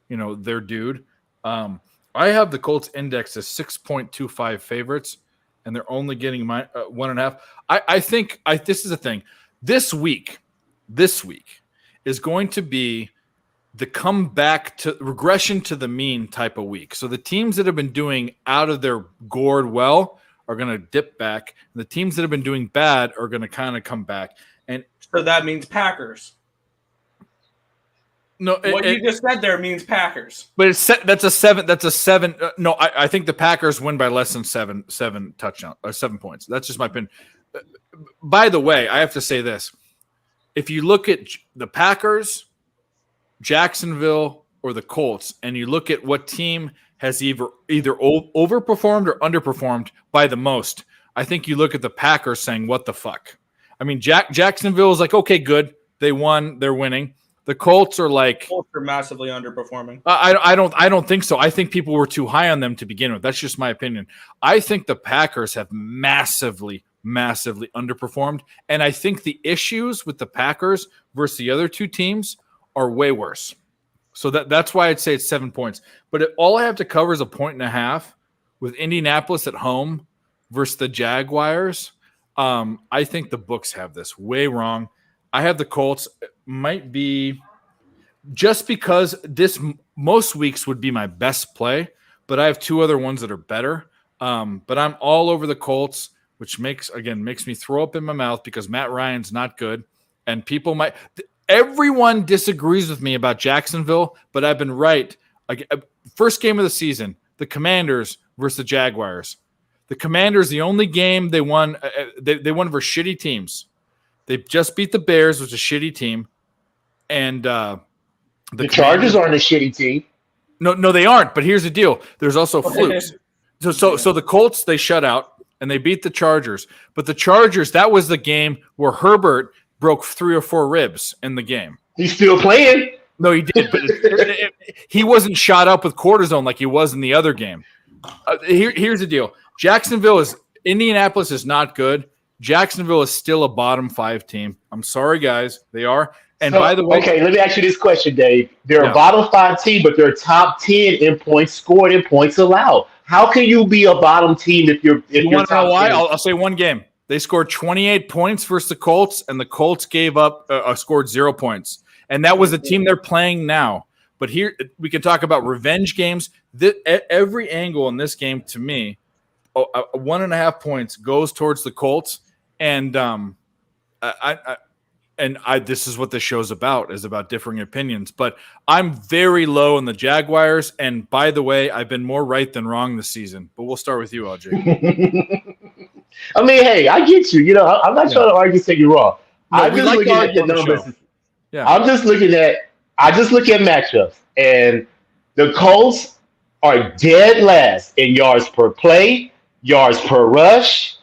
their dude. I have the Colts indexed as 6.25 favorites, and they're only getting 1.5. I think this is the thing. This week is going to be the comeback to regression to the mean type of week. So the teams that have been doing out of their gourd well are going to dip back. And the teams that have been doing bad are going to kind of come back. And so that means Packers. No, What you just said there means Packers. But that's a 7. That's a 7. No, I think the Packers win by less than 7 touchdowns or 7 points. That's just my opinion. By the way, I have to say this. If you look at the Packers, Jacksonville, or the Colts, and you look at what team has either overperformed or underperformed by the most, I think you look at the Packers saying, what the fuck? I mean, Jacksonville is like, okay, good. They won. They're winning. The Colts are like, Colts are massively underperforming. I don't think so. I think people were too high on them to begin with. That's just my opinion. I think the Packers have massively underperformed, and I think the issues with the Packers versus the other two teams are way worse. So that's why I'd say it's 7 points. But all I have to cover is a 1.5 with Indianapolis at home versus the Jaguars. I think the books have this way wrong. I have the Colts. Might be just because this most weeks would be my best play, but I have two other ones that are better. But I'm all over the Colts, which makes me throw up in my mouth because Matt Ryan's not good, and people might. Everyone disagrees with me about Jacksonville, but I've been right. First game of the season, the Commanders versus the Jaguars. The Commanders, the only game they won, they won versus shitty teams. They just beat the Bears, which is a shitty team, and the Chargers aren't a shitty team. No, they aren't. But here's the deal: there's also flukes. So the Colts they shut out and they beat the Chargers, but the Chargers, that was the game where Herbert broke 3 or 4 ribs in the game. He's still playing. No, he did, but he wasn't shot up with cortisone like he was in the other game. Here's the deal: Indianapolis is not good. Jacksonville is still a bottom 5 team. I'm sorry, guys. They are. And by the way, okay, let me ask you this question, Dave. They're a bottom 5 team, but they're top 10 in points scored and points allowed. How can you be a bottom team if you're want to know why? 10? I'll say one game. They scored 28 points versus the Colts, and the Colts scored 0 points. And that was the team they're playing now. But here we can talk about revenge games. Every angle in this game, to me, 1.5 points goes towards the Colts. And this is what this show's about, is about differing opinions. But I'm very low on the Jaguars. And by the way, I've been more right than wrong this season. But we'll start with you, LJ. I mean, hey, I get you. I'm not trying to argue say you're wrong. No, I'm just looking at the numbers. Yeah. I just look at matchups, and the Colts are dead last in yards per play, yards per rush.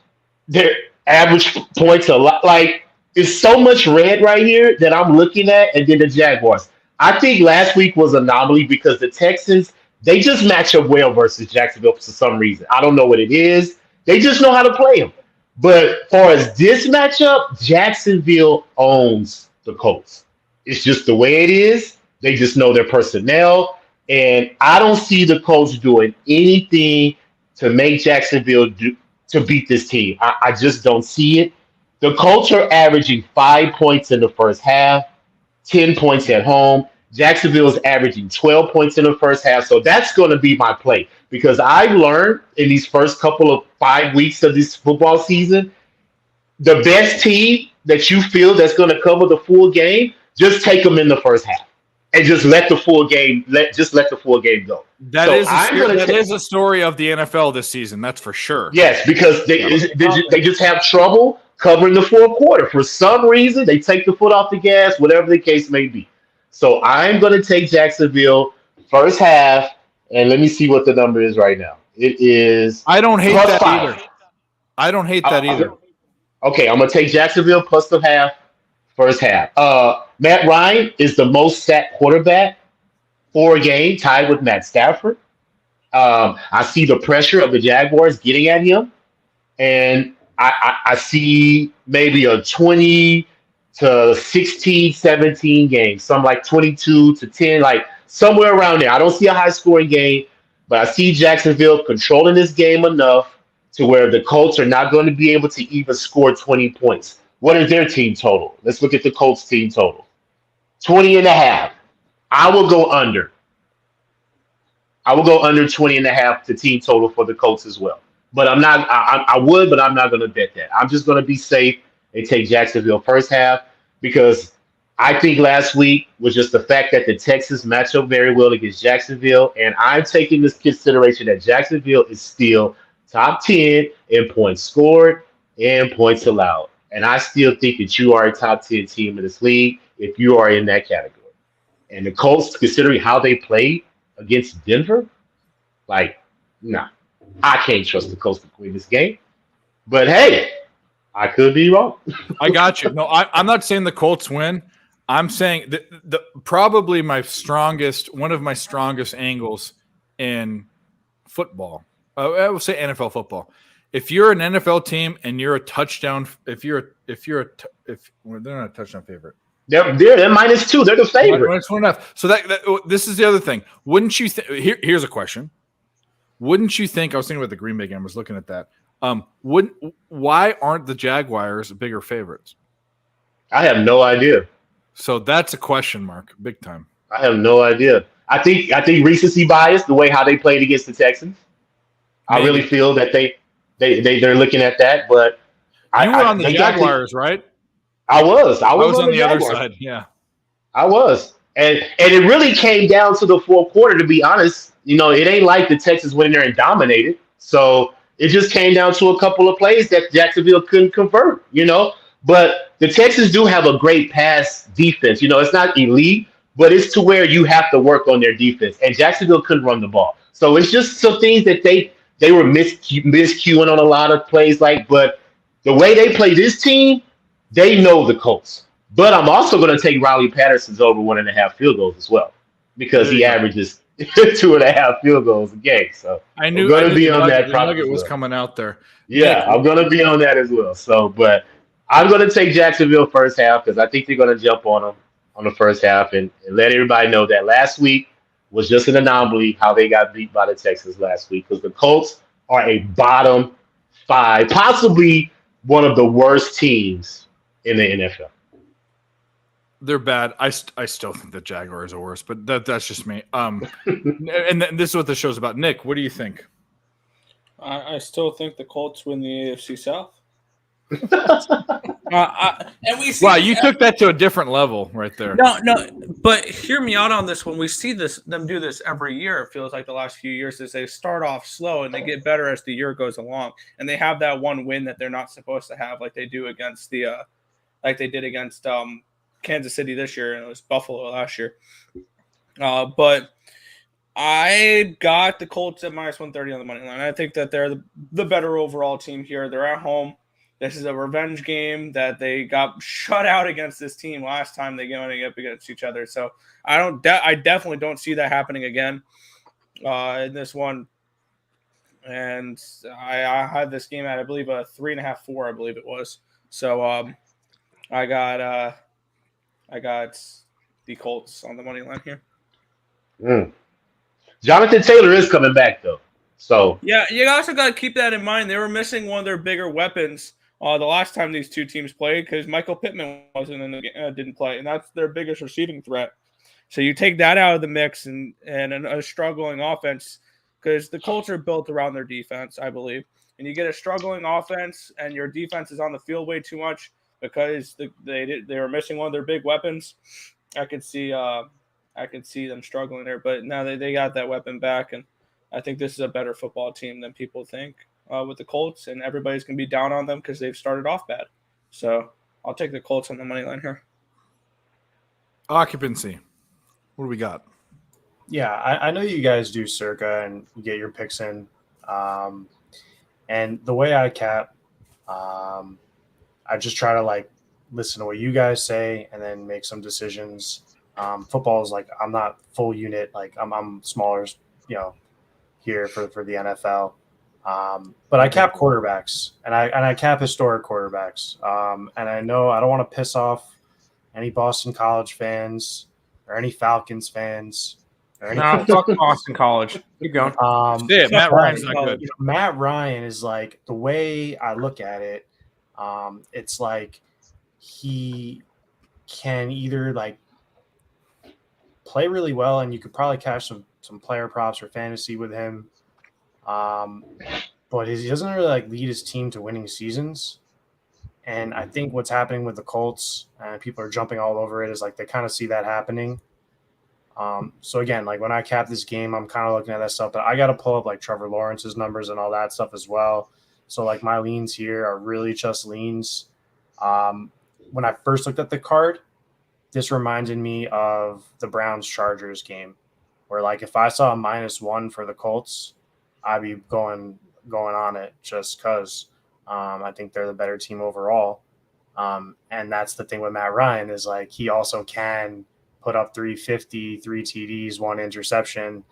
Their average points a lot. Like, it's so much red right here that I'm looking at, and then the Jaguars. I think last week was an anomaly because the Texans, they just match up well versus Jacksonville for some reason. I don't know what it is. They just know how to play them. But far as this matchup, Jacksonville owns the Colts. It's just the way it is. They just know their personnel. And I don't see the Colts doing anything to make Jacksonville to beat this team. I just don't see it. The Colts are averaging 5 points in the first half, 10 points at home. Jacksonville is averaging 12 points in the first half. So that's going to be my play because I've learned in these first couple of 5 weeks of this football season, the best team that you feel that's going to cover the full game, just take them in the first half and just let the full game let the full game go. That is a story of the NFL this season. That's for sure. Yes, because they just have trouble covering the fourth quarter. For some reason, they take the foot off the gas, whatever the case may be. So I'm going to take Jacksonville first half, and let me see what the number is right now. It is. I don't hate that +5. either. I don't hate that either. Okay, I'm going to take Jacksonville plus the half, first half. Matt Ryan is the most sacked quarterback for a game, tied with Matt Stafford. I see the pressure of the Jaguars getting at him, and I see maybe a 20 to 16, 17 game, some like 22 to 10, like somewhere around there. I don't see a high-scoring game, but I see Jacksonville controlling this game enough to where the Colts are not going to be able to even score 20 points. What is their team total? Let's look at the Colts team total. 20.5. I will go under. I will go under 20.5 to team total for the Colts as well. But I'm not. I would, but I'm not going to bet that. I'm just going to be safe and take Jacksonville first half because I think last week was just the fact that the Texans match up very well against Jacksonville, and I'm taking this consideration that Jacksonville is still top 10 in points scored and points allowed. And I still think that you are a top 10 team in this league if you are in that category. And the Colts, considering how they played against Denver, like, nah, I can't trust the Colts to win this game. But hey, I could be wrong. I got you. No, I'm not saying the Colts win. I'm saying the probably one of my strongest angles in football. I will say NFL football. If you're an NFL team and you're a touchdown, if they're not a touchdown favorite, They're -2. They're the favorite. It's 1.5. So this is the other thing. Wouldn't you think? Here's a question. Wouldn't you think? I was thinking about the Green Bay game. I was looking at that. Why aren't the Jaguars bigger favorites? I have no idea. So that's a question mark, big time. I have no idea. I think recency bias, the way how they played against the Texans. Maybe. I really feel that they're looking at that, but you were on the Jaguars, right? I was on the other Jaguars. side. Yeah, I was, and it really came down to the fourth quarter. To be honest, it ain't like the Texans went in there and dominated. So it just came down to a couple of plays that Jacksonville couldn't convert. But the Texans do have a great pass defense. It's not elite, but it's to where you have to work on their defense. And Jacksonville couldn't run the ball. So it's just some things that they were miscuing on a lot of plays. But the way they play this team, they know the Colts. But I'm also going to take Riley Patterson's over 1.5 field goals as well because he averages 2.5 field goals a game. So I knew going to be on that. The nugget was coming out there. Yeah, I'm going to be on that as well. So, but I'm going to take Jacksonville first half because I think they're going to jump on them on the first half and let everybody know that last week was just an anomaly how they got beat by the Texans last week because the Colts are a bottom 5, possibly one of the worst teams in the NFL. They're bad. I still think the Jaguars are worse, but that's just me. And this is what the show's about. Nick, what do you think? I still think the Colts win the AFC South. And we see Wow, you took that to a different level right there. No, but hear me out on this one. We see them do this every year. It feels like the last few years is they start off slow and they get better as the year goes along. And they have that one win that they're not supposed to have, like they do against like they did against Kansas City this year, and it was Buffalo last year. But I got the Colts at -130 on the money line. I think that they're the better overall team here. They're at home. This is a revenge game that they got shut out against this team last time they went up against each other. So I definitely don't see that happening again in this one. And I had this game at, I believe, a 3.5, 4, I believe it was. So I got the Colts on the money line here. Jonathan Taylor is coming back though. So yeah, you also got to keep that in mind. They were missing one of their bigger weapons the last time these two teams played because Michael Pittman wasn't in the didn't play, and that's their biggest receiving threat. So you take that out of the mix and a struggling offense because the Colts are built around their defense, I believe. And you get a struggling offense and your defense is on the field way too much because they were missing one of their big weapons. I could see them struggling there, but now they got that weapon back, and I think this is a better football team than people think with the Colts, and everybody's going to be down on them because they've started off bad. So I'll take the Colts on the money line here. Occupancy. What do we got? Yeah, I know you guys do Circa and you get your picks in. And the way I cap, I just try to listen to what you guys say and then make some decisions. Football is I'm not full unit. I'm smaller, here for the NFL. But I cap quarterbacks and I cap historic quarterbacks. And I know I don't want to piss off any Boston College fans or any Falcons fans. No, fuck Boston College. Keep going. Matt Ryan's not good. Matt Ryan is the way I look at it. It's he can either play really well, and you could probably cash some player props or fantasy with him. But he doesn't really lead his team to winning seasons. And I think what's happening with the Colts, and people are jumping all over it, is like they kind of see that happening. So again, like when I cap this game, I'm kind of looking at that stuff, but I got to pull up like Trevor Lawrence's numbers and all that stuff as well. So like my leans here are really just leans. When I first looked at the card, this reminded me of the Browns-Chargers game, where like if I saw a -1 for the Colts, I'd be going on it just because I think they're the better team overall. And that's the thing with Matt Ryan is like he also can put up 350, 3 TDs, 1 interception,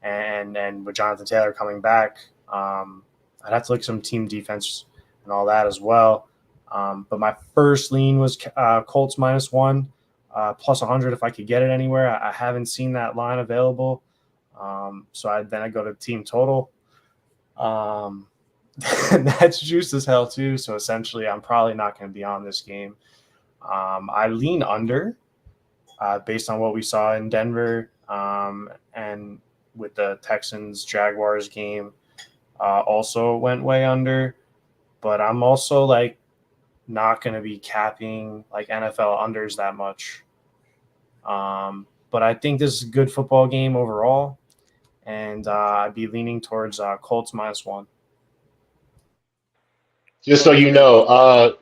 and with Jonathan Taylor coming back, I'd have to look some team defense and all that as well. But my first lean was Colts -1, plus 100 if I could get it anywhere. I haven't seen that line available. So I go to team total. That's juice as hell too. So essentially, I'm probably not going to be on this game. I lean under based on what we saw in Denver and with the Texans-Jaguars game. Also went way under. But I'm also like not going to be capping like NFL unders that much. But I think this is a good football game overall. And I'd be leaning towards Colts -1. Just so you know,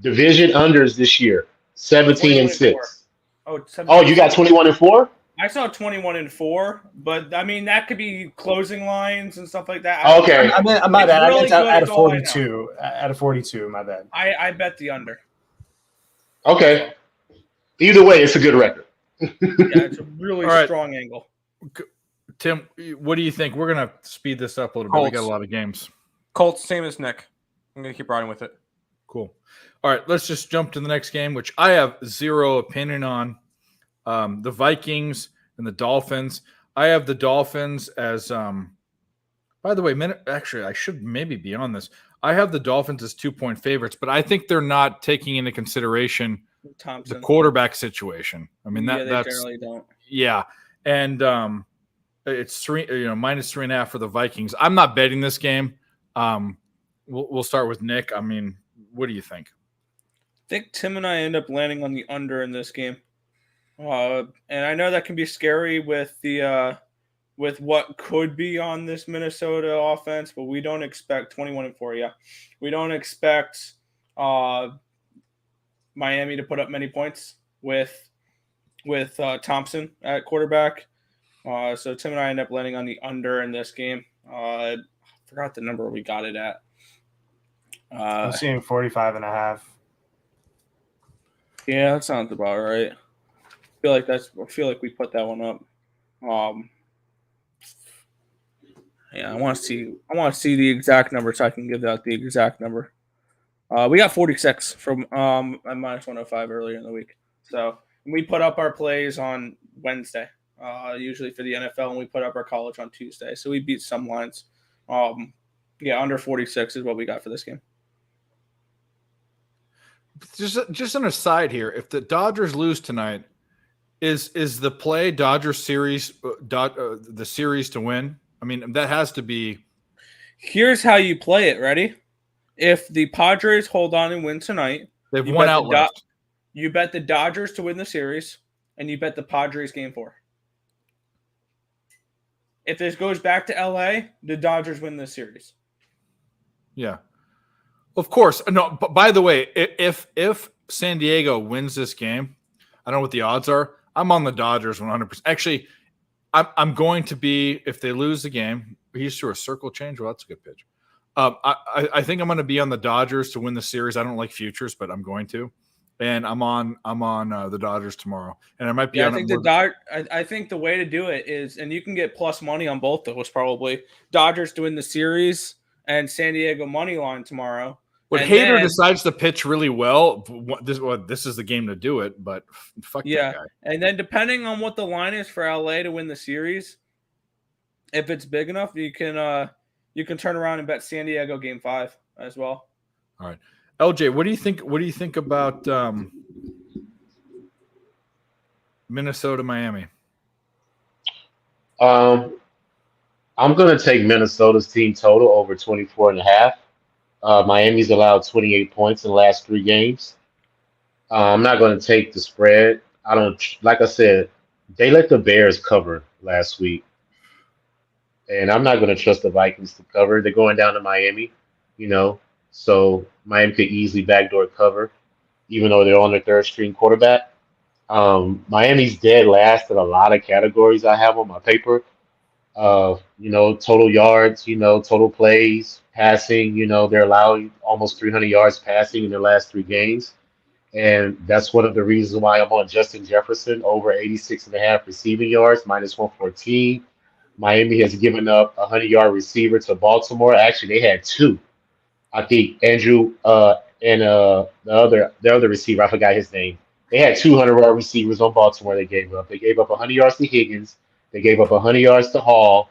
division unders this year, 17-6. Oh, you got 21-4? I saw 21-4, but I mean that could be closing lines and stuff like that. Okay. My bad. I meant at a 42. At a 42, my bad. I bet the under. Okay. Either way, it's a good record. Yeah, it's a really All right. strong angle. Tim, what do you think? We're going to speed this up a little bit. We got a lot of games. Colts, same as Nick. I'm going to keep riding with it. Cool. All right, let's just jump to the next game, which I have zero opinion on. The Vikings and the Dolphins. I have the Dolphins as by the way, actually, I should maybe be on this. I have the Dolphins as 2-point favorites, but I think they're not taking into consideration Thompson. the quarterback situation. I mean, they that's generally don't. Yeah. And it's -3.5 for the Vikings. I'm not betting this game. We'll start with Nick. I mean, what do you think? I think Tim and I end up landing on the under in this game. And I know that can be scary with the with what could be on this Minnesota offense, but we don't expect 21-4. Yeah, we don't expect Miami to put up many points with Thompson at quarterback. So Tim and I end up landing on the under in this game. I forgot the number we got it at. I'm seeing 45.5. Yeah, that sounds about right. I feel like we put that one up. Yeah, I want to see the exact number so I can give out the exact number. We got 46 from at -105 earlier in the week. So we put up our plays on Wednesday, usually for the NFL, and we put up our college on Tuesday. So we beat some lines. Under 46 is what we got for this game. Just an aside here, if the Dodgers lose tonight, is the play Dodgers series the series to win? I mean, that has to be. Here's how you play it. Ready? If the Padres hold on and win tonight, they've won out left. You bet the Dodgers to win the series, and you bet the Padres game 4. If this goes back to LA, the Dodgers win this series. Yeah. Of course. No, but by the way, if San Diego wins this game, I don't know what the odds are. I'm on the Dodgers 100%. Actually, I'm going to be, if they lose the game, he's through a circle change. Well, that's a good pitch. I think I'm going to be on the Dodgers to win the series. I don't like futures, but I'm going to. And I'm on the Dodgers tomorrow. And I might be on I think the way to do it is, and you can get plus money on both those probably, Dodgers to win the series and San Diego money line tomorrow. When Hader decides to pitch really well, this is the game to do it, but fuck that guy. And then depending on what the line is for LA to win the series, if it's big enough, you can turn around and bet San Diego game 5 as well. All right. LJ, what do you think? What do you think about Minnesota, Miami? I'm going to take Minnesota's team total over 24.5. Miami's allowed 28 points in the last 3 games. I'm not going to take the spread. I don't like I said, they let the Bears cover last week, and I'm not going to trust the Vikings to cover. They're going down to Miami, you know, so Miami could easily backdoor cover, even though they're on their third string quarterback. Miami's dead last in a lot of categories I have on my paper. Total yards, total plays, passing, they're allowing almost 300 yards passing in their last 3 games. And that's one of the reasons why I'm on Justin Jefferson over 86.5 receiving yards, minus 114. Miami has given up a 100-yard receiver to Baltimore. Actually, they had two. I think Andrew and the other receiver, I forgot his name. They had 200-yard receivers on Baltimore they gave up. They gave up 100 yards to Higgins. They gave up 100 yards to Hall.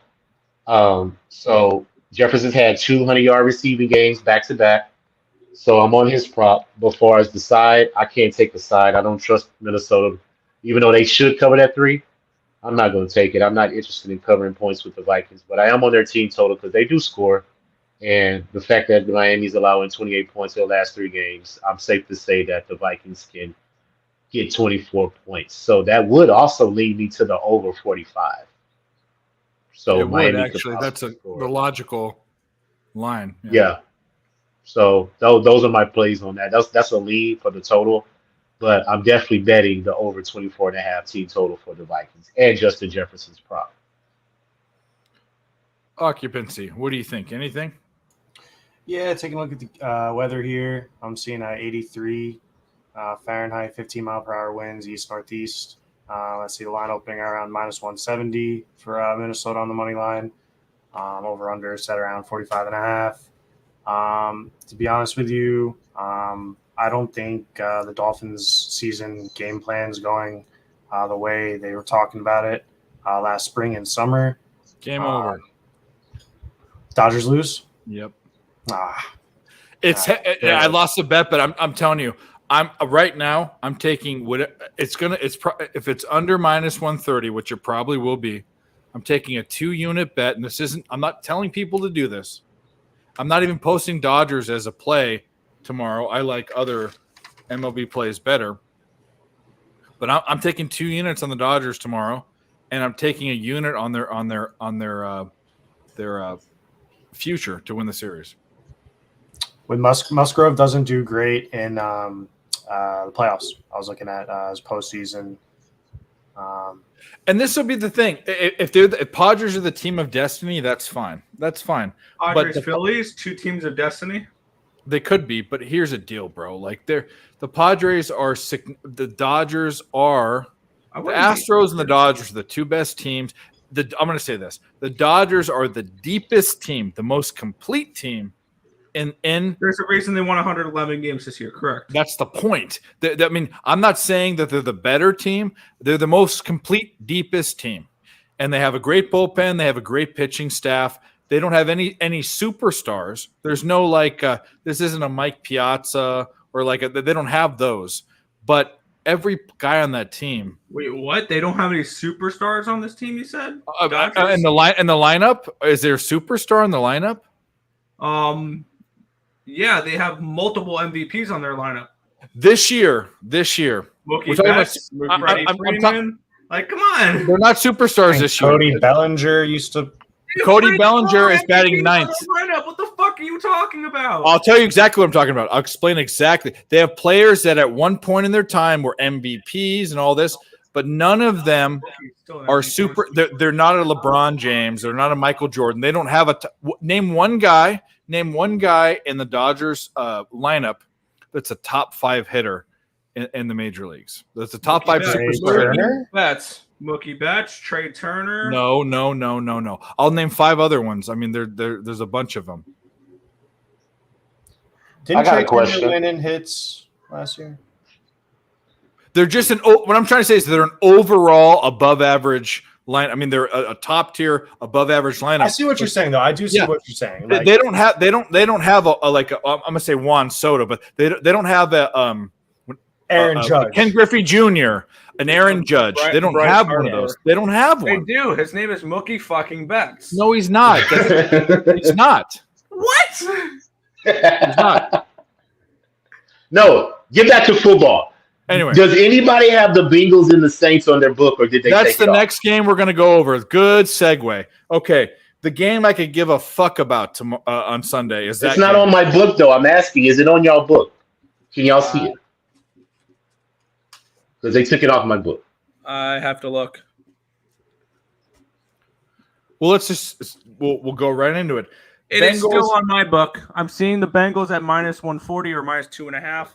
So Jefferson's had 200-yard receiving games back to back. So I'm on his prop. But far as the side, I can't take the side. I don't trust Minnesota, even though they should cover that 3. I'm not going to take it. I'm not interested in covering points with the Vikings, but I am on their team total because they do score. And the fact that Miami's allowing 28 points in the last 3 games, I'm safe to say that the Vikings can get 24 points. So that would also lead me to the over 45. So it Miami would actually. That's the logical line. Yeah. So those are my plays on that. That's a lead for the total, but I'm definitely betting the over 24.5 team total for the Vikings and Justin Jefferson's prop. Occupancy. What do you think? Anything? Yeah, taking a look at the weather here. I'm seeing 83 Fahrenheit, 15 mile per hour winds, east northeast. Let's see the line opening around minus 170 for Minnesota on the money line. Over under set around 45.5. To be honest with you, I don't think the Dolphins season game plan is going the way they were talking about it last spring and summer. Game over. Dodgers lose? Yep. I lost the bet, but I'm telling you, I'm right now. I'm taking if it's under minus 130, which it probably will be. I'm taking a 2-unit bet, and I'm not telling people to do this. I'm not even posting Dodgers as a play tomorrow. I like other MLB plays better, but I'm taking 2 units on the Dodgers tomorrow, and I'm taking a unit on their future to win the series. When Musgrove doesn't do great in the playoffs, I was looking at his postseason. And this will be the thing: if Padres are the team of destiny, that's fine. That's fine. Padres, but Phillies, 2 teams of destiny. They could be, but here's a deal, bro. Like the Padres are sick. The Dodgers are. The Astros and the Dodgers are the 2 best teams. I'm going to say this: the Dodgers are the deepest team, the most complete team. There's a reason they won 111 games this year, correct? That's the point. I mean, I'm not saying that they're the better team. They're the most complete, deepest team, and they have a great bullpen. They have a great pitching staff. They don't have any superstars. There's no this isn't a Mike Piazza or they don't have those. But every guy on that team. Wait, what? They don't have any superstars on this team? You said in the lineup. Is there a superstar in the lineup? Yeah, they have multiple MVPs on their lineup. This year. Mookie Betts, Freeman. Come on. They're not superstars this year. Cody Bellinger used to. Cody Bellinger is batting 9th. What the fuck are you talking about? I'll tell you exactly what I'm talking about. I'll explain exactly. They have players that at one point in their time were MVPs and all this, but none of them are super. They're not a LeBron James. They're not a Michael Jordan. They don't have name one guy in the Dodgers lineup that's a top 5 hitter in the major leagues. That's the top 5 superstars. Mookie Betts, Trey Turner. No. I'll name 5 other ones. I mean, there's a bunch of them. Didn't Trey Turner win in hits last year? They're just what I'm trying to say is they're an overall above average line. I mean, they're a top tier above average lineup. I see what you're saying, though. I do see what you're saying. They don't have I'm gonna say Juan Soto, but they don't have Aaron Judge, Ken Griffey Jr., an Aaron Judge. They don't have one of those. They don't have one. They do. His name is Mookie fucking Betts. No, he's not. He's not. What? He's not. No, get back to football. Anyway, Does anybody have the Bengals and the Saints on their book, or did they that's take the it off? next game we're going to go over. Good segue. Okay, the game I could give a fuck about on Sunday is that It's not game. on my book, though. I'm asking, is it on y'all book? Can y'all see it? Because they took it off my book. I have to look. Well, let's just we'll go right into it. It is still on my book. I'm seeing the Bengals at minus 140 or minus 2.5.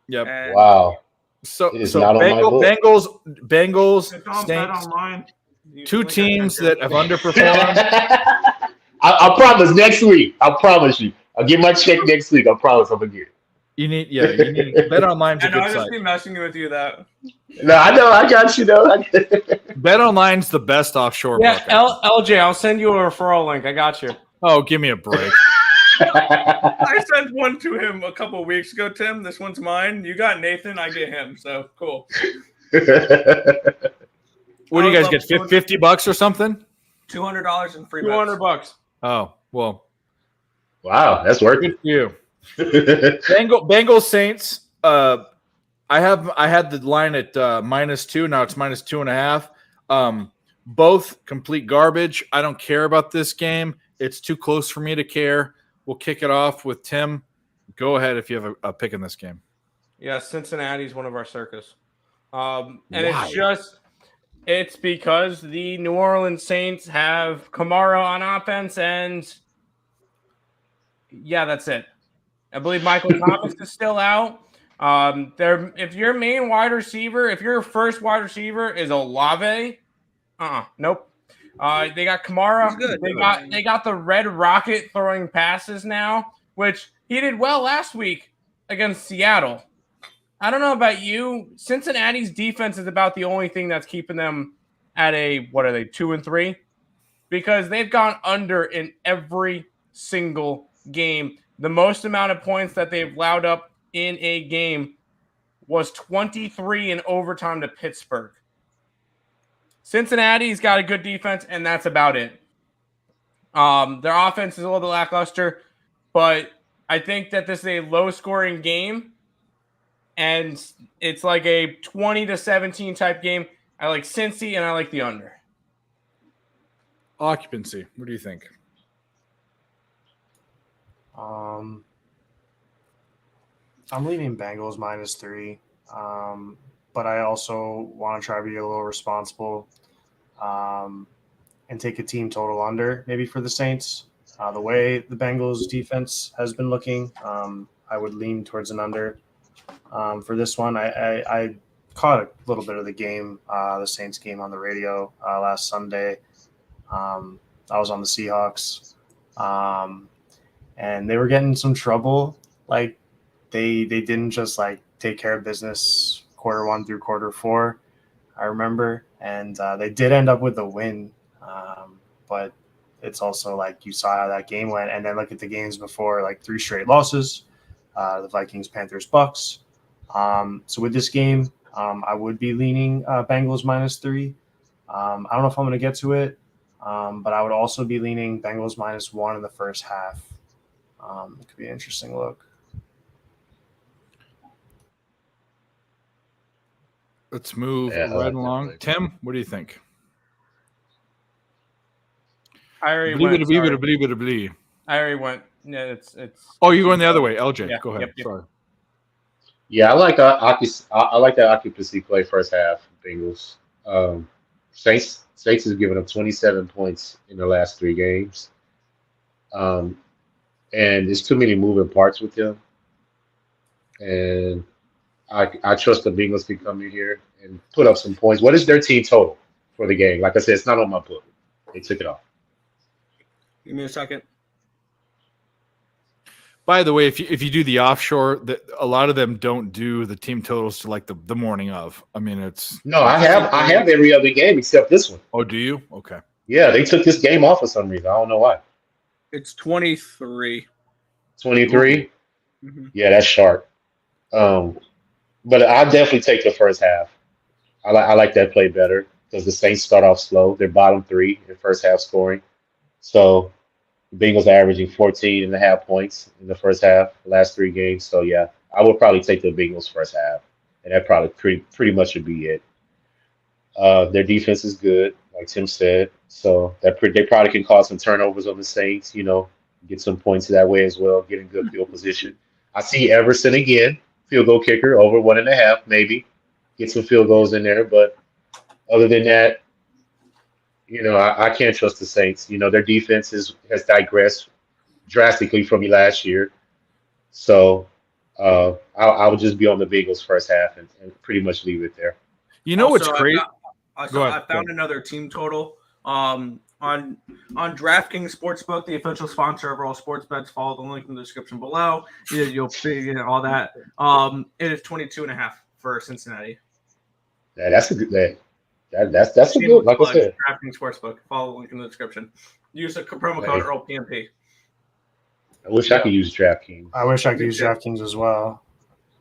Yep. And Wow. So It is not on my book. Bengals, it's on Bet Saints, Online. two teams that have underperformed. I promise next week. I promise you. I'll get my check next week. I promise I'm gonna get it. You need Bet Online's a I know, good I just site. be messing with you that. No, I know. I got you, though. Bet Online's the best offshore Yeah, book. LJ, I'll send you a referral link. I got you. Oh, give me a break. I sent one to him a couple of weeks ago, Tim. This one's mine. You got Nathan, I get him. So cool. What do you guys get? $50 or something? $200 in free $200. Oh, well. Wow, that's working. Good for you. Bengals Saints. I had the line at -2. Now it's -2.5. Both complete garbage. I don't care about this game. It's too close for me to care. We'll kick it off with Tim. Go ahead if you have a pick in this game. Yeah, Cincinnati's one of our circus. And Why? it's because the New Orleans Saints have Kamara on offense, and yeah, that's it. I believe Michael Thomas is still out. If your main wide receiver, if your first wide receiver is Olave, nope. They got Kamara. They got the Red Rocket throwing passes now, which he did well last week against Seattle. I don't know about you. Cincinnati's defense is about the only thing that's keeping them at 2-3? Because they've gone under in every single game. The most amount of points that they've allowed up in a game was 23 in overtime to Pittsburgh. Cincinnati's got a good defense, and that's about it. Their offense is a little bit lackluster, but I think that this is a low-scoring game, and it's like a 20-17 type game. I like Cincy, and I like the under. Occupancy. What do you think? I'm leaning Bengals -3, but I also want to try to be a little responsible and take a team total under maybe for the Saints. The way the Bengals defense has been looking, I would lean towards an under for this one. I caught a little bit of the game, the Saints game on the radio last Sunday. I was on the Seahawks, and they were getting some trouble. Like they didn't just like take care of business quarter 1 through quarter 4, I remember, and they did end up with a win. But it's also like you saw how that game went, and then look at the games before, like 3 straight losses, the Vikings, Panthers, Bucks. So with this game, I would be leaning Bengals -3. I don't know if I'm going to get to it, but I would also be leaning Bengals -1 in the first half. It could be an interesting look. Let's move right along. Tim, what do you think? I already went. I already went. Yeah, it's. Oh, you're going the other way, LJ. Yeah, Go ahead. yep. Sorry. Yeah, I like that occupancy play first half. Bengals. Saints has given up 27 points in the last 3 games. And there's too many moving parts with them. And I trust the Bengals can come in here and put up some points. What is their team total for the game? Like I said, it's not on my book. They took it off. Give me a second. By the way, if you do the offshore, a lot of them don't do the team totals to like the morning of. I mean, it's No, I have every other game except this one. Oh, do you? Okay. Yeah, they took this game off for some reason. I don't know why. It's 23. 23? Mm-hmm. Yeah, that's sharp. But I definitely take the first half. I like that play better because the Saints start off slow. They're bottom 3 in first half scoring. So The Bengals are averaging 14.5 points in the first half, the last 3 games. So yeah, I would probably take the Bengals first half, and that probably pretty much would be it. Their defense is good, like Tim said, so they probably can cause some turnovers on the Saints. Get some points that way as well, get in good field position. I see Everson again, field goal kicker, over 1.5, maybe get some field goals in there. But other than that, I can't trust the Saints. Their defense has digressed drastically from last year. So I would just be on the Bengals first half and pretty much leave it there. You know what's Also, great? I found another team total on DraftKings Sportsbook, the official sponsor of all sports bets. Follow the link in the description below. You'll figure all that. It is 22.5 for Cincinnati. Yeah, that's a good. That's a good. Like I said, DraftKings Sportsbook. Follow the link in the description. Use the promo code EarlPMP. I wish I could use DraftKings. I wish I could use DraftKings as well.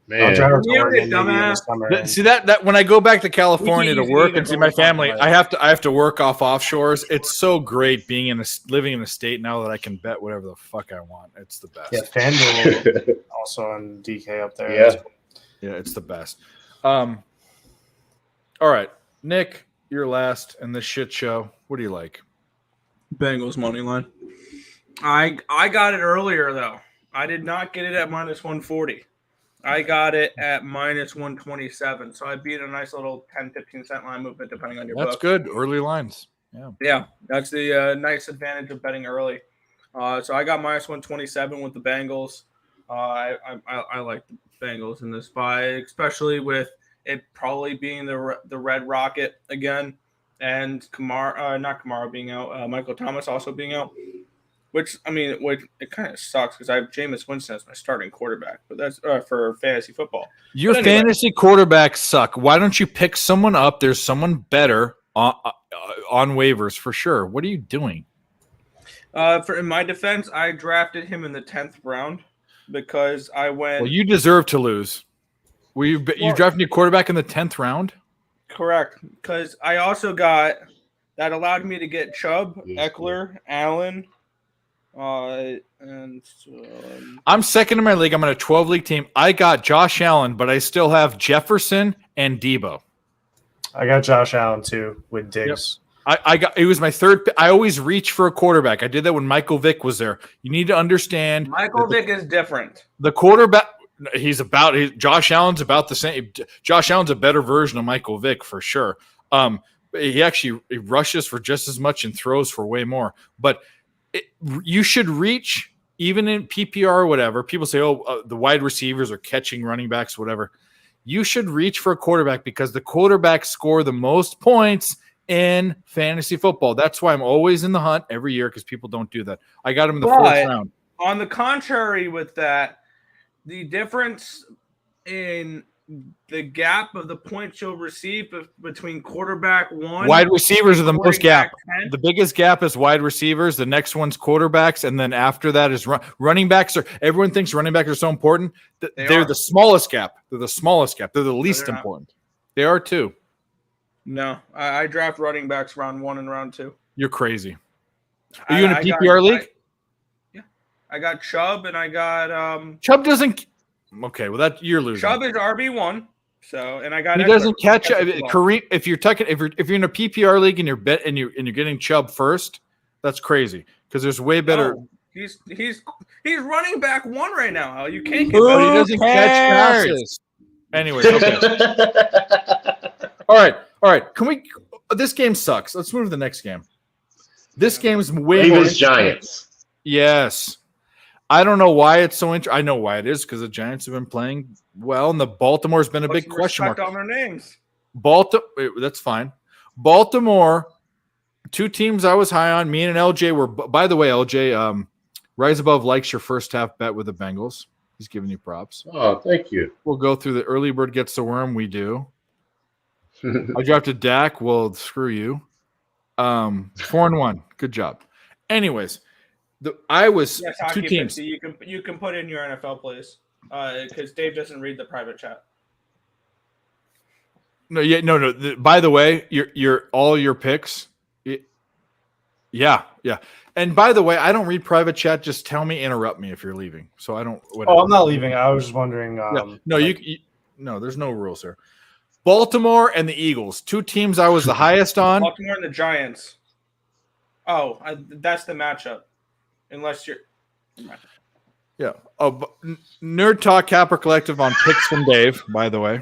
Man, See that when I go back to California to work and see my family, I have to work off offshores. It's so great living in a state now that I can bet whatever the fuck I want. It's the best. Yeah, FanDuel also on DK up there. Yeah, it's the best. All right, Nick, you're last in this shit show. What do you like? Bengals money line. I got it earlier though. I did not get it at -140. I got it at -127. So I beat a nice little 10-15 cent line movement depending on your book. That's good. Early lines. Yeah, that's the nice advantage of betting early. So I got -127 with the Bengals. I like the Bengals in this spot, especially with it probably being the Red Rocket again, and not Kamara being out, Michael Thomas also being out. Which it kind of sucks because I have Jameis Winston as my starting quarterback, but that's for fantasy football. Your fantasy quarterbacks suck. Why don't you pick someone up? There's someone better on waivers for sure. What are you doing? In my defense, I drafted him in the 10th round because I went. Well, you deserve to lose. You drafted your quarterback in the 10th round? Correct, because I also got that allowed me to get Chubb, Eckler, Allen. I'm second in my league. I'm on a 12-league team. I got Josh Allen, but I still have Jefferson and Debo. I got Josh Allen too with Diggs. Yep. It was my third. I always reach for a quarterback. I did that when Michael Vick was there. You need to understand. Michael Vick is different. The quarterback. Josh Allen's about the same. Josh Allen's a better version of Michael Vick for sure. He rushes for just as much and throws for way more, but. You should reach even in PPR or whatever. People say, the wide receivers are catching running backs, whatever. You should reach for a quarterback because the quarterbacks score the most points in fantasy football. That's why I'm always in the hunt every year because people don't do that. I got him in the 4th round. On the contrary with that, the difference in the gap of the points you'll receive between quarterback one, wide receivers are the most gap. 10. The biggest gap is wide receivers. The next one's quarterbacks, and then after that is running backs. Everyone thinks running backs are so important. They're the smallest gap. They're the smallest gap. They're the least important. They are too. No, I draft running backs round 1 and round 2. You're crazy. Are you in a PPR league? Yeah, I got Chubb and I got Chubb doesn't. Okay, well you're losing. Chubb is RB1, so and I got. He doesn't catch Kareem. If you're in a PPR league and you're getting Chubb first, that's crazy because there's way better. No, he's running back 1 right now. You can't get. But he doesn't catch passes. Anyways, okay. All right. Can we? This game sucks. Let's move to the next game. This game is way more. Giants. Yes. I don't know why it's so interesting. I know why it is because the Giants have been playing well, and the Baltimore's been a big question mark. On their names. That's fine. Baltimore, 2 teams I was high on. Me and LJ were. By the way, LJ, Rise Above likes your first half bet with the Bengals. He's giving you props. Oh, thank you. We'll go through the early bird gets the worm. We do. I drafted Dak. Well, screw you. 4-1. Good job. Anyways. I was 2 teams. You can put in your NFL plays because Dave doesn't read the private chat. No. By the way, your all your picks. Yeah. And by the way, I don't read private chat. Just tell me, interrupt me if you're leaving. So I don't. Whatever. Oh, I'm not leaving. I was just wondering. No, no, there's no rules here. Baltimore and the Eagles, 2 teams I was the highest on. Baltimore and the Giants. Oh, that's the matchup. Unless you're. Yeah. Oh, Nerd Talk Capper Collective on picks from Dave, by the way.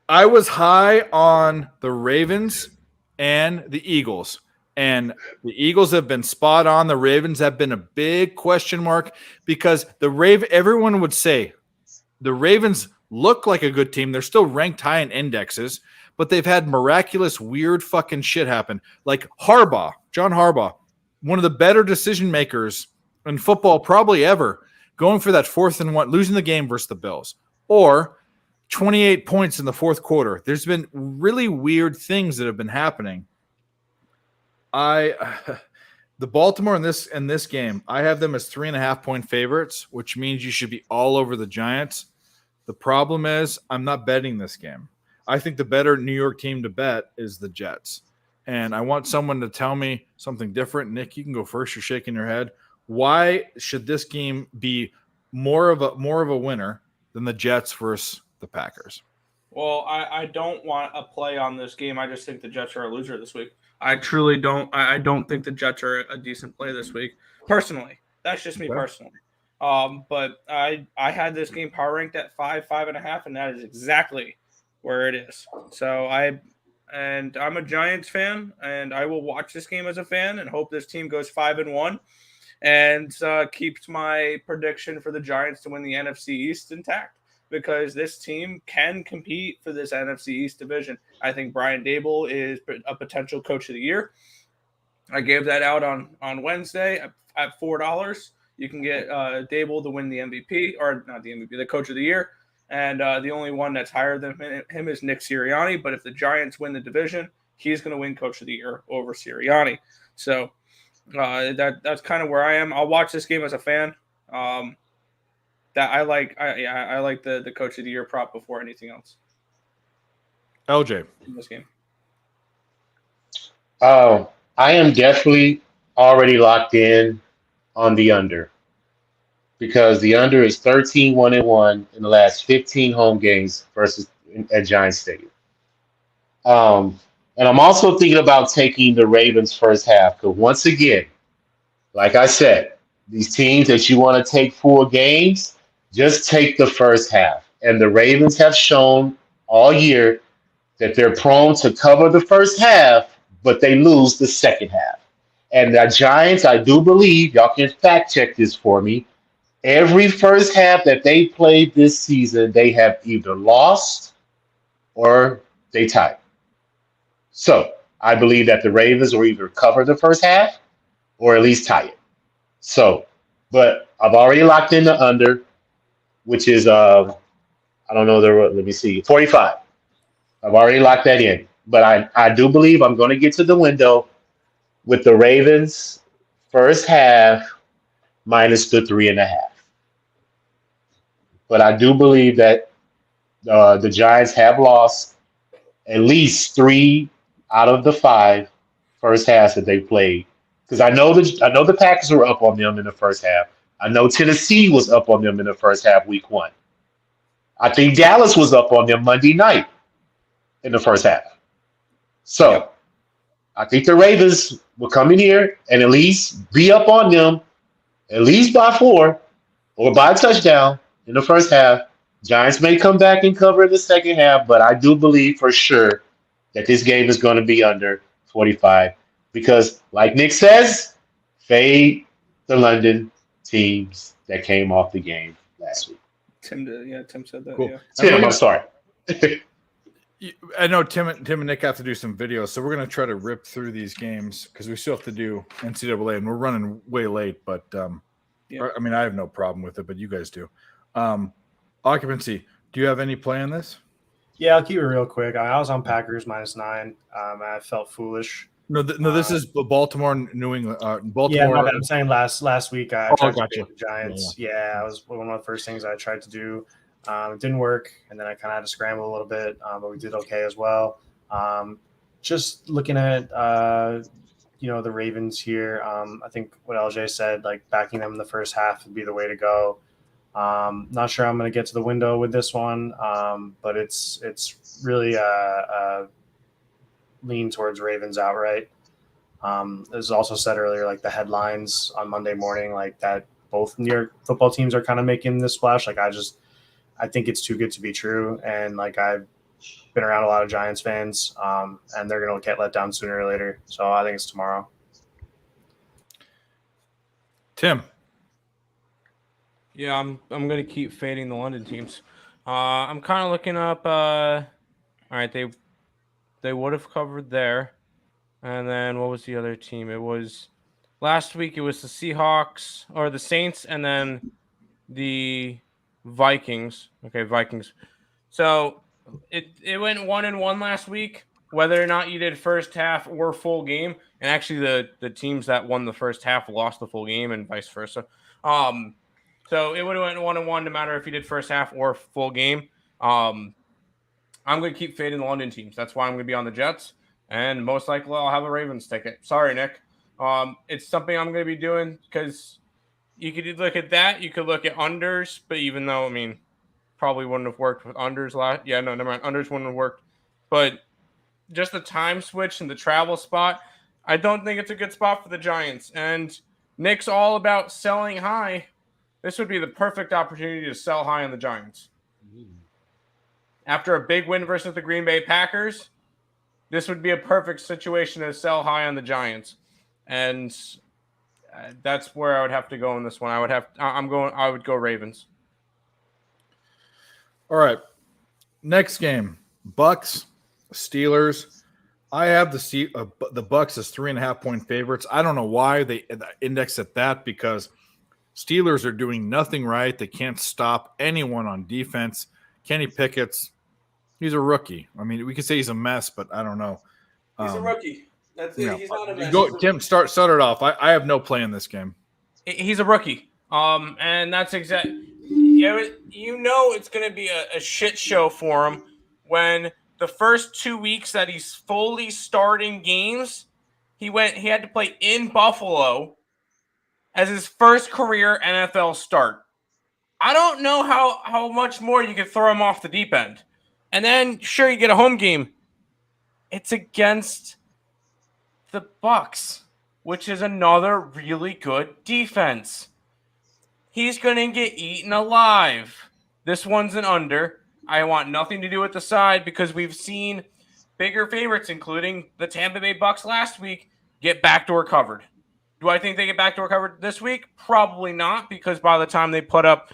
I was high on the Ravens and the Eagles. And the Eagles have been spot on. The Ravens have been a big question mark because everyone would say the Ravens look like a good team. They're still ranked high in indexes, but they've had miraculous, weird fucking shit happen. Like John Harbaugh, one of the better decision makers in football probably ever, going for that 4th and 1, losing the game versus the Bills, or 28 points in the 4th quarter. There's been really weird things that have been happening. The Baltimore in this game, I have them as 3.5-point favorites, which means you should be all over the Giants. The problem is I'm not betting this game. I think the better New York team to bet is the Jets. And I want someone to tell me something different. Nick, you can go first. You're shaking your head. Why should this game be more of a winner than the Jets versus the Packers? Well, I don't want a play on this game. I just think the Jets are a loser this week. I truly don't. I don't think the Jets are a decent play this week. Personally, that's just me personally. But I had this game power ranked at 5.5, and that is exactly where it is. So I'm a Giants fan, and I will watch this game as a fan and hope this team goes 5-1 and keeps my prediction for the Giants to win the NFC East intact, because this team can compete for this NFC East division. I think Brian Daboll is a potential coach of the year. I gave that out on Wednesday at $4. You can get Daboll to win the MVP, or not the MVP, the coach of the year. And the only one that's higher than him is Nick Sirianni. But if the Giants win the division, he's going to win coach of the year over Sirianni. So that's kind of where I am. I'll watch this game as a fan. I like the coach of the year prop before anything else. LJ in this game. I am definitely already locked in on the under, because the under is 13-1-1 in the last 15 home games versus at Giants Stadium. And I'm also thinking about taking the Ravens first half, because once again, like I said, these teams that you want to take 4 games, just take the first half. And the Ravens have shown all year that they're prone to cover the first half, but they lose the second half. And the Giants, I do believe, y'all can fact check this for me, every first half that they played this season, they have either lost or they tied. So I believe that the Ravens will either cover the first half or at least tie it. So, but I've already locked in the under, which is, I don't know, let me see, 45. I've already locked that in. But I do believe I'm going to get to the window with the Ravens first half minus the 3.5. But I do believe that the Giants have lost at least 3 out of the 5 first halves that they played. Because I know the Packers were up on them in the first half. I know Tennessee was up on them in the first half, week 1. I think Dallas was up on them Monday night in the first half. So I think the Ravens will come in here and at least be up on them, at least by 4 or by a touchdown in the first half. Giants may come back and cover the second half, but I do believe for sure that this game is going to be under 45 because, like Nick says, fade the London teams that came off the game last week. Tim said that. Cool. Yeah. Tim, I'm sorry. I know Tim and Nick have to do some videos, so we're going to try to rip through these games because we still have to do NCAA, and we're running way late. But I mean, I have no problem with it, but you guys do. Occupancy. Do you have any play on this? Yeah, I'll keep it real quick. I was on Packers -9. I felt foolish. No, this is Baltimore, New England. Baltimore. Yeah, my bad. I'm saying last week I tried to gotcha. beat the Giants. Yeah, that was one of the first things I tried to do. It didn't work, and then I kind of had to scramble a little bit, but we did okay as well. just looking at the Ravens here. I think what LJ said, like backing them in the first half would be the way to go. Not sure I'm going to get to the window with this one, but it's really lean towards Ravens outright. As also said earlier, like the headlines on Monday morning, like that both New York football teams are kind of making this splash. Like I think it's too good to be true, and like I've been around a lot of Giants fans, and they're going to get let down sooner or later. So I think it's tomorrow. Tim. Yeah, I'm going to keep fading the London teams. I'm kind of looking up. All right, they would have covered there, and then what was the other team? It was last week. It was the Seahawks or the Saints, and then the Vikings. Okay, Vikings. So it went 1-1 last week. Whether or not you did first half or full game, and actually the teams that won the first half lost the full game, and vice versa. So it would have went 1-1 no matter if you did first half or full game. I'm going to keep fading the London teams. That's why I'm going to be on the Jets, and most likely I'll have a Ravens ticket. Sorry, Nick. It's something I'm going to be doing because you could look at that. You could look at unders, but even though, I mean, probably wouldn't have worked with unders last. Yeah, no, never mind. Unders wouldn't have worked. But just the time switch and the travel spot, I don't think it's a good spot for the Giants. And Nick's all about selling high. This would be the perfect opportunity to sell high on the Giants. After a big win versus the Green Bay Packers, this would be a perfect situation to sell high on the Giants. And that's where I would have to go in this one. I would go Ravens. All right. Next game, Bucks, Steelers. I have the Bucks as 3.5-point favorites. I don't know why they index at that because Steelers are doing nothing right. They can't stop anyone on defense. Kenny Pickett's, he's a rookie. I mean, we could say he's a mess, but I don't know. He's a rookie. That's it. Yeah. He's not a mess. Tim, start it off. I have no play in this game. He's a rookie. And that's exactly. You know it's going to be a shit show for him when the first 2 weeks that he's fully starting games, he had to play in Buffalo as his first career NFL start. I don't know how much more you could throw him off the deep end. And then, sure, you get a home game. It's against the Bucks, which is another really good defense. He's going to get eaten alive. This one's an under. I want nothing to do with the side because we've seen bigger favorites, including the Tampa Bay Bucks last week, get backdoor covered. Do I think they get backdoor covered this week? Probably not, because by the time they put up,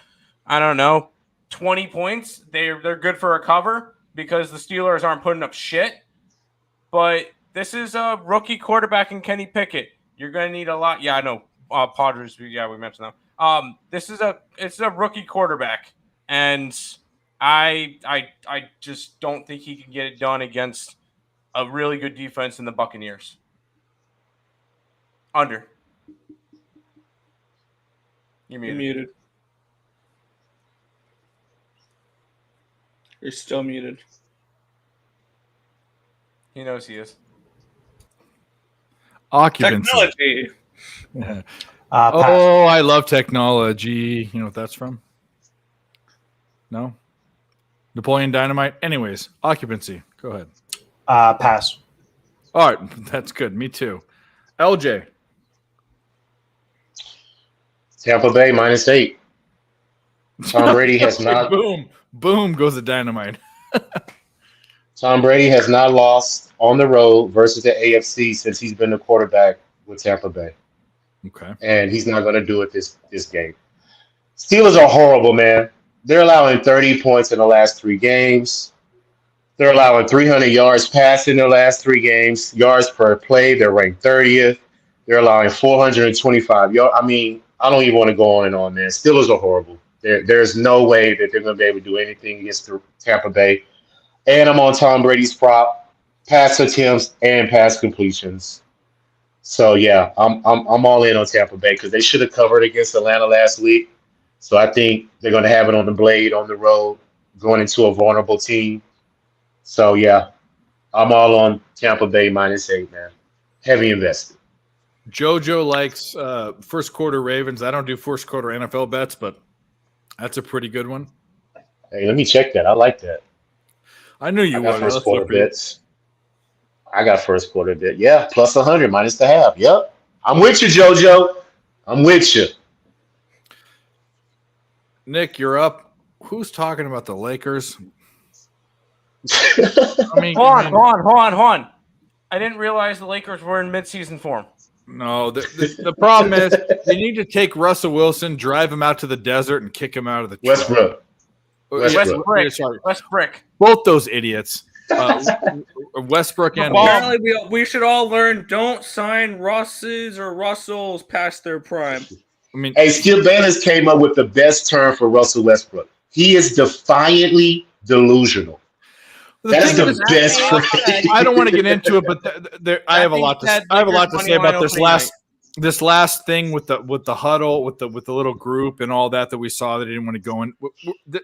20 points, they're good for a cover because the Steelers aren't putting up shit. But this is a rookie quarterback in Kenny Pickett. You're going to need a lot. Yeah, I know. Padres, we mentioned them. It's a rookie quarterback, and I just don't think he can get it done against a really good defense in the Buccaneers. Under. You're muted. You're still muted. He knows he is. Occupancy. Technology. Yeah. I love technology. You know what that's from? No? Napoleon Dynamite? Anyways, occupancy. Go ahead. Pass. All right. That's good. Me too. LJ. Tampa Bay -8. Tom Brady has not. Boom goes the dynamite. Tom Brady has not lost on the road versus the AFC since he's been the quarterback with Tampa Bay. Okay. And he's not going to do it this game. Steelers are horrible, man. They're allowing 30 points in the last 3 games. They're allowing 300 yards passing in their last 3 games. Yards per play, they're ranked 30th. They're allowing 425 yards. I mean, I don't even want to go on and on, man. Steelers are horrible. There's no way that they're going to be able to do anything against the Tampa Bay. And I'm on Tom Brady's prop, pass attempts and pass completions. So yeah, I'm all in on Tampa Bay because they should have covered against Atlanta last week. So I think they're going to have it on the blade on the road, going into a vulnerable team. So yeah, I'm all on Tampa Bay -8, man. Heavy invested. JoJo likes first quarter Ravens. I don't do first quarter NFL bets, but that's a pretty good one. Hey, let me check that. I like that. I knew you I got would. first Let's quarter look for you. bets. I got first quarter bet. Yeah, plus 100 minus the half. Yep. I'm with you, JoJo. I'm with you. Nick, you're up. Who's talking about the Lakers? I mean, Hold on. I didn't realize the Lakers were in midseason form. no. The problem is they need to take Russell Wilson, drive him out to the desert, and kick him out of the truck. Westbrook. Westbrook. Both those idiots. Westbrook and Apparently, we should all learn don't sign Russes or Russells past their prime. I mean, Hey, Skip Bayless came up with the best term for Russell Westbrook. He is defiantly delusional. That's the best phrase. I don't want to get into it, but I have a lot to say about this last thing with the huddle, with the little group and all that we saw that he didn't want to go in.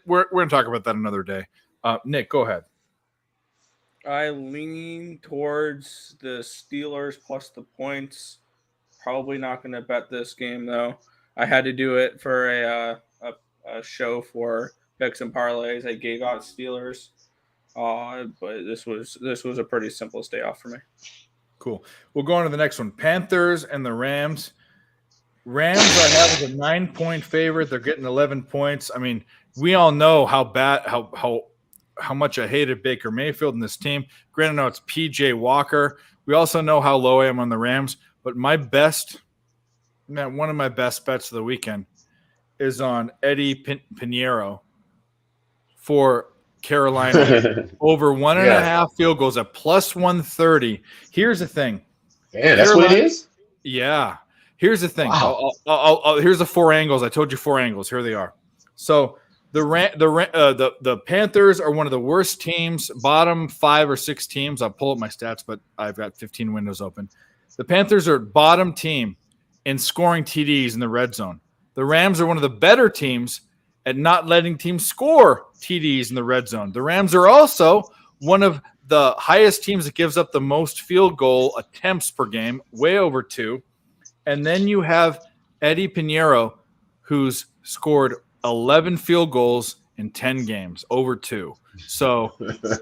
We're going to talk about that another day. Nick, go ahead. I lean towards the Steelers plus the points. Probably not going to bet this game though. I had to do it for a show for picks and parlays. I gave out Steelers, but this was a pretty simple stay off for me. Cool. We'll go on to the next one. Panthers and the Rams. Rams I have as a 9-point favorite. They're getting 11 points. I mean, we all know how much I hated Baker Mayfield and this team. Granted, now it's PJ Walker. We also know how low I am on the Rams. But one of my best bets of the weekend is on Eddie Pinheiro for Carolina over 1.5 field goals at plus 130. Here's the thing. Yeah, that's what it is? Yeah. Here's the thing. Wow. Here's the 4 angles. I told you 4 angles. Here they are. So the Panthers are one of the worst teams, bottom 5 or 6 teams. I'll pull up my stats, but I've got 15 windows open. The Panthers are bottom team in scoring TDs in the red zone. The Rams are one of the better teams at not letting teams score TDs in the red zone. The Rams are also one of the highest teams that gives up the most field goal attempts per game, way over 2. And then you have Eddie Pinheiro, who's scored 11 field goals in 10 games, over 2. So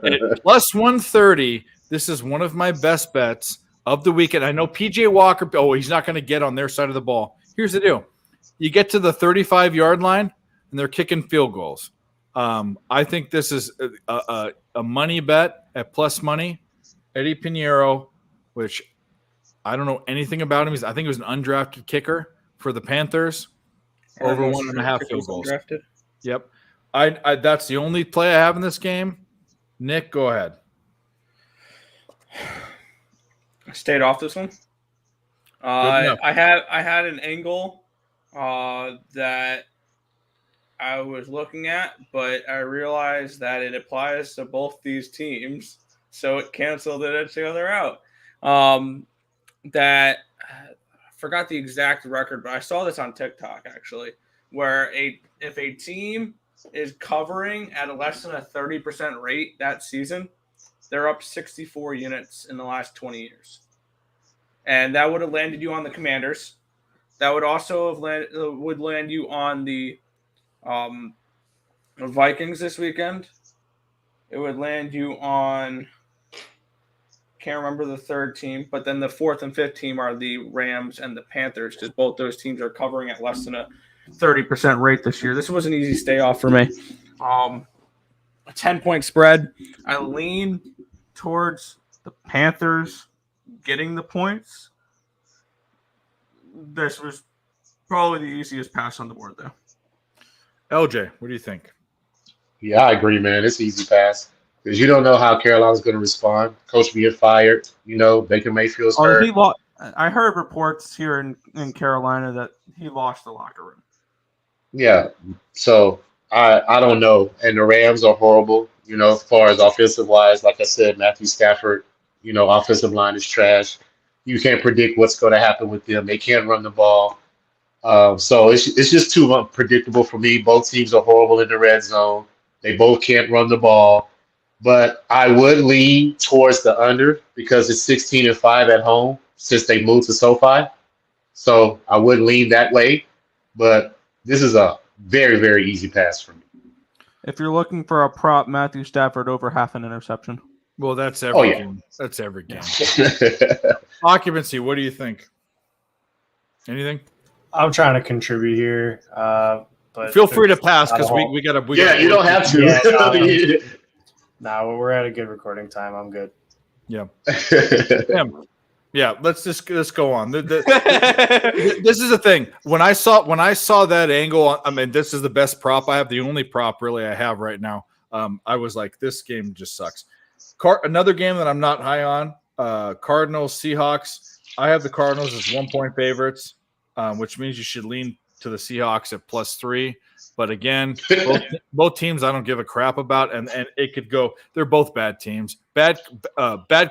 at plus 130, this is one of my best bets of the weekend. I know PJ Walker, he's not going to get on their side of the ball. Here's the deal. You get to the 35-yard line, and they're kicking field goals. I think this is a money bet at plus money. Eddie Pinheiro, which I don't know anything about him. I think he was an undrafted kicker for the Panthers. Over 1.5 field goals. Undrafted. Yep. I that's the only play I have in this game. Nick, go ahead. I stayed off this one. I had an angle that I was looking at, but I realized that it applies to both these teams, so it canceled each other out. That I forgot the exact record, but I saw this on TikTok actually, where if a team is covering at a less than a 30% rate that season, they're up 64 units in the last 20 years. And that would have landed you on the Commanders. That would also have land you on the Vikings this weekend. It would land you on, can't remember the third team, but then the fourth and fifth team are the Rams and the Panthers, because both those teams are covering at less than a 30% rate this year. This was an easy stay off for me. A 10-point spread. I lean towards the Panthers getting the points. This was probably the easiest pass on the board, though. LJ, what do you think? Yeah, I agree, man. It's easy pass because you don't know how Carolina's going to respond. Coach being fired, Baker Mayfield's hurt. I heard reports here in Carolina that he lost the locker room. Yeah, so I don't know. And the Rams are horrible, as far as offensive wise. Like I said, Matthew Stafford, offensive line is trash. You can't predict what's going to happen with them. They can't run the ball. So it's just too unpredictable for me. Both teams are horrible in the red zone. They both can't run the ball. but I would lean towards the under because it's 16-5 at home since they moved to SoFi. So I would lean that way, but this is a very, very easy pass for me. If you're looking for a prop, Matthew Stafford over half an interception. Well, that's every yeah. game. That's every game. Occupancy, what do you think? Anything? I'm trying to contribute here, but Feel free to pass because we got to. You don't have to. Yeah, we're at a good recording time. I'm good. Yeah. Yeah, let's go on. This is the thing. When I saw that angle, I mean, this is the best prop I have. The only prop really I have right now. I was like, this game just sucks. Another game that I'm not high on. Cardinals Seahawks. I have the Cardinals as 1-point favorites, which means you should lean to the Seahawks at +3. But again, both teams I don't give a crap about, and it could go. They're both bad teams. Bad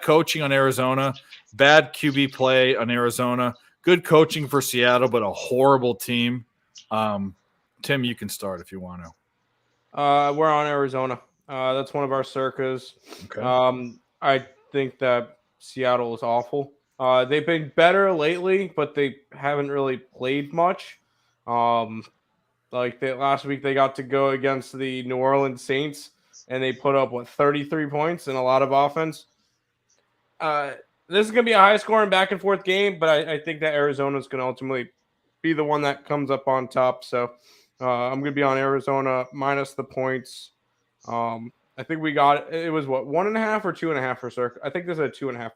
coaching on Arizona, bad QB play on Arizona. Good coaching for Seattle, but a horrible team. Tim, you can start if you want to. We're on Arizona. That's one of our circas. Okay. I think that Seattle is awful. They've been better lately, but they haven't really played much. Last week, they got to go against the New Orleans Saints, and they put up 33 points and a lot of offense. This is going to be a high-scoring back-and-forth game, but I think that Arizona is going to ultimately be the one that comes up on top. So I'm going to be on Arizona minus the points. I think we got it was 1.5 or 2.5 for Circa. I think this is a 2.5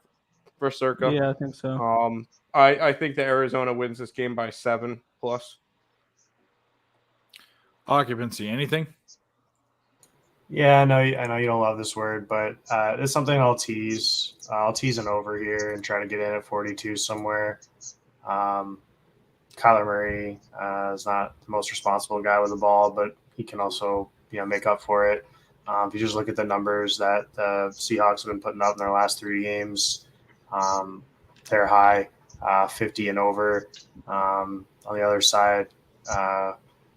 for Circa. Yeah, I think so. I think that Arizona wins this game by 7+. Occupancy, anything? Yeah, I know you don't love this word, but it's something I'll tease. I'll tease an over here and try to get in at 42 somewhere. Kyler Murray is not the most responsible guy with the ball, but he can also make up for it. If you just look at the numbers that the Seahawks have been putting up in their last 3 games, they're high, 50 and over. On the other side,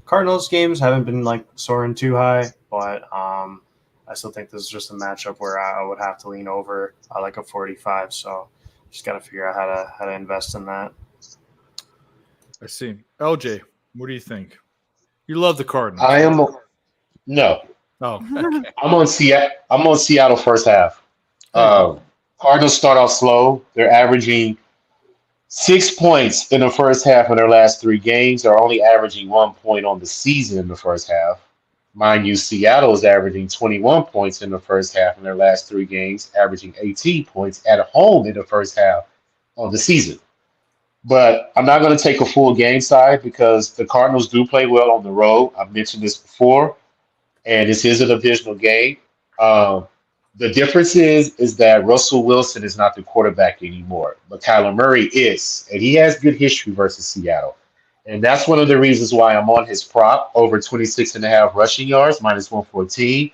Cardinals games haven't been soaring too high, but I still think this is just a matchup where I would have to lean over a 45. So just got to figure out how to invest in that. I see. LJ, what do you think? You love the Cardinals. I am no. Oh, okay. I'm on Seattle first half. Cardinals start off slow. They're averaging 6 points in the first half of their last 3 games. They're only averaging 1 point on the season in the first half. Mind you, Seattle is averaging 21 points in the first half in their last 3 games, averaging 18 points at home in the first half of the season. But I'm not going to take a full game side because the Cardinals do play well on the road. I've mentioned this before, and this is a divisional game. The difference is that Russell Wilson is not the quarterback anymore, but Kyler Murray is, and he has good history versus Seattle. And that's one of the reasons why I'm on his prop over 26.5 rushing yards, minus 114,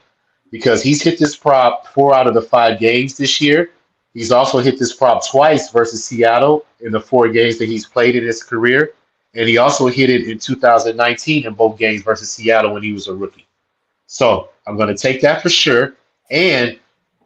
because he's hit this prop 4 out of the 5 games this year. He's also hit this prop twice versus Seattle in the 4 games that he's played in his career. And he also hit it in 2019 in both games versus Seattle when he was a rookie. So I'm going to take that for sure. And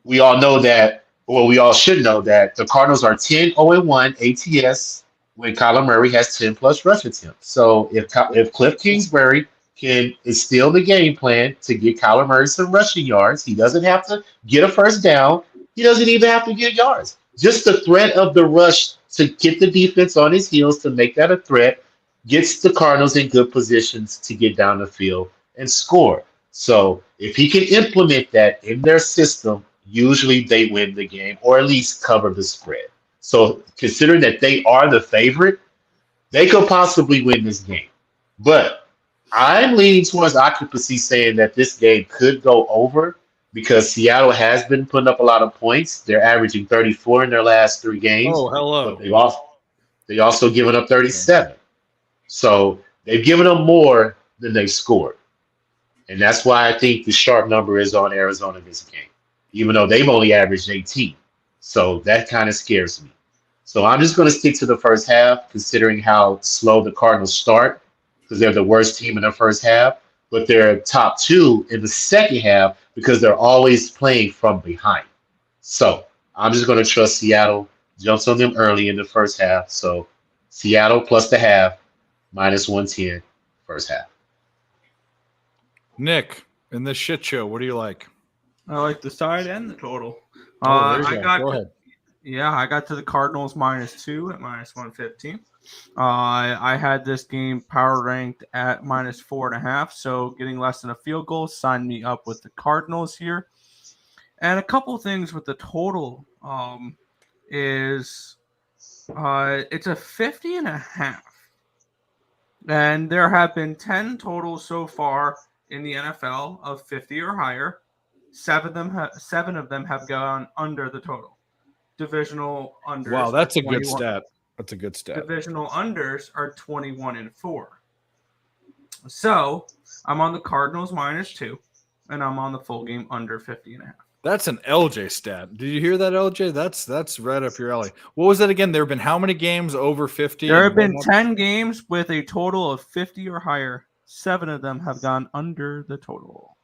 we all know that, well, we all should know that the Cardinals are 10-0-1 ATS when Kyler Murray has 10+ rush attempts. So if Cliff Kingsbury can instill the game plan to get Kyler Murray some rushing yards, he doesn't have to get a first down. He doesn't even have to get yards. Just the threat of the rush to get the defense on his heels to make that a threat gets the Cardinals in good positions to get down the field and score. So if he can implement that in their system, usually they win the game or at least cover the spread. So considering that they are the favorite, they could possibly win this game. But I'm leaning towards occupancy, saying that this game could go over because Seattle has been putting up a lot of points. They're averaging 34 in their last 3 games. Oh, hello. But they also given up 37. So they've given them more than they've scored. And that's why I think the sharp number is on Arizona this game, even though they've only averaged 18. So that kind of scares me. So I'm just going to stick to the first half, considering how slow the Cardinals start, because they're the worst team in the first half. but they're top 2 in the second half because they're always playing from behind. So I'm just going to trust Seattle. Jumps on them early in the first half. So Seattle plus the half, -110 first half. Nick, in this shit show, what do you like? I like the side and the total. There you I go. got Go ahead. Yeah, I got to the Cardinals -2 at -115. I had this game power ranked at -4.5, so getting less than a field goal signed me up with the Cardinals here. And a couple things with the total is it's a 50.5. And there have been 10 totals so far in the NFL of 50 or higher. Seven of them have gone under the total. Divisional unders. Wow, that's a good 21. stat. That's a good stat. Divisional unders are 21-4. So I'm on the Cardinals -2, and I'm on the full game under 50.5. That's an LJ stat. Did you hear that, LJ? That's right up your alley. What was that again? There have been how many games over 50? There have been 10 games with a total of 50 or higher. 7 of them have gone under the total.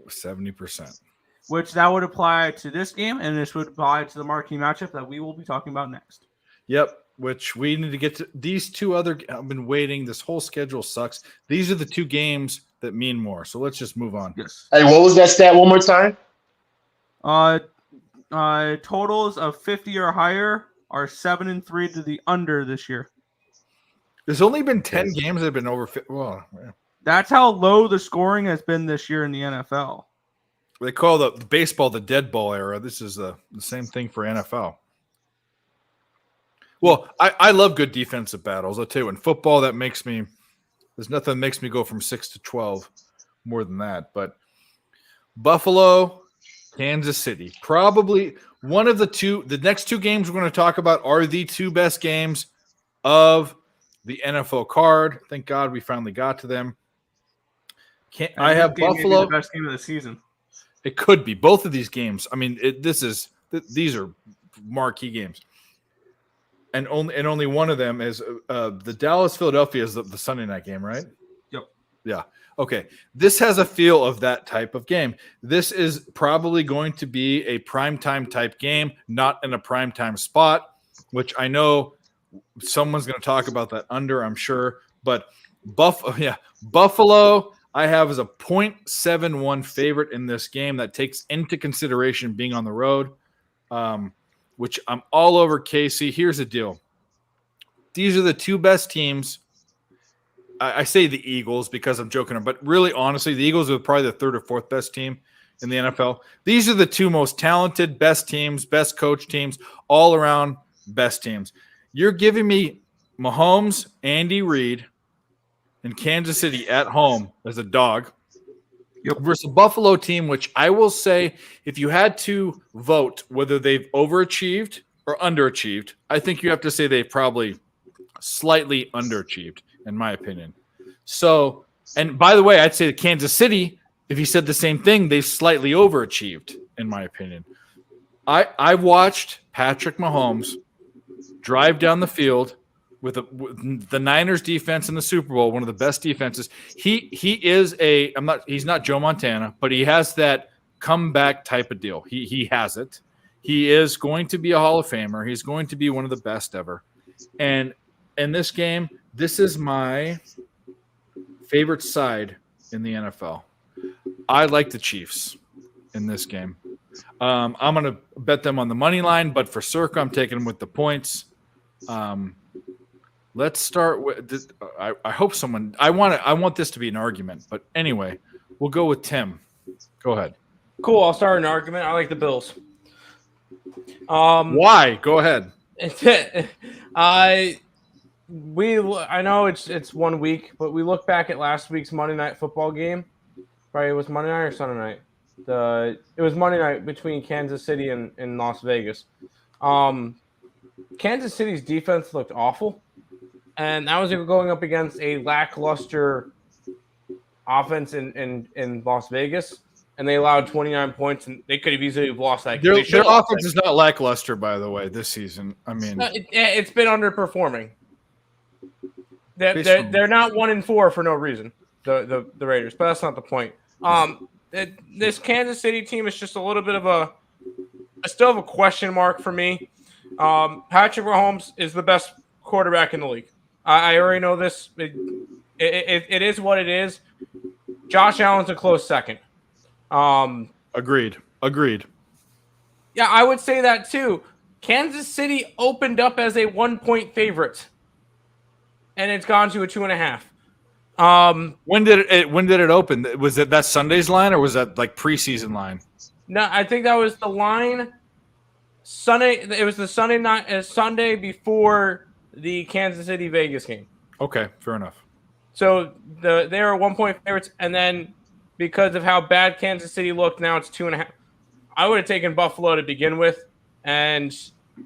70%. Which that would apply to this game, and this would apply to the marquee matchup that we will be talking about next. Yep, which we need to get to. These two other – I've been waiting. This whole schedule sucks. These are the 2 games that mean more. So let's just move on. Yes. Hey, what was that stat one more time? Totals of 50 or higher are 7-3 to the under this year. There's only been 10 games that have been over 50. Well, yeah. That's how low the scoring has been this year in the NFL. They call the baseball the dead ball era. This is the same thing for NFL. Well, I love good defensive battles. I'll tell you, in football, there's nothing that makes me go from 6 to 12 more than that. But Buffalo, Kansas City, probably one of the next 2 games we're going to talk about are the 2 best games of the NFL card. Thank God we finally got to them. I have Buffalo. The best game of the season. It could be both of these games. I mean, these are marquee games, and only one of them is the Dallas-Philadelphia is the Sunday night game, right? Yep. Yeah. Okay. This has a feel of that type of game. This is probably going to be a primetime type game, not in a primetime spot, which I know someone's going to talk about that under, I'm sure. But Buffalo. I have as a 0.71 favorite in this game that takes into consideration being on the road, which I'm all over KC. Here's the deal. These are the 2 best teams. I say the Eagles because I'm joking, but really, honestly, the Eagles are probably the 3rd or 4th best team in the NFL. These are the 2 most talented, best teams, best coach teams, all around best teams. You're giving me Mahomes, Andy Reid, in Kansas City at home as a dog versus a Buffalo team, which I will say, if you had to vote whether they've overachieved or underachieved, I think you have to say they probably slightly underachieved, in my opinion. So, and by the way, I'd say Kansas City, if you said the same thing, they've slightly overachieved, in my opinion. I've watched Patrick Mahomes drive down the field with the Niners defense in the Super Bowl, one of the best defenses. He's not Joe Montana, but he has that comeback type of deal. He has it. He is going to be a Hall of Famer. He's going to be one of the best ever. And in this game, this is my favorite side in the NFL. I like the Chiefs in this game. I'm going to bet them on the money line, but for Circa, I'm taking them with the points. Let's start with this. I hope someone. I want this to be an argument, but anyway, we'll go with Tim. Go ahead. Cool. I'll start an argument. I like the Bills. Why? Go ahead. I know it's 1 week, but we look back at last week's Monday Night Football game. Right? It was Monday night or Sunday night. It was Monday night between Kansas City and Las Vegas. Kansas City's defense looked awful. And that was going up against a lackluster offense in Las Vegas, and they allowed 29 points, and they could have easily lost that. Their offense is not lackluster, by the way, this season. I mean, it's been underperforming. They're not 1-4 for no reason. the Raiders, but that's not the point. This Kansas City team is just a little bit of I still have a question mark for me. Patrick Mahomes is the best quarterback in the league. I already know this. It is what it is. Josh Allen's a close second. Agreed. Yeah, I would say that too. Kansas City opened up as a 1-point favorite, and it's gone to a 2.5. When did it open? Was it that Sunday's line or was that like preseason line? No, I think that was the line. Sunday. It was the Sunday night, Sunday before the Kansas City Vegas game. Okay, fair enough. So they are 1-point favorites, and then because of how bad Kansas City looked, now it's 2.5. I would have taken Buffalo to begin with, and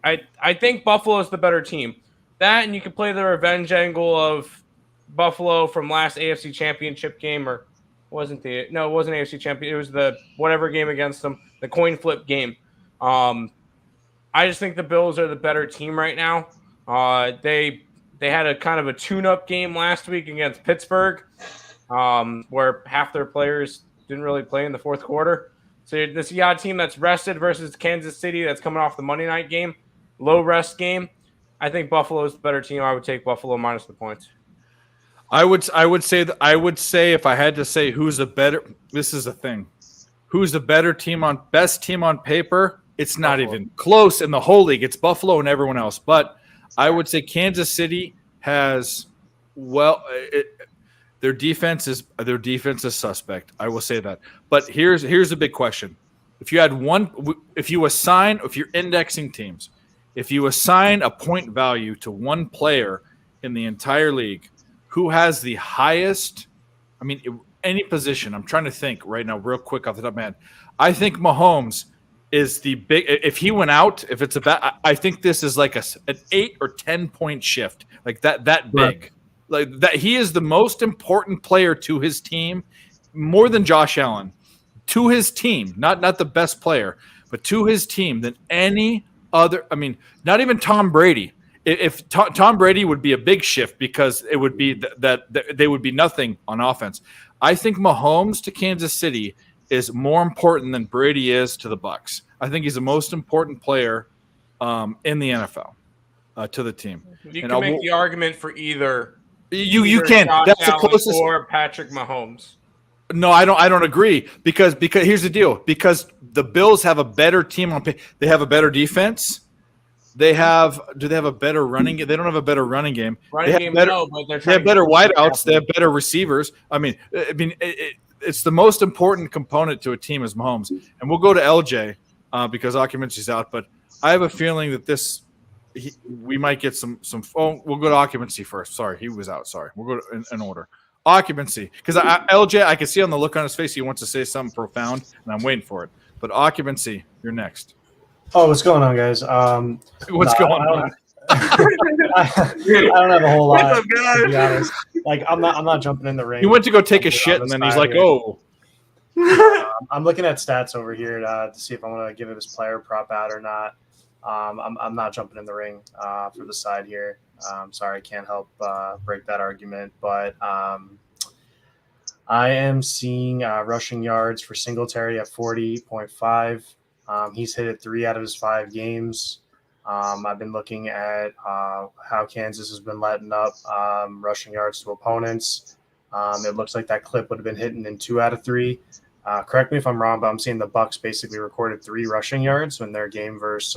I think Buffalo is the better team. That, and you can play the revenge angle of Buffalo from last AFC Championship game, or it wasn't AFC Champion. It was the whatever game against them, the coin flip game. I just think the Bills are the better team right now. They had a kind of a tune-up game last week against Pittsburgh, where half their players didn't really play in the fourth quarter. So this team that's rested versus Kansas City that's coming off the Monday night game, low rest game. I think Buffalo is the better team. I would take Buffalo minus the points. I would say if I had to say who's a better, this is the thing, who's the better team best team on paper? It's not Buffalo. even close in the whole league. It's Buffalo and everyone else. But I would say Kansas City has their defense is suspect. I will say that. But here's a big question: if you're indexing teams, if you assign a point value to one player in the entire league, who has the highest? I mean, any position. I'm trying to think right now, real quick off the top of my head. I think Mahomes is the big. If he went out, if it's I think this is like an 8 or 10 point shift, like that big. Right. Like that, he is the most important player to his team, more than Josh Allen, to his team, not the best player, but to his team than any other. I mean, not even Tom Brady. If Tom Brady would be a big shift because it would be that they would be nothing on offense. I think Mahomes to Kansas City is more important than Brady is to the Bucs. I think he's the most important player in the NFL to the team. You can make the argument for either. You can. Josh That's the Allen closest. or Patrick Mahomes. No, I don't agree because here's the deal. Because the Bills have a better team they have a better defense. Do they have a better running game? They don't have a better running game. Running they game, better, no, but they're they trying have to better get wideouts. They have better receivers. It's the most important component to a team is Mahomes. And we'll go to LJ because occupancy's out. But I have a feeling that we might get some. Oh, we'll go to occupancy first. Sorry, he was out. Sorry, we'll go in order. Occupancy, because LJ, I can see on the look on his face he wants to say something profound, and I'm waiting for it. But occupancy, you're next. Oh, what's going on, guys? What's going on? I don't have a whole lot. To be honest, like I'm not jumping in the ring. He went to go take a shit, and then he's like, "Oh." I'm looking at stats over here to see if I want to give this player prop out or not. I'm not jumping in the ring for the side here. Sorry, I can't help break that argument, but I am seeing rushing yards for Singletary at 40.5. He's hit it 3 out of his 5 games. I've been looking at how Kansas has been letting up rushing yards to opponents. It looks like that clip would have been hitting in 2 out of 3. Correct me if I'm wrong, but I'm seeing the Bucs basically recorded 3 rushing yards in their game versus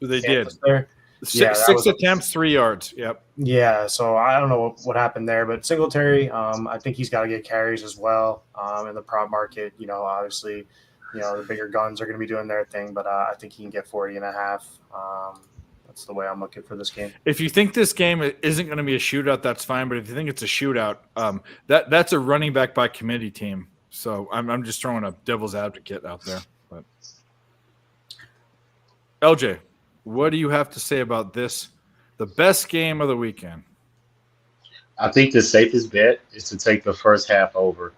They Kansas did. there. Six attempts, 3 yards. Yep. Yeah, so I don't know what happened there, but Singletary, I think he's got to get carries as well in the prop market. Obviously, the bigger guns are going to be doing their thing, but I think he can get 40.5. That's the way I'm looking for this game. If you think this game isn't going to be a shootout, that's fine. But if you think it's a shootout, that's a running back by committee team. So I'm just throwing a devil's advocate out there. But LJ, what do you have to say about this? The best game of the weekend. I think the safest bet is to take the first half over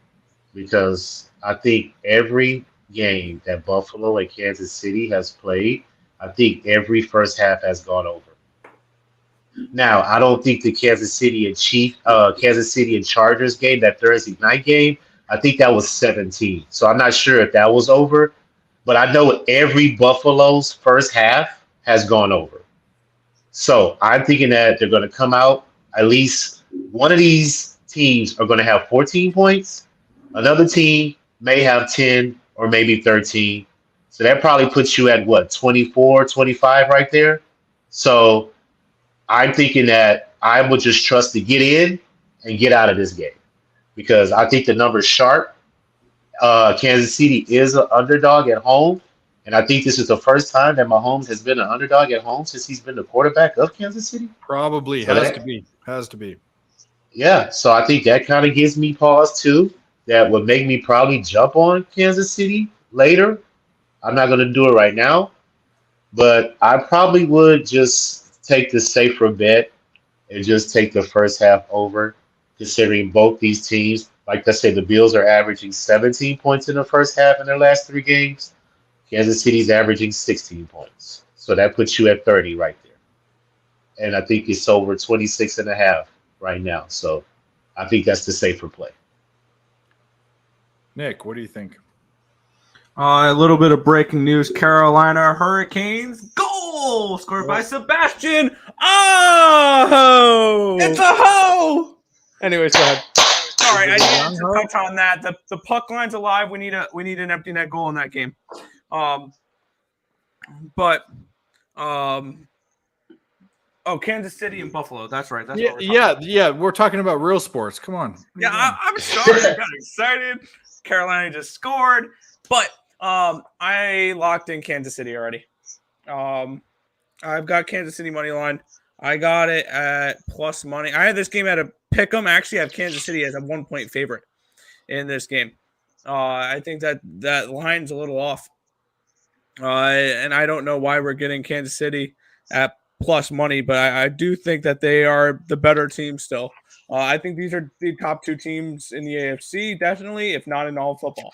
because I think every game that Buffalo and Kansas City has played, I think every first half has gone over. Now, I don't think the Kansas City and Chargers game, that Thursday night game, I think that was 17. So I'm not sure if that was over, but I know every Buffalo's first half has gone over. So I'm thinking that they're going to come out. At least one of these teams are going to have 14 points. Another team may have 10 or maybe 13. So that probably puts you at what, 24, 25 right there. So I'm thinking that I will just trust to get in and get out of this game because I think the number's sharp. Kansas City is an underdog at home. And I think this is the first time that Mahomes has been an underdog at home since he's been the quarterback of Kansas City. Probably So has that- to be. Has to be. Yeah, so I think that kind of gives me pause too. That would make me probably jump on Kansas City later. I'm not going to do it right now, but I probably would just take the safer bet and just take the first half over, considering both these teams. Like I said, the Bills are averaging 17 points in the first half in their last 3 games. Kansas City's averaging 16 points. So that puts you at 30 right there. And I think it's over 26 and a half right now. So I think that's the safer play. Nick, what do you think? A little bit of breaking news. Carolina Hurricanes goal scored by Sebastian. Oh, It's a hoe. Anyways, go ahead. sorry, I needed to touch on that. The puck line's alive. We need an empty net goal in that game. Kansas City and Buffalo. That's right. That's what we're talking Yeah. We're talking about real sports. Come on. Yeah, I'm sorry. I got excited. Carolina just scored, but I locked in Kansas City already. I've got Kansas City money line. I got it at plus money. I had this game at a pick 'em. Actually, I have Kansas City as a 1-point favorite in this game. I think that line's a little off, and I don't know why we're getting Kansas City at plus money, but I do think that they are the better team still. I think these are the top 2 teams in the AFC, definitely, if not in all football.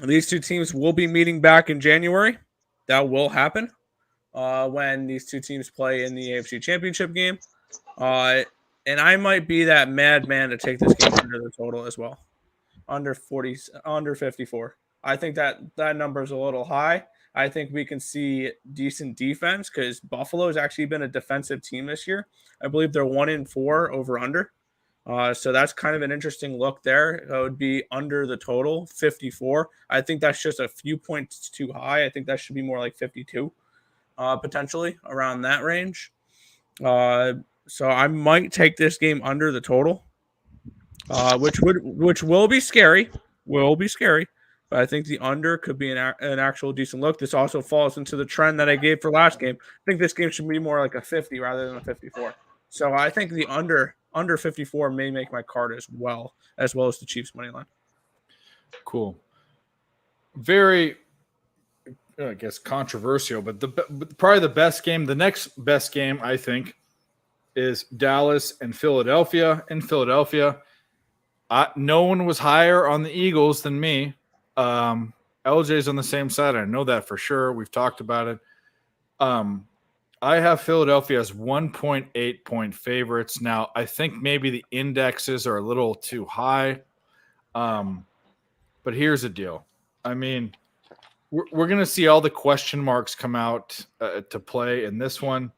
These 2 teams will be meeting back in January. That will happen when these 2 teams play in the AFC Championship game. And I might be that madman to take this game under the total as well, under 54. I think that number is a little high. I think we can see decent defense because Buffalo has actually been a defensive team this year. I believe they're 1-4 over under. So that's kind of an interesting look there. It would be under the total, 54. I think that's just a few points too high. I think that should be more like 52, potentially around that range. So I might take this game under the total, which will be scary. But I think the under could be an actual decent look. This also falls into the trend that I gave for last game. I think this game should be more like a 50 rather than a 54. So I think the under 54 may make my card as well as the Chiefs money line. Cool. Very, I guess, controversial, but probably the best game, the next best game, I think, is Dallas and Philadelphia. In Philadelphia, no one was higher on the Eagles than me. LJ's on the same side. I know that for sure. We've talked about it. I have Philadelphia as 1.8 point favorites. Now, I think maybe the indexes are a little too high. But here's the deal. I mean, we're going to see all the question marks come out to play in this one.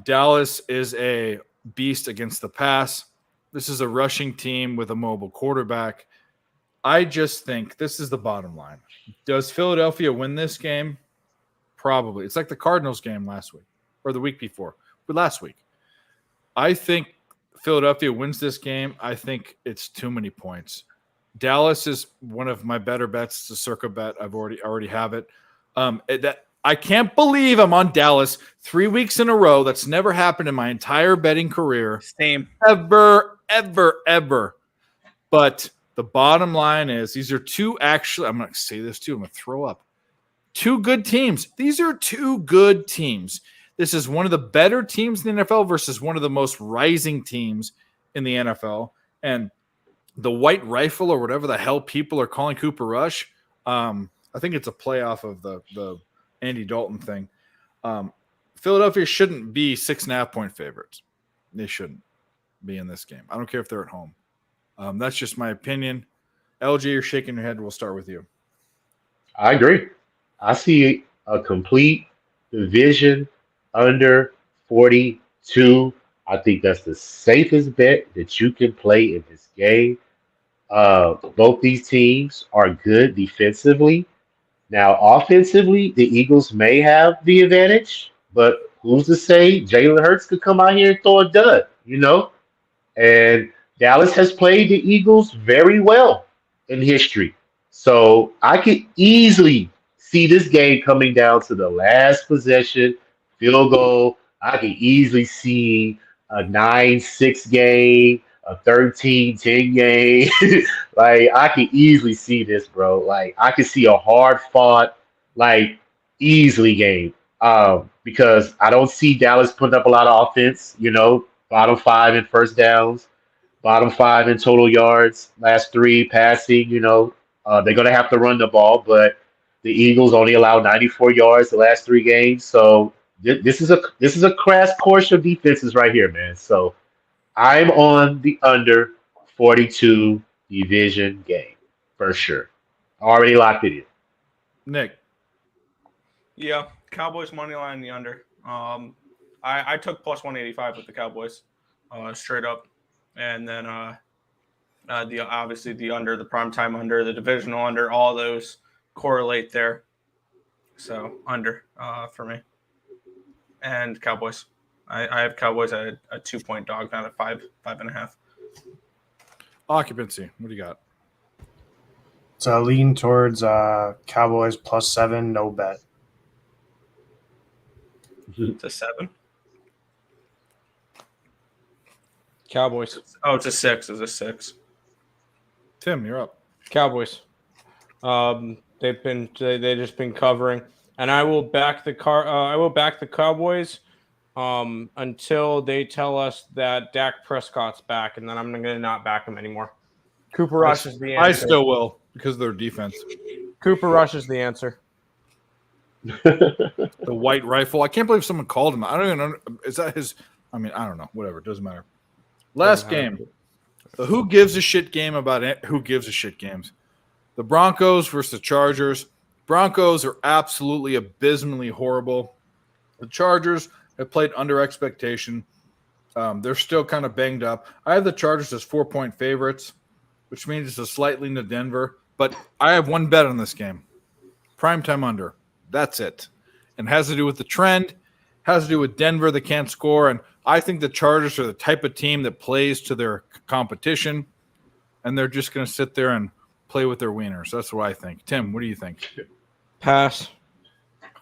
Dallas is a beast against the pass. This is a rushing team with a mobile quarterback. I just think this is the bottom line. Does Philadelphia win this game? Probably. It's like the Cardinals game last week or the week before, but last week. I think Philadelphia wins this game. I think it's too many points. Dallas is one of my better bets. It's a circa bet. I've already have it. I can't believe I'm on Dallas 3 weeks in a row. That's never happened in my entire betting career. Same. Ever. But the bottom line is these are two actually, I'm going to say this too. I'm going to throw up. 2 good teams. These are 2 good teams. This is one of the better teams in the NFL versus one of the most rising teams in the NFL. And the white rifle or whatever the hell people are calling Cooper Rush, I think it's a playoff of the Andy Dalton thing. Philadelphia shouldn't be 6.5-point favorites. They shouldn't be in this game. I don't care if they're at home. That's just my opinion. LG, you're shaking your head. We'll start with you. I agree. I see a complete division under 42. I think that's the safest bet that you can play in this game. Both these teams are good defensively. Now, offensively, the Eagles may have the advantage, but who's to say Jalen Hurts could come out here and throw a dud, you know? And Dallas has played the Eagles very well in history. So I could easily see this game coming down to the last possession, field goal. I could easily see a 9-6 game, a 13-10 game. Like, I could easily see this, bro. Like, I could see a hard-fought, like, easily game. Because I don't see Dallas putting up a lot of offense, you know, bottom 5 in first downs, bottom 5 in total yards, last 3 passing, you know. They're going to have to run the ball, but the Eagles only allowed 94 yards the last 3 games. So this is a crash course of defenses right here, man. So I'm on the under 42 division game for sure. Already locked it in. Nick. Yeah, Cowboys money line the under. I took plus 185 with the Cowboys, straight up, and then the under, the primetime under, the divisional under, all those correlate there. So under for me, and Cowboys. I have Cowboys at a 2-point dog, not at 5.5. Occupancy. What do you got? So I lean towards Cowboys plus 7, no bet. It's a 7. Cowboys. Oh, it's a 6. It's a 6. Tim, you're up. Cowboys. They just been covering, and I will back the Cowboys until they tell us that Dak Prescott's back, and then I'm going to not back him anymore. Cooper Rush is the answer. I still will because of their defense. Cooper Rush is the answer. The white rifle. I can't believe someone called him. I don't even know. Is that his? I mean, I don't know. Whatever. It doesn't matter. Last game. The who gives a shit game about it? Who gives a shit games? The Broncos versus the Chargers. Broncos are absolutely abysmally horrible. The Chargers have played under expectation. They're still kind of banged up. I have the Chargers as 4-point favorites, which means it's a slight lean to Denver. But I have one bet on this game. Primetime under. That's it. And has to do with the trend. Has to do with Denver that can't score. And I think the Chargers are the type of team that plays to their competition. And they're just going to sit there and play with their wieners. That's what I think. Tim, what do you think? Pass.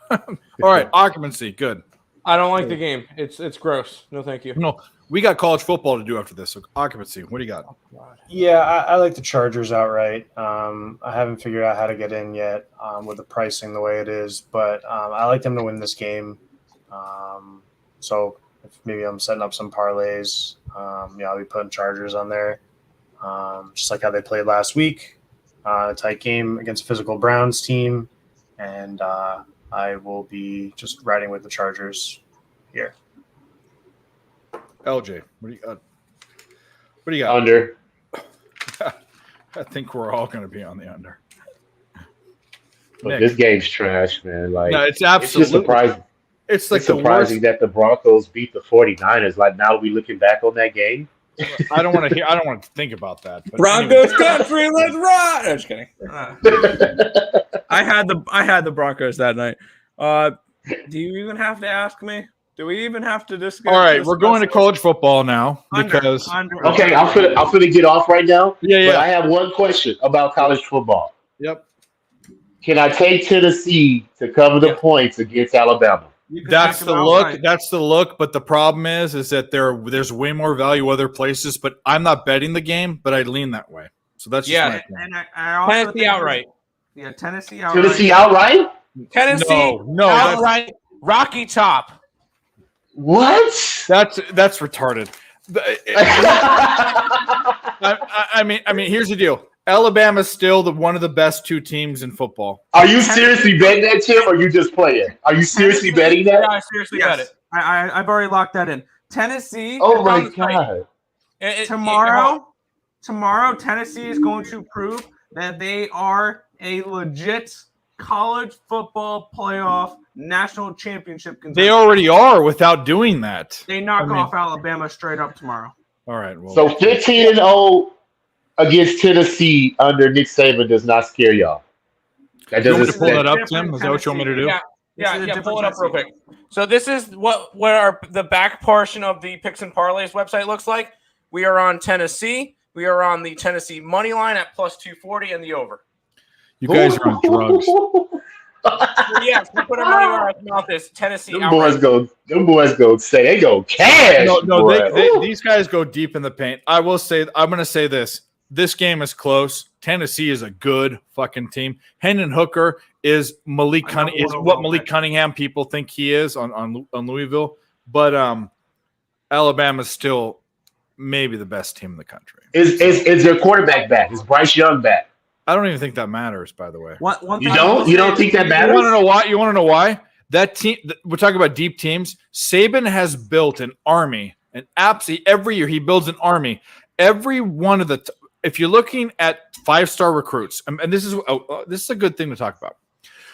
All right, occupancy, good. I don't like the game. It's gross. No, thank you. No, we got college football to do after this. So occupancy, what do you got? Yeah, I like the Chargers outright. I haven't figured out how to get in yet with the pricing the way it is, but I like them to win this game. So if maybe I'm setting up some parlays, I'll be putting Chargers on there, just like how they played last week. A tight game against a physical Browns team, and I will be just riding with the Chargers here. LJ, what do you got? Under. I think we're all going to be on the under. But Nick. this game's trash, man. Like, No, it's it's absolutely just surprising. It's like It's the surprising worst. that the Broncos beat the 49ers. Like, now we looking back on that game. I don't want to think about that. But Broncos country, let's ride. I'm just kidding. I had the Broncos that night. Do you even have to ask me? Do we even have to discuss? All right, we're going to college football now because Okay, I'm finna get off right now. Yeah. But I have one question about college football. Yep. Can I take Tennessee to cover the points against Alabama? That's the look. That's the look. But the problem is that there's way more value other places. But I'm not betting the game, but I lean that way. So that's just my opinion. And I also Tennessee think outright. Yeah, Tennessee outright. Tennessee outright? Tennessee No, outright. Rocky Top. What? That's retarded. I mean, here's the deal. Alabama's still one of the best 2 teams in football. Are you seriously betting that, Tim, or you just playing? Are you seriously betting that? Yeah, I seriously bet it. I've already locked that in. Tennessee. Oh my God! Tomorrow, Tennessee is going to prove that they are a legit college football playoff national championship contender. They already are without doing that. They knock off Alabama straight up tomorrow. All right. Well, So 15-0 against Tennessee under Nick Saban does not scare y'all. That you want me doesn't to pull that up, different Tim? Is that what you want me to do? Yeah, pull it up real quick. So this is what the back portion of the Picks and Parleys website looks like. We are on Tennessee. We are on the Tennessee money line at plus 240 and the over. You guys are on drugs. Yes, we put our money where our mouth is. Tennessee. Them boys go say they go cash. These guys go deep in the paint. I'm going to say this. This game is close. Tennessee is a good fucking team. Hendon Hooker is what Malik Cunningham people think he is on Louisville, but Alabama's still maybe the best team in the country. Is their quarterback back? Is Bryce Young back? I don't even think that matters, by the way. You don't think that matters? You want to know why? That team, we're talking about deep teams. Saban has built an army, and absolutely every year he builds an army. Every one of if you're looking at 5-star recruits, and this is a good thing to talk about.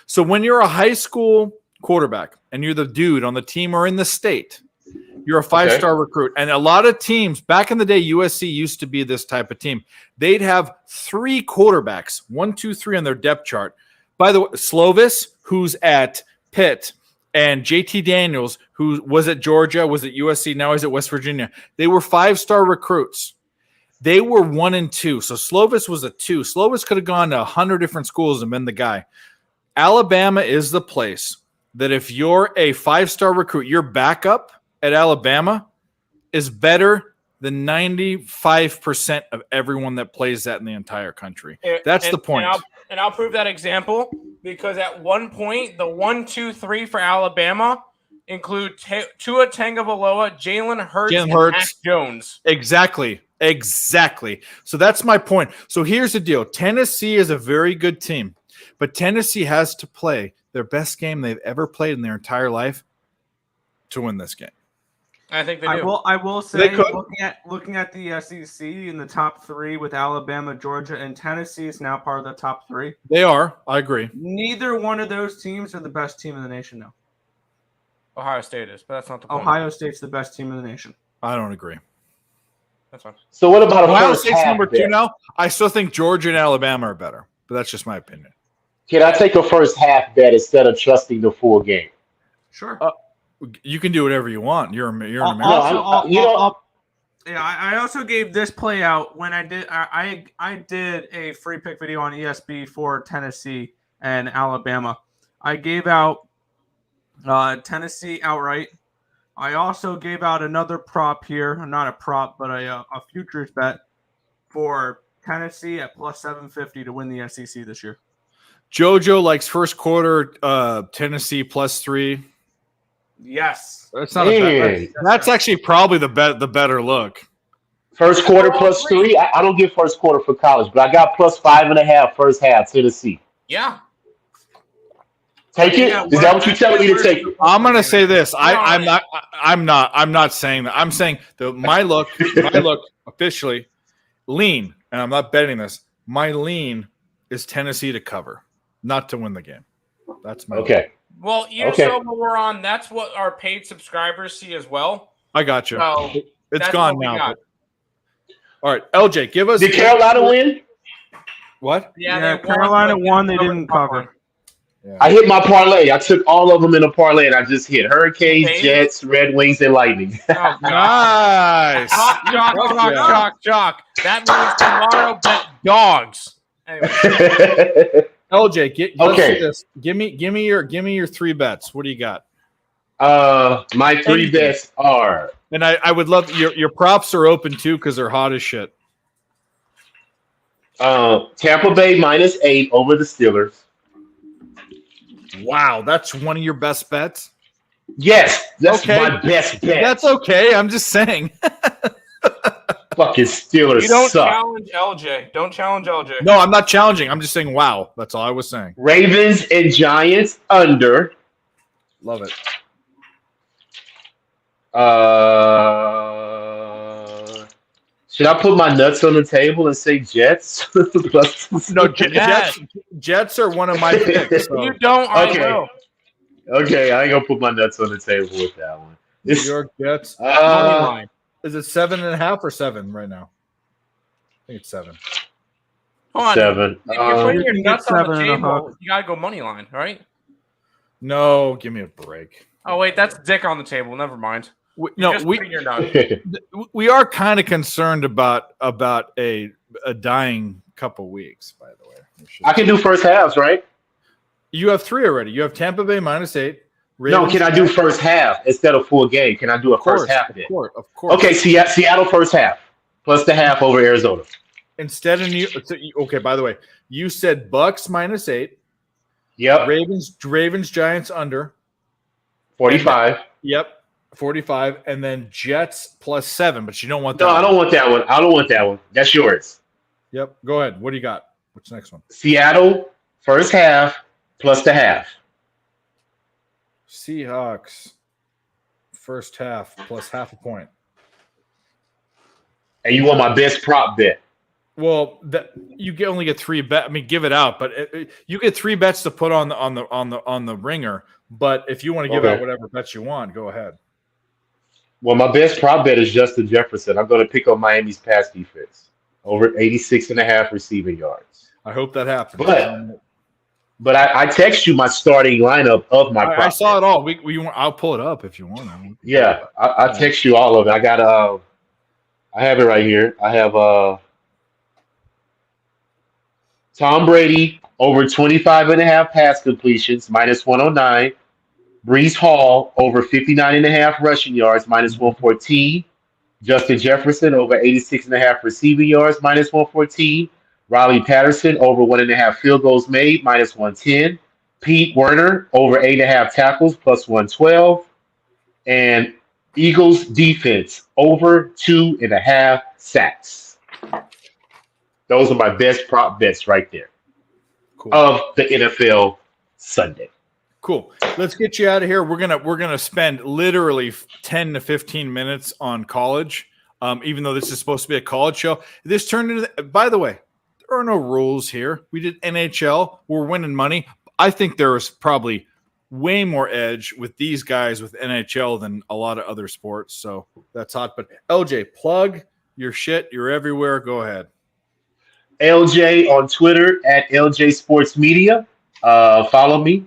So when you're a high school quarterback and you're the dude on the team or in the state, you're a 5-star recruit. And a lot of teams, back in the day, USC used to be this type of team. They'd have 3 quarterbacks, 1, 2, 3 on their depth chart. By the way, Slovis, who's at Pitt, and JT Daniels, who was at Georgia, was at USC, now he's at West Virginia. They were 5-star recruits. They were 1 and 2. So Slovis was a 2. Slovis could have gone to 100 different schools and been the guy. Alabama is the place that if you're a 5-star recruit, your backup at Alabama is better than 95% of everyone that plays that in the entire country. That's the point. And I'll prove that example because at one point, the 1, 2, 3 for Alabama include Tua Tagovailoa, Jalen Hurts, and Mac Jones. Exactly. So that's my point. So here's the deal. Tennessee is a very good team, but Tennessee has to play their best game they've ever played in their entire life to win this game. I think they do. I will say, looking at the SEC in the top 3 with Alabama, Georgia, and Tennessee is now part of the top 3. They are. I agree. Neither one of those teams are the best team in the nation now. Ohio State is, but that's not the point. Ohio State's the best team in the nation. I don't agree. That's fine. So what about Ohio State's number 2 now? I still think Georgia and Alabama are better, but that's just my opinion. Can I take a first half bet instead of trusting the full game? Sure. You can do whatever you want. You're an American. I also gave this play out when I did a free pick video on ESB for Tennessee and Alabama. I gave out Tennessee outright. I also gave out another prop here, not a prop, but a futures bet for Tennessee at plus 750 to win the SEC this year. JoJo likes first quarter Tennessee plus 3. Yes, that's not a bet. That's actually probably the better look. First quarter plus 3. I don't get first quarter for college, but I got plus 5.5 first half Tennessee. Yeah. Take it. Is that what you're telling me to take it? I'm gonna say this. I'm not saying that. I'm saying that my look officially lean, and I'm not betting this. My lean is Tennessee to cover, not to win the game. That's my okay. Look. Well, you saw what we're on. That's what our paid subscribers see as well. I got you. So it's gone now. All right, LJ, give us. Did Carolina win? What? Yeah, Carolina won. They didn't cover. Yeah. I hit my parlay. I took all of them in a parlay, and I just hit Hurricanes, Jets, Red Wings, and Lightning. Oh, nice. Shock. That means tomorrow bet dogs. Anyway. LJ, let's do this. Give me your 3 bets. What do you got? My 3 bets are, and I would love your props are open too because they're hot as shit. Tampa Bay -8 over the Steelers. Wow, that's one of your best bets? Yes, that's my best bet. That's okay. I'm just saying. Fucking Steelers You don't suck. challenge LJ. Don't challenge LJ. No, I'm not challenging. I'm just saying wow. That's all I was saying. Ravens and Giants under. Love it. Should I put my nuts on the table and say Jets? No, Jets are one of my picks. So. You don't. I Okay. will. Okay, I ain't gonna put my nuts on the table with that one. New York Jets. Money line. Is it 7.5 or 7 right now? I think it's 7. Come on. 7. If you're putting your you nuts get on the 7.5. table, you gotta go money line, right? No, give me a break. Oh wait, that's dick on the table. Never mind. No, we are kind of concerned about a dying couple weeks. By the way, I can do first halves, right? You have 3 already. You have Tampa Bay -8. No, can I do first half instead of full game? Can I do a first half then? Of course. Okay, Seattle first half plus the half over Arizona. Instead of okay. By the way, you said Bucks -8. Yep. Ravens Giants under 45. Yep. 45, and then Jets +7, but you don't want that. No, I don't want that one. I don't want that one. That's yours. Yep. Go ahead. What do you got? What's the next one? Seattle first half plus the half. Seahawks first half plus half a point. And you want my best prop bet. Well, you only get 3 bets. I mean, give it out, but you get 3 bets to put on the ringer. But if you want to give out whatever bets you want, go ahead. Well, my best prop bet is Justin Jefferson. I'm going to pick on Miami's pass defense over 86.5 receiving yards. I hope that happens. But I text you my starting lineup of my prop. I saw it all. I'll pull it up if you want. Yeah, I text you all of it. I got I have it right here. I have Tom Brady over 25.5 pass completions -109. Brees Hall over 59.5 rushing yards -114. Justin Jefferson over 86.5 receiving yards -114. Riley Patterson over 1.5 field goals made -110. Pete Werner over 8.5 tackles +112. And Eagles defense over 2.5 sacks. Those are my best prop bets right there of the NFL Sunday. Cool. Let's get you out of here. We're gonna spend literally 10 to 15 minutes on college. Even though this is supposed to be a college show, this turned into. By the way, there are no rules here. We did NHL. We're winning money. I think there is probably way more edge with these guys with NHL than a lot of other sports. So that's hot. But LJ, plug your shit. You're everywhere. Go ahead. LJ on Twitter at LJ Sports Media. Follow me.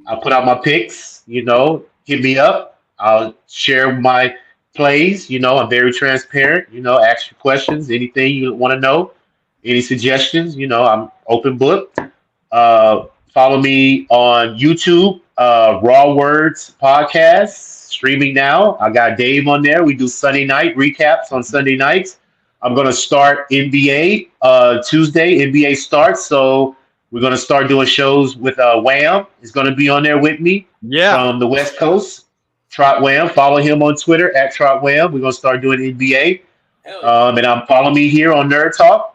I'll put out my picks. Hit me up. I'll share my plays. I'm very transparent. Ask your questions. Anything you want to know. Any suggestions. I'm open book. Follow me on YouTube. Raw Words Podcast streaming now. I got Dave on there. We do Sunday night recaps on Sunday nights. I'm going to start NBA Tuesday. NBA starts, so we're going to start doing shows with Wham. Is going to be on there with me from the West Coast. Trot Wham. Follow him on Twitter at Trot Wham. We're going to start doing NBA. And I'm follow me here on Nerd Talk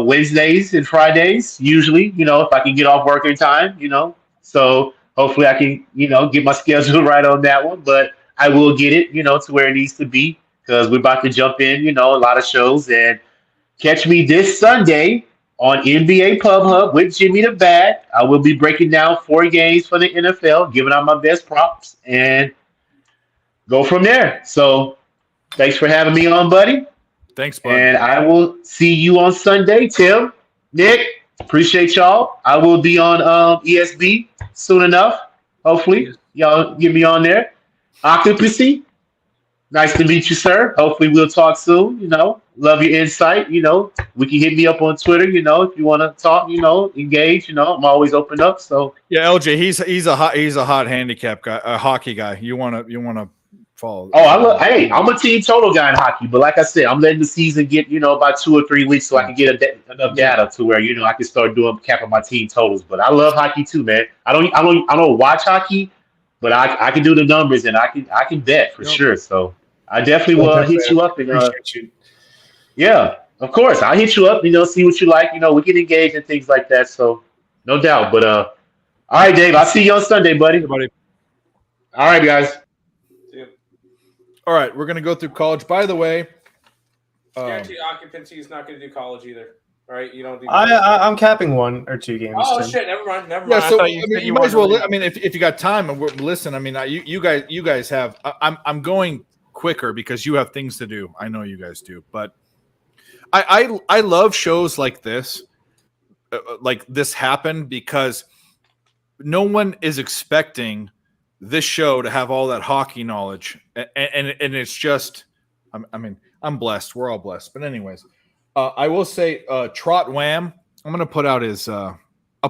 Wednesdays and Fridays, usually, if I can get off work in time, So hopefully I can, get my schedule right on that one. But I will get it, to where it needs to be. Because we're about to jump in, a lot of shows. And catch me this Sunday on NBA Pub Hub with Jimmy the Bat. I will be breaking down 4 games for the NFL, giving out my best props, and go from there. So thanks for having me on, buddy. Thanks, bud. And I will see you on Sunday. Tim, Nick, appreciate y'all. I will be on ESB soon enough. Hopefully, y'all get me on there. Octopussy. Nice to meet you, sir. Hopefully we'll talk soon. Love your insight. We can hit me up on Twitter. If you want to talk, engage. I'm always open up. So yeah, LJ, he's a hot handicap guy, a hockey guy. You wanna follow? Oh, I'm a team total guy in hockey, but like I said, I'm letting the season get about 2 or 3 weeks so I can get enough data to where I can start doing capping my team totals. But I love hockey too, man. I don't watch hockey, but I can do the numbers and I can bet for sure. So I definitely will hit you up and appreciate you. Yeah, of course. I'll hit you up, see what you like. We get engaged and things like that. So no doubt. But all right, Dave, I'll see you on Sunday, buddy. Everybody. All right, guys. All right, we're gonna go through college. By the way, Guaranteed occupancy is not going to do college either. All right, you don't do. I'm capping 1 or 2 games. Oh Tim. shit! Never mind. Never yeah. mind. So I I thought mean, said you might as well. wanted to I mean, if you got time and listen, I mean, you guys have. I'm going quicker because you have things to do. I know you guys do, but I love shows like this. Like this happened because no one is expecting this show to have all that hockey knowledge, and it's just. I mean, I'm blessed. We're all blessed. But anyways, I will say, Trot Wham. I'm gonna put out his. I'll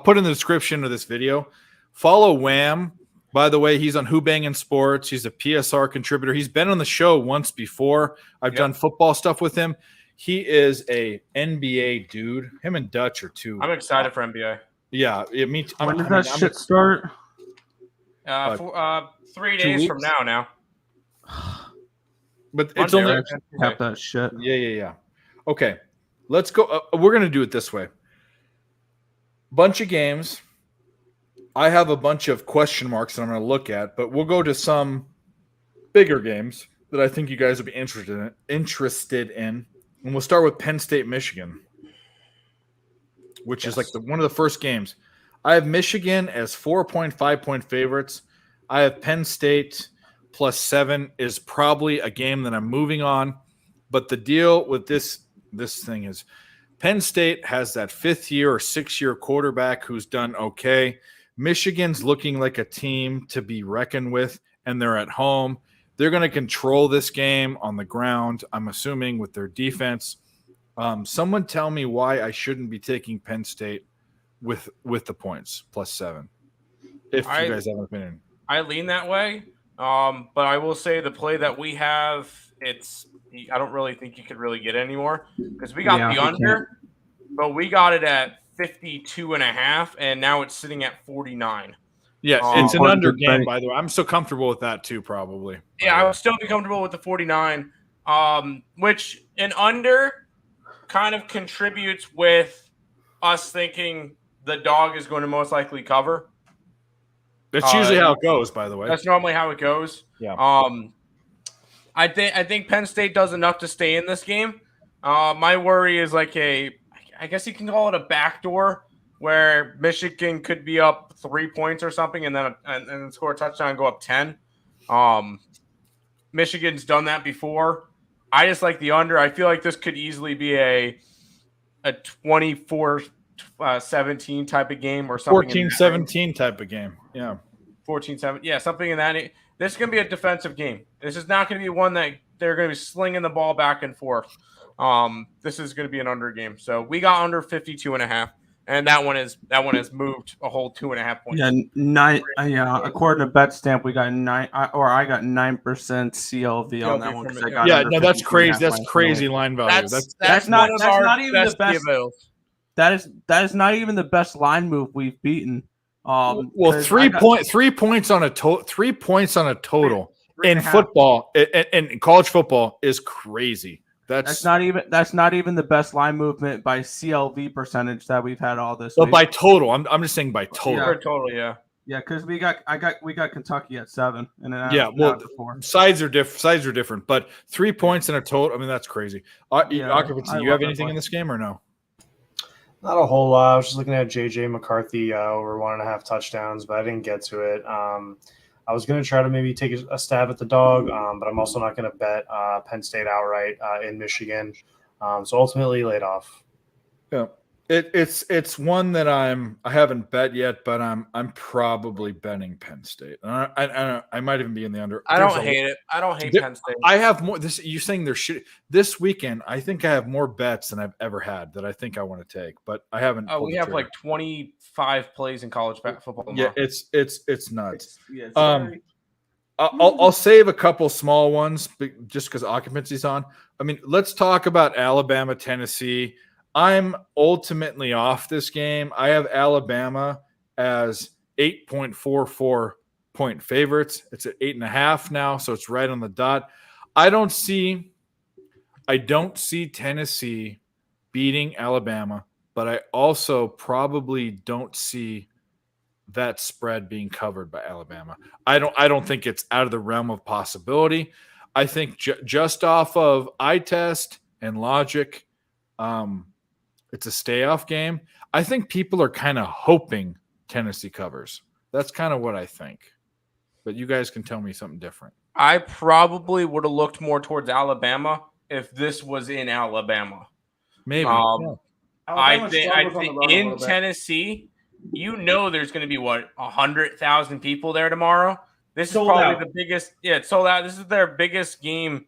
put in the description of this video. Follow Wham. By the way, he's on Who Bangin' Sports. He's a PSR contributor. He's been on the show once before. I've done football stuff with him. He is a NBA dude. Him and Dutch are two. I'm excited for NBA. Yeah, it means. When does that shit start? 3 days from now. But it's Monday, only Have that shit. Yeah. Okay, let's go. We're gonna do it this way. Bunch of games. I have a bunch of question marks that I'm going to look at, but we'll go to some bigger games that I think you guys will be interested in. And we'll start with Penn State, Michigan, which is like one of the first games. I have Michigan as 4.5-point favorites. I have Penn State +7 is probably a game that I'm moving on. But the deal with this thing is Penn State has that 5th-year or 6th-year quarterback who's done okay. Michigan's looking like a team to be reckoned with, and they're at home. They're going to control this game on the ground, I'm assuming, with their defense. Someone tell me why I shouldn't be taking Penn State with the points +7. If you guys have an opinion. I lean that way, but I will say the play that we have, I don't really think you could really get anymore because we got the under, but we got it at 52.5, and now it's sitting at 49. Yeah, it's an under game, by the way. I'm so comfortable with that too, probably. Yeah, I would still be comfortable with the 49, which an under kind of contributes with us thinking the dog is going to most likely cover. That's usually how it goes, by the way. That's normally how it goes. Yeah. I think Penn State does enough to stay in this game. My worry is I guess you can call it a backdoor where Michigan could be up 3 points or something and then score a touchdown and go up 10. Michigan's done that before. I just like the under. I feel like this could easily be a 24-17 type of game or something. 14-17 type of game. Yeah. 14-7. Yeah, something in that. This is going to be a defensive game. This is not going to be one that they're going to be slinging the ball back and forth. This is going to be an under game. So we got under 52.5, and that one is moved a whole 2.5 points. Yeah, 9. Yeah, according to BetStamp, we got 9, or I got 9% CLV on that one. That's crazy. That's crazy line value. That's not even the best. That is not even the best line move we've beaten. 3 points on a total in football and college football is crazy. That's not even the best line movement by CLV percentage that we've had all this. But by total, I'm just saying by total. Yeah, total, yeah. Yeah, because we got Kentucky at 7, and then four. Sides are different, but 3 points in a total. I mean, that's crazy. Occupancy. You have anything in this game or no? Not a whole lot. I was just looking at JJ McCarthy over 1.5 touchdowns, but I didn't get to it. I was going to try to maybe take a stab at the dog, but I'm also not going to bet Penn State outright in Michigan. So ultimately laid off. Yeah, it's one that I haven't bet yet, but I'm probably betting Penn State. I might even be in the under. I don't hate it. I don't hate Penn State. I have more. You're saying they're shit. This weekend, I think I have more bets than I've ever had that I think I want to take, but I haven't. Oh, we have like 25 plays in college football. Yeah, it's nuts. I'll save a couple small ones just because occupancy's on. I mean, let's talk about Alabama, Tennessee. I'm ultimately off this game. I have Alabama as 8.44 point favorites. It's at 8.5 now, so it's right on the dot. I don't see I don't see Tennessee beating Alabama, but I also probably don't see that spread being covered by Alabama. I don't think it's out of the realm of possibility. I think just off of eye test and logic, it's a stay-off game. I think people are kind of hoping Tennessee covers. That's kind of what I think. But you guys can tell me something different. I probably would have looked more towards Alabama if this was in Alabama. Maybe. I think in Tennessee, there's going to be 100,000 people there tomorrow. This is probably the biggest. Yeah, it's sold out. This is their biggest game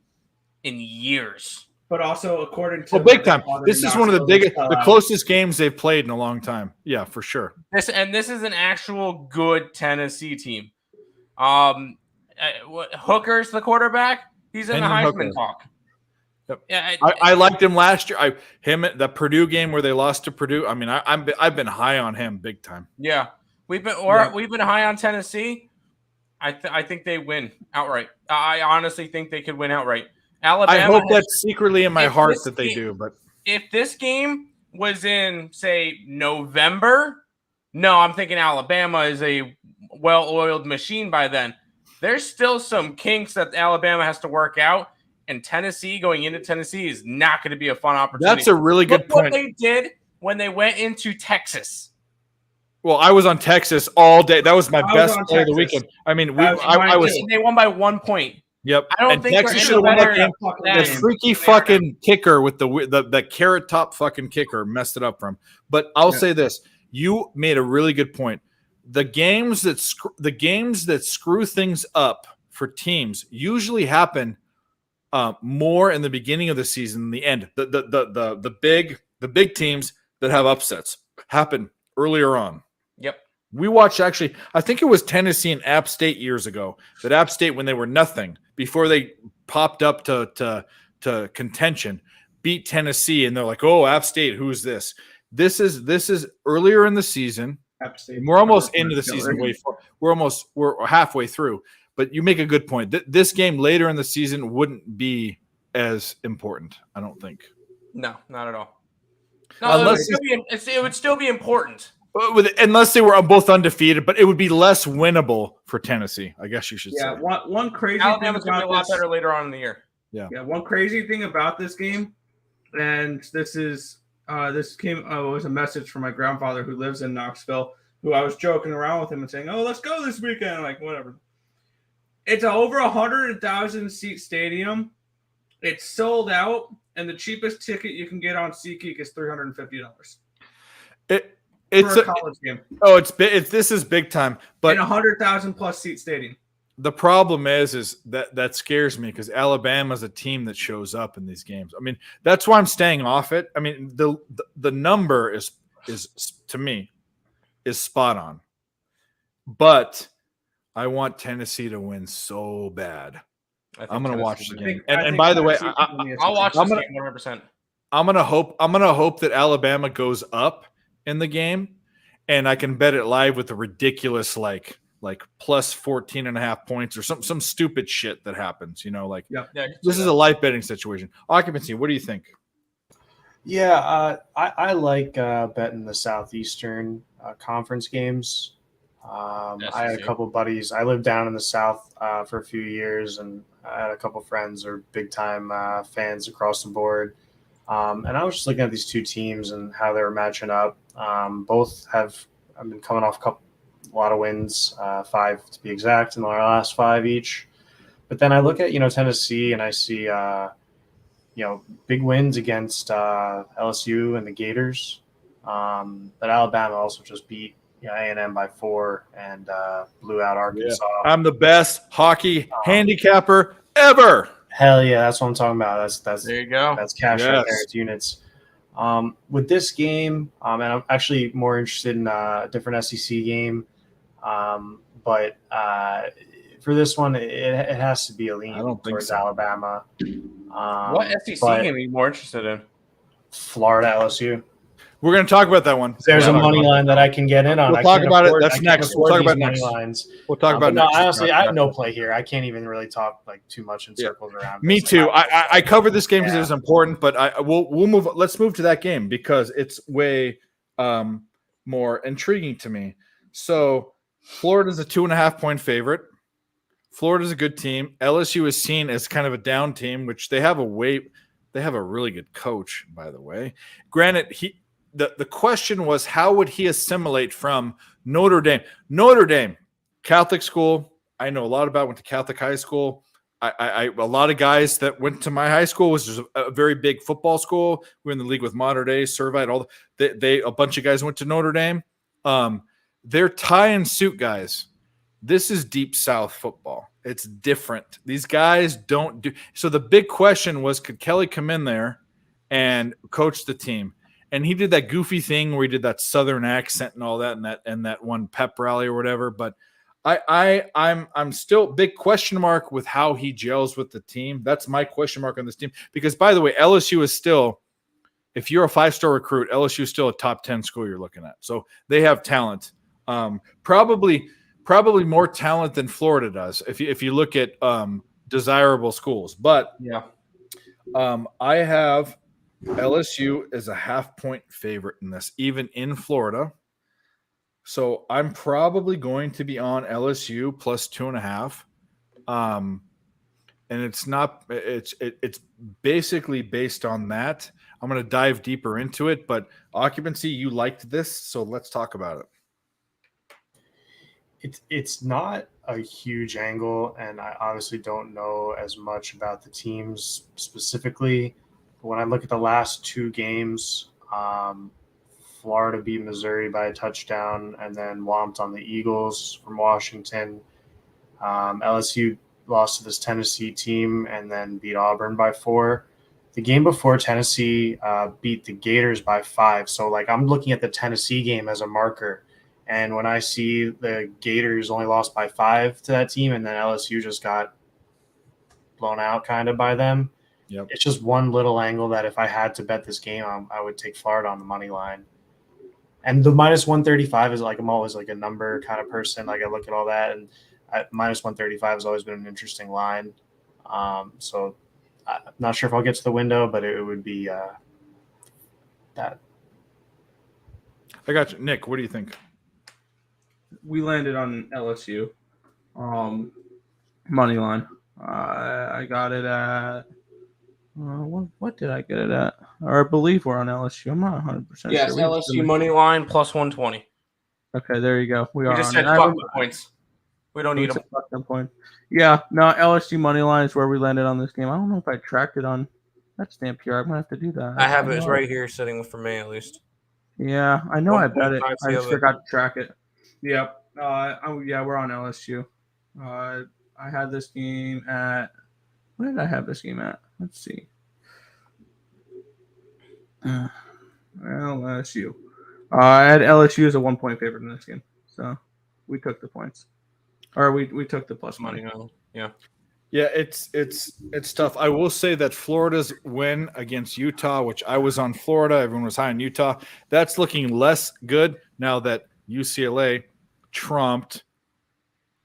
in years. But also, according to big time. This is one of the biggest, the closest games they've played in a long time. Yeah, for sure. This is an actual good Tennessee team. Hooker's the quarterback. He's in the Heisman talk. Yep. Yeah, I liked him last year. The Purdue game where they lost to Purdue. I mean, I've been high on him big time. Yeah, we've been high on Tennessee. I think they win outright. I honestly think they could win outright. Alabama. I hope that's secretly in my heart that they do. But if this game was in, say, November, no, I'm thinking Alabama is a well-oiled machine by then. There's still some kinks that Alabama has to work out, and Tennessee going into Tennessee is not going to be a fun opportunity. That's a really good point. What they did when they went into Texas. Well, I was on Texas all day. That was my best play of the weekend. I mean, they won by 1 point. Yep. I don't think Texas should have won that game. The freaky fucking kicker with the carrot top fucking kicker messed it up for him. But I'll say this: you made a really good point. The games that screw things up for teams usually happen more in the beginning of the season than the end. The big teams that have upsets happen earlier on. Yep. We watched, actually, I think it was Tennessee and App State years ago, that App State, when they were nothing, before they popped up to contention, beat Tennessee, and they're like, oh, App State, who's this? This is earlier in the season. App State. We're almost into the season. We're halfway through. But you make a good point. This game later in the season wouldn't be as important, I don't think. No, not at all. No, it would still be important. Unless they were both undefeated, but it would be less winnable for Tennessee, I guess you should say. Yeah, one crazy Alabama's thing going to be a lot this, better later on in the year. Yeah, one crazy thing about this game, and this was a message from my grandfather who lives in Knoxville, who I was joking around with him and saying, oh, let's go this weekend. Like, whatever. It's over 100,000 seat stadium. It's sold out, and the cheapest ticket you can get on SeatGeek is $350. It's for a college game. Oh, this is big time. But in 100,000 plus seat stadium. The problem is that scares me because Alabama's a team that shows up in these games. I mean, that's why I'm staying off it. I mean, the number is to me is spot on. But I want Tennessee to win so bad. I'm going to watch the game. And by the way, I'll watch this game 100%. I'm going to hope that Alabama goes up in the game, and I can bet it live with a ridiculous like plus 14.5 points or some stupid shit that happens. This is a live betting situation. Occupancy, what do you think? Yeah, I like betting the Southeastern Conference games. I had a couple buddies. I lived down in the South for a few years, and I had a couple friends who are big time fans across the board. And I was just looking at these two teams and how they were matching up. Both have been coming off a lot of wins, 5 to be exact, in the last 5 each. But then I look at Tennessee and I see big wins against LSU and the Gators. But Alabama also just beat A&M by 4 and blew out Arkansas. Yeah. I'm the best hockey handicapper ever. Hell yeah, that's what I'm talking about. That's there you go. That's cash right there. It's units. With this game, and I'm actually more interested in a different SEC game. But for this one, it has to be a lean towards Alabama. What SEC game are you more interested in? Florida LSU. We're going to talk about that one. There's a We'll talk money about line that I can get in on. We'll I talk can't about it. afford- That's I can't next. We'll afford talk these about money next. lines. We'll talk about But no, next. honestly, I have no play here. I can't even really talk like too much in circles around. Me this. too. I covered this game because Yeah. it was important, but we'll move. Let's move to that game because it's way more intriguing to me. So Florida's a 2.5-point favorite. Florida's a good team. LSU is seen as kind of a down team, which they have a really good coach, by the way. Granted, the question was how would he assimilate from Notre Dame? Notre Dame, Catholic school. I know a lot about. Went to Catholic high school. A lot of guys that went to my high school was just a very big football school. We were in the league with Mater Dei, Servite. A bunch of guys went to Notre Dame. They're tie and suit guys. This is deep South football. It's different. These guys don't do. So the big question was, could Kelly come in there and coach the team? And he did that goofy thing where he did that Southern accent and all that, and that one pep rally or whatever. But I'm still big question mark with how he gels with the team. That's my question mark on this team. Because by the way, LSU is still, if you're a 5-star recruit, LSU is still a top 10 school you're looking at. So they have talent. Probably more talent than Florida does if you look at desirable schools. But Yeah. I have LSU as a 0.5-point favorite in this, even in Florida. So I'm probably going to be on LSU plus 2.5. And it's basically based on that. I'm going to dive deeper into it, but occupancy, you liked this, so let's talk about it. It's not a huge angle, and I obviously don't know as much about the teams specifically. But when I look at the last two games, Florida beat Missouri by a touchdown and then whomped on the Eagles from Washington. LSU lost to this Tennessee team and then beat Auburn by 4. The game before, Tennessee beat the Gators by 5. So, I'm looking at the Tennessee game as a marker. And when I see the Gators only lost by 5 to that team and then LSU just got blown out kind of by them, It's just one little angle that if I had to bet this game, I would take Florida on the money line. And the minus 135 is I'm always a number kind of person. I look at all that, and minus 135 has always been an interesting line. So I'm not sure if I'll get to the window, but it would be that. I got you. Nick, what do you think? We landed on LSU money line. I got it at what did I get it at? Or I believe we're on LSU. I'm not 100% Yes, sure. LSU money line plus 120. Okay, there you go. We are just on said it. fuck the points. We don't need them. Point. Yeah, no, LSU money line is where we landed on this game. I don't know if I tracked it on that stamp here. I'm gonna have to do that. I have it right here sitting for me at least. Yeah, I know I bet it. I just 1.5 forgot to track it. Yep. Yeah, we're on LSU. I had this game at. Where did I have this game at? Let's see. LSU. I had LSU as a 1-point favorite in this game, so we took the points, or we took the plus money. Yeah. Yeah, it's tough. I will say that Florida's win against Utah, which I was on Florida, everyone was high on Utah. That's looking less good now that UCLA trumped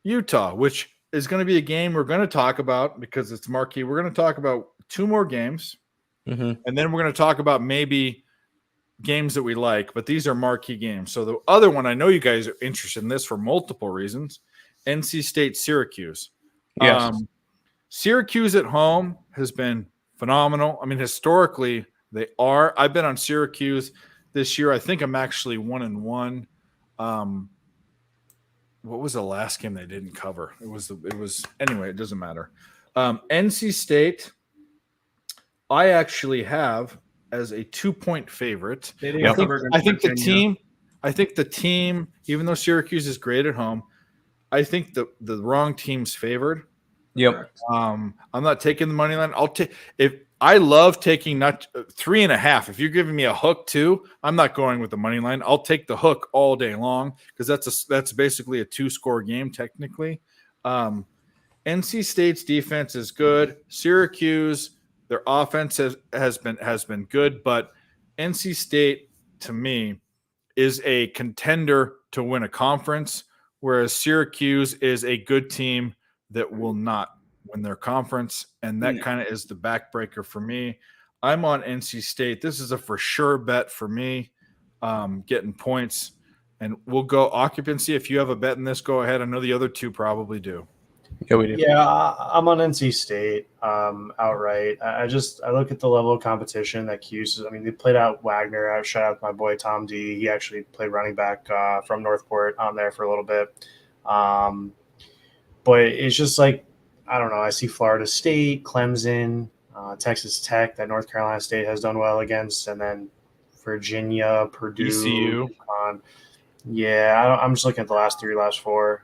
Utah, which is going to be a game we're going to talk about because it's marquee. We're going to talk about 2 more games, and then we're going to talk about maybe games that we like, but these are marquee games. So the other one, I know you guys are interested in this for multiple reasons, NC State Syracuse. Yes. Syracuse at home has been phenomenal. I mean, historically, they are. I've been on Syracuse this year. I think I'm actually 1-1. What was the last game they didn't cover? It was anyway, it doesn't matter. NC State, I actually have as a 2-point favorite. I think the team, even though Syracuse is great at home, I think the wrong team's favored. Yep. I'm not taking the money line. I'll take if I love taking not 3.5. If you're giving me a hook too, I'm not going with the money line. I'll take the hook all day long because that's basically a 2-score game technically. NC State's defense is good. Syracuse, their offense has been good, but NC State to me, is a contender to win a conference, whereas Syracuse is a good team that will not win their conference. And that kind of is the backbreaker for me. I'm on NC State. This is a for sure bet for me, getting points. And we'll go occupancy. If you have a bet in this, go ahead. I know the other two probably do. Yeah, we do. Yeah, I'm on NC State outright. I look at the level of competition that Cuse. I mean, they played out Wagner. I shout out my boy Tom D. He actually played running back from Northport there for a little bit. But it's just like, I don't know. I see Florida State, Clemson, Texas Tech that North Carolina State has done well against, and then Virginia, Purdue, ECU. UConn. Yeah, I'm just looking at the last four.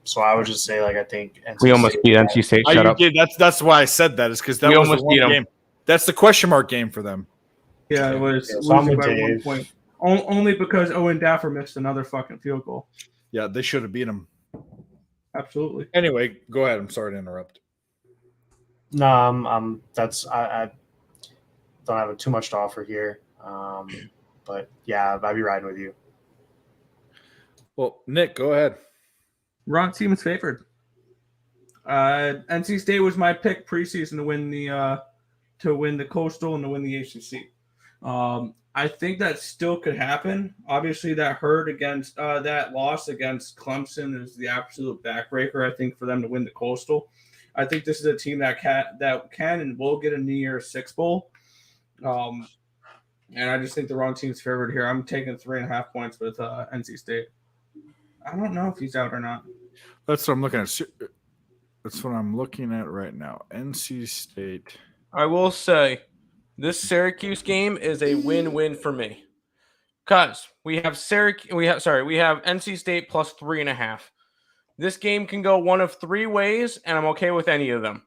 So I would just say, like, I think NC We almost State- beat NC State. Shut up. That's why I said that, is because that We was the almost one beat 'em. game. That's the question mark game for them. Yeah, it was Yeah, so I'm losing with by 1 Dave. point. Only because Owen Daffer missed another fucking field goal. Yeah, they should have beat them. Absolutely. Anyway, go ahead. I'm sorry to interrupt. No, I don't have too much to offer here. But yeah, I'd be riding with you. Well, Nick, go ahead. Wrong team is favored. NC State was my pick preseason to win the Coastal and to win the ACC. I think that still could happen. Obviously, that loss against Clemson is the absolute backbreaker, I think, for them to win the Coastal. I think this is a team that can and will get a New Year's Six Bowl. And I just think the wrong team's favored here. I'm taking 3.5 points with NC State. I don't know if he's out or not. That's what I'm looking at. That's what I'm looking at right now. NC State. I will say this Syracuse game is a win-win for me. Because we have NC State plus 3.5. This game can go one of three ways, and I'm okay with any of them.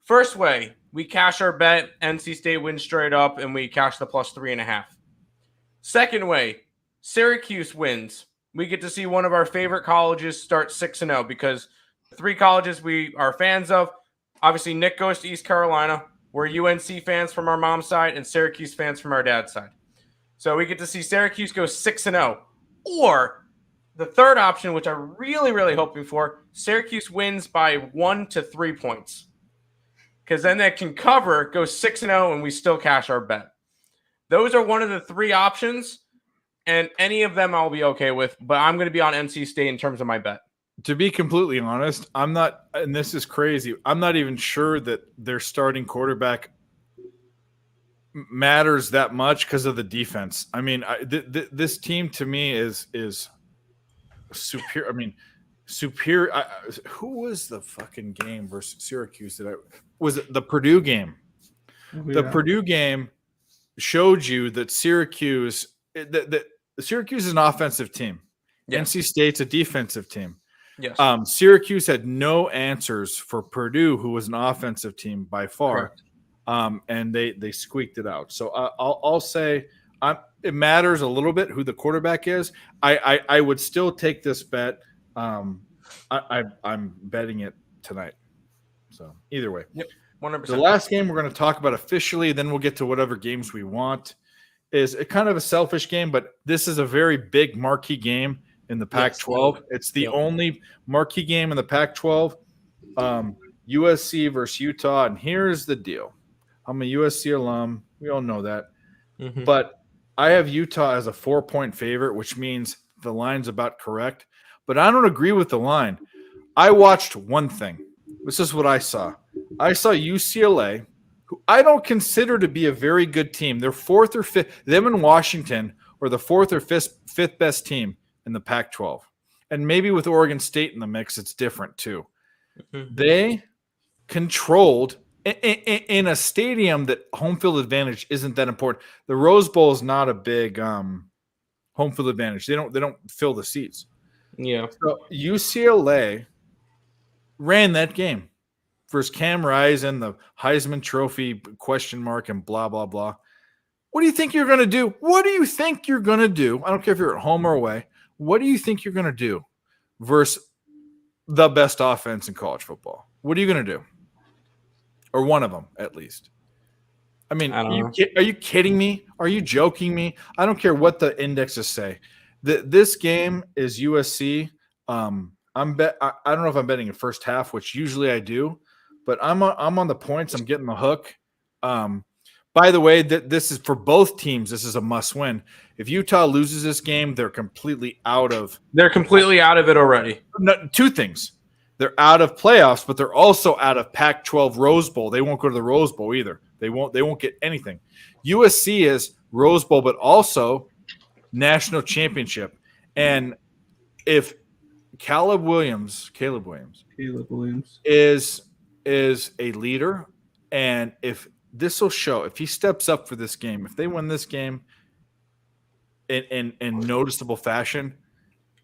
First way, we cash our bet, NC State wins straight up, and we cash the plus 3.5. Second way, Syracuse wins. We get to see one of our favorite colleges start 6-0 because the three colleges we are fans of, obviously Nick goes to East Carolina. We're UNC fans from our mom's side and Syracuse fans from our dad's side. So we get to see Syracuse go 6-0. Or the third option, which I'm really, really hoping for, Syracuse wins by 1 to 3 points. Because then that can cover, go 6-0, and we still cash our bet. Those are one of the three options. And any of them I'll be okay with, but I'm going to be on NC State in terms of my bet. To be completely honest, I'm not, and this is crazy, I'm not even sure that their starting quarterback matters that much because of the defense. I mean, this team to me is superior. I mean, superior. Who was the fucking game versus Syracuse? Was it the Purdue game? The Purdue game showed you that Syracuse is an offensive team. Yes. NC State's a defensive team. Yes. Syracuse had no answers for Purdue, who was an offensive team by far. Correct. And they squeaked it out. So I'll say it matters a little bit who the quarterback is. I would still take this bet. I'm betting it tonight. So either way. Yep. 100%. The last game we're going to talk about officially, then we'll get to whatever games we want, is a kind of a selfish game, but this is a very big marquee game in the Pac-12. Yes. It's the only marquee game in the Pac-12. USC versus Utah, and here's the deal. I'm a USC alum. We all know that. Mm-hmm. But I have Utah as a 4-point favorite, which means the line's about correct. But I don't agree with the line. I watched one thing. This is what I saw. I saw UCLA, who I don't consider to be a very good team. They're fourth or fifth. Them and Washington are the fourth or fifth best team in the Pac-12. And maybe with Oregon State in the mix, it's different too. Mm-hmm. They controlled in a stadium that home field advantage isn't that important. The Rose Bowl is not a big home field advantage. They don't fill the seats. Yeah. So UCLA ran that game versus Cam Rising, the Heisman Trophy question mark and blah, blah, blah. What do you think you're going to do? What do you think you're going to do? I don't care if you're at home or away. What do you think you're going to do versus the best offense in college football? What are you going to do? Or one of them, at least. I mean, I don't know. are you kidding me? Are you joking me? I don't care what the indexes say. This game is USC. I don't know if I'm betting in first half, which usually I do, but I'm on the points. I'm getting the hook. By the way, this is for both teams. This is a must win. If Utah loses this game, they're completely out of. They're completely out of it already. No, two things. They're out of playoffs, but they're also out of Pac-12 Rose Bowl. They won't go to the Rose Bowl either. They won't get anything. USC is Rose Bowl, but also national championship. And if Caleb Williams is a leader, and if this will show, if he steps up for this game, if they win this game in noticeable fashion,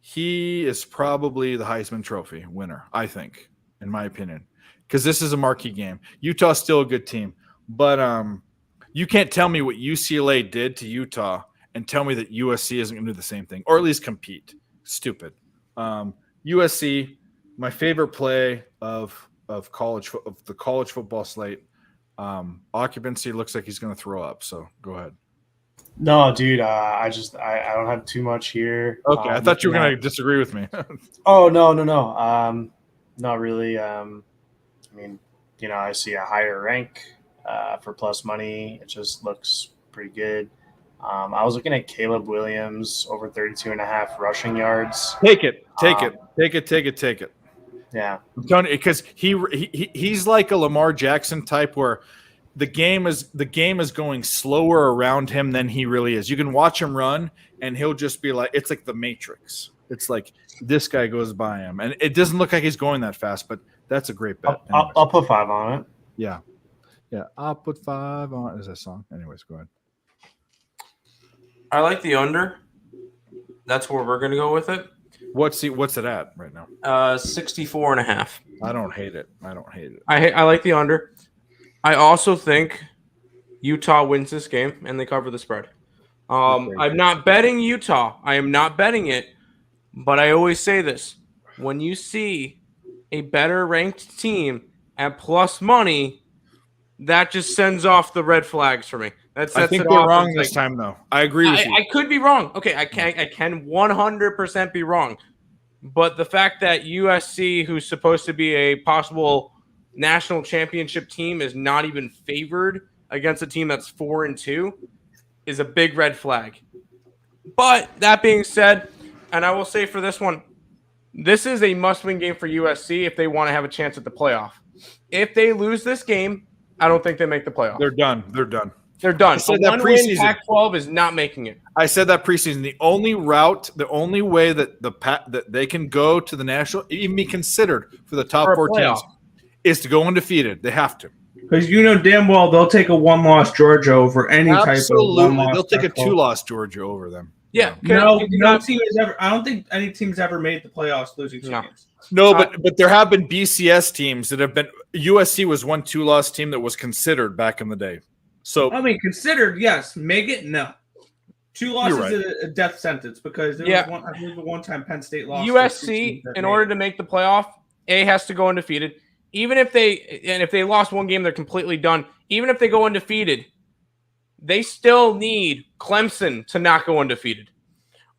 he is probably the Heisman Trophy winner, I think, in my opinion, because this is a marquee game. Utah's still a good team, but you can't tell me what UCLA did to Utah and tell me that USC isn't going to do the same thing, or at least compete. Stupid. USC, my favorite play of the college football slate. Occupancy looks like he's going to throw up. So go ahead. No, dude. I don't have too much here. Okay, I thought you were going to disagree with me. Oh no. Not really. I mean, I see a higher rank for plus money. It just looks pretty good. I was looking at Caleb Williams over 32.5 rushing yards. Take it. Yeah, I'm telling you, because he's like a Lamar Jackson type where the game is going slower around him than he really is. You can watch him run, and he'll just be like, it's like the Matrix. It's like this guy goes by him, and it doesn't look like he's going that fast. But that's a great bet. I'll put 5 on it. Yeah. I'll put 5 on. Is that song? Anyways, go ahead. I like the under. That's where we're going to go with it. What's it at right now? 64.5. I don't hate it. I like the under. I also think Utah wins this game and they cover the spread. I'm not betting Utah. I am not betting it, but I always say this. When you see a better ranked team at plus money, that just sends off the red flags for me. I think they're wrong this time, though. I agree with you. I could be wrong. Okay, I can 100% be wrong. But the fact that USC, who's supposed to be a possible national championship team, is not even favored against a team that's 4-2 is a big red flag. But that being said, and I will say for this one, this is a must-win game for USC if they want to have a chance at the playoff. If they lose this game, I don't think they make the playoff. They're done. They're done. I said A that one-win preseason. Pac-12 is not making it. I said that preseason. The only way that that they can go to the national, even be considered for the top For a 4 teams, playoff. is to go undefeated. They have to. Because damn well they'll take a one-loss Georgia over any type of Absolutely, one-loss. they'll take a Pac-12. 2-loss Georgia over them. Yeah. No team has ever. I don't think any team's ever made the playoffs losing 2 games. No, but there have been BCS teams that have been. USC was one 2-loss team that was considered back in the day. So I mean, considered, yes. Make it, no. 2 losses right. is a death sentence because there was one. I believe the one-time Penn State loss. USC, in order to make the playoff, has to go undefeated. Even if they lost one game, they're completely done. Even if they go undefeated, they still need Clemson to not go undefeated,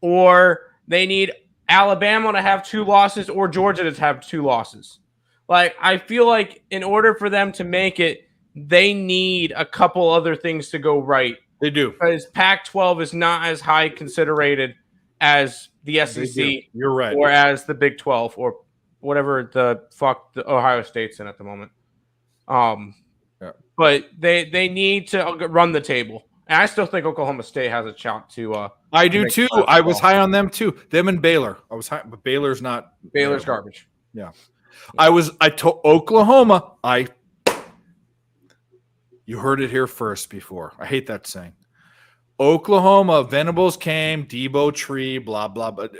or they need Alabama to have 2 losses, or Georgia to have 2 losses. Like, I feel like in order for them to make it, they need a couple other things to go right. They do. Because Pac-12 is not as high considered as the SEC. You're right. Or as the Big 12 or whatever the fuck the Ohio State's in at the moment. But they need to run the table. And I still think Oklahoma State has a shot to I do too. I was high on them too. Them and Baylor. I was high, but Baylor's not. Baylor's garbage. Yeah. I told Oklahoma, you heard it here first before. I hate that saying. Oklahoma, Venables came, Debo Tree, blah blah. But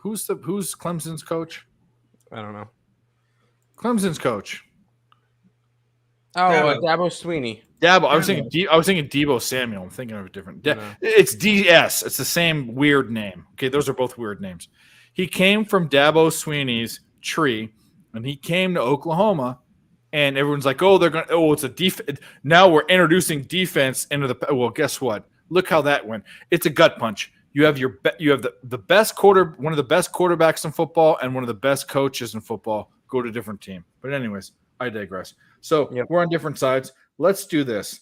who's Clemson's coach? I don't know. Clemson's coach. Oh, Dabo Sweeney. Dabo. I was thinking Debo Samuel. I'm thinking of a different. It's DS. It's the same weird name. Okay, those are both weird names. He came from Dabo Sweeney's tree, and he came to Oklahoma, and everyone's like, "Oh, they're going. Oh, it's a defense." Now we're introducing defense into the. Well, guess what? Look how that went. It's a gut punch. You have the best one of the best quarterbacks in football, and one of the best coaches in football go to a different team. But anyways, I digress. So we're on different sides. Let's do this.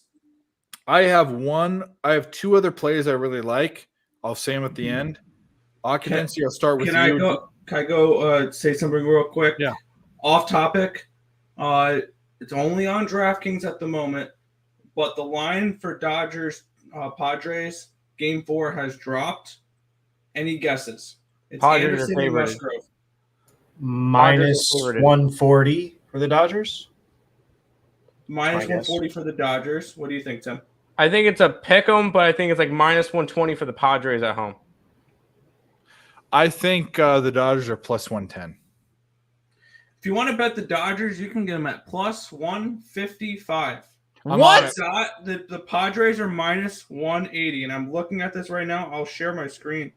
I have two other plays I really like. I'll say them at the end. Occupancy. I'll start with you. Can I go say something real quick? Yeah. Off topic. It's only on DraftKings at the moment, but the line for Dodgers Padres Game 4 has dropped. Any guesses? It's Padres Anderson are and favored. Musgrove. Minus favorited. 140 for the Dodgers. Minus I guess. 140 for the Dodgers. What do you think, Tim? I think it's a pick 'em, but I think it's like minus 120 for the Padres at home. I think the Dodgers are plus 110. If you want to bet the Dodgers, you can get them at plus 155. What? The Padres are minus 180, and I'm looking at this right now. I'll share my screen.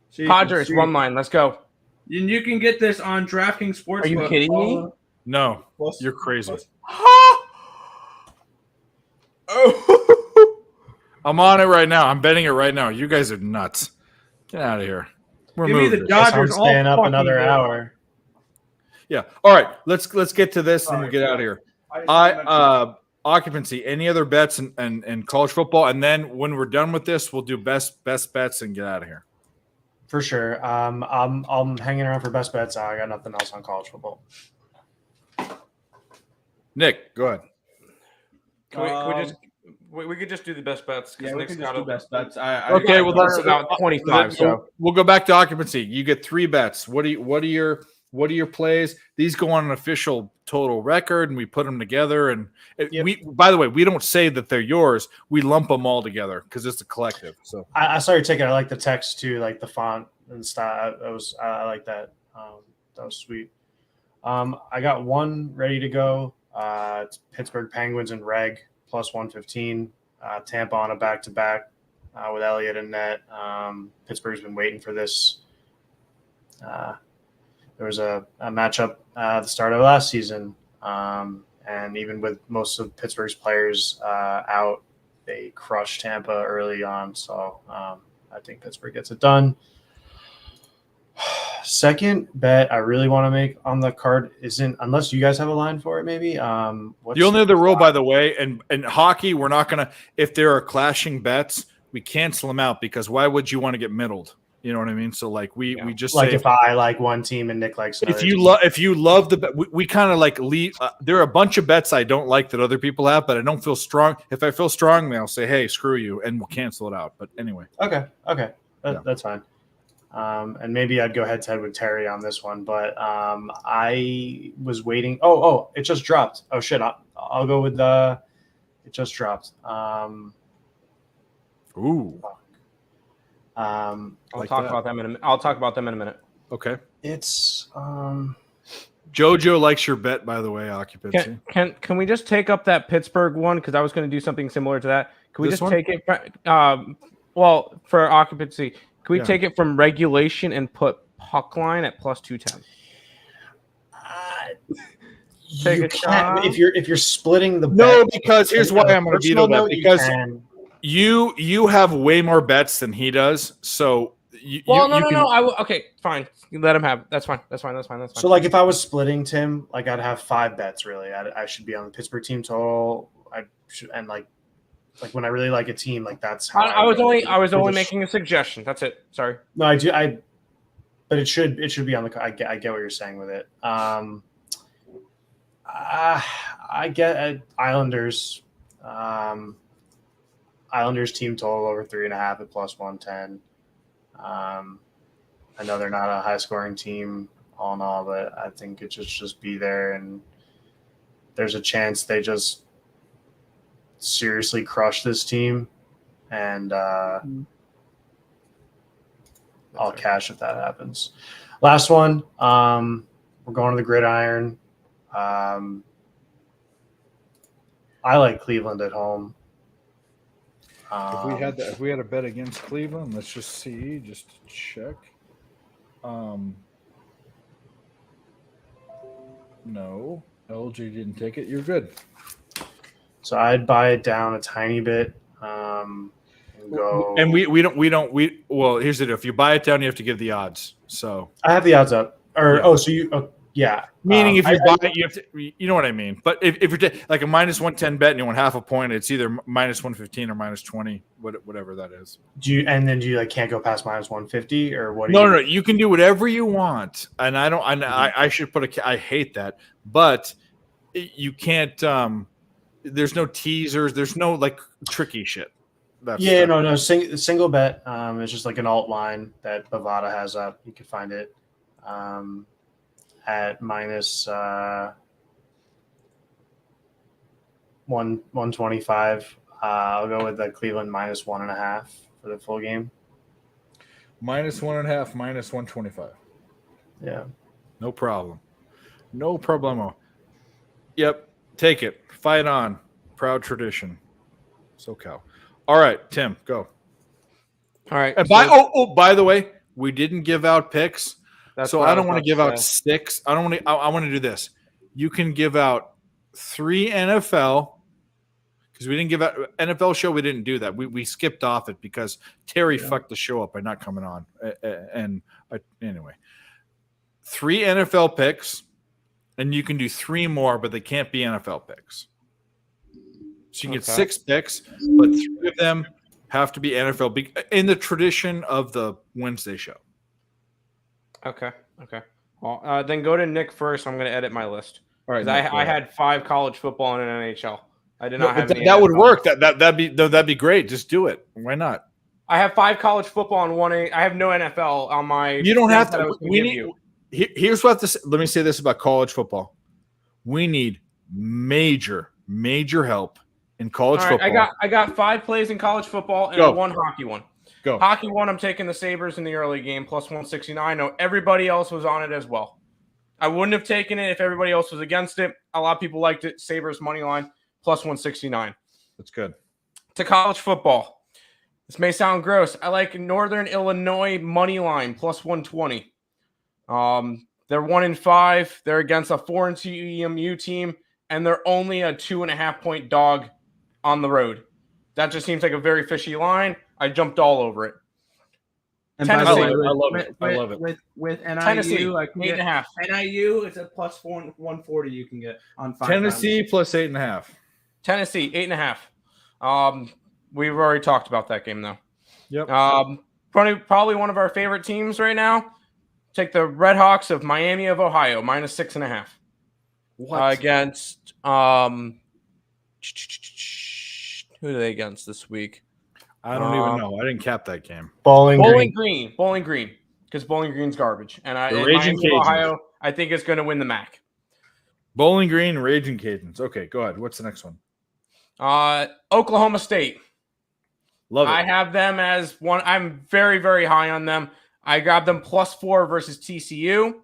So you Padres, can see. one line. Let's go. And you can get this on DraftKings Sportsbook. Are you kidding me? No, Plus- you're crazy. plus- I'm on it right now. I'm betting it right now. You guys are nuts. Get out of here. We're Give me moving. the Guess I'm Dodgers all staying up fucking another day. hour. Yeah. All right. Let's get to this and we'll Sorry. get out of here. I just wanted to mention- Occupancy. Any other bets in college football? And then when we're done with this, we'll do best bets and get out of here. For sure. I'm hanging around for best bets. I got nothing else on college football. Nick, go ahead. We could just do the best bets. Yeah, we Nick's can just got do it. best bets. Okay, well that's that's about 25. So we'll go back to occupancy. You get 3 bets. What are your plays? These go on an official total record, and we put them together. And we, by the way, we don't say that they're yours. We lump them all together because it's a collective. So I saw your ticket. I like the text too, like the font and style. I like that. That was sweet. I got one ready to go. It's Pittsburgh Penguins and Reg plus 115. Tampa on a back-to-back with Elliott and net. Pittsburgh's been waiting for this. There was a matchup at the start of last season, and even with most of Pittsburgh's players out, they crushed Tampa early on. So I think Pittsburgh gets it done. Second bet I really want to make on the card isn't, unless you guys have a line for it, maybe. the only other rule, by the way, and hockey, we're not gonna, if there are clashing bets, we cancel them out because why would you want to get middled? You know what I mean? So like we just like say, if I like one team and Nick likes another if you love the bet, we kind of like leave. There are a bunch of bets I don't like that other people have, but I don't feel strong. If I feel strongly, I'll say, hey, screw you, and we'll cancel it out. But anyway, Okay, that's fine. And maybe I'd go head to head with Terry on this one, but I was waiting. Oh, it just dropped. Oh shit, I'll go with the. It just dropped. Ooh. I'll Like talk that. about them in a minute. I'll talk about them in a minute. Okay. It's JoJo likes your bet, by the way, occupancy. Can we just take up that Pittsburgh one? Because I was going to do something similar to that. Can we This just one? take it? Well, for occupancy, can we Yeah. take it from regulation and put puck line at plus 210? Take you a can't shot. if you're splitting the No, bet, because here's why I'm going to veto personal that note, you because can. you have way more bets than he does. So No. Okay, fine. Let him have. That's fine. That's fine. So like if I was splitting Tim, like I'd have 5 bets really. I should be on the Pittsburgh team total. I should, and like when I really like a team, like that's how I was For only the making a suggestion. That's it. Sorry. No, I do. But it should be on the. I get what you're saying with it. I get Islanders. Islanders team total over 3.5 at plus 110. I know they're not a high scoring team all in all, but I think it should just be there, and there's a chance they just seriously crush this team, and I'll cash if that happens. Last one, we're going to the gridiron. I like Cleveland at home. If we had a bet against Cleveland, let's just see, just to check. No. LG didn't take it. You're good. So I'd buy it down a tiny bit. Go. And well, here's the deal. If you buy it down, you have to give the odds. So I have the odds up. Or Yeah. so you yeah. meaning if you buy it, you have to. You know what I mean. But if you're like a minus 110 bet and you want half a point, it's either minus 115 or minus 20, whatever that is. do you like can't go past minus 150 or what? No. You can do whatever you want, and I don't. I should put I hate that, but you can't. There's no teasers. There's no like tricky shit. No. Single bet. It's just like an alt line that Bovada has up. You can find it at minus 125. I'll go with the Cleveland minus 1.5 for the full game. Minus 1.5, minus 125. Yeah. No problem. No problemo. Yep. Take it. Fight on. Proud tradition. SoCal. All right, Tim, go. All right. And by the way, we didn't give out picks. So I don't want to give out 6. I don't want to. I want to do this. You can give out 3 NFL because we didn't give out NFL show. We didn't do that. We skipped off it because Terry fucked the show up by not coming on. Anyway, 3 NFL picks, and you can do 3 more, but they can't be NFL picks. So you can get 6 picks, but 3 of them have to be NFL in the tradition of the Wednesday show. Okay. Well, then go to Nick first. I'm going to edit my list. All right. I had 5 college football and an NHL. I did not have any that would NFL. work. That'd be great. Just do it. Why not? I have 5 college football and 1. I have no NFL on my. You don't have that I to. was gonna give you. Here's what this. Let me say this about college football. We need major help in college football. I got 5 plays in college football and Go. 1 hockey one. Go. Hockey one, I'm taking the Sabres in the early game plus 169. I know everybody else was on it as well. I wouldn't have taken it if everybody else was against it. A lot of people liked it. Sabres money line plus 169. That's good. To college football. This may sound gross. I like Northern Illinois money line plus 120. They're 1-5. They're against a 4-2 EMU team, and they're only a 2.5 point dog on the road. That just seems like a very fishy line. I jumped all over it. And Tennessee. by the way, I love it. With NIU, Tennessee, I can get 8.5. NIU. It's a plus 140 you can get on 5. Tennessee plus 8.5. Tennessee, 8.5. We've already talked about that game, though. Yep. Probably one of our favorite teams right now. Take the Red Hawks of Miami of Ohio, minus 6.5. Against who are they against this week? I don't even know. I didn't cap that game. Bowling Green, because Bowling Green's garbage, and Miami of Ohio, I think is going to win the MAC. Bowling Green, Raging Cajuns. Okay, go ahead. What's the next one? Oklahoma State. Love it. I have them as one. I'm very, very high on them. I grabbed them plus 4 versus TCU.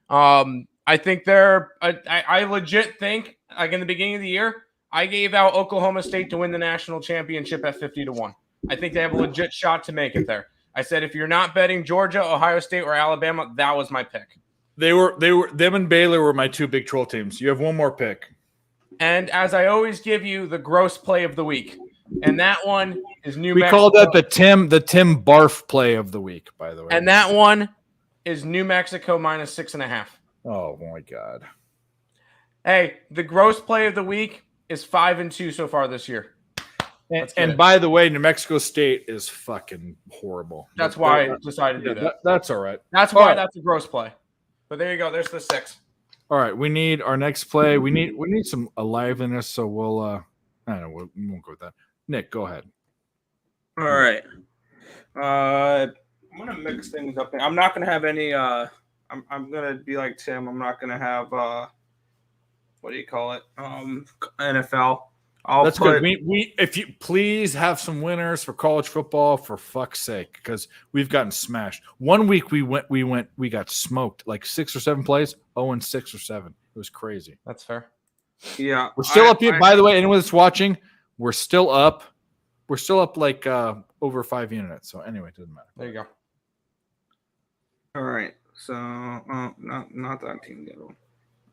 I think I legit think, like in the beginning of the year, I gave out Oklahoma State to win the national championship at 50-1. I think they have a legit shot to make it there. I said, if you're not betting Georgia, Ohio State, or Alabama, that was my pick. Them and Baylor were my 2 big troll teams. You have one more pick. And as I always give you the gross play of the week. And that one is New Mexico. We call that the Tim Barf play of the week, by the way. And that one is New Mexico minus 6.5. Oh my God. Hey, the gross play of the week is 5-2 so far this year. And by the way, New Mexico State is fucking horrible. That's why I decided to do that. That's all right. That's why that's a gross play. But there you go. There's the 6. All right. We need our next play. We need some aliveness. So we'll I don't know. We won't go with that. Nick, go ahead. All right. I'm gonna mix things up. I'm not gonna have any. I'm gonna be like Tim. I'm not gonna have. What do you call it? NFL. That's good. We if you please have some winners for college football for fuck's sake, because we've gotten smashed. One week we got smoked like 6 or 7 plays, 0-6 or 7. It was crazy. That's fair. Yeah, we're still up here. By the way, anyone that's watching, we're still up. We're still up like over 5 units. So anyway, it doesn't matter. There you go. All right. So not that team yellow.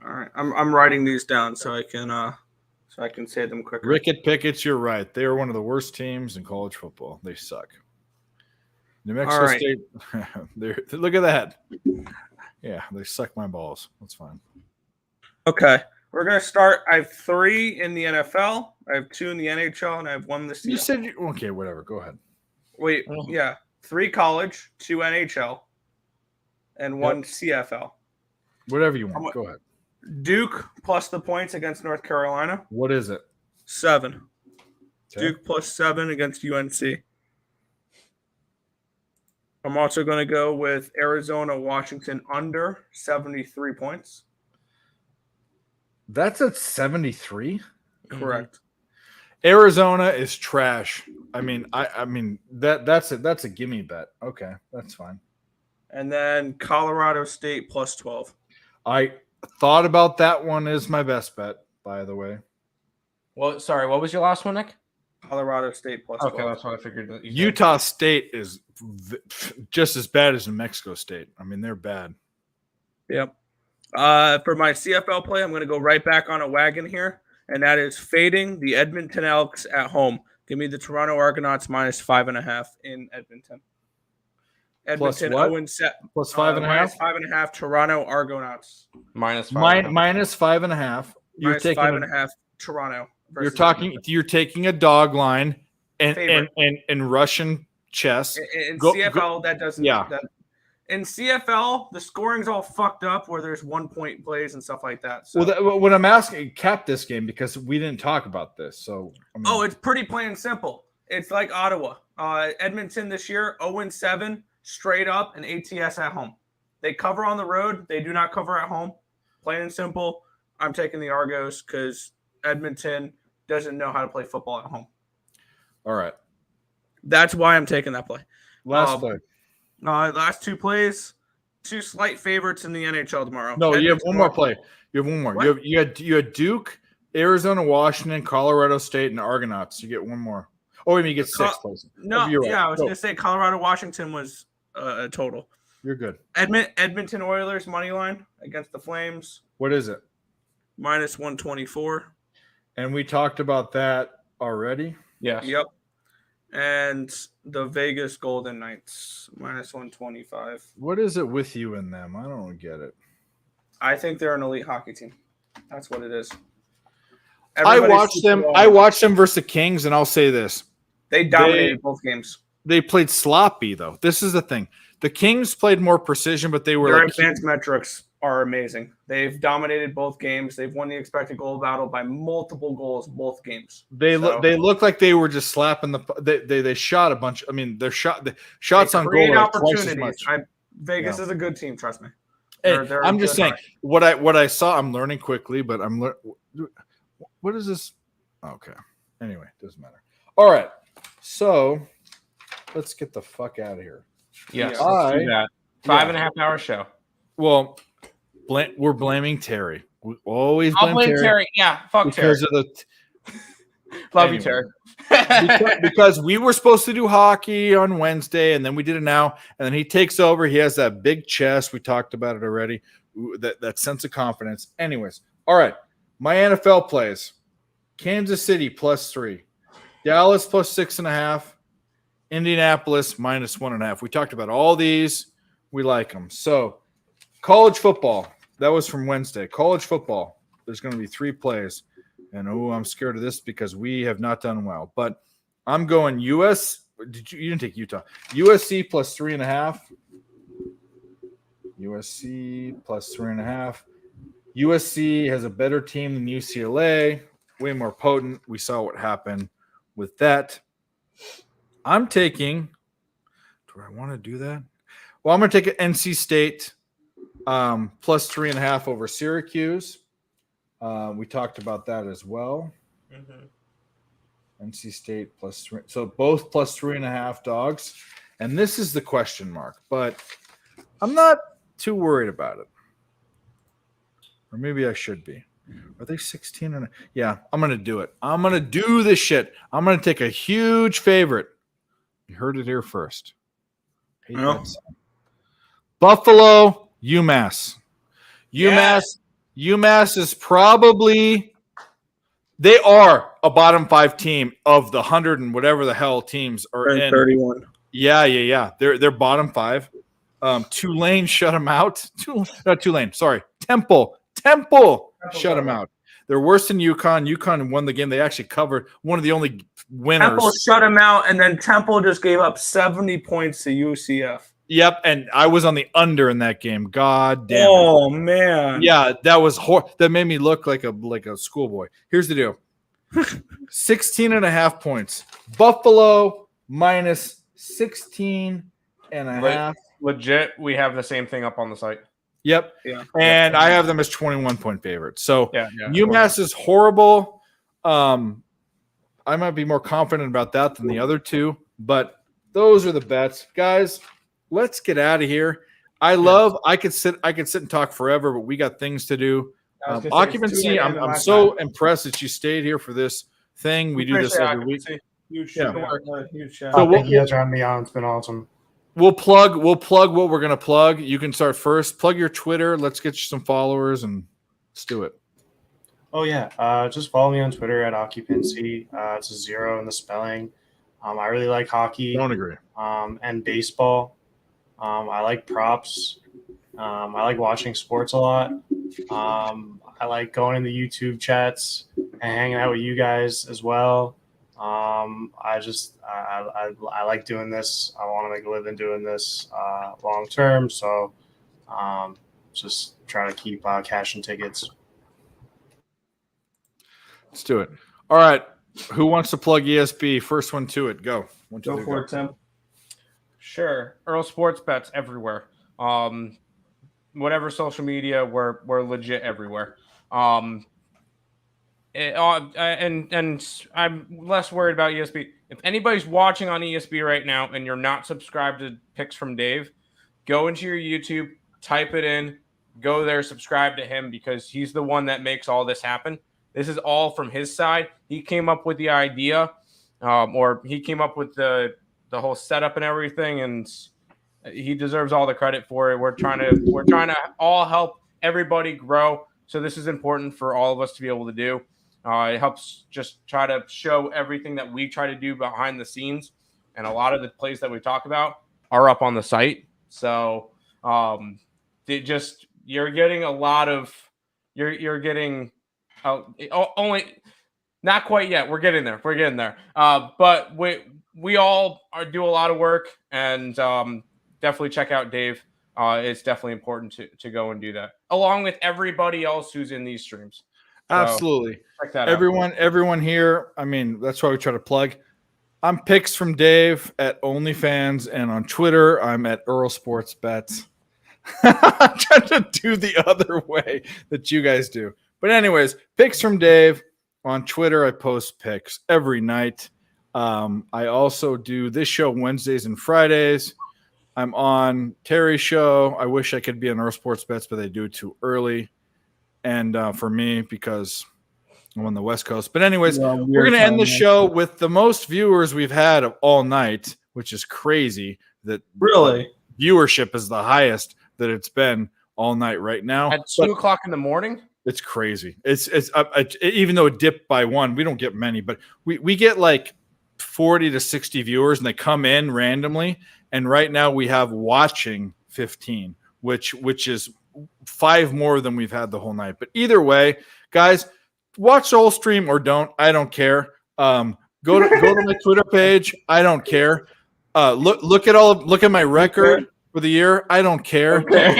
All right, I'm writing these down so I can say them quicker. Rickett Pickett, you're right. They are one of the worst teams in college football. They suck. New Mexico right. State, look at that. Yeah, they suck my balls. That's fine. Okay, we're gonna start. I have 3 in the NFL. I have 2 in the NHL, and I have 1 in the CFL. You said okay. Whatever. Go ahead. Wait, yeah, 3 college, 2 NHL, and 1 CFL. Whatever you want. Go ahead. Duke plus the points against North Carolina. What is it? 7. Okay. Duke plus 7 against UNC. I'm also going to go with Arizona, Washington under 73 points. That's at 73. Correct. Arizona is trash. I mean, that's a gimme bet. Okay, that's fine. And then Colorado State plus 12. I thought about that one as my best bet, by the way. Well, sorry, what was your last one, Nick? Colorado State plus 12. Okay, that's what I figured. That you said. Utah State is just as bad as New Mexico State. I mean, they're bad. Yep. For my CFL play, I'm going to go right back on a wagon here, and that is fading the Edmonton Elks at home. Give me the Toronto Argonauts minus 5.5 in Edmonton. Edmonton what? 0-7. Plus 5.5? Minus 5.5 Toronto Argonauts. Minus 5. Minus 5.5. You're Minus taking 5.5 Toronto. You're taking a dog line and Favorite. and Russian chess. In CFL, that doesn't. Yeah. In CFL, the scoring's all fucked up where there's 1-point plays and stuff like that. So. Well, what I'm asking, cap this game because we didn't talk about this. So it's pretty plain and simple. It's like Ottawa. Edmonton this year, 0-7, straight up, and ATS at home. They cover on the road. They do not cover at home. Plain and simple. I'm taking the Argos because Edmonton doesn't know how to play football at home. All right. That's why I'm taking that play. Last play. Last 2 plays, 2 slight favorites in the NHL tomorrow. No, Edmonton, you have one more play. You have one more. What? You had Duke, Arizona, Washington, Colorado State, and Argonauts. You get one more. Oh, wait, you get 6 plays. No, you're right. I was going to say Colorado, Washington was a total. You're good. Edmonton Oilers money line against the Flames. What is it? Minus 124. And we talked about that already. Yes. Yep. And the Vegas Golden Knights minus 125. What is it with you and them? I don't get it. I think they're an elite hockey team. That's what it is. I watched them versus the Kings, and I'll say this: they dominated both games. They played sloppy, though. This is the thing: the Kings played more precision, but they were their advanced metrics are amazing. They've dominated both games. They've won the expected goal battle by multiple goals both games. They look like they were just slapping they shot a bunch. I mean, the shots on goal are twice as much. Vegas is a good team. Trust me. They're I'm just saying what I saw. I'm learning quickly, but what is this? Okay. Anyway, doesn't matter. All right. So let's get the fuck out of here. Yes. Let's do that. 5.5 hour show. Well, we're blaming Terry. We always blame Terry. Yeah, fuck because Terry. Of the Love you, Terry. because we were supposed to do hockey on Wednesday, and then we did it now, and then he takes over. He has that big chest. We talked about it already. That sense of confidence. Anyways, all right. My NFL plays: Kansas City +3, Dallas +6.5, Indianapolis -1.5. We talked about all these. We like them. So, college football. That was from Wednesday. College football. There's going to be 3 plays. And, I'm scared of this because we have not done well. But I'm going US. You didn't take Utah. USC +3.5. USC +3.5. USC has a better team than UCLA. Way more potent. We saw what happened with that. I'm taking. Do I want to do that? Well, I'm going to take an NC State +3.5 over Syracuse. We talked about that as well. NC State +3. So both +3.5 dogs. And this is the question mark, but I'm not too worried about it. Or maybe I should be. Are they 16? Yeah, I'm going to do it. I'm going to do this shit. I'm going to take a huge favorite. You heard it here first. Buffalo, UMass. UMass is probably they are a bottom 5 team of the 100 and whatever the hell teams are in. 31. Yeah. They're bottom 5. Tulane shut them out. Not Tulane. Sorry, Temple shut them out. They're worse than UConn. UConn won the game. They actually covered one of the only winners. Temple shut him out, and then Temple just gave up 70 points to UCF. Yep, and I was on the under in that game. God damn. Oh man. Yeah, that was that made me look like a schoolboy. Here's the deal. 16.5 points. Buffalo minus 16.5. Legit, we have the same thing up on the site. Yep. Yeah. And I have them as 21-point favorites. So Yeah. UMass is horrible. I might be more confident about that than the other two, but those are the bets. Guys, let's get out of here. I could sit and talk forever, but we got things to do. Occupancy, I'm so impressed that you stayed here for this thing. We do this every week. Huge Yeah. Huge shout. So Thank you guys for having me on. It's been awesome. We'll plug what we're gonna plug. You can start first. Plug your Twitter. Let's get you some followers and let's do it. Oh yeah, just follow me on Twitter at occupancy. It's a 0 in the spelling. I really like hockey. Don't agree. And baseball. I like props. I like watching sports a lot. I like going in the YouTube chats and hanging out with you guys as well. I like doing this. I want to make a living doing this long term. So just try to keep cashing tickets. Let's do it. All right. Who wants to plug ESB? First one to it. Go. Go for it, Tim. Sure. Earl Sports Bets everywhere. Whatever social media, we're legit everywhere. And I'm less worried about ESB. If anybody's watching on ESB right now and you're not subscribed to Picks from Dave, go into your YouTube, type it in, go there, subscribe to him because he's the one that makes all this happen. This is all from his side. He came up with the idea, or he came up with the whole setup and everything, and he deserves all the credit for it. We're trying to all help everybody grow. So this is important for all of us to be able to do. It helps just try to show everything that we try to do behind the scenes, and a lot of the plays that we talk about are up on the site. So you're getting a lot of you're getting only not quite yet. We're getting there. But we all do a lot of work, and definitely check out Dave. It's definitely important to go and do that along with everybody else who's in these streams. So, absolutely. check that out. Everyone here. I mean, that's why we try to plug. I'm Picks from Dave at OnlyFans, and on Twitter, I'm at Earl Sports Bets. I'm trying to do the other way that you guys do. But anyways, Picks from Dave. On Twitter, I post picks every night. I also do this show Wednesdays and Fridays. I'm on Terry's show. I wish I could be on Earl Sports Bets, but they do it too early. And for me, because I'm on the West Coast. But anyways, we're going to end the show with the most viewers we've had of all night, which is crazy. That really viewership is the highest that it's been all night right now. At 2 o'clock in the morning? It's crazy. It's even though it dipped by 1, we don't get many, but we get like 40 to 60 viewers, and they come in randomly. And right now we have watching 15, which is 5 more than we've had the whole night. But either way, guys, watch the whole stream or don't. I don't care. Go to my Twitter page. I don't care. Look at my record for the year. I don't care. Okay.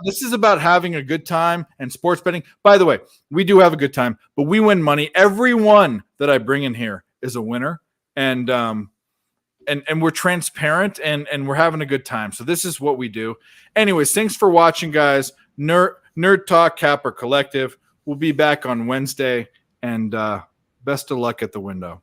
This is about having a good time and sports betting. By the way, we do have a good time, but we win money. Everyone that I bring in here is a winner, and we're transparent and we're having a good time. So this is what we do. Anyways, thanks for watching, guys. Nerd Talk Capper Collective. We'll be back on Wednesday, and best of luck at the window.